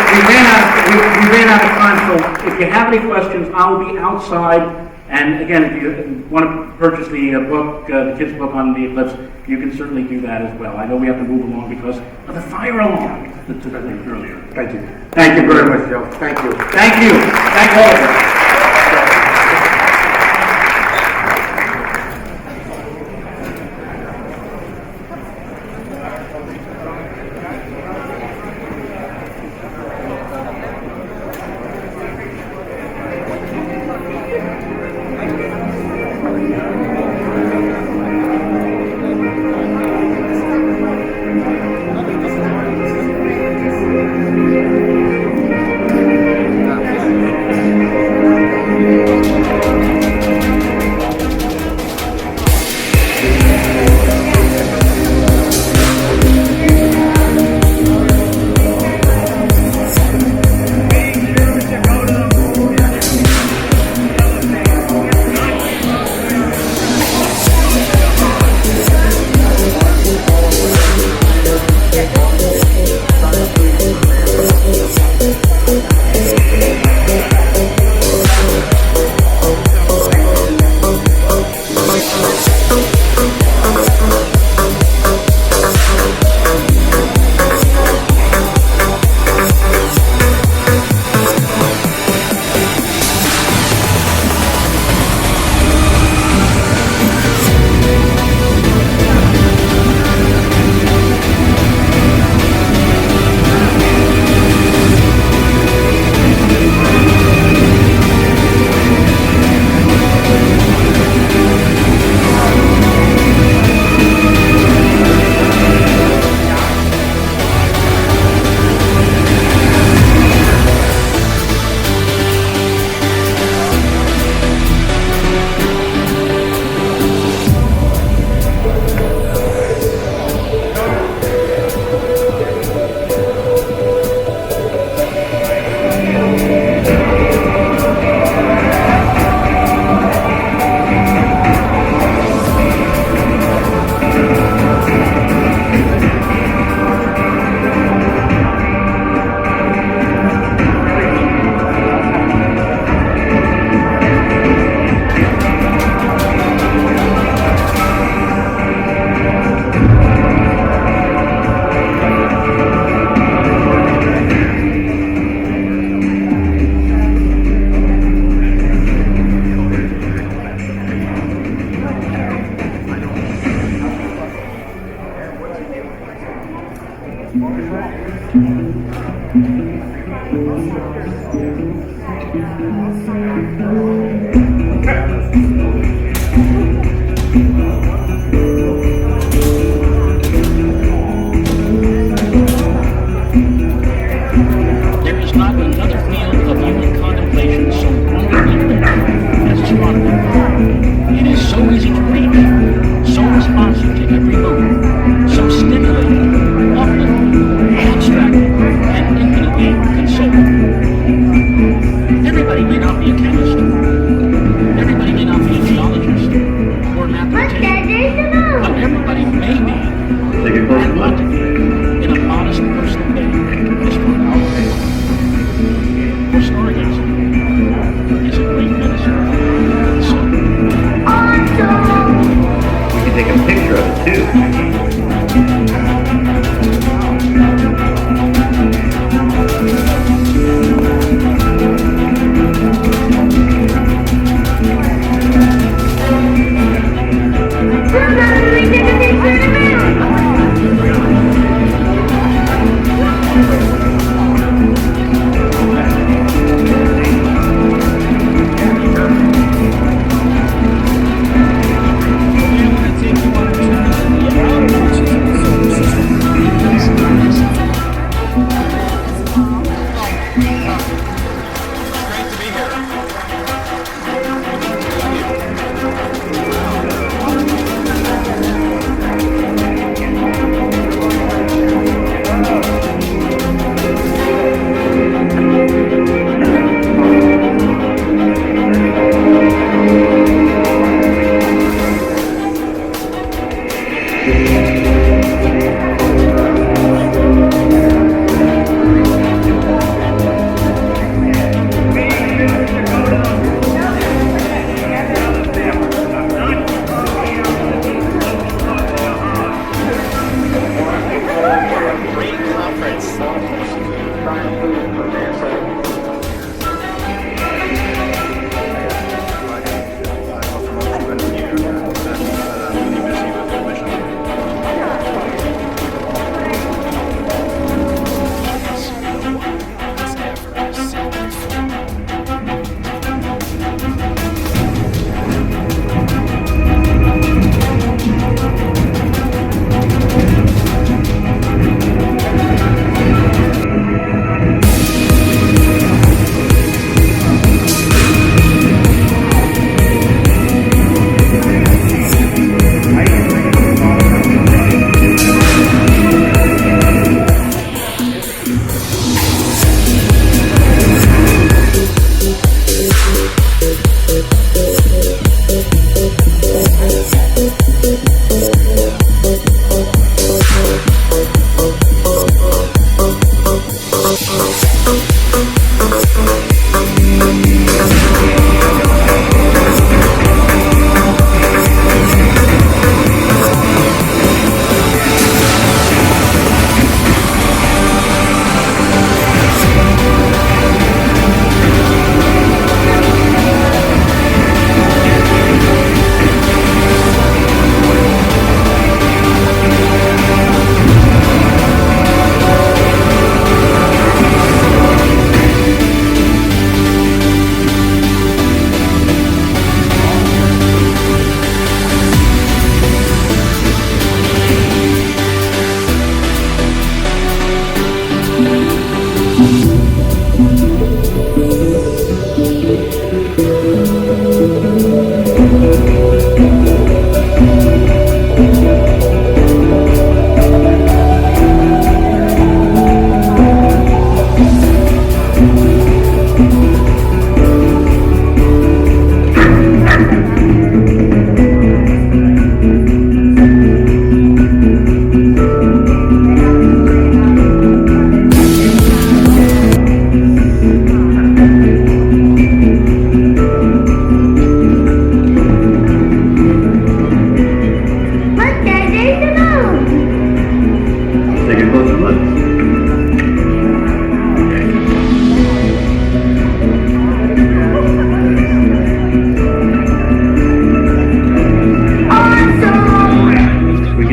We ran out of time, so if you have any questions, I will be outside. And again, if you want to purchase the book, the kids' book on the eclipse, you can certainly do that as well. I know we have to move along because of the fire alarm that took place earlier. Thank you. Thank you very much, Joe. Thank you. Thank you. Thank all of you. There is not another field of human contemplation so wonderfully rich as astronomy. It is so easy to reach, so responsive to every mood, so stimulating, uplifting, abstracting, and infinitely consoling. Everybody may not be a chemist. Everybody may not be a geologist or a mathematician. But everybody may be, and ought to be, in a modest personal way, astronomer. For stargazing is a great medicine. We can take a picture of it too.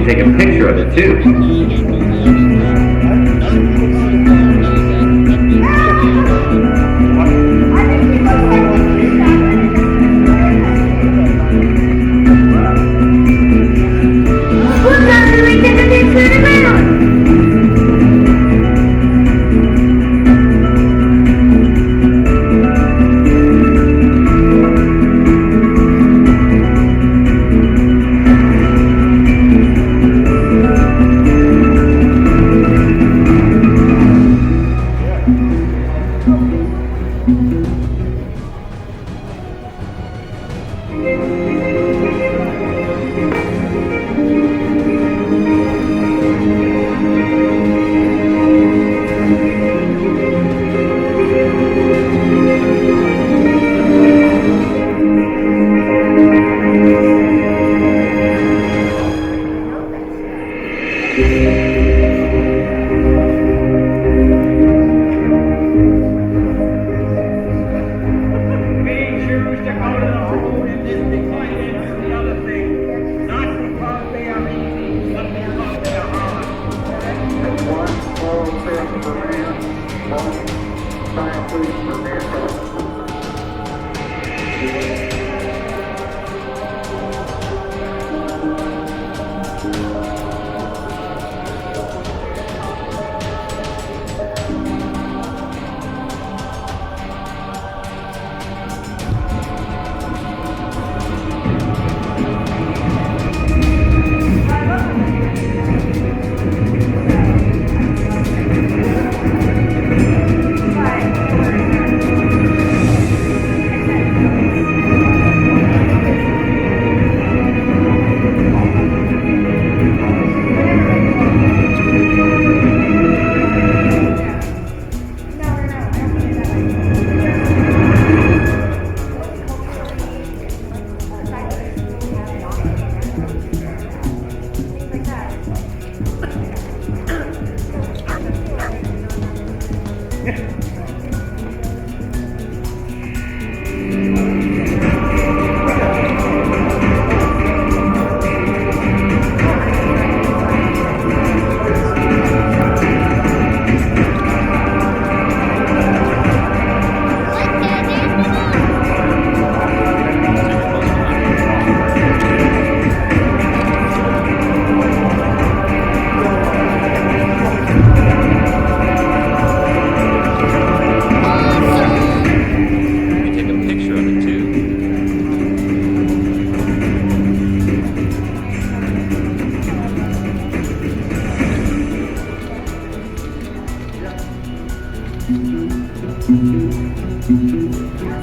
take a picture of it too.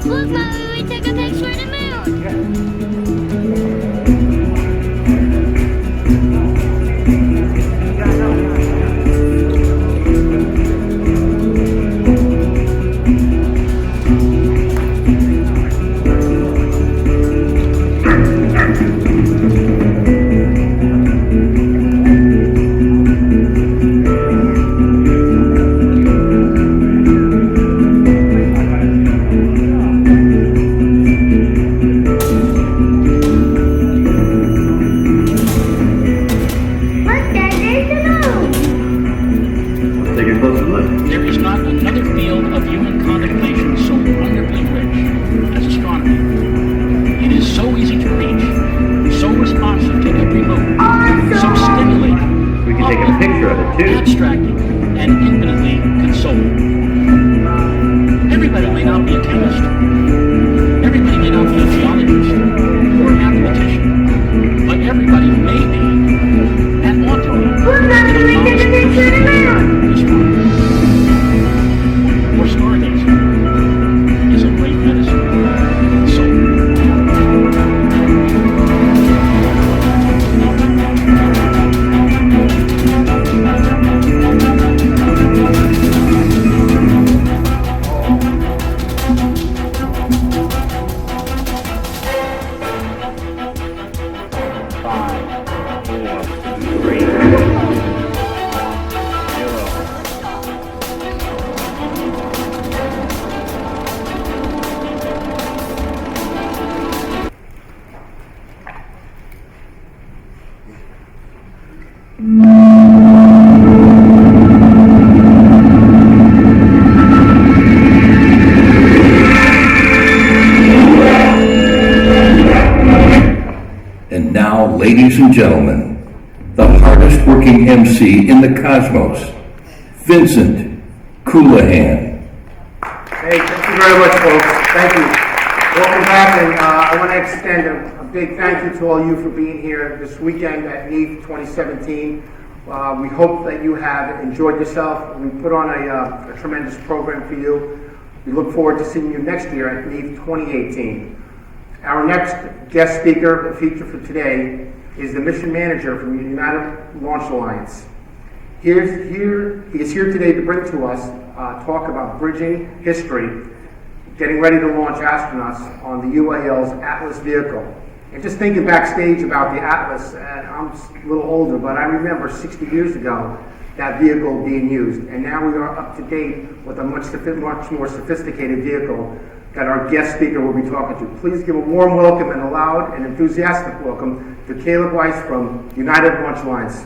Look, Mommy, we took a picture of the moon. Look, Dad, there's the moon. Take a closer look. There is not another field of human contemplation so wonderfully rich as astronomy. It is so easy to reach, so responsive to every mood, so stimulating, We can take a picture of it too. abstracting, and infinitely consoling. Everybody may not be a chemist. Everybody may not be a geologist or a mathematician. But everybody may be and ought to be. Look, Mommy, we took a picture of the moon. For stargazing is a great medicine. So, And now, ladies and gentlemen, the hardest working MC in the cosmos, Vincent Coulihan. Hey, thank you very much, folks. Thank you. Welcome back, and I want to extend a big thank you to all you for being here this weekend at NEAF 2017. We hope that you have enjoyed yourself. We put on a tremendous program for you. We look forward to seeing you next year at NEAF 2018. Our next guest speaker, the feature for today, is the mission manager from the United Launch Alliance. He is here today to bring to us talk about bridging history, getting ready to launch astronauts on the UAL's Atlas vehicle. And just thinking backstage about the Atlas, and I'm a little older, but I remember 60 years ago that vehicle being used. And now we are up to date with a much more sophisticated vehicle that our guest speaker will be talking to. Please give a warm welcome and a loud and enthusiastic welcome to Caleb Weiss from United Launch Alliance.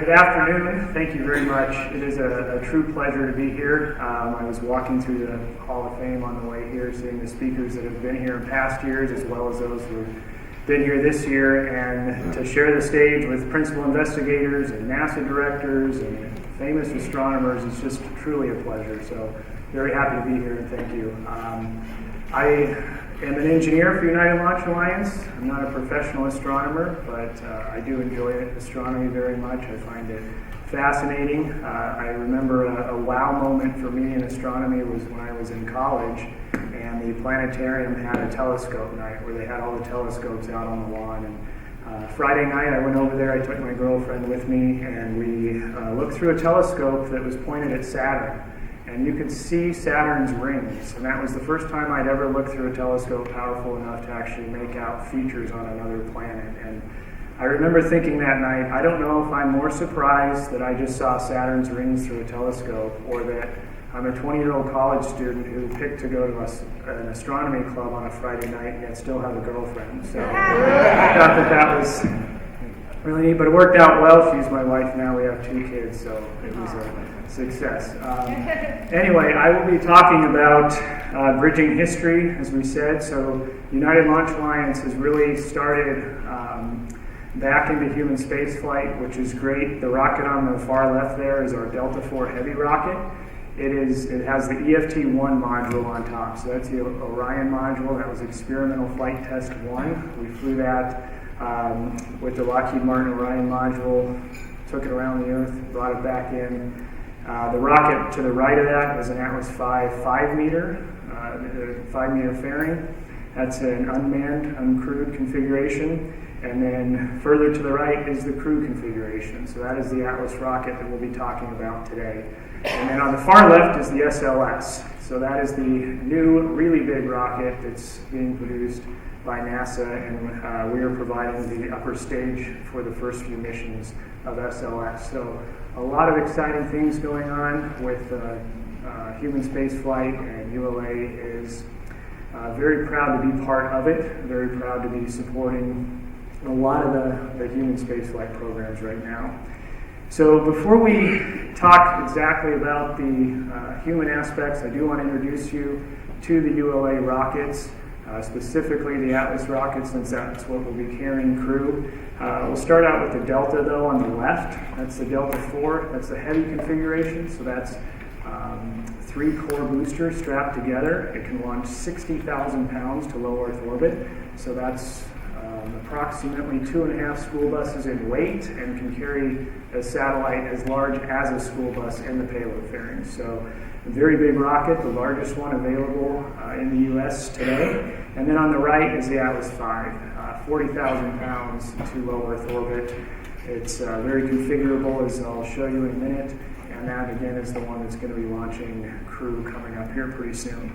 Good afternoon. Thank you very much. It is a true pleasure to be here. I was walking through the Hall of Fame on the way here, seeing the speakers that have been here in past years, as well as those who have been here this year, and to share the stage with principal investigators and NASA directors and famous astronomers is just truly a pleasure. So very happy to be here, and thank you. I am an engineer for United Launch Alliance. I'm not a professional astronomer, but I do enjoy astronomy very much. I find it fascinating. I remember a wow moment for me in astronomy was when I was in college, and the planetarium had a telescope night where they had all the telescopes out on the lawn. And Friday night I went over there, I took my girlfriend with me, and we looked through a telescope that was pointed at Saturn. And you could see Saturn's rings, and that was the first time I'd ever looked through a telescope powerful enough to actually make out features on another planet. And I remember thinking that night, I don't know if I'm more surprised that I just saw Saturn's rings through a telescope, or that I'm a 20-year-old college student who picked to go to an astronomy club on a Friday night and yet still have a girlfriend. So I thought that was really neat, but it worked out well. She's my wife now. We have 2 kids, so it was a success. Anyway, I will be talking about bridging history, as we said. So United Launch Alliance has really started back into human spaceflight, which is great. The rocket on the far left there is our Delta IV Heavy rocket. It has the EFT-1 module on top. So that's the Orion module. That was experimental flight test 1. We flew that with the Lockheed Martin Orion module, took it around the Earth, brought it back in. The rocket to the right of that is an Atlas V 5-meter, 5-meter fairing. That's an unmanned, uncrewed configuration. And then further to the right is the crew configuration. So that is the Atlas rocket that we'll be talking about today. And then on the far left is the SLS. So that is the new, really big rocket that's being produced by NASA, and we are providing the upper stage for the first few missions of SLS. So a lot of exciting things going on with human spaceflight, and ULA is very proud to be part of it, very proud to be supporting a lot of the human spaceflight programs right now. So before we talk exactly about the human aspects, I do want to introduce you to the ULA rockets, specifically the Atlas rocket, since that's what will be carrying crew. We'll start out with the Delta, though, on the left. That's the Delta IV. That's the heavy configuration, so that's 3 core boosters strapped together. It can launch 60,000 pounds to low Earth orbit, so that's approximately 2.5 school buses in weight, and can carry a satellite as large as a school bus in the payload fairing. So a very big rocket, the largest one available in the U.S. today. And then on the right is the Atlas V, 40,000 pounds to low Earth orbit. It's very configurable, as I'll show you in a minute. And that, again, is the one that's going to be launching crew coming up here pretty soon.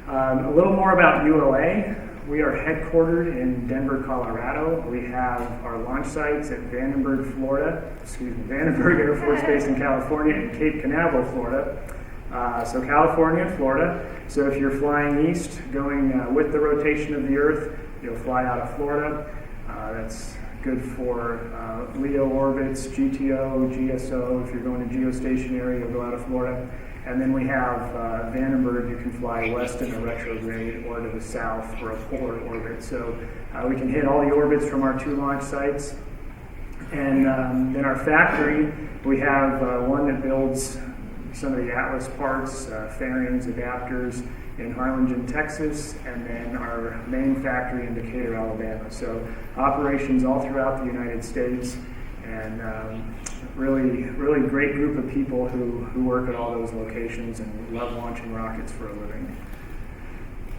A little more about ULA. We are headquartered in Denver, Colorado. We have our launch sites at Vandenberg Air Force Base in California, and Cape Canaveral, Florida. So California and Florida. So if you're flying east, going with the rotation of the Earth, you'll fly out of Florida. That's good for LEO orbits, GTO, GSO. If you're going to geostationary, you'll go out of Florida. And then we have Vandenberg. You can fly west in a retrograde or to the south for a polar orbit. So we can hit all the orbits from our 2 launch sites. And in our factory, we have one that builds some of the Atlas parts, fairings, adapters in Harlingen, Texas, and then our main factory in Decatur, Alabama. So operations all throughout the United States, and really great group of people who work at all those locations and love launching rockets for a living.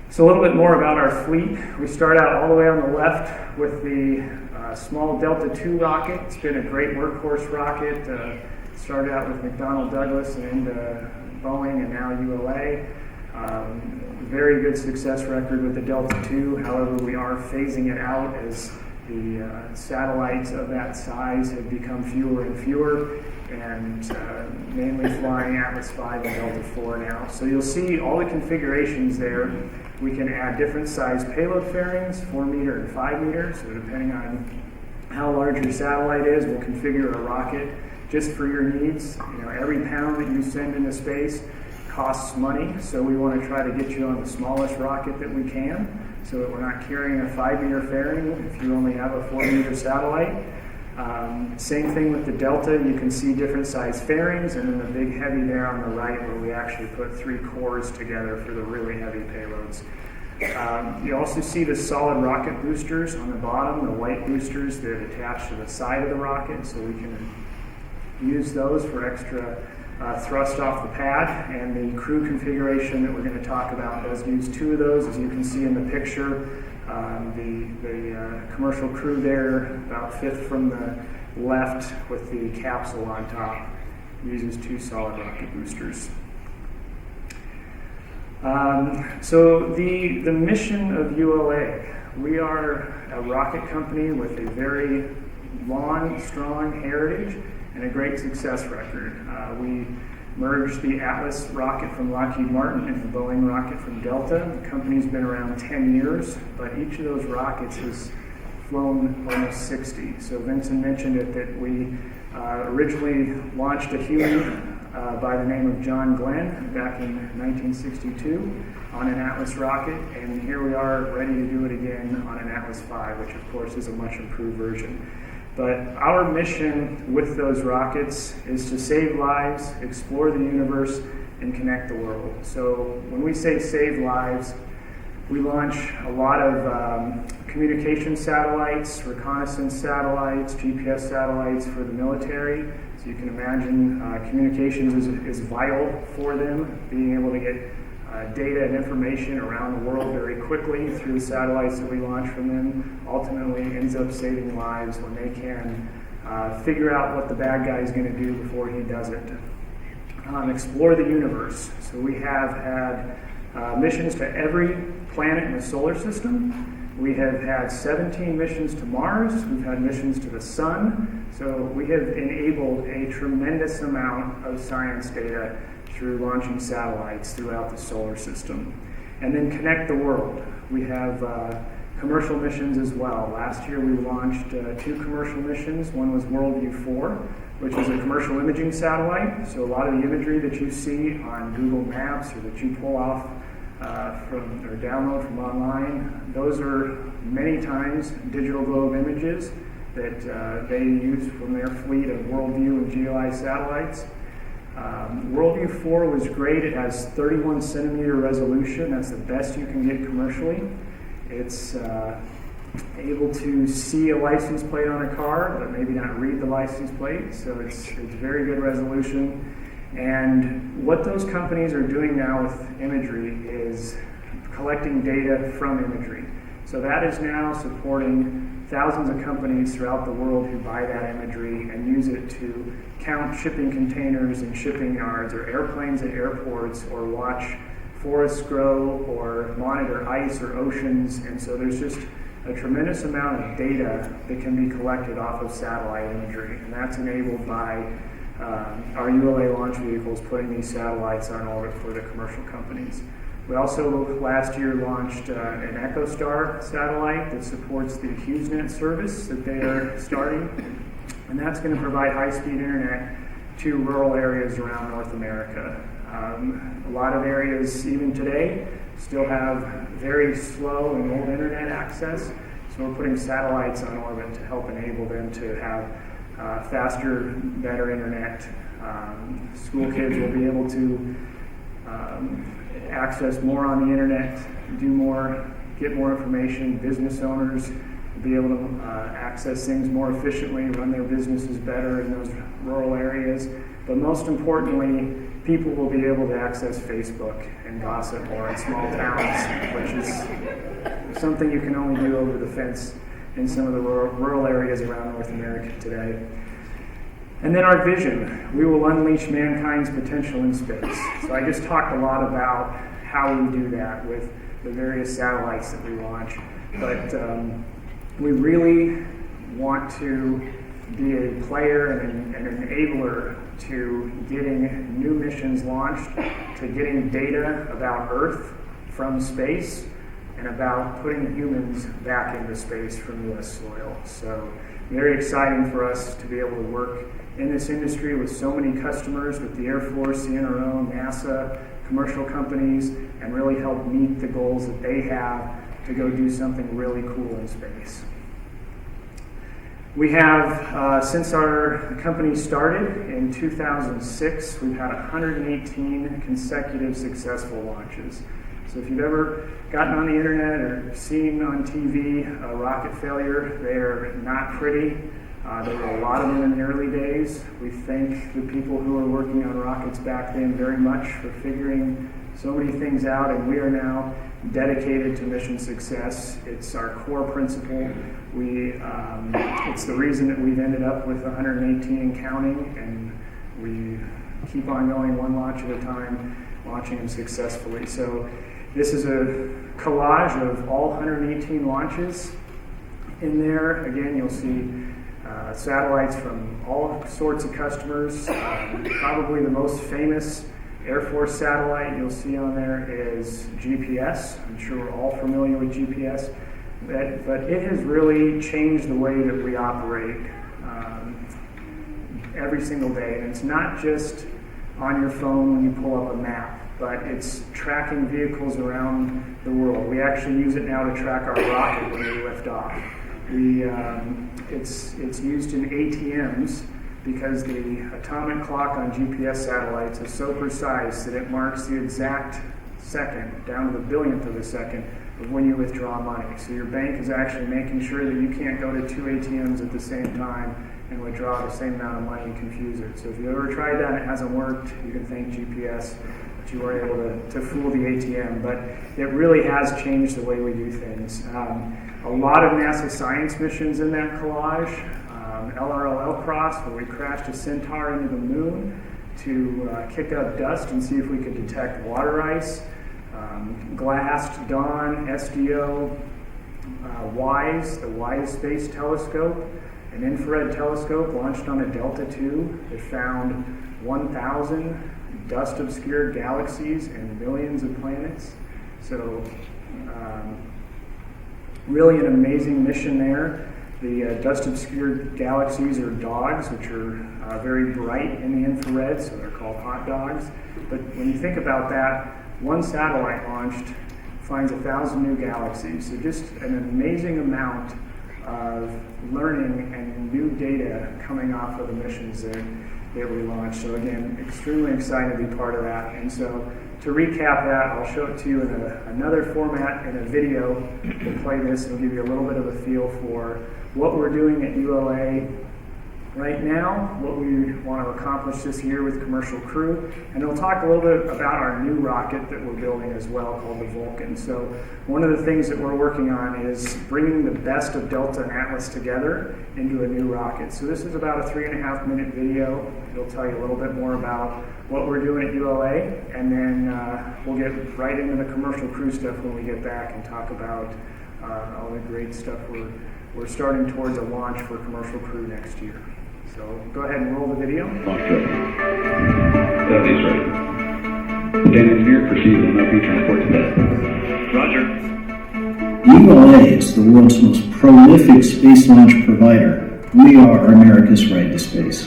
So a little bit more about our fleet. We start out all the way on the left with the small Delta II rocket. It's been a great workhorse rocket. Started out with McDonnell Douglas and into Boeing, and now ULA. Very good success record with the Delta II. However, we are phasing it out as the satellites of that size have become fewer and fewer, and mainly flying Atlas V and Delta IV now. So you'll see all the configurations there. We can add different size payload fairings, 4-meter and 5-meter. So depending on how large your satellite is, we'll configure a rocket just for your needs. You know, every pound that you send into space costs money, so we want to try to get you on the smallest rocket that we can, so that we're not carrying a 5-meter fairing if you only have a 4-meter satellite. Same thing with the Delta. You can see different size fairings, and then the big heavy there on the right, where we actually put 3 cores together for the really heavy payloads. You also see the solid rocket boosters on the bottom, the white boosters that attach to the side of the rocket, so we can use those for extra thrust off the pad. And the crew configuration that we're going to talk about does use 2 of those, as you can see in the picture. The commercial crew there, about 5th from the left with the capsule on top, uses 2 solid rocket boosters. So the mission of ULA, we are a rocket company with a very long, strong heritage and a great success record. We merged the Atlas rocket from Lockheed Martin and the Boeing rocket from Delta. The company's been around 10 years, but each of those rockets has flown almost 60. So Vincent mentioned it, that we originally launched a human by the name of John Glenn back in 1962 on an Atlas rocket, and here we are ready to do it again on an Atlas V, which of course is a much improved version. But our mission with those rockets is to save lives, explore the universe, and connect the world. So when we say save lives, we launch a lot of communication satellites, reconnaissance satellites, GPS satellites for the military. So you can imagine communications is vital for them, being able to get data and information around the world very quickly through the satellites that we launch from them, ultimately ends up saving lives when they can figure out what the bad guy is going to do before he does it. Explore the universe. So we have had missions to every planet in the solar system. We have had 17 missions to Mars. We've had missions to the Sun. So we have enabled a tremendous amount of science data through launching satellites throughout the solar system. And then connect the world. We have commercial missions as well. Last year we launched 2 commercial missions. One was Worldview 4, which is a commercial imaging satellite. So a lot of the imagery that you see on Google Maps or that you pull off from or download from online, those are many times digital globe images that they use from their fleet of Worldview and GeoEye satellites. Worldview 4 was great. It has 31 centimeter resolution. That's the best you can get commercially. It's able to see a license plate on a car, but maybe not read the license plate. So it's very good resolution. And what those companies are doing now with imagery is collecting data from imagery. So that is now supporting thousands of companies throughout the world who buy that imagery and use it to count shipping containers in shipping yards or airplanes at airports or watch forests grow or monitor ice or oceans. And so there's just a tremendous amount of data that can be collected off of satellite imagery. And that's enabled by our ULA launch vehicles putting these satellites on orbit for the commercial companies. We also last year launched an EchoStar satellite that supports the HughesNet service that they are starting, and that's going to provide high-speed internet to rural areas around North America. A lot of areas, even today, still have very slow and old internet access, so we're putting satellites on orbit to help enable them to have faster, better internet. School kids will be able to access more on the internet, do more, get more information. Business owners will be able to access things more efficiently, run their businesses better in those rural areas. But most importantly, people will be able to access Facebook and gossip more in small towns, which is something you can only do over the fence in some of the rural areas around North America today. And then our vision, we will unleash mankind's potential in space. So I just talked a lot about how we do that with the various satellites that we launch, but we really want to be a player and an enabler to getting new missions launched, to getting data about Earth from space, and about putting humans back into space from U.S. soil. So very exciting for us to be able to work in this industry with so many customers, with the Air Force, the NRO, NASA, commercial companies, and really help meet the goals that they have to go do something really cool in space. We have, since our company started in 2006, we've had 118 consecutive successful launches. So if you've ever gotten on the internet or seen on TV a rocket failure, they're not pretty. There were a lot of them in the early days. We thank the people who were working on rockets back then very much for figuring so many things out, and we are now dedicated to mission success. It's our core principle. It's the reason that we've ended up with 118 and counting, and we keep on going one launch at a time, launching them successfully. So this is a collage of all 118 launches. In there, again, you'll see satellites from all sorts of customers. Probably the most famous Air Force satellite you'll see on there is GPS. I'm sure we're all familiar with GPS, but it has really changed the way that we operate every single day. And it's not just on your phone when you pull up a map, but it's tracking vehicles around the world. We actually use it now to track our rocket when we lift off. It's used in ATMs because the atomic clock on GPS satellites is so precise that it marks the exact second, down to the billionth of a second, of when you withdraw money. So your bank is actually making sure that you can't go to 2 ATMs at the same time and withdraw the same amount of money and confuse it. So if you ever tried that and it hasn't worked, you can thank GPS that you were able to fool the ATM. But it really has changed the way we do things. A lot of NASA science missions in that collage. LRL Cross, where we crashed a Centaur into the moon to kick up dust and see if we could detect water ice. GLAST, Dawn, SDO, WISE, the WISE Space Telescope, an infrared telescope launched on a Delta II that found 1,000 dust-obscured galaxies and millions of planets. So really an amazing mission there. The dust-obscured galaxies are dogs, which are very bright in the infrared, so they're called hot dogs. But when you think about that, one satellite launched finds 1,000 new galaxies. So just an amazing amount of learning and new data coming off of the missions that we launched. So again, extremely excited to be part of that. And so to recap that, I'll show it to you in another format in a video. We'll play this and give you a little bit of a feel for what we're doing at ULA right now, what we want to accomplish this year with Commercial Crew, and we'll talk a little bit about our new rocket that we're building as well called the Vulcan. So one of the things that we're working on is bringing the best of Delta and Atlas together into a new rocket. So this is about a 3.5-minute video. It'll tell you a little bit more about what we're doing at ULA, and then we'll get right into the Commercial Crew stuff when we get back and talk about all the great stuff we're starting towards a launch for Commercial Crew next year. So go ahead and roll the video. That is right. Dan engineer, proceed with no future report to bed. Roger. ULA is the world's most prolific space launch provider. We are America's right to space.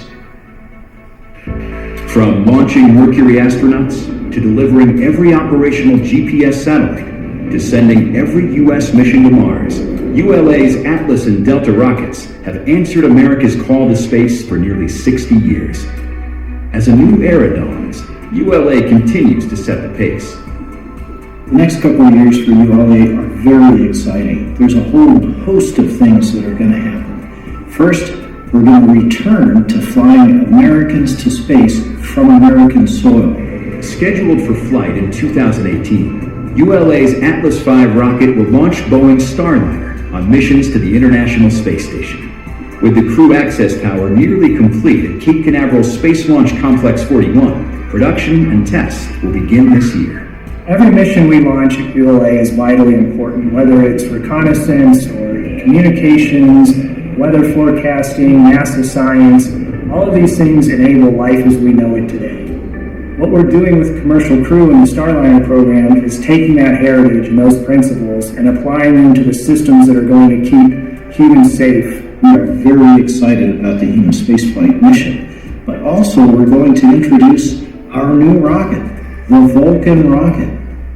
From launching Mercury astronauts, to delivering every operational GPS satellite, to sending every U.S. mission to Mars, ULA's Atlas and Delta rockets have answered America's call to space for nearly 60 years. As a new era dawns, ULA continues to set the pace. The next couple of years for ULA are very exciting. There's a whole host of things that are going to happen. First, we're going to return to flying Americans to space from American soil. Scheduled for flight in 2018, ULA's Atlas V rocket will launch Boeing's Starliner on missions to the International Space Station. With the crew access tower nearly complete at Cape Canaveral Space Launch Complex 41, production and tests will begin this year. Every mission we launch at ULA is vitally important, whether it's reconnaissance or communications, weather forecasting, NASA science. All of these things enable life as we know it today. What we're doing with Commercial Crew and the Starliner program is taking that heritage and those principles and applying them to the systems that are going to keep humans safe. We are very excited about the human spaceflight mission, but also we're going to introduce our new rocket, the Vulcan rocket.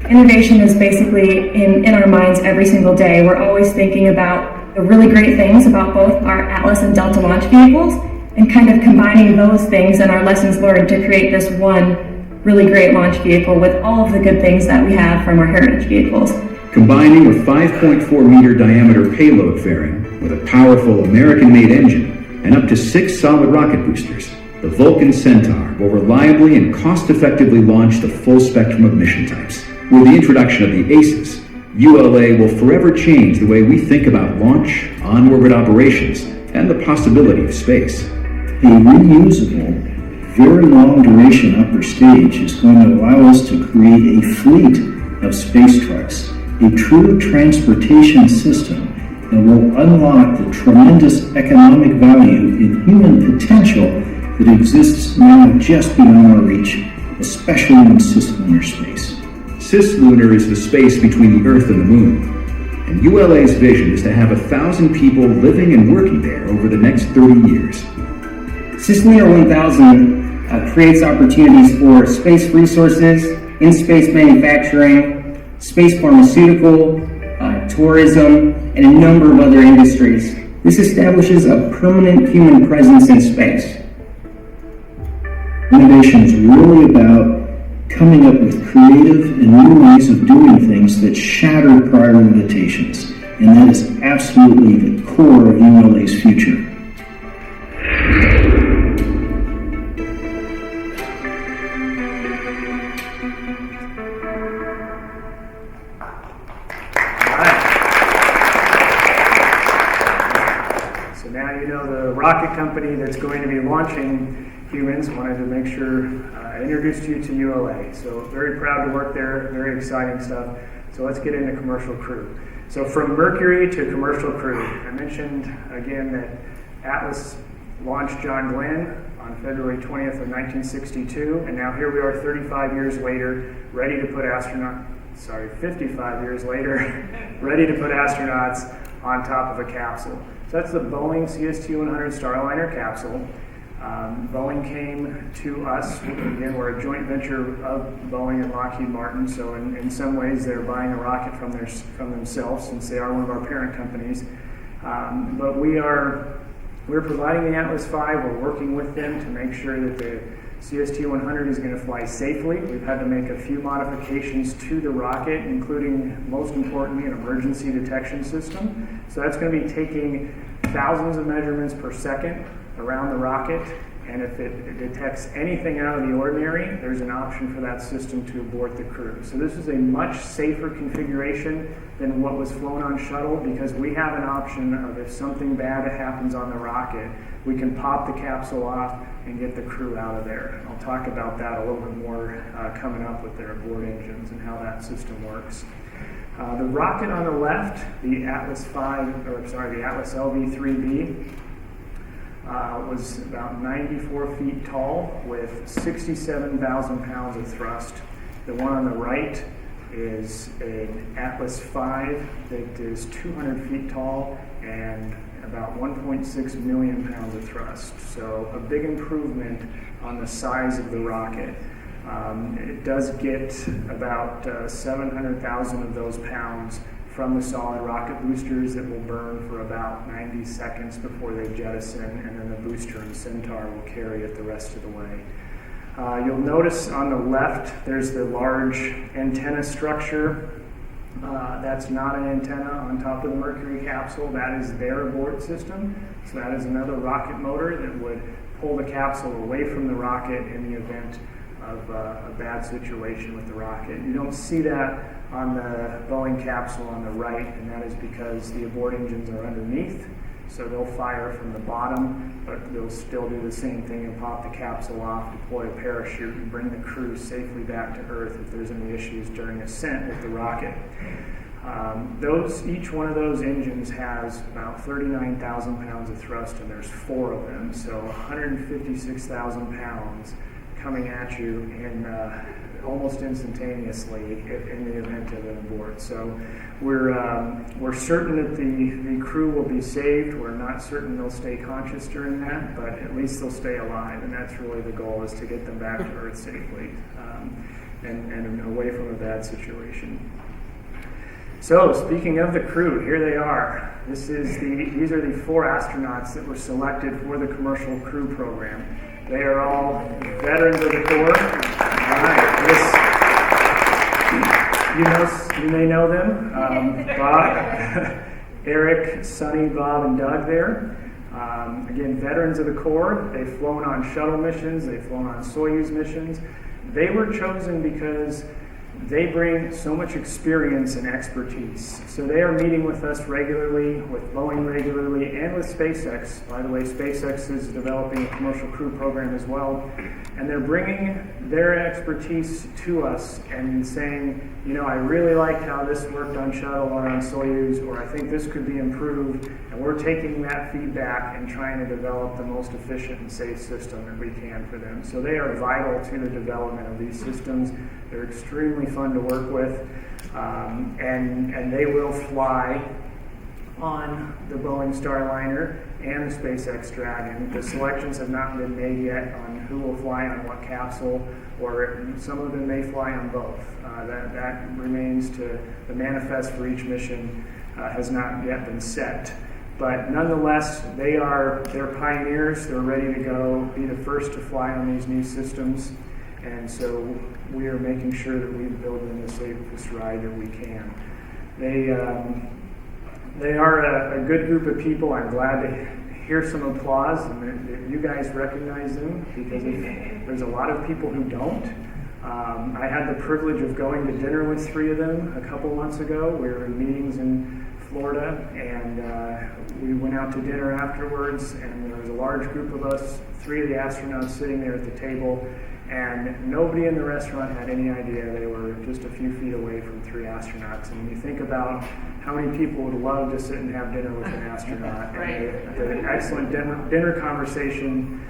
Innovation is basically in our minds every single day. We're always thinking about the really great things about both our Atlas and Delta launch vehicles and kind of combining those things and our lessons learned to create this one really great launch vehicle with all of the good things that we have from our heritage vehicles. Combining a 5.4 meter diameter payload fairing with a powerful American-made engine and up to 6 solid rocket boosters, the Vulcan Centaur will reliably and cost-effectively launch the full spectrum of mission types. With the introduction of the ACES, ULA will forever change the way we think about launch, on-orbit operations, and the possibility of space. A reusable, very long duration upper stage is going to allow us to create a fleet of space trucks, a true transportation system that will unlock the tremendous economic value and human potential that exists now just beyond our reach, especially in cislunar space. Cislunar is the space between the Earth and the Moon, and ULA's vision is to have 1,000 people living and working there over the next 30 years. Cislunar 1000 creates opportunities for space resources, in-space manufacturing, space pharmaceutical, tourism, and a number of other industries. This establishes a permanent human presence in space. Innovation is really about coming up with creative and new ways of doing things that shatter prior limitations. And that is absolutely the core of ULA's future. So now you know the rocket company that's going to be launching humans. Wanted to make sure I introduced you to ULA. So very proud to work there, very exciting stuff. So let's get into commercial crew. So from Mercury to commercial crew, I mentioned again that Atlas launched John Glenn on February 20th of 1962, and now here we are 35 years later, ready to put 55 years later, ready to put astronauts on top of a capsule. So that's the Boeing CST-100 Starliner capsule. Boeing came to us, again, we're a joint venture of Boeing and Lockheed Martin, so in some ways they're buying a rocket from themselves since they are one of our parent companies. But we're providing the Atlas V, we're working with them to make sure that the CST-100 is going to fly safely. We've had to make a few modifications to the rocket, including, most importantly, an emergency detection system. So that's going to be taking thousands of measurements per second around the rocket, and if it detects anything out of the ordinary, there's an option for that system to abort the crew. So this is a much safer configuration than what was flown on shuttle, because we have an option of, if something bad happens on the rocket, we can pop the capsule off and get the crew out of there. I'll talk about that a little bit more coming up with their abort engines and how that system works. The rocket on the left, the Atlas LV-3B, was about 94 feet tall with 67,000 pounds of thrust. The one on the right is an Atlas V that is 200 feet tall and about 1.6 million pounds of thrust. So a big improvement on the size of the rocket. It does get about 700,000 of those pounds from the solid rocket boosters that will burn for about 90 seconds before they jettison, and then the booster and Centaur will carry it the rest of the way. You'll notice on the left there's the large antenna structure. That's not an antenna on top of the Mercury capsule. That is their abort system. So that is another rocket motor that would pull the capsule away from the rocket in the event of a bad situation with the rocket. You don't see that on the Boeing capsule on the right, and that is because the abort engines are underneath, so they'll fire from the bottom, but they'll still do the same thing and pop the capsule off, deploy a parachute, and bring the crew safely back to Earth if there's any issues during ascent with the rocket. Each one of those engines has about 39,000 pounds of thrust, and there's 4 of them, so 156,000 pounds coming at you in almost instantaneously in the event of an abort. So we're certain that the crew will be saved. We're not certain they'll stay conscious during that, but at least they'll stay alive, and that's really the goal, is to get them back to Earth safely and away from a bad situation. So speaking of the crew, here they are. These are the 4 astronauts that were selected for the commercial crew program. They are all veterans of the Corps. All right. You may know them. Bob, Eric, Sonny, Bob, and Doug there. Again, veterans of the Corps. They've flown on shuttle missions. They've flown on Soyuz missions. They were chosen because they bring so much experience and expertise. So they are meeting with us regularly, with Boeing regularly, and with SpaceX. By the way, SpaceX is developing a commercial crew program as well. And they're bringing their expertise to us and saying, I really liked how this worked on shuttle or on Soyuz, or I think this could be improved. And we're taking that feedback and trying to develop the most efficient and safe system that we can for them. So they are vital to the development of these systems. They're extremely fun to work with, and they will fly on the Boeing Starliner and the SpaceX Dragon. The selections have not been made yet on who will fly on what capsule, or some of them may fly on both. That remains to the manifest for each mission has not yet been set. But nonetheless, they're pioneers. They're ready to go, be the first to fly on these new systems. And so we are making sure that we build in the safest ride that we can. They are a good group of people. I'm glad to hear some applause and that you guys recognize them, because there's a lot of people who don't. I had the privilege of going to dinner with 3 of them a couple months ago. We were in meetings in Florida, and we went out to dinner afterwards, and there was a large group of us, 3 of the astronauts sitting there at the table, and nobody in the restaurant had any idea they were just a few feet away from 3 astronauts. And when you think about how many people would love to sit and have dinner with an astronaut, Right. and the excellent dinner conversation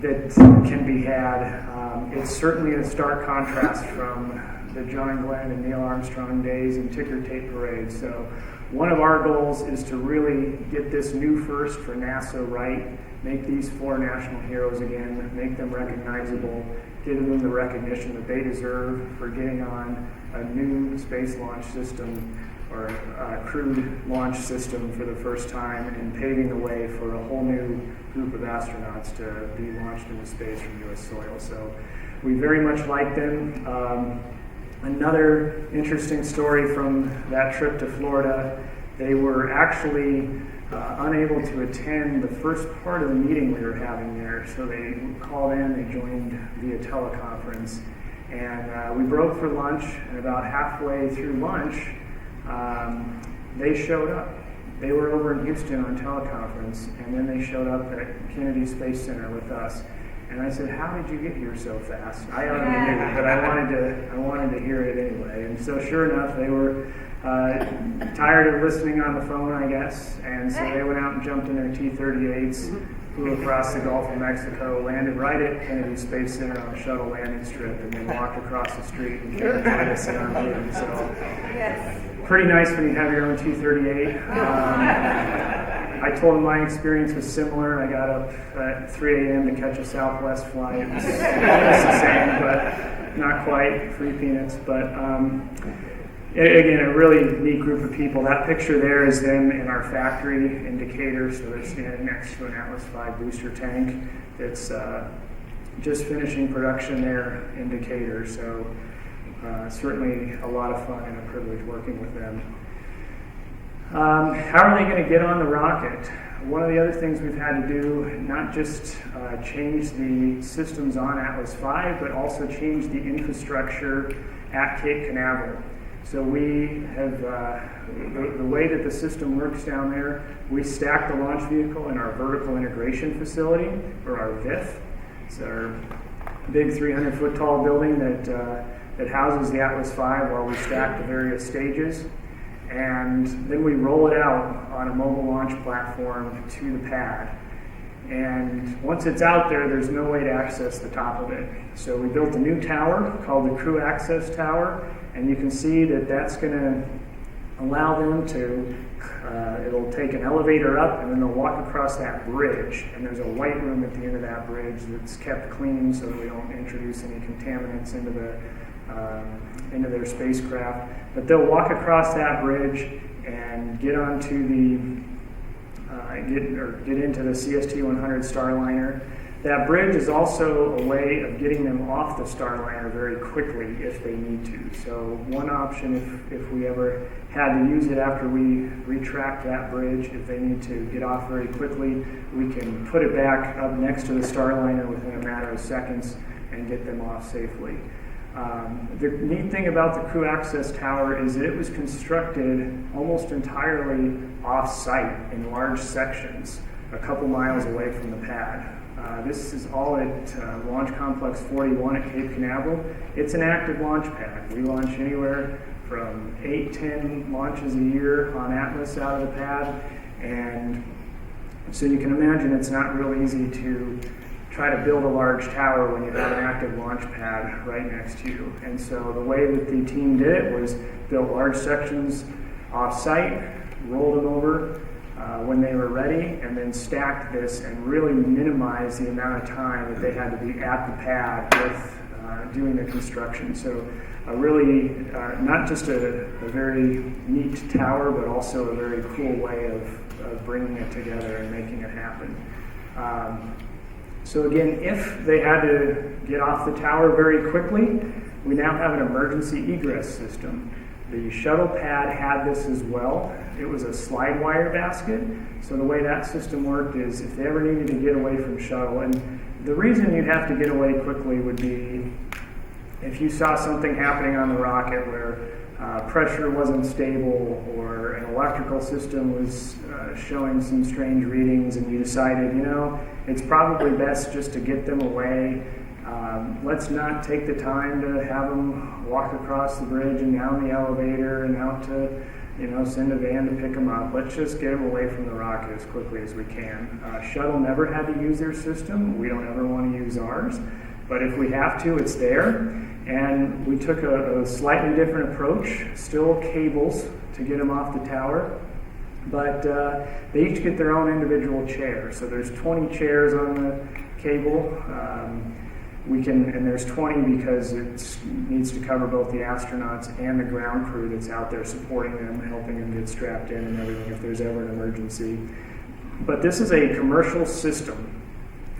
that can be had, it's certainly a stark contrast from the John Glenn and Neil Armstrong days and ticker tape parades. So one of our goals is to really get this new first for NASA right, make these 4 national heroes again, make them recognizable, give them the recognition that they deserve for getting on a new space launch system, or a crewed launch system for the first time, and paving the way for a whole new group of astronauts to be launched into space from U.S. soil. So we very much like them. Another interesting story from that trip to Florida, they were actually unable to attend the first part of the meeting we were having there. So they called in, they joined via teleconference, and we broke for lunch, and about halfway through lunch, they showed up. They were over in Houston on teleconference, and then they showed up at Kennedy Space Center with us. And I said, "How did you get here so fast?" I already knew, but I wanted to hear it anyway. And so, sure enough, they were tired of listening on the phone, I guess, and so they went out and jumped in their T-38s, flew across the Gulf of Mexico, landed right at Kennedy Space Center on a shuttle landing strip, and then walked across the street and came to join us in our meeting. So, pretty nice when you have your own T-38. I told them my experience was similar. I got up at 3 a.m. to catch a Southwest flight. It was the same, but not quite, free peanuts. But again, a really neat group of people. That picture there is them in our factory in Decatur. So they're standing next to an Atlas V booster tank that's just finishing production there in Decatur. So certainly a lot of fun and a privilege working with them. How are they going to get on the rocket? One of the other things we've had to do, not just change the systems on Atlas V, but also change the infrastructure at Cape Canaveral. So we have, the way that the system works down there, we stack the launch vehicle in our vertical integration facility, or our VIF. It's our big 300-foot tall building that houses the Atlas V while we stack the various stages. And then we roll it out on a mobile launch platform to the pad. And once it's out there, there's no way to access the top of it. So we built a new tower called the Crew Access Tower, and you can see that that's going to allow them to, it'll take an elevator up, and then they'll walk across that bridge. And there's a white room at the end of that bridge that's kept clean so that we don't introduce any contaminants into their spacecraft. But they'll walk across that bridge and get onto the get into the CST-100 Starliner. That bridge is also a way of getting them off the Starliner very quickly if they need to. So one option, if we ever had to use it after we retract that bridge, if they need to get off very quickly, we can put it back up next to the Starliner within a matter of seconds and get them off safely. The neat thing about the Crew Access Tower is that it was constructed almost entirely off-site in large sections, a couple miles away from the pad. This is all at Launch Complex 41 at Cape Canaveral. It's an active launch pad. We launch anywhere from 8-10 launches a year on Atlas out of the pad, and so you can imagine it's not real easy to try to build a large tower when you have an active launch pad right next to you. And so the way that the team did it was built large sections off-site, rolled them over when they were ready, and then stacked this and really minimized the amount of time that they had to be at the pad with doing the construction. So a really, not just a very neat tower, but also a very cool way of bringing it together and making it happen. So again, if they had to get off the tower very quickly, we now have an emergency egress system. The shuttle pad had this as well. It was a slide wire basket. So the way that system worked is if they ever needed to get away from shuttle, and the reason you'd have to get away quickly would be if you saw something happening on the rocket where pressure wasn't stable or an electrical system was showing some strange readings and you decided, you know, it's probably best just to get them away. Let's not take the time to have them walk across the bridge and down the elevator and out to, you know, send a van to pick them up. Let's just get them away from the rocket as quickly as we can. Shuttle never had to use their system. We don't ever want to use ours. But if we have to, it's there. And we took a slightly different approach, still cables to get them off the tower. But they each get their own individual chair. So there's 20 chairs on the cable. And there's 20 because it needs to cover both the astronauts and the ground crew that's out there supporting them, helping them get strapped in and everything if there's ever an emergency. But this is a commercial system.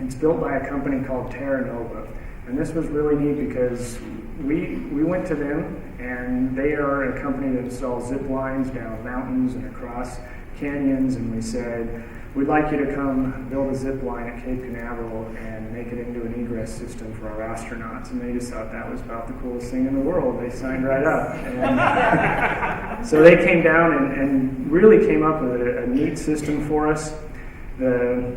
It's built by a company called Terra Nova. And this was really neat because we went to them, and they are a company that installs zip lines down mountains and across canyons, and we said, we'd like you to come build a zip line at Cape Canaveral and make it into an egress system for our astronauts. And they just thought that was about the coolest thing in the world. They signed right up. And so they came down and really came up with a neat system for us. The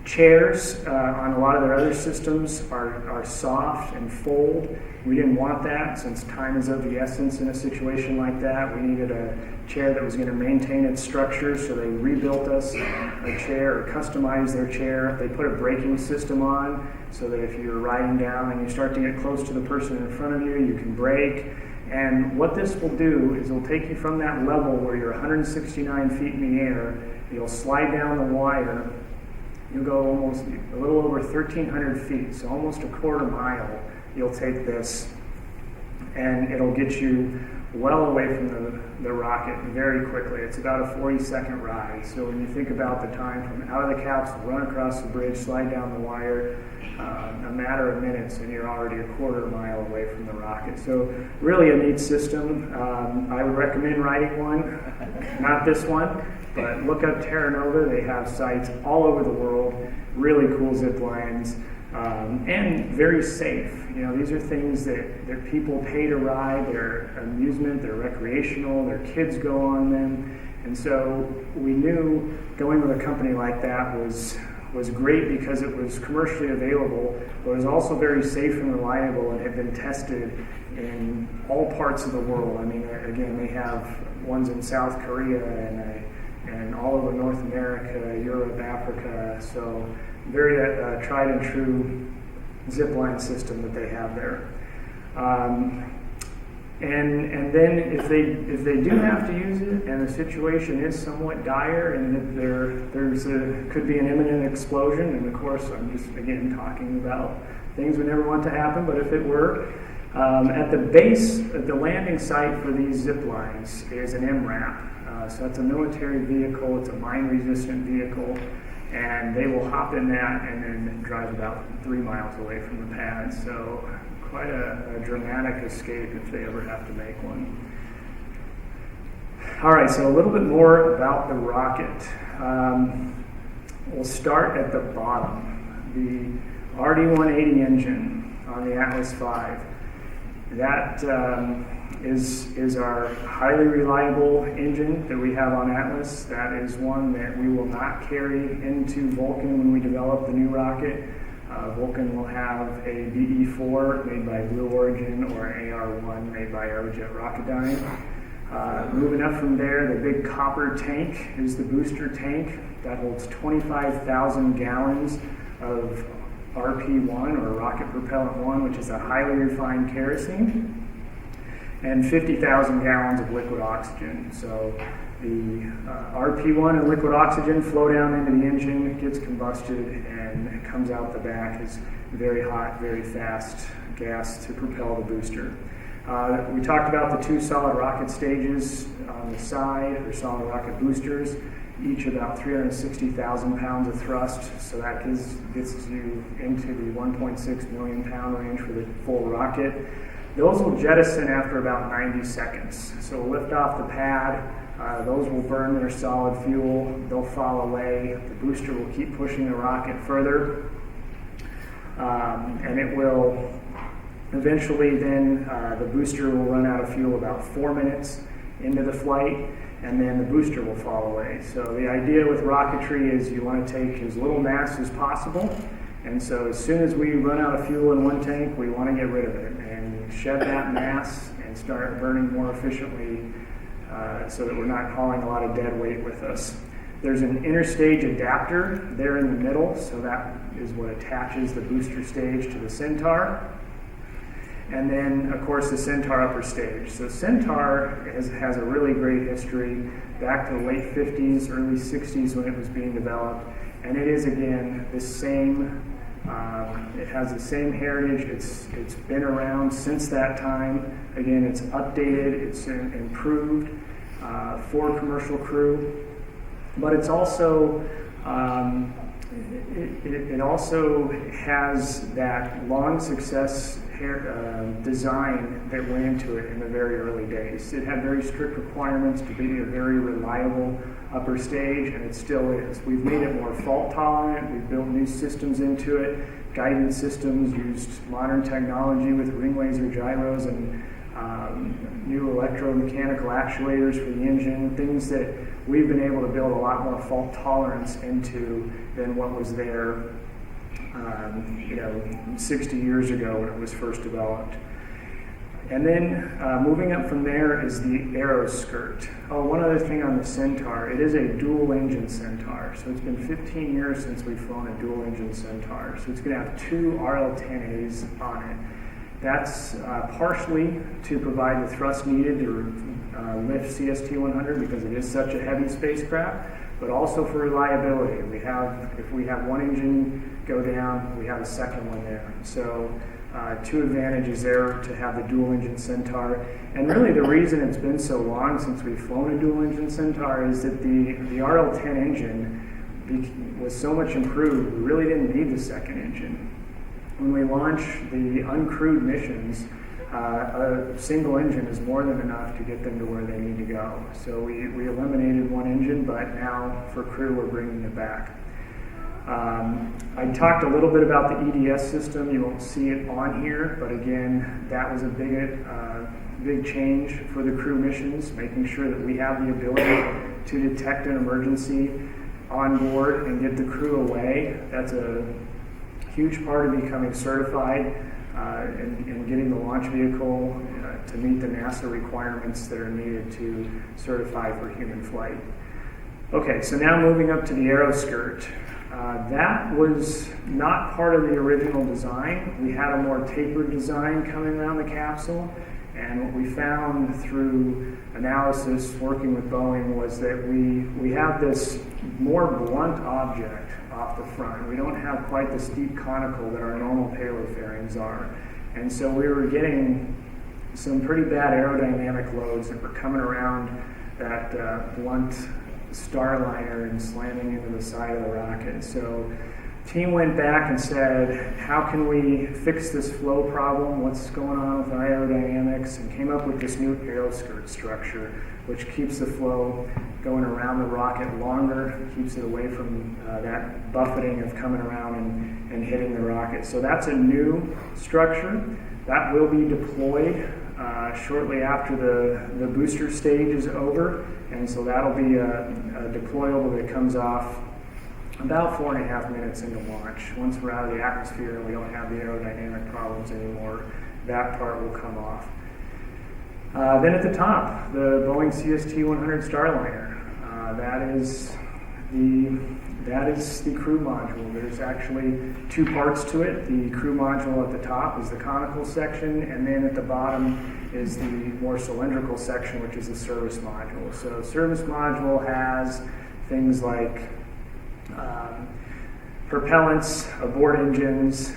chairs on a lot of their other systems are soft and fold. We didn't want that since time is of the essence in a situation like that. We needed a chair that was going to maintain its structure, so they rebuilt us a chair or customized their chair. They put a braking system on so that if you're riding down and you start to get close to the person in front of you, you can brake. And what this will do is it'll take you from that level where you're 169 feet in the air, you'll slide down the wire. You'll go almost a little over 1,300 feet, so almost a quarter mile. You'll take this, and it'll get you well away from the rocket very quickly. It's about a 40-second ride. So when you think about the time from out of the capsule, run across the bridge, slide down the wire, a matter of minutes, and you're already a quarter mile away from the rocket. So really a neat system. I would recommend riding one, not this one. But look up Terra Nova. They have sites all over the world, really cool zip lines, and very safe. You know, these are things that people pay to ride. They're amusement, they're recreational, their kids go on them. And so we knew going with a company like that was great because it was commercially available, but it was also very safe and reliable and had been tested in all parts of the world. I mean, again, they have ones in South Korea and all over North America, Europe, Africa. So very tried and true zipline system that they have there. And then if they do have to use it and the situation is somewhat dire and that could be an imminent explosion, and of course I'm just again talking about things we never want to happen, but if it were, at the base, at the landing site for these zip lines is an MRAP. So it's a military vehicle, it's a mine-resistant vehicle, and they will hop in that and then drive about 3 miles away from the pad. So quite a dramatic escape if they ever have to make one. All right, so a little bit more about the rocket. We'll start at the bottom. The RD-180 engine on the Atlas V. That is our highly reliable engine that we have on Atlas. That is one that we will not carry into Vulcan when we develop the new rocket. Vulcan will have a BE-4 made by Blue Origin or an AR-1 made by Aerojet Rocketdyne. Moving up from there, the big copper tank is the booster tank. That holds 25,000 gallons of RP-1 or rocket propellant 1, which is a highly refined kerosene, and 50,000 gallons of liquid oxygen. So the RP-1 and liquid oxygen flow down into the engine, it gets combusted, and it comes out the back as very hot, very fast gas to propel the booster. We talked about the 2 solid rocket stages on the side, or solid rocket boosters. each about 360,000 pounds of thrust, so that gets you into the 1.6 million pound range for the full rocket. Those will jettison after about 90 seconds. So we'll lift off the pad, those will burn their solid fuel, they'll fall away, the booster will keep pushing the rocket further, and it will eventually then, the booster will run out of fuel about 4 minutes into the flight, and then the booster will fall away. So the idea with rocketry is you want to take as little mass as possible, and so as soon as we run out of fuel in one tank, we want to get rid of it and shed that mass and start burning more efficiently so that we're not hauling a lot of dead weight with us. There's an interstage adapter there in the middle, so that is what attaches the booster stage to the Centaur. And then, of course, the Centaur upper stage. So Centaur has a really great history back to the late 50s, early 60s when it was being developed. And it is, again, the same, it has the same heritage. It's been around since that time. Again, it's updated, it's improved for commercial crew. But it's also, it also has that long success design that went into it in the very early days. It had very strict requirements to be a very reliable upper stage, and it still is. We've made it more fault tolerant. We've built new systems into it, guidance systems, used modern technology with ring laser gyros and new electromechanical actuators for the engine, things that we've been able to build a lot more fault tolerance into than what was there 60 years ago when it was first developed. And then moving up from there is the aeroskirt. Oh, one other thing on the Centaur, it is a dual engine Centaur. So it's been 15 years since we've flown a dual engine Centaur. So it's going to have 2 RL-10As on it. That's partially to provide the thrust needed to lift CST-100 because it is such a heavy spacecraft, but also for reliability. If we have one engine go down, we have a second one there. So 2 advantages there to have the dual engine Centaur. And really the reason it's been so long since we've flown a dual engine Centaur is that the RL-10 engine was so much improved, we really didn't need the second engine. When we launch the uncrewed missions, a single engine is more than enough to get them to where they need to go. So we eliminated one engine, but now for crew we're bringing it back. I talked a little bit about the EDS system. You won't see it on here, but again, that was a big change for the crew missions, making sure that we have the ability to detect an emergency on board and get the crew away. That's a huge part of becoming certified and getting the launch vehicle to meet the NASA requirements that are needed to certify for human flight. Okay, so now moving up to the aeroskirt. That was not part of the original design. We had a more tapered design coming around the capsule, and what we found through analysis working with Boeing was that we have this more blunt object off the front. We don't have quite the steep conical that our normal payload fairings are. And so we were getting some pretty bad aerodynamic loads that were coming around that blunt starliner and slamming into the side of the rocket. So team went back and said, how can we fix this flow problem? What's going on with our aerodynamics? And came up with this new aeroskirt structure, which keeps the flow going around the rocket longer, keeps it away from that buffeting of coming around and hitting the rocket. So that's a new structure. That will be deployed shortly after the booster stage is over. And so that'll be a deployable that comes off about 4.5 minutes into launch. Once we're out of the atmosphere and we don't have the aerodynamic problems anymore, that part will come off. Then at the top, the Boeing CST-100 Starliner. That is the crew module. There's actually 2 parts to it. The crew module at the top is the conical section, and then at the bottom is the more cylindrical section, which is the service module. So service module has things like propellants, abort engines,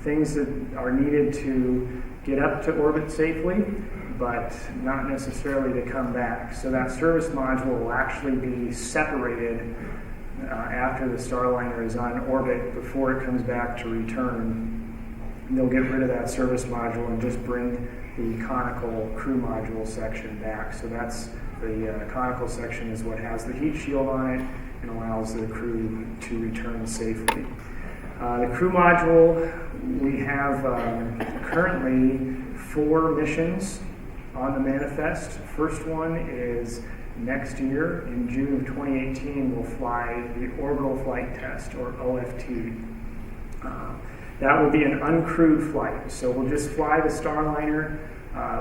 things that are needed to get up to orbit safely. but not necessarily to come back. So that service module will actually be separated after the Starliner is on orbit before it comes back to return. They'll get rid of that service module and just bring the conical crew module section back. So that's the conical section is what has the heat shield on it and allows the crew to return safely. The crew module, we have currently 4 missions on the manifest. First one is next year, in June of 2018, we'll fly the Orbital Flight Test, or OFT. That will be an uncrewed flight, so we'll just fly the Starliner,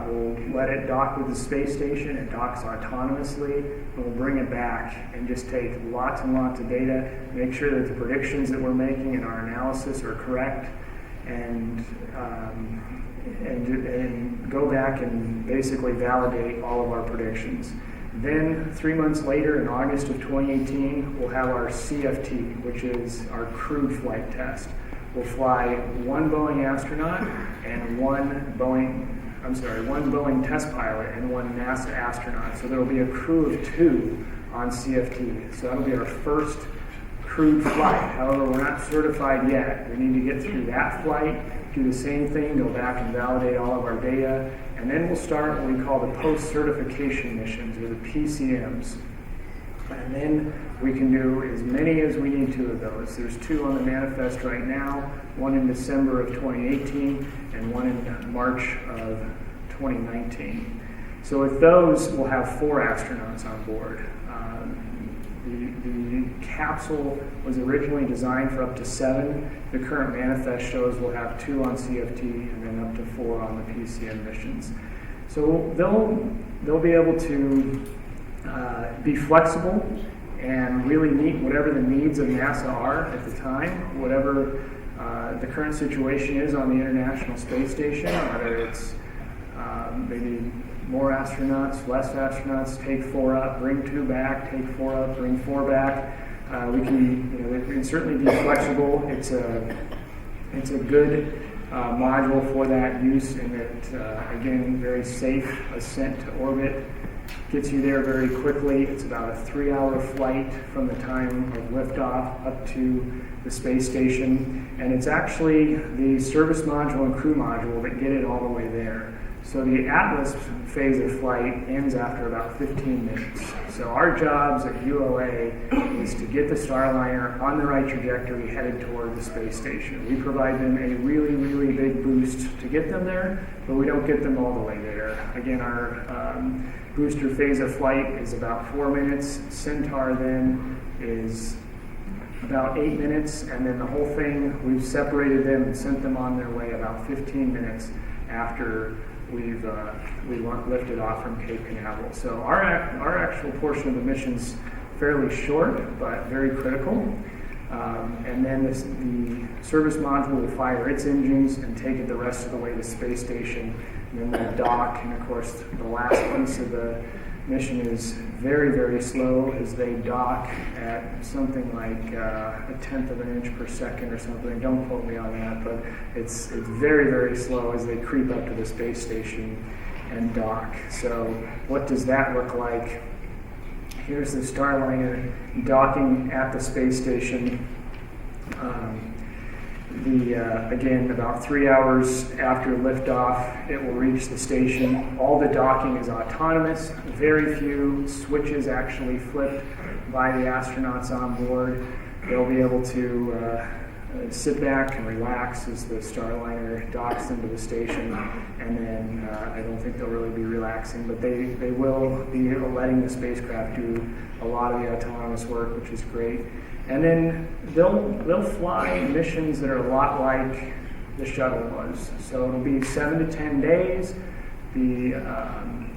we'll let it dock with the space station, it docks autonomously, and we'll bring it back and just take lots and lots of data, make sure that the predictions that we're making in our analysis are correct, and go back and basically validate all of our predictions. Then 3 months later, in August of 2018, we'll have our CFT, which is our crewed flight test. We'll fly 1 Boeing astronaut and one Boeing test pilot and 1 NASA astronaut. So there will be a crew of 2 on CFT. So that'll be our first crewed flight. However, we're not certified yet. We need to get through that flight, do the same thing, go back and validate all of our data, and then we'll start what we call the post-certification missions, or the PCMs. And then we can do as many as we need to of those. There's 2 on the manifest right now, one in December of 2018 and one in March of 2019. So with those, we'll have 4 astronauts on board. The capsule was originally designed for up to 7. The current manifest shows we'll have 2 on CFT and then up to 4 on the PCM missions. So they'll be able to be flexible and really meet whatever the needs of NASA are at the time, whatever the current situation is on the International Space Station, whether it's maybe more astronauts, less astronauts, take 4 up, bring 2 back, take 4 up, bring 4 back. We can certainly be flexible. It's a good module for that use, and it again, very safe ascent to orbit. Gets you there very quickly. It's about a 3-hour flight from the time of liftoff up to the space station, and it's actually the service module and crew module that get it all the way there. So the Atlas phase of flight ends after about 15 minutes. So our jobs at ULA is to get the Starliner on the right trajectory headed toward the space station. We provide them a really, really big boost to get them there, but we don't get them all the way there. Again, our booster phase of flight is about 4 minutes. Centaur then is about 8 minutes, and then the whole thing, we've separated them and sent them on their way about 15 minutes after we lifted off from Cape Canaveral. So our actual portion of the mission's fairly short, but very critical. And then the service module will fire its engines and take it the rest of the way to the space station. And then we'll dock, and of course the last piece of the mission is very, very slow as they dock at something like 1/10 of an inch per second or something. Don't quote me on that, but it's very, very slow as they creep up to the space station and dock. So what does that look like? Here's the Starliner docking at the space station. Again, about 3 hours after liftoff, it will reach the station. All the docking is autonomous. Very few switches actually flipped by the astronauts on board. They'll be able to sit back and relax as the Starliner docks into the station, and then I don't think they'll really be relaxing, but they will be letting the spacecraft do a lot of the autonomous work, which is great. And then they'll fly missions that are a lot like the shuttle was. So it'll be 7 to 10 days, be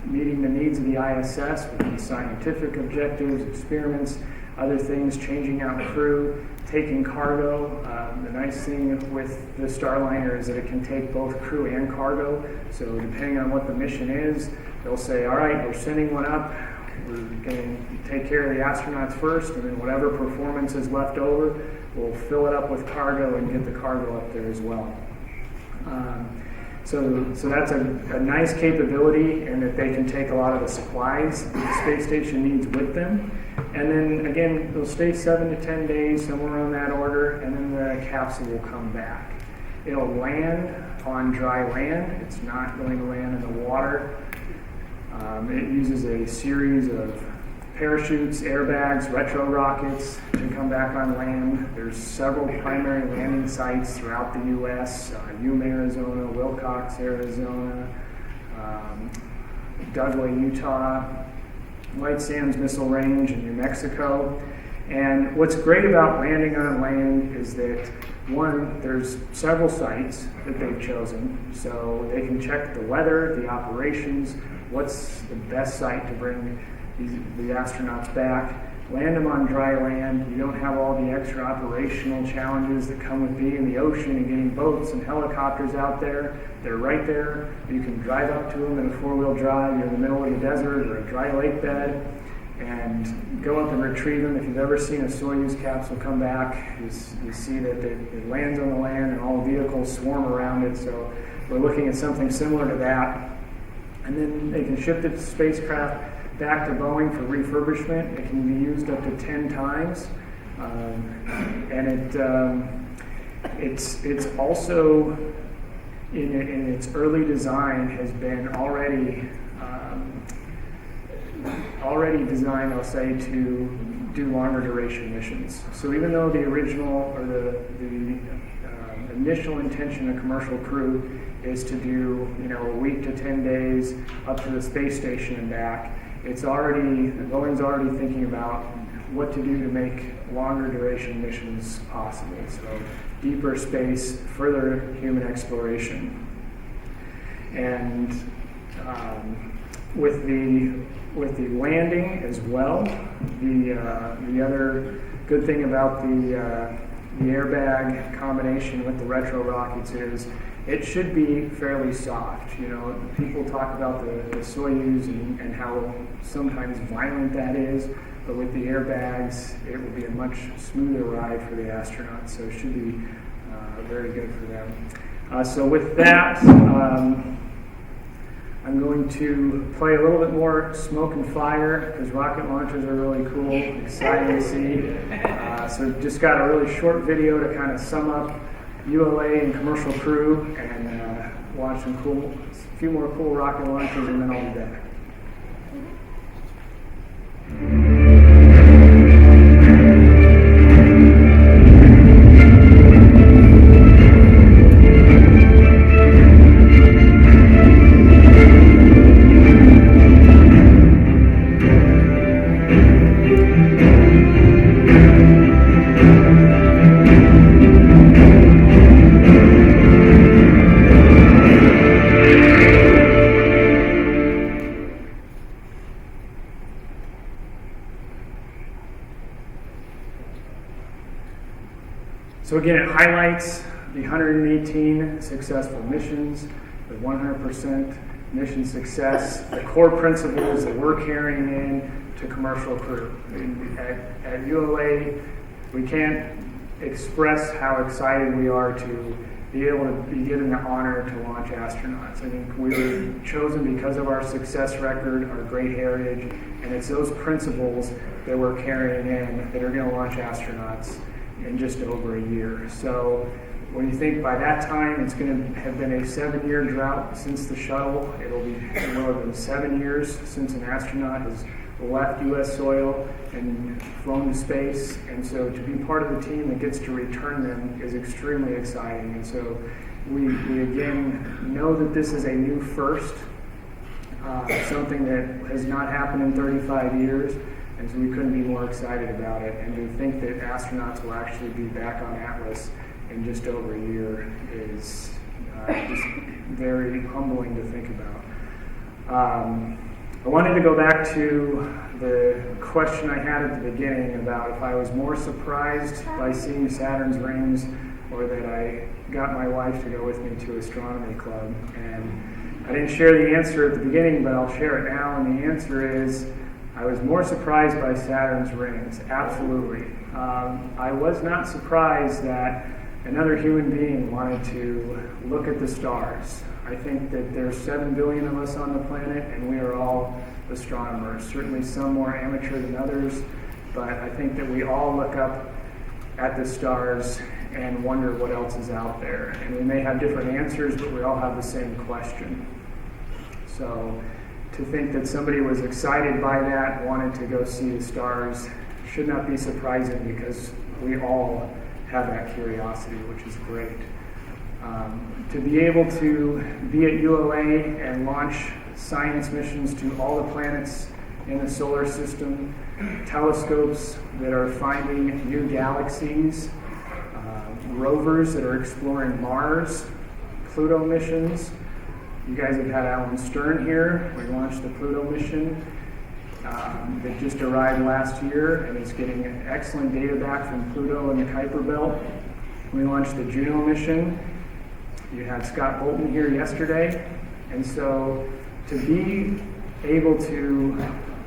meeting the needs of the ISS, with the scientific objectives, experiments, other things, changing out crew, taking cargo. The nice thing with the Starliner is that it can take both crew and cargo. So depending on what the mission is, they'll say, all right, we're sending one up. We're going to take care of the astronauts first, and then whatever performance is left over, we'll fill it up with cargo and get the cargo up there as well. So that's a nice capability, and that they can take a lot of the supplies that the space station needs with them. And then again, they'll stay 7 to 10 days, somewhere on that order, and then the capsule will come back. It'll land on dry land. It's not going to land in the water. It uses a series of parachutes, airbags, retro rockets to come back on land. There's several primary landing sites throughout the U.S., Yuma, Arizona, Wilcox, Arizona, Dudley, Utah, White Sands Missile Range in New Mexico. And what's great about landing on land is that, one, there's several sites that they've chosen, so they can check the weather, the operations, what's the best site to bring the astronauts back, land them on dry land. You don't have all the extra operational challenges that come with being in the ocean and getting boats and helicopters out there. They're right there. You can drive up to them in a four-wheel drive. You're in the middle of the desert or a dry lake bed, and go up and retrieve them. If you've ever seen a Soyuz capsule come back, you see that it lands on the land and all vehicles swarm around it. So we're looking at something similar to that. And then they can ship the spacecraft back to Boeing for refurbishment. It can be used up to 10 times. And it's also, in its early design, has been already designed, I'll say, to do longer duration missions. So even though the original or the initial intention of commercial crew is to do a week to 10 days up to the space station and back, Boeing's already thinking about what to do to make longer duration missions possible. So deeper space, further human exploration. And with the landing as well, the other good thing about the airbag combination with the retro rockets is it should be fairly soft. People talk about the Soyuz and how sometimes violent that is, but with the airbags, it will be a much smoother ride for the astronauts. So it should be very good for them. So with that, I'm going to play a little bit more smoke and fire, because rocket launches are really cool, exciting to see. So just got a really short video to kind of sum up ULA and commercial crew, and watch a few more cool rocket launches, and then I'll be back. So again, it highlights the 118 successful missions, the 100% mission success, the core principles that we're carrying in to commercial crew. At ULA, we can't express how excited we are to be able to be given the honor to launch astronauts. I think we were chosen because of our success record, our great heritage, and it's those principles that we're carrying in that are going to launch astronauts in just over a year. So when you think by that time it's going to have been a 7-year drought since the shuttle, it will have been 7 years since an astronaut has left U.S. soil and flown to space, and so to be part of the team that gets to return them is extremely exciting. And so we again know that this is a new first, something that has not happened in 35 years. And so we couldn't be more excited about it. And to think that astronauts will actually be back on Atlas in just over a year is just very humbling to think about. I wanted to go back to the question I had at the beginning about if I was more surprised by seeing Saturn's rings, or that I got my wife to go with me to astronomy club. And I didn't share the answer at the beginning, but I'll share it now. And the answer is, I was more surprised by Saturn's rings, absolutely. I was not surprised that another human being wanted to look at the stars. I think that there's 7 billion of us on the planet, and we are all astronomers. Certainly some more amateur than others, but I think that we all look up at the stars and wonder what else is out there. And we may have different answers, but we all have the same question. So to think that somebody was excited by that, wanted to go see the stars, should not be surprising, because we all have that curiosity, which is great. To be able to be at ULA and launch science missions to all the planets in the solar system, telescopes that are finding new galaxies, rovers that are exploring Mars, Pluto missions. You guys have had Alan Stern here. We launched the Pluto mission that just arrived last year and is getting excellent data back from Pluto and the Kuiper Belt. We launched the Juno mission. You had Scott Bolton here yesterday. And so to be able to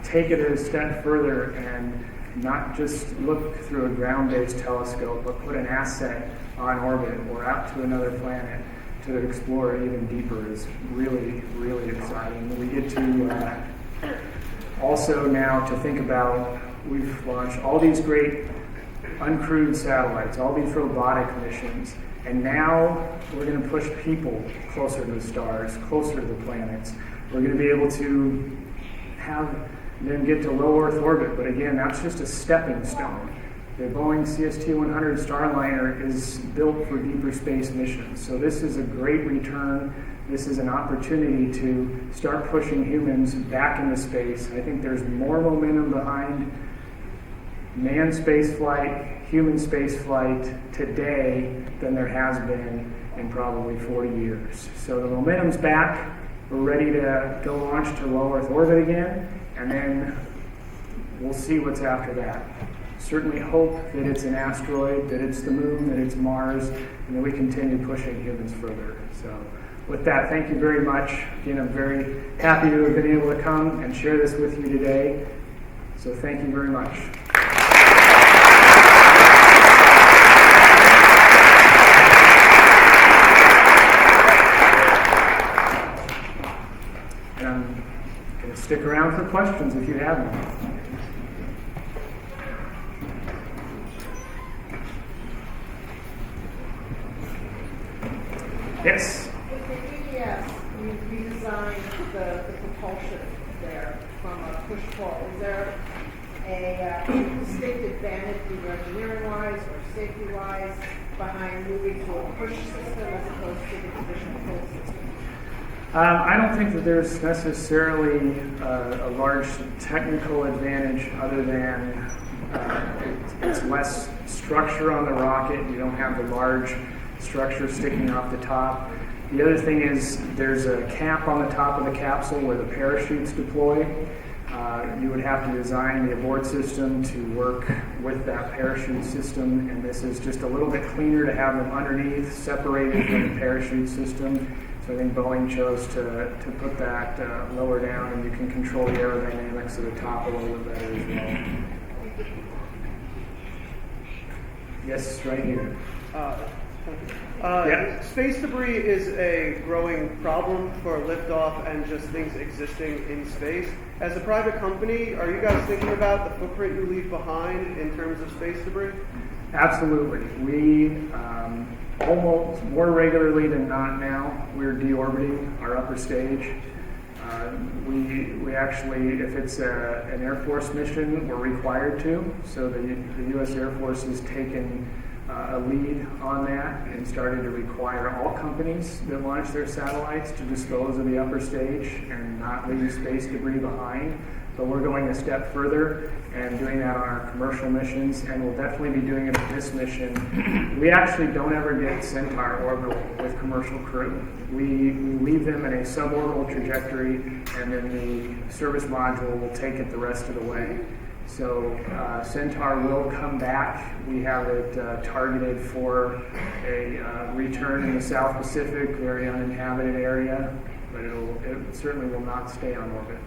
take it a step further and not just look through a ground-based telescope, but put an asset on orbit or out to another planet to explore it even deeper is really, really exciting. We get to also now to think about, we've launched all these great uncrewed satellites, all these robotic missions, and now we're going to push people closer to the stars, closer to the planets. We're going to be able to have them get to low Earth orbit, but again, that's just a stepping stone. The Boeing CST-100 Starliner is built for deeper space missions, so this is a great return. This is an opportunity to start pushing humans back into space. I think there's more momentum behind manned space flight, human space flight today than there has been in probably 40 years. So the momentum's back. We're ready to go launch to low Earth orbit again, and then we'll see what's after that. Certainly hope that it's an asteroid, that it's the moon, that it's Mars, and that we continue pushing humans further. So with that, thank you very much. Again, I'm very happy to have been able to come and share this with you today. So thank you very much. And I'm going to stick around for questions if you have them. Yes? With the NEAF, you redesigned the propulsion there from a push-pull. Is there a distinct advantage, either engineering-wise or safety-wise, behind moving to a push system as opposed to the traditional pull system? I don't think that there's necessarily a large technical advantage other than it's less structure on the rocket. You don't have the large structure sticking off the top. The other thing is there's a cap on the top of the capsule where the parachutes deploy. You would have to design the abort system to work with that parachute system, and this is just a little bit cleaner to have them underneath, separated from the parachute system. So I think Boeing chose to put that lower down, and you can control the aerodynamics of the top a little bit better as well. Yes, right here. Yeah. Space debris is a growing problem for liftoff and just things existing in space. As a private company, are you guys thinking about the footprint you leave behind in terms of space debris? Absolutely. We almost more regularly than not now, we're deorbiting our upper stage. We actually, if it's an Air Force mission, we're required to. So the U.S. Air Force has taken a lead on that and started to require all companies that launch their satellites to dispose of the upper stage and not leave space debris behind. But we're going a step further and doing that on our commercial missions, and we'll definitely be doing it on this mission. We actually don't ever get Centaur orbital with commercial crew. We leave them in a suborbital trajectory, and then the service module will take it the rest of the way. So Centaur will come back. We have it targeted for a return in the South Pacific, very uninhabited area, but it certainly will not stay on orbit.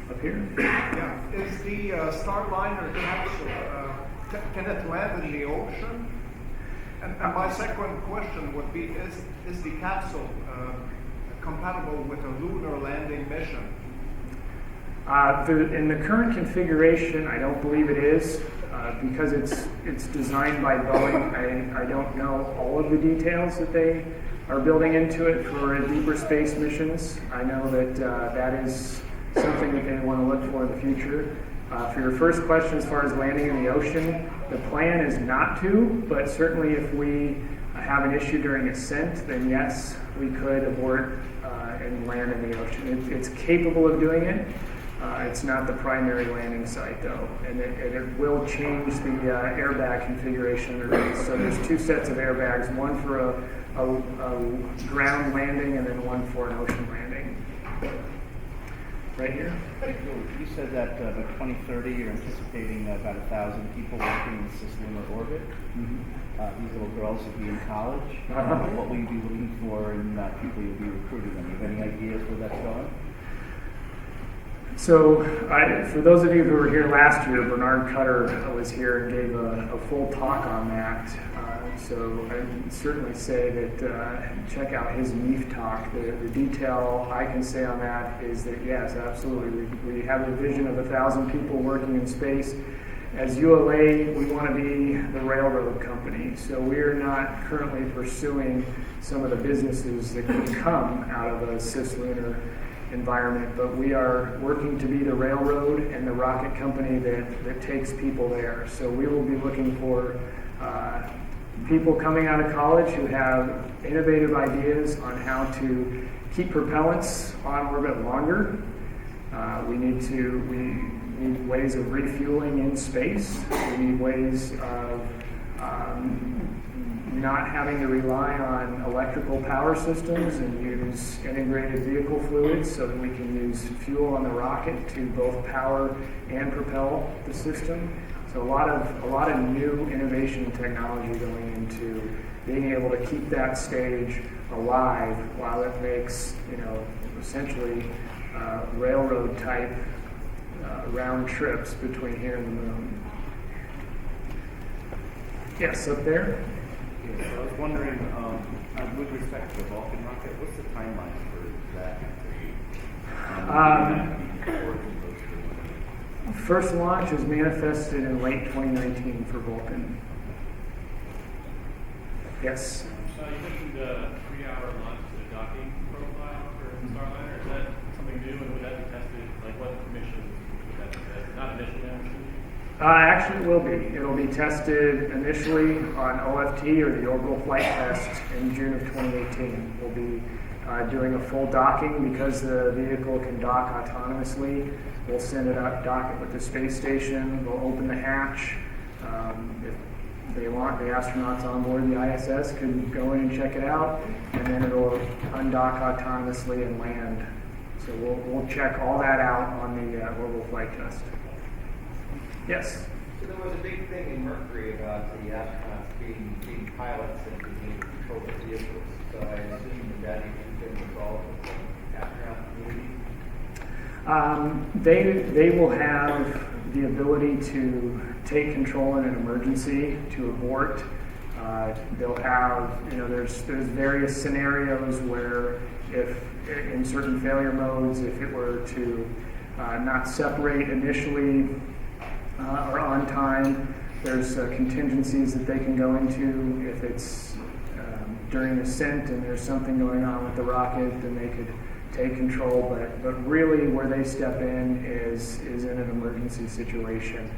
Up here? Yeah. Is the Starliner capsule, can it land in the ocean? And my second question would be, is the capsule compatible with a lunar landing mission? In the current configuration, I don't believe it is. Because it's designed by Boeing, I don't know all of the details that they are building into it for deeper space missions. I know that that is something that they want to look for in the future. For your first question, as far as landing in the ocean, the plan is not to, but certainly if we have an issue during ascent, then yes, we could abort and land in the ocean. It's capable of doing it. It's not the primary landing site, though, and it will change the airbag configuration underneath. So there's two sets of airbags, one for a ground landing and then one for an ocean landing. Right here. You said that by 2030 you're anticipating about 1,000 people working in cislunar orbit. These little girls will be in college. What will you be looking for in people you'll be recruiting? Do you have any ideas where that's going? So, for those of you who were here last year, Bernard Cutter was here and gave a full talk on that. So I can certainly say that check out his NEAF talk. The detail I can say on that is that yes, absolutely, we have a vision of 1,000 people working in space. As ULA, we want to be the railroad company. So we are not currently pursuing some of the businesses that could come out of a cislunar environment, but we are working to be the railroad and the rocket company that takes people there. So we will be looking for people coming out of college who have innovative ideas on how to keep propellants on orbit longer. We need ways of refueling in space. We need ways of not having to rely on electrical power systems and use integrated vehicle fluids so that we can use fuel on the rocket to both power and propel the system. So a lot of new innovation and technology going into being able to keep that stage alive while it makes, essentially railroad type round trips between here and the moon. Yes, up there. Yeah, so I was wondering, with respect to the Vulcan rocket, what's the timeline for that? First launch is manifested in late 2019 for Vulcan. Yes? So you mentioned the 3-hour launch to docking profile for Starliner. Is that something new, and would that be tested? Like what missions would that be tested? Not initially, I'm assuming? Actually, it will be. It'll be tested initially on OFT, or the Orbital Flight Test, in June of 2018. We'll be doing a full docking because the vehicle can dock autonomously. We'll send it up, dock it with the space station. We'll open the hatch. If they want, the astronauts on board the ISS can go in and check it out, and then it'll undock autonomously and land. So we'll check all that out on the Orbital Flight Test. Yes? So there was a big thing in Mercury about the astronauts being pilots and being able to control the vehicles. So I assume that you've been involved with the astronaut community? They will have the ability to take control in an emergency, to abort. They'll have, there's various scenarios where if in certain failure modes, if it were to not separate initially or on time, there's contingencies that they can go into. If it's during ascent and there's something going on with the rocket, then they could take control, but really where they step in is in an emergency situation.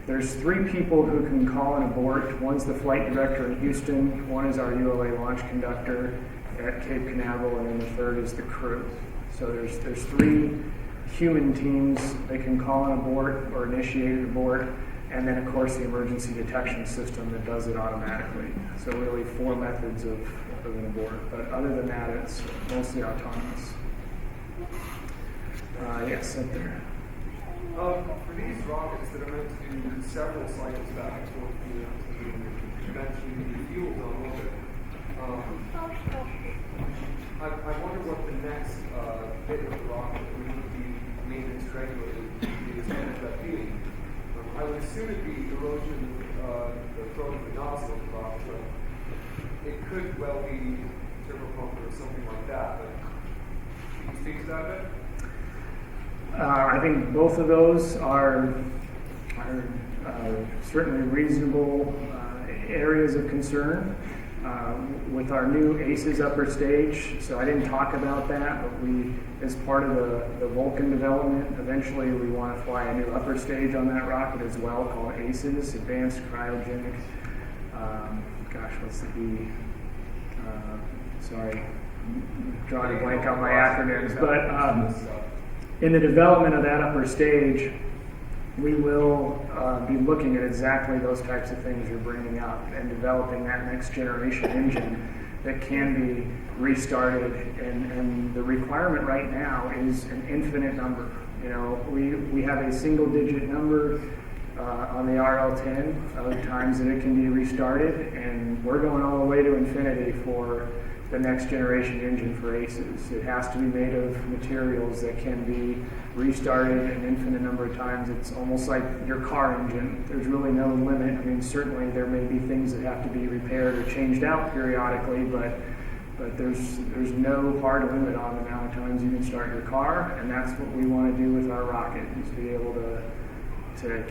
There's 3 people who can call an abort. One's the flight director in Houston, one is our ULA launch conductor at Cape Canaveral, and then the third is the crew. So there's 3 human teams that can call an abort or initiate an abort, and then of course the emergency detection system that does it automatically. So really 4 methods of an abort, but other than that it's mostly autonomous. Yes, up there. For these rockets that are meant to do several cycles back and forth, you mentioned the fuels on orbit. I wonder what the next bit of the rocket that we would be maintenance regulated is going to be. I would assume it'd be erosion, the throwing of the nozzle of the rocket, but could well be turboprop or something like that, but can you speak to that a bit? I think both of those are certainly reasonable areas of concern. With our new ACES upper stage, so I didn't talk about that, but we, as part of the Vulcan development, eventually we want to fly a new upper stage on that rocket as well, called ACES, Advanced Cryogenic, what's the E? Sorry, drawing a blank on my acronyms, but in the development of that upper stage, we will be looking at exactly those types of things you're bringing up and developing that next generation engine that can be restarted. And the requirement right now is an infinite number. You know, we have a single digit number on the RL10 of times that it can be restarted, and we're going all the way to infinity for the next generation engine for ACES. It has to be made of materials that can be restarted an infinite number of times. It's almost like your car engine. There's really no limit. I mean, certainly there may be things that have to be repaired or changed out periodically, but there's no hard limit on the amount of times you can start your car, and that's what we want to do with our rocket, is be able to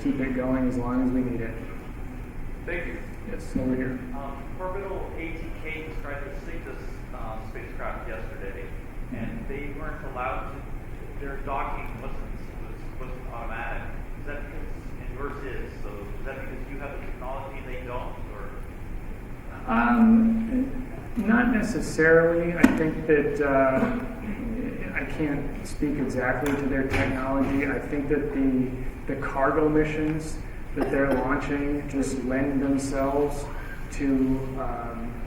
keep it going as long as we need it. Thank you. Yes, over here. Orbital ATK was trying to sink this spacecraft yesterday, and they weren't allowed to. Their docking wasn't automatic. Is that because, and yours is? So is that because you have the technology and they don't, or? Not necessarily. I think that I can't speak exactly to their technology. I think that the cargo missions that they're launching just lend themselves to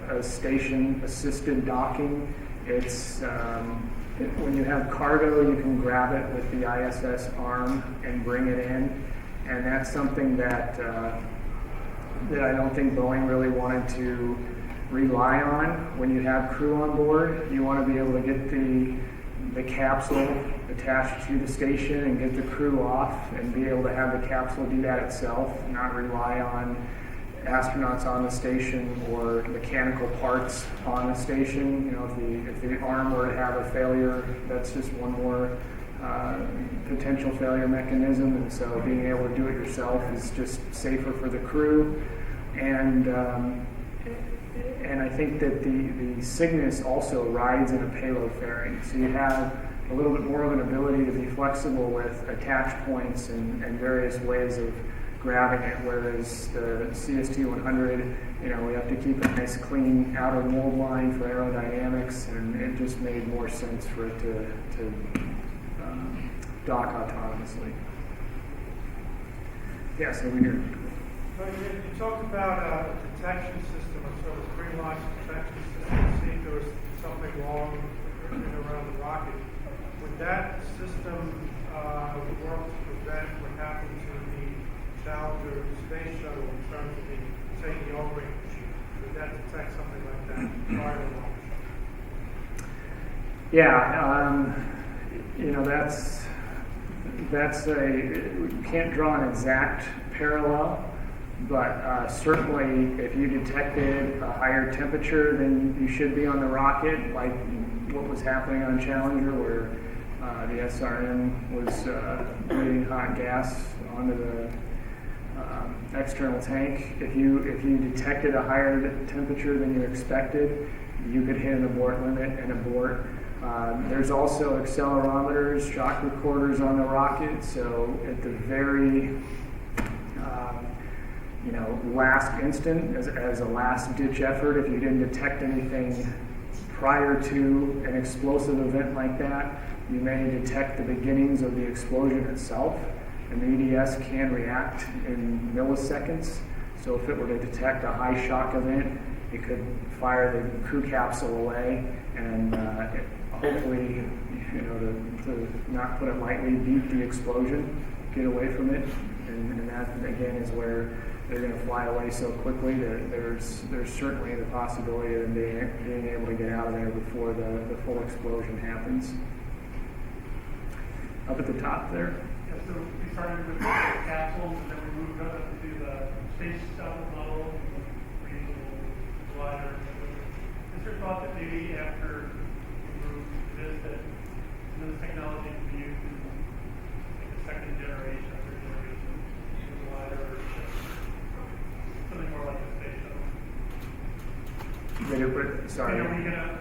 a station-assisted docking. It's when you have cargo, you can grab it with the ISS arm and bring it in, and that's something that I don't think Boeing really wanted to rely on. When you have crew on board, you want to be able to get the capsule attached to the station and get the crew off and be able to have the capsule do that itself, not rely on astronauts on the station or mechanical parts on the station. You know, if the arm were to have a failure, that's just one more potential failure mechanism, and so being able to do it yourself is just safer for the crew. And I think that the Cygnus also rides in a payload fairing, so you have a little bit more of an ability to be flexible with attach points and various ways of grabbing it, whereas the CST-100, you know, we have to keep a nice clean outer mold line for aerodynamics, and it just made more sense for it to dock autonomously. Yes, over here. You talked about a detection system, a sort of pre-launch detection system, to see if there was something wrong in and around the rocket. Would that system work to prevent what happened to the Challenger space shuttle in terms of the O-ring machine? Would that detect something like that prior to launch? Yeah, you know, that's you can't draw an exact parallel, but certainly if you detected a higher temperature than you should be on the rocket, like what was happening on Challenger, where the SRM was bleeding hot gas onto the external tank. If you detected a higher temperature than you expected, you could hit an abort limit and abort. There's also accelerometers, shock recorders on the rocket, so at the very last instant, as a last-ditch effort, if you didn't detect anything prior to an explosive event like that, you may detect the beginnings of the explosion itself, and the EDS can react in milliseconds. So if it were to detect a high shock event, it could fire the crew capsule away, and hopefully, to not put it lightly, beat the explosion, get away from it, and that again is where they're going to fly away so quickly that there's certainly the possibility of them being able to get out of there before the full explosion happens. Up at the top there. Yeah, so we started with the capsules, and then we moved up to the space shuttle model, reusable glider. thought that maybe after we moved to this, that some of this technology could be used in like a second generation, third generation, even wider, or something more like a space shuttle? Sorry. Are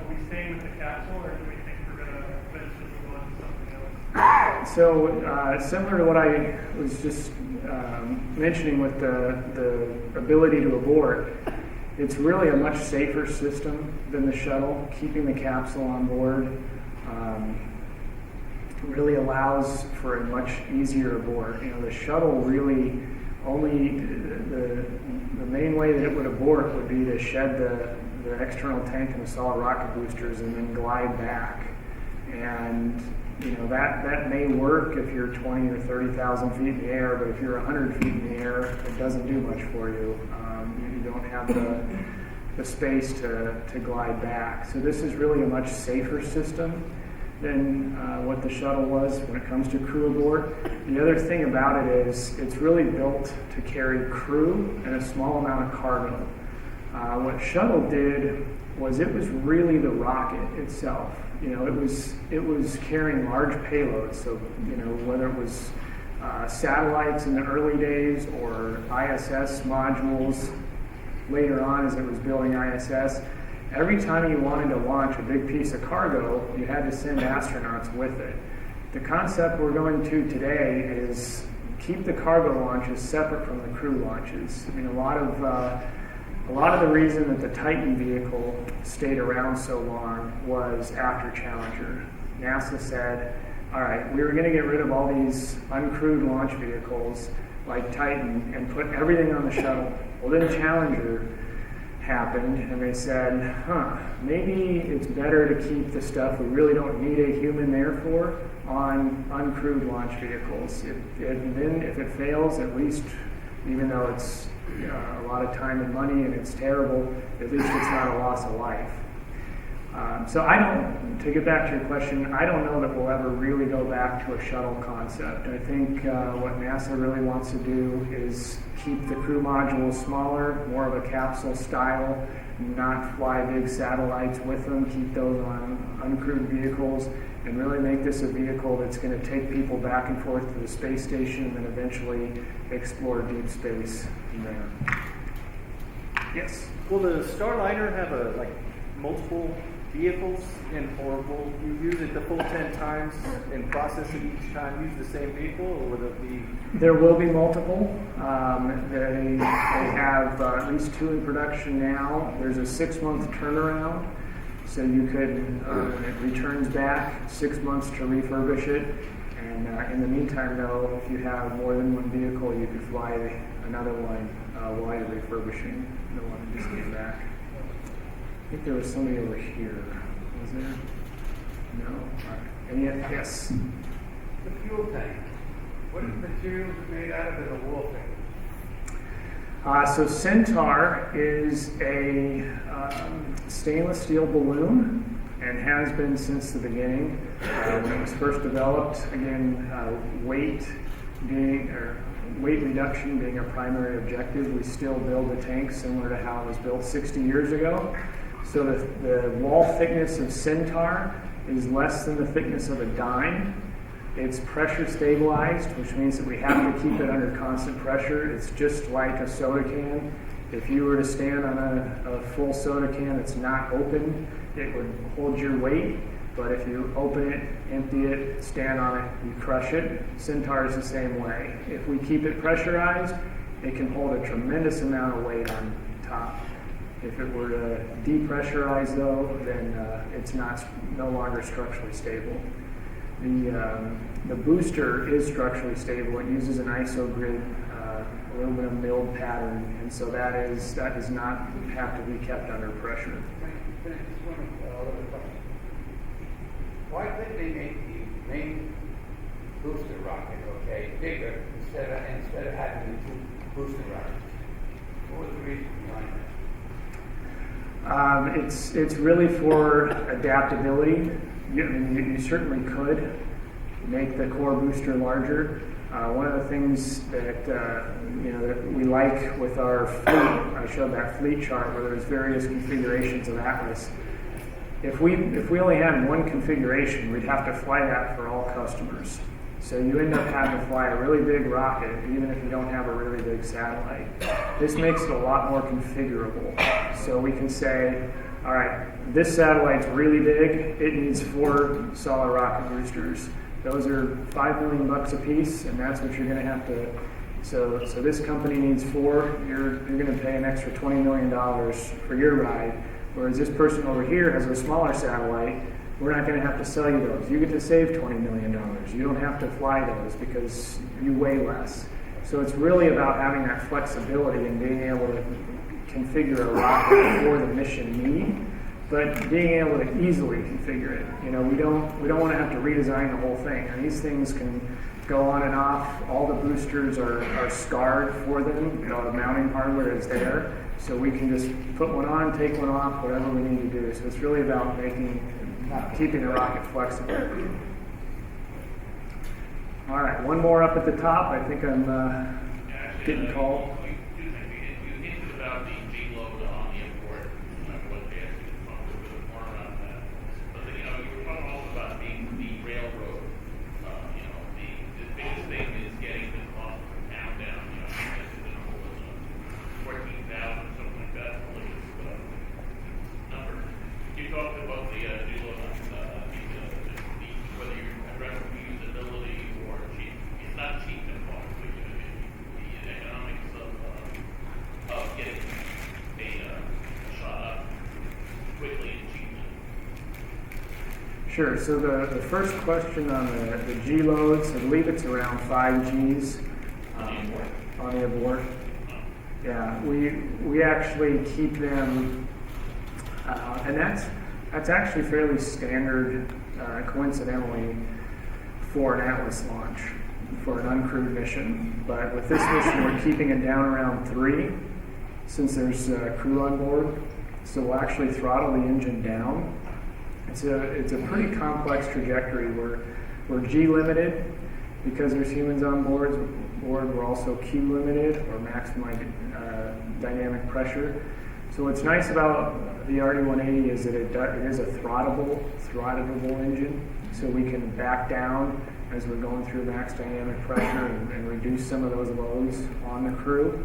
we staying with the capsule, or do we think we're going to eventually move on to something else? So similar to what I was just mentioning with the ability to abort, it's really a much safer system than the shuttle. Keeping the capsule on board really allows for a much easier abort. You know, the shuttle really only the main way that it would abort would be to shed the external tank and the solid rocket boosters and then glide back. And you know, that may work if you're 20 or 30,000 feet in the air, but if you're 100 feet in the air, it doesn't do much for you. You don't have the space to glide back. So this is really a much safer system than what the shuttle was when it comes to crew abort. The other thing about it is it's really built to carry crew and a small amount of cargo. What shuttle did was it was really the rocket itself. You know, it was carrying large payloads. So, you know, whether it was satellites in the early days or ISS modules later on as it was building ISS, every time you wanted to launch a big piece of cargo, you had to send astronauts with it. The concept we're going to today is keep the cargo launches separate from the crew launches. I mean, a lot of the reason that the Titan vehicle stayed around so long was after Challenger. NASA said, all right, we were going to get rid of all these uncrewed launch vehicles like Titan and put everything on the shuttle. Well, then Challenger happened, and they said, maybe it's better to keep the stuff we really don't need a human there for on uncrewed launch vehicles. And then if it fails, at least, even though it's a lot of time and money and it's terrible, at least it's not a loss of life. So to get back to your question, I don't know that we'll ever really go back to a shuttle concept. I think what NASA really wants to do is keep the crew modules smaller, more of a capsule style, not fly big satellites with them, keep those on uncrewed vehicles, and really make this a vehicle that's going to take people back and forth to the space station and then eventually explore deep space from there. Yes? Will the Starliner have multiple vehicles, or will you use it the full 10 times and process it each time, use the same vehicle, or will it be? There will be multiple. They have at least 2 in production now. There's a 6-month turnaround, so you could, when it returns back, 6 months to refurbish it. And in the meantime, though, if you have more than one vehicle, you could fly another one while you're refurbishing the one that just came back. I think there was somebody over here. Was there? No? All right. And yet, yes? The fuel tank. What is the materials made out of in the warfare? So Centaur is a stainless steel balloon and has been since the beginning. When it was first developed, again, weight reduction being a primary objective. We still build the tank similar to how it was built 60 years ago. So the wall thickness of Centaur is less than the thickness of a dime. It's pressure stabilized, which means that we have to keep it under constant pressure. It's just like a soda can. If you were to stand on a full soda can that's not open, it would hold your weight. But if you open it, empty it, stand on it, you crush it. Centaur is the same way. If we keep it pressurized, it can hold a tremendous amount of weight on top. If it were to depressurize, though, then it's no longer structurally stable. The booster is structurally stable. It uses an isogrid aluminum milled pattern, and so that does not have to be kept under pressure. Why did they make the main booster rocket, bigger instead of having the 2 booster rockets? What was the reason behind that? It's really for adaptability. You certainly could make the core booster larger. One of the things that that we like with our fleet, I showed that fleet chart where there's various configurations of Atlas. If we only had one configuration, we'd have to fly that for all customers. So you end up having to fly a really big rocket, even if you don't have a really big satellite. This makes it a lot more configurable. So we can say, all right, this satellite's really big. It needs 4 solid rocket boosters. Those are $5 million a piece, and that's what you're going to have to. So this company needs 4. You're going to pay an extra $20 million for your ride. Whereas this person over here has a smaller satellite. We're not going to have to sell you those. You get to save $20 million. You don't have to fly those because you weigh less. So it's really about having that flexibility and being able to configure a rocket for the mission need, but being able to easily configure it. You know, we don't want to have to redesign the whole thing. And these things can go on and off. All the boosters are scarred for them. You know, the mounting hardware is there, so we can just put one on, take one off, whatever we need to do. So it's really about keeping the rocket flexible. All right, one more up at the top. I think I'm getting called. You hinted about the G-load on the import. What they actually talk a little bit more about that. But you were talking also about being the railroad. The biggest thing is getting the cost per pound down. I think the number was 14,000, something like that. The latest number. You talked about the G-load on whether you're addressing reusability or cheap. It's not cheap in cost, but the economics of getting a shot up quickly and cheaply. Sure. So the first question on the G loads, I believe it's around 5 Gs on the abort. Yeah, we actually keep them, and that's actually fairly standard, coincidentally, for an Atlas launch, for an uncrewed mission. But with this mission, we're keeping it down around 3, since there's crew on board. So we'll actually throttle the engine down. It's a pretty complex trajectory. We're G limited because there's humans on board. We're also Q limited, or maximum dynamic pressure. So what's nice about the RD-180 is that it is a throttable engine, so we can back down as we're going through max dynamic pressure and reduce some of those loads on the crew.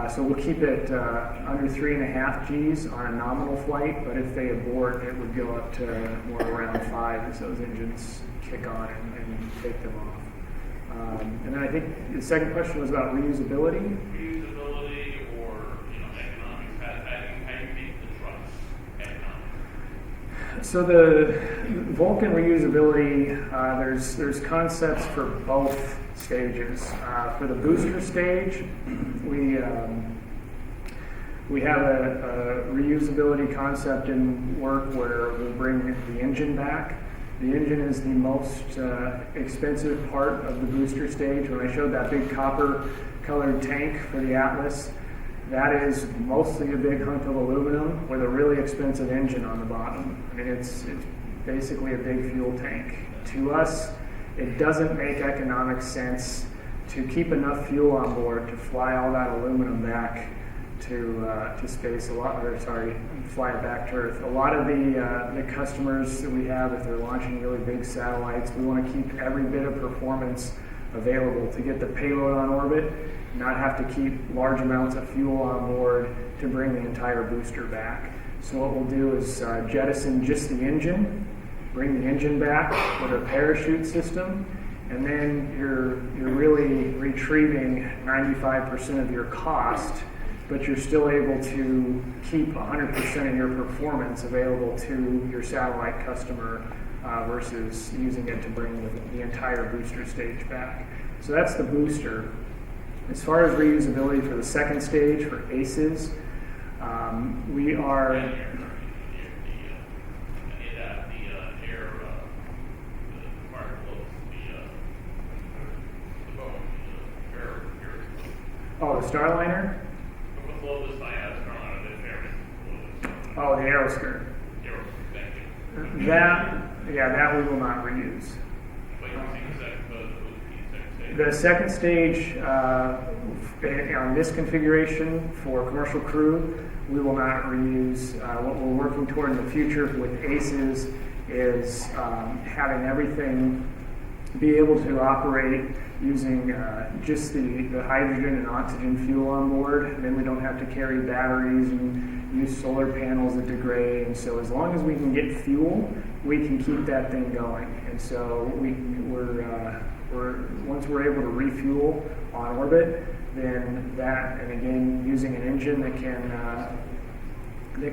So we'll keep it under 3.5 Gs on a nominal flight, but if they abort, it would go up to more around 5 as those engines kick on and take them off. And then I think the second question was about reusability. Reusability or economics. How do you make the trucks economic? So the Vulcan reusability, there's concepts for both stages. For the booster stage, we have a reusability concept in work where we'll bring the engine back. The engine is the most expensive part of the booster stage. When I showed that big copper-colored tank for the Atlas, that is mostly a big hunk of aluminum with a really expensive engine on the bottom. I mean, it's basically a big fuel tank. To us, it doesn't make economic sense to keep enough fuel on board to fly all that aluminum back to space. Fly it back to Earth. A lot of the customers that we have, if they're launching really big satellites, we want to keep every bit of performance available to get the payload on orbit, not have to keep large amounts of fuel on board to bring the entire booster back. So what we'll do is jettison just the engine, bring the engine back with a parachute system, and then you're really retrieving 95% of your cost, but you're still able to keep 100% of your performance available to your satellite customer versus using it to bring the entire booster stage back. So that's the booster. As far as reusability for the second stage, for ACES, we are... Oh, the Starliner? Oh, the Aeroskirt. That we will not reuse. stage? The second stage on this configuration for commercial crew, we will not reuse. What we're working toward in the future with ACES is having everything be able to operate using just the hydrogen and oxygen fuel on board. And then we don't have to carry batteries and use solar panels that degrade. And so as long as we can get fuel, we can keep that thing going. And so once we're able to refuel on orbit, then that, and again, using an engine that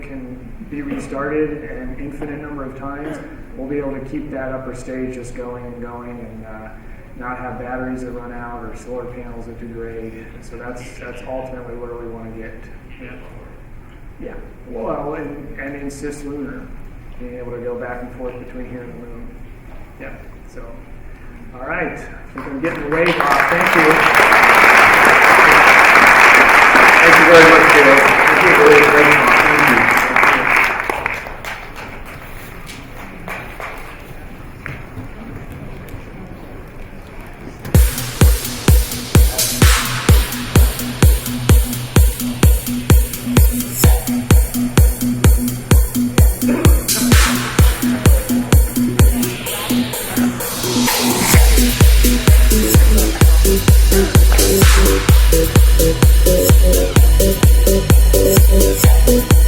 can be restarted an infinite number of times, we'll be able to keep that upper stage just going and going, and not have batteries that run out or solar panels that degrade. And so that's ultimately where we want to get. Yeah. Well, and in cislunar, being able to go back and forth between here and the moon. Yeah. So, all right. I think I'm getting the wave off. Thank you. Thank you very much, Caleb. Thank you. Really great talk. Thank you. Thank you.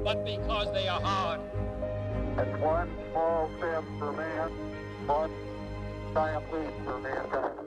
but because they are hard. It's one small step for man, one giant leap for mankind.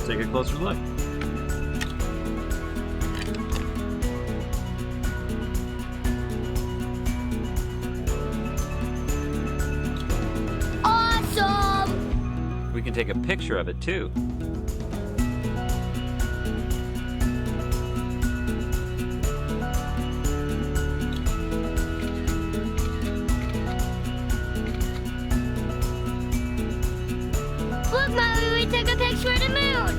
Let's take a closer look. Awesome! We can take a picture of it too. Look, Mommy, we took a picture of the moon!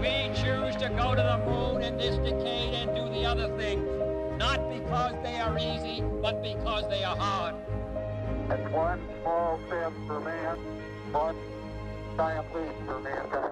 We choose to go to the moon in this decade and do the other things, not because they are easy, but because they are hard. It's one small step for man, one giant leap for mankind.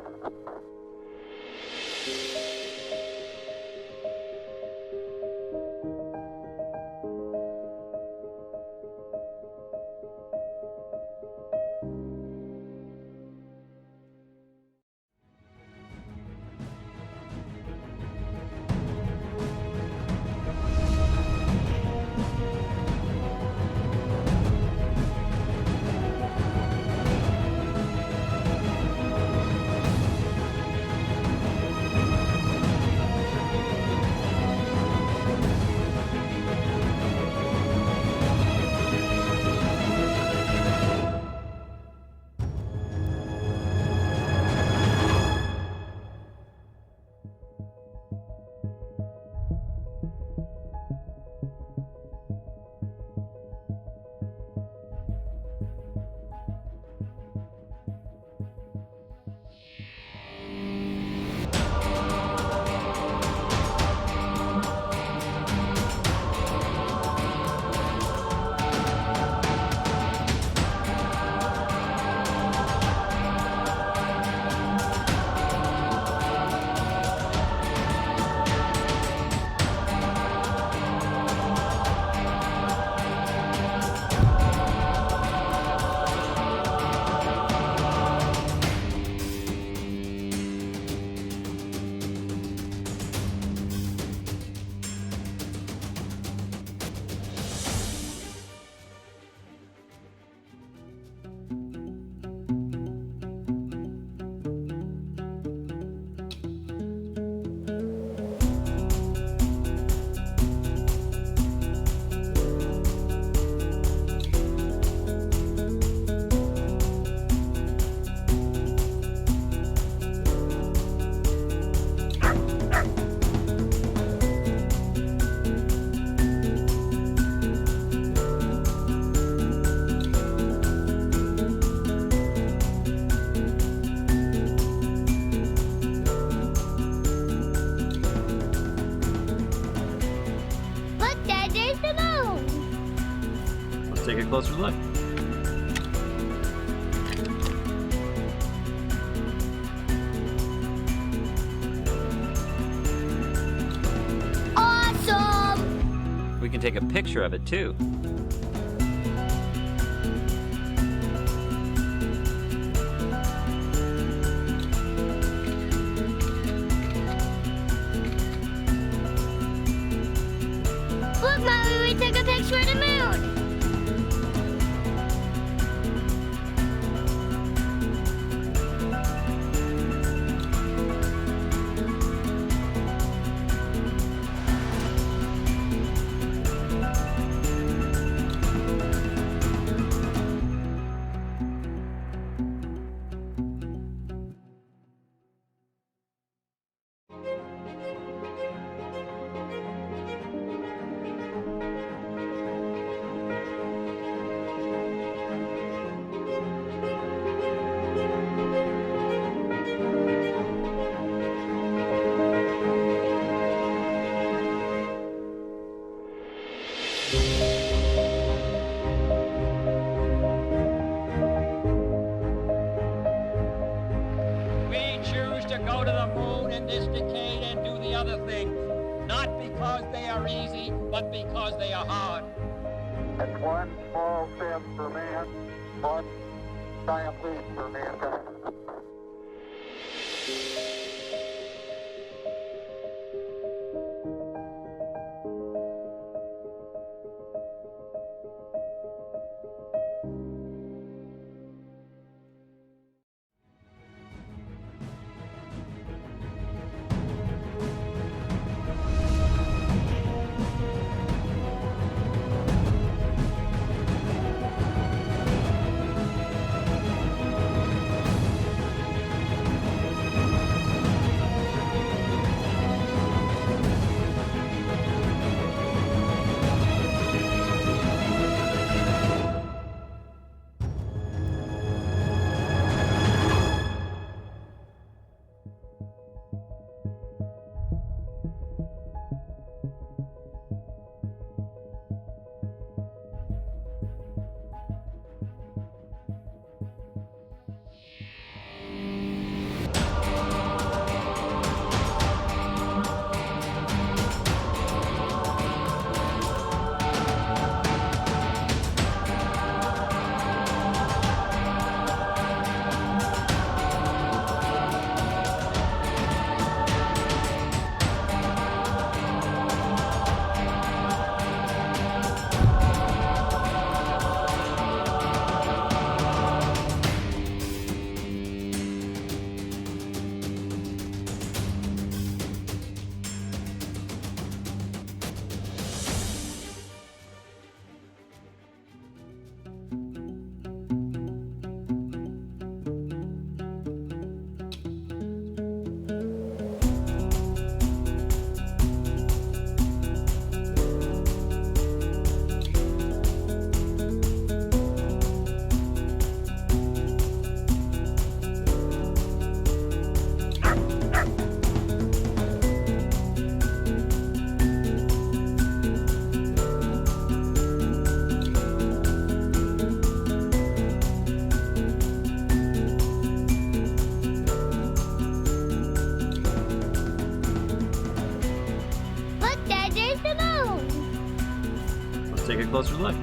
Let's take a closer look. Awesome! We can take a picture of it too. Look, Mommy, we took a picture of the moon! in this decade and do the other things, not because they are easy, but because they are hard. It's one small step for man, one giant leap for mankind. Take a closer look.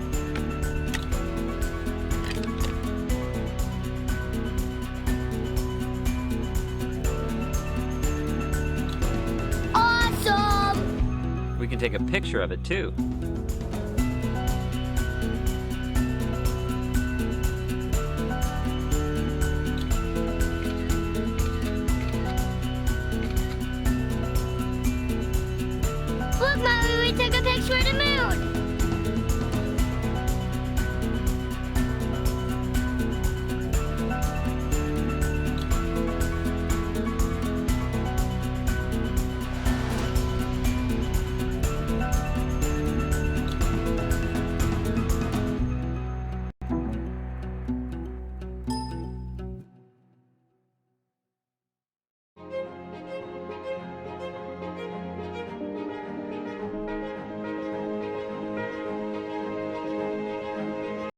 Awesome! We can take a picture of it too. Look, Mommy, we took a picture of the moon!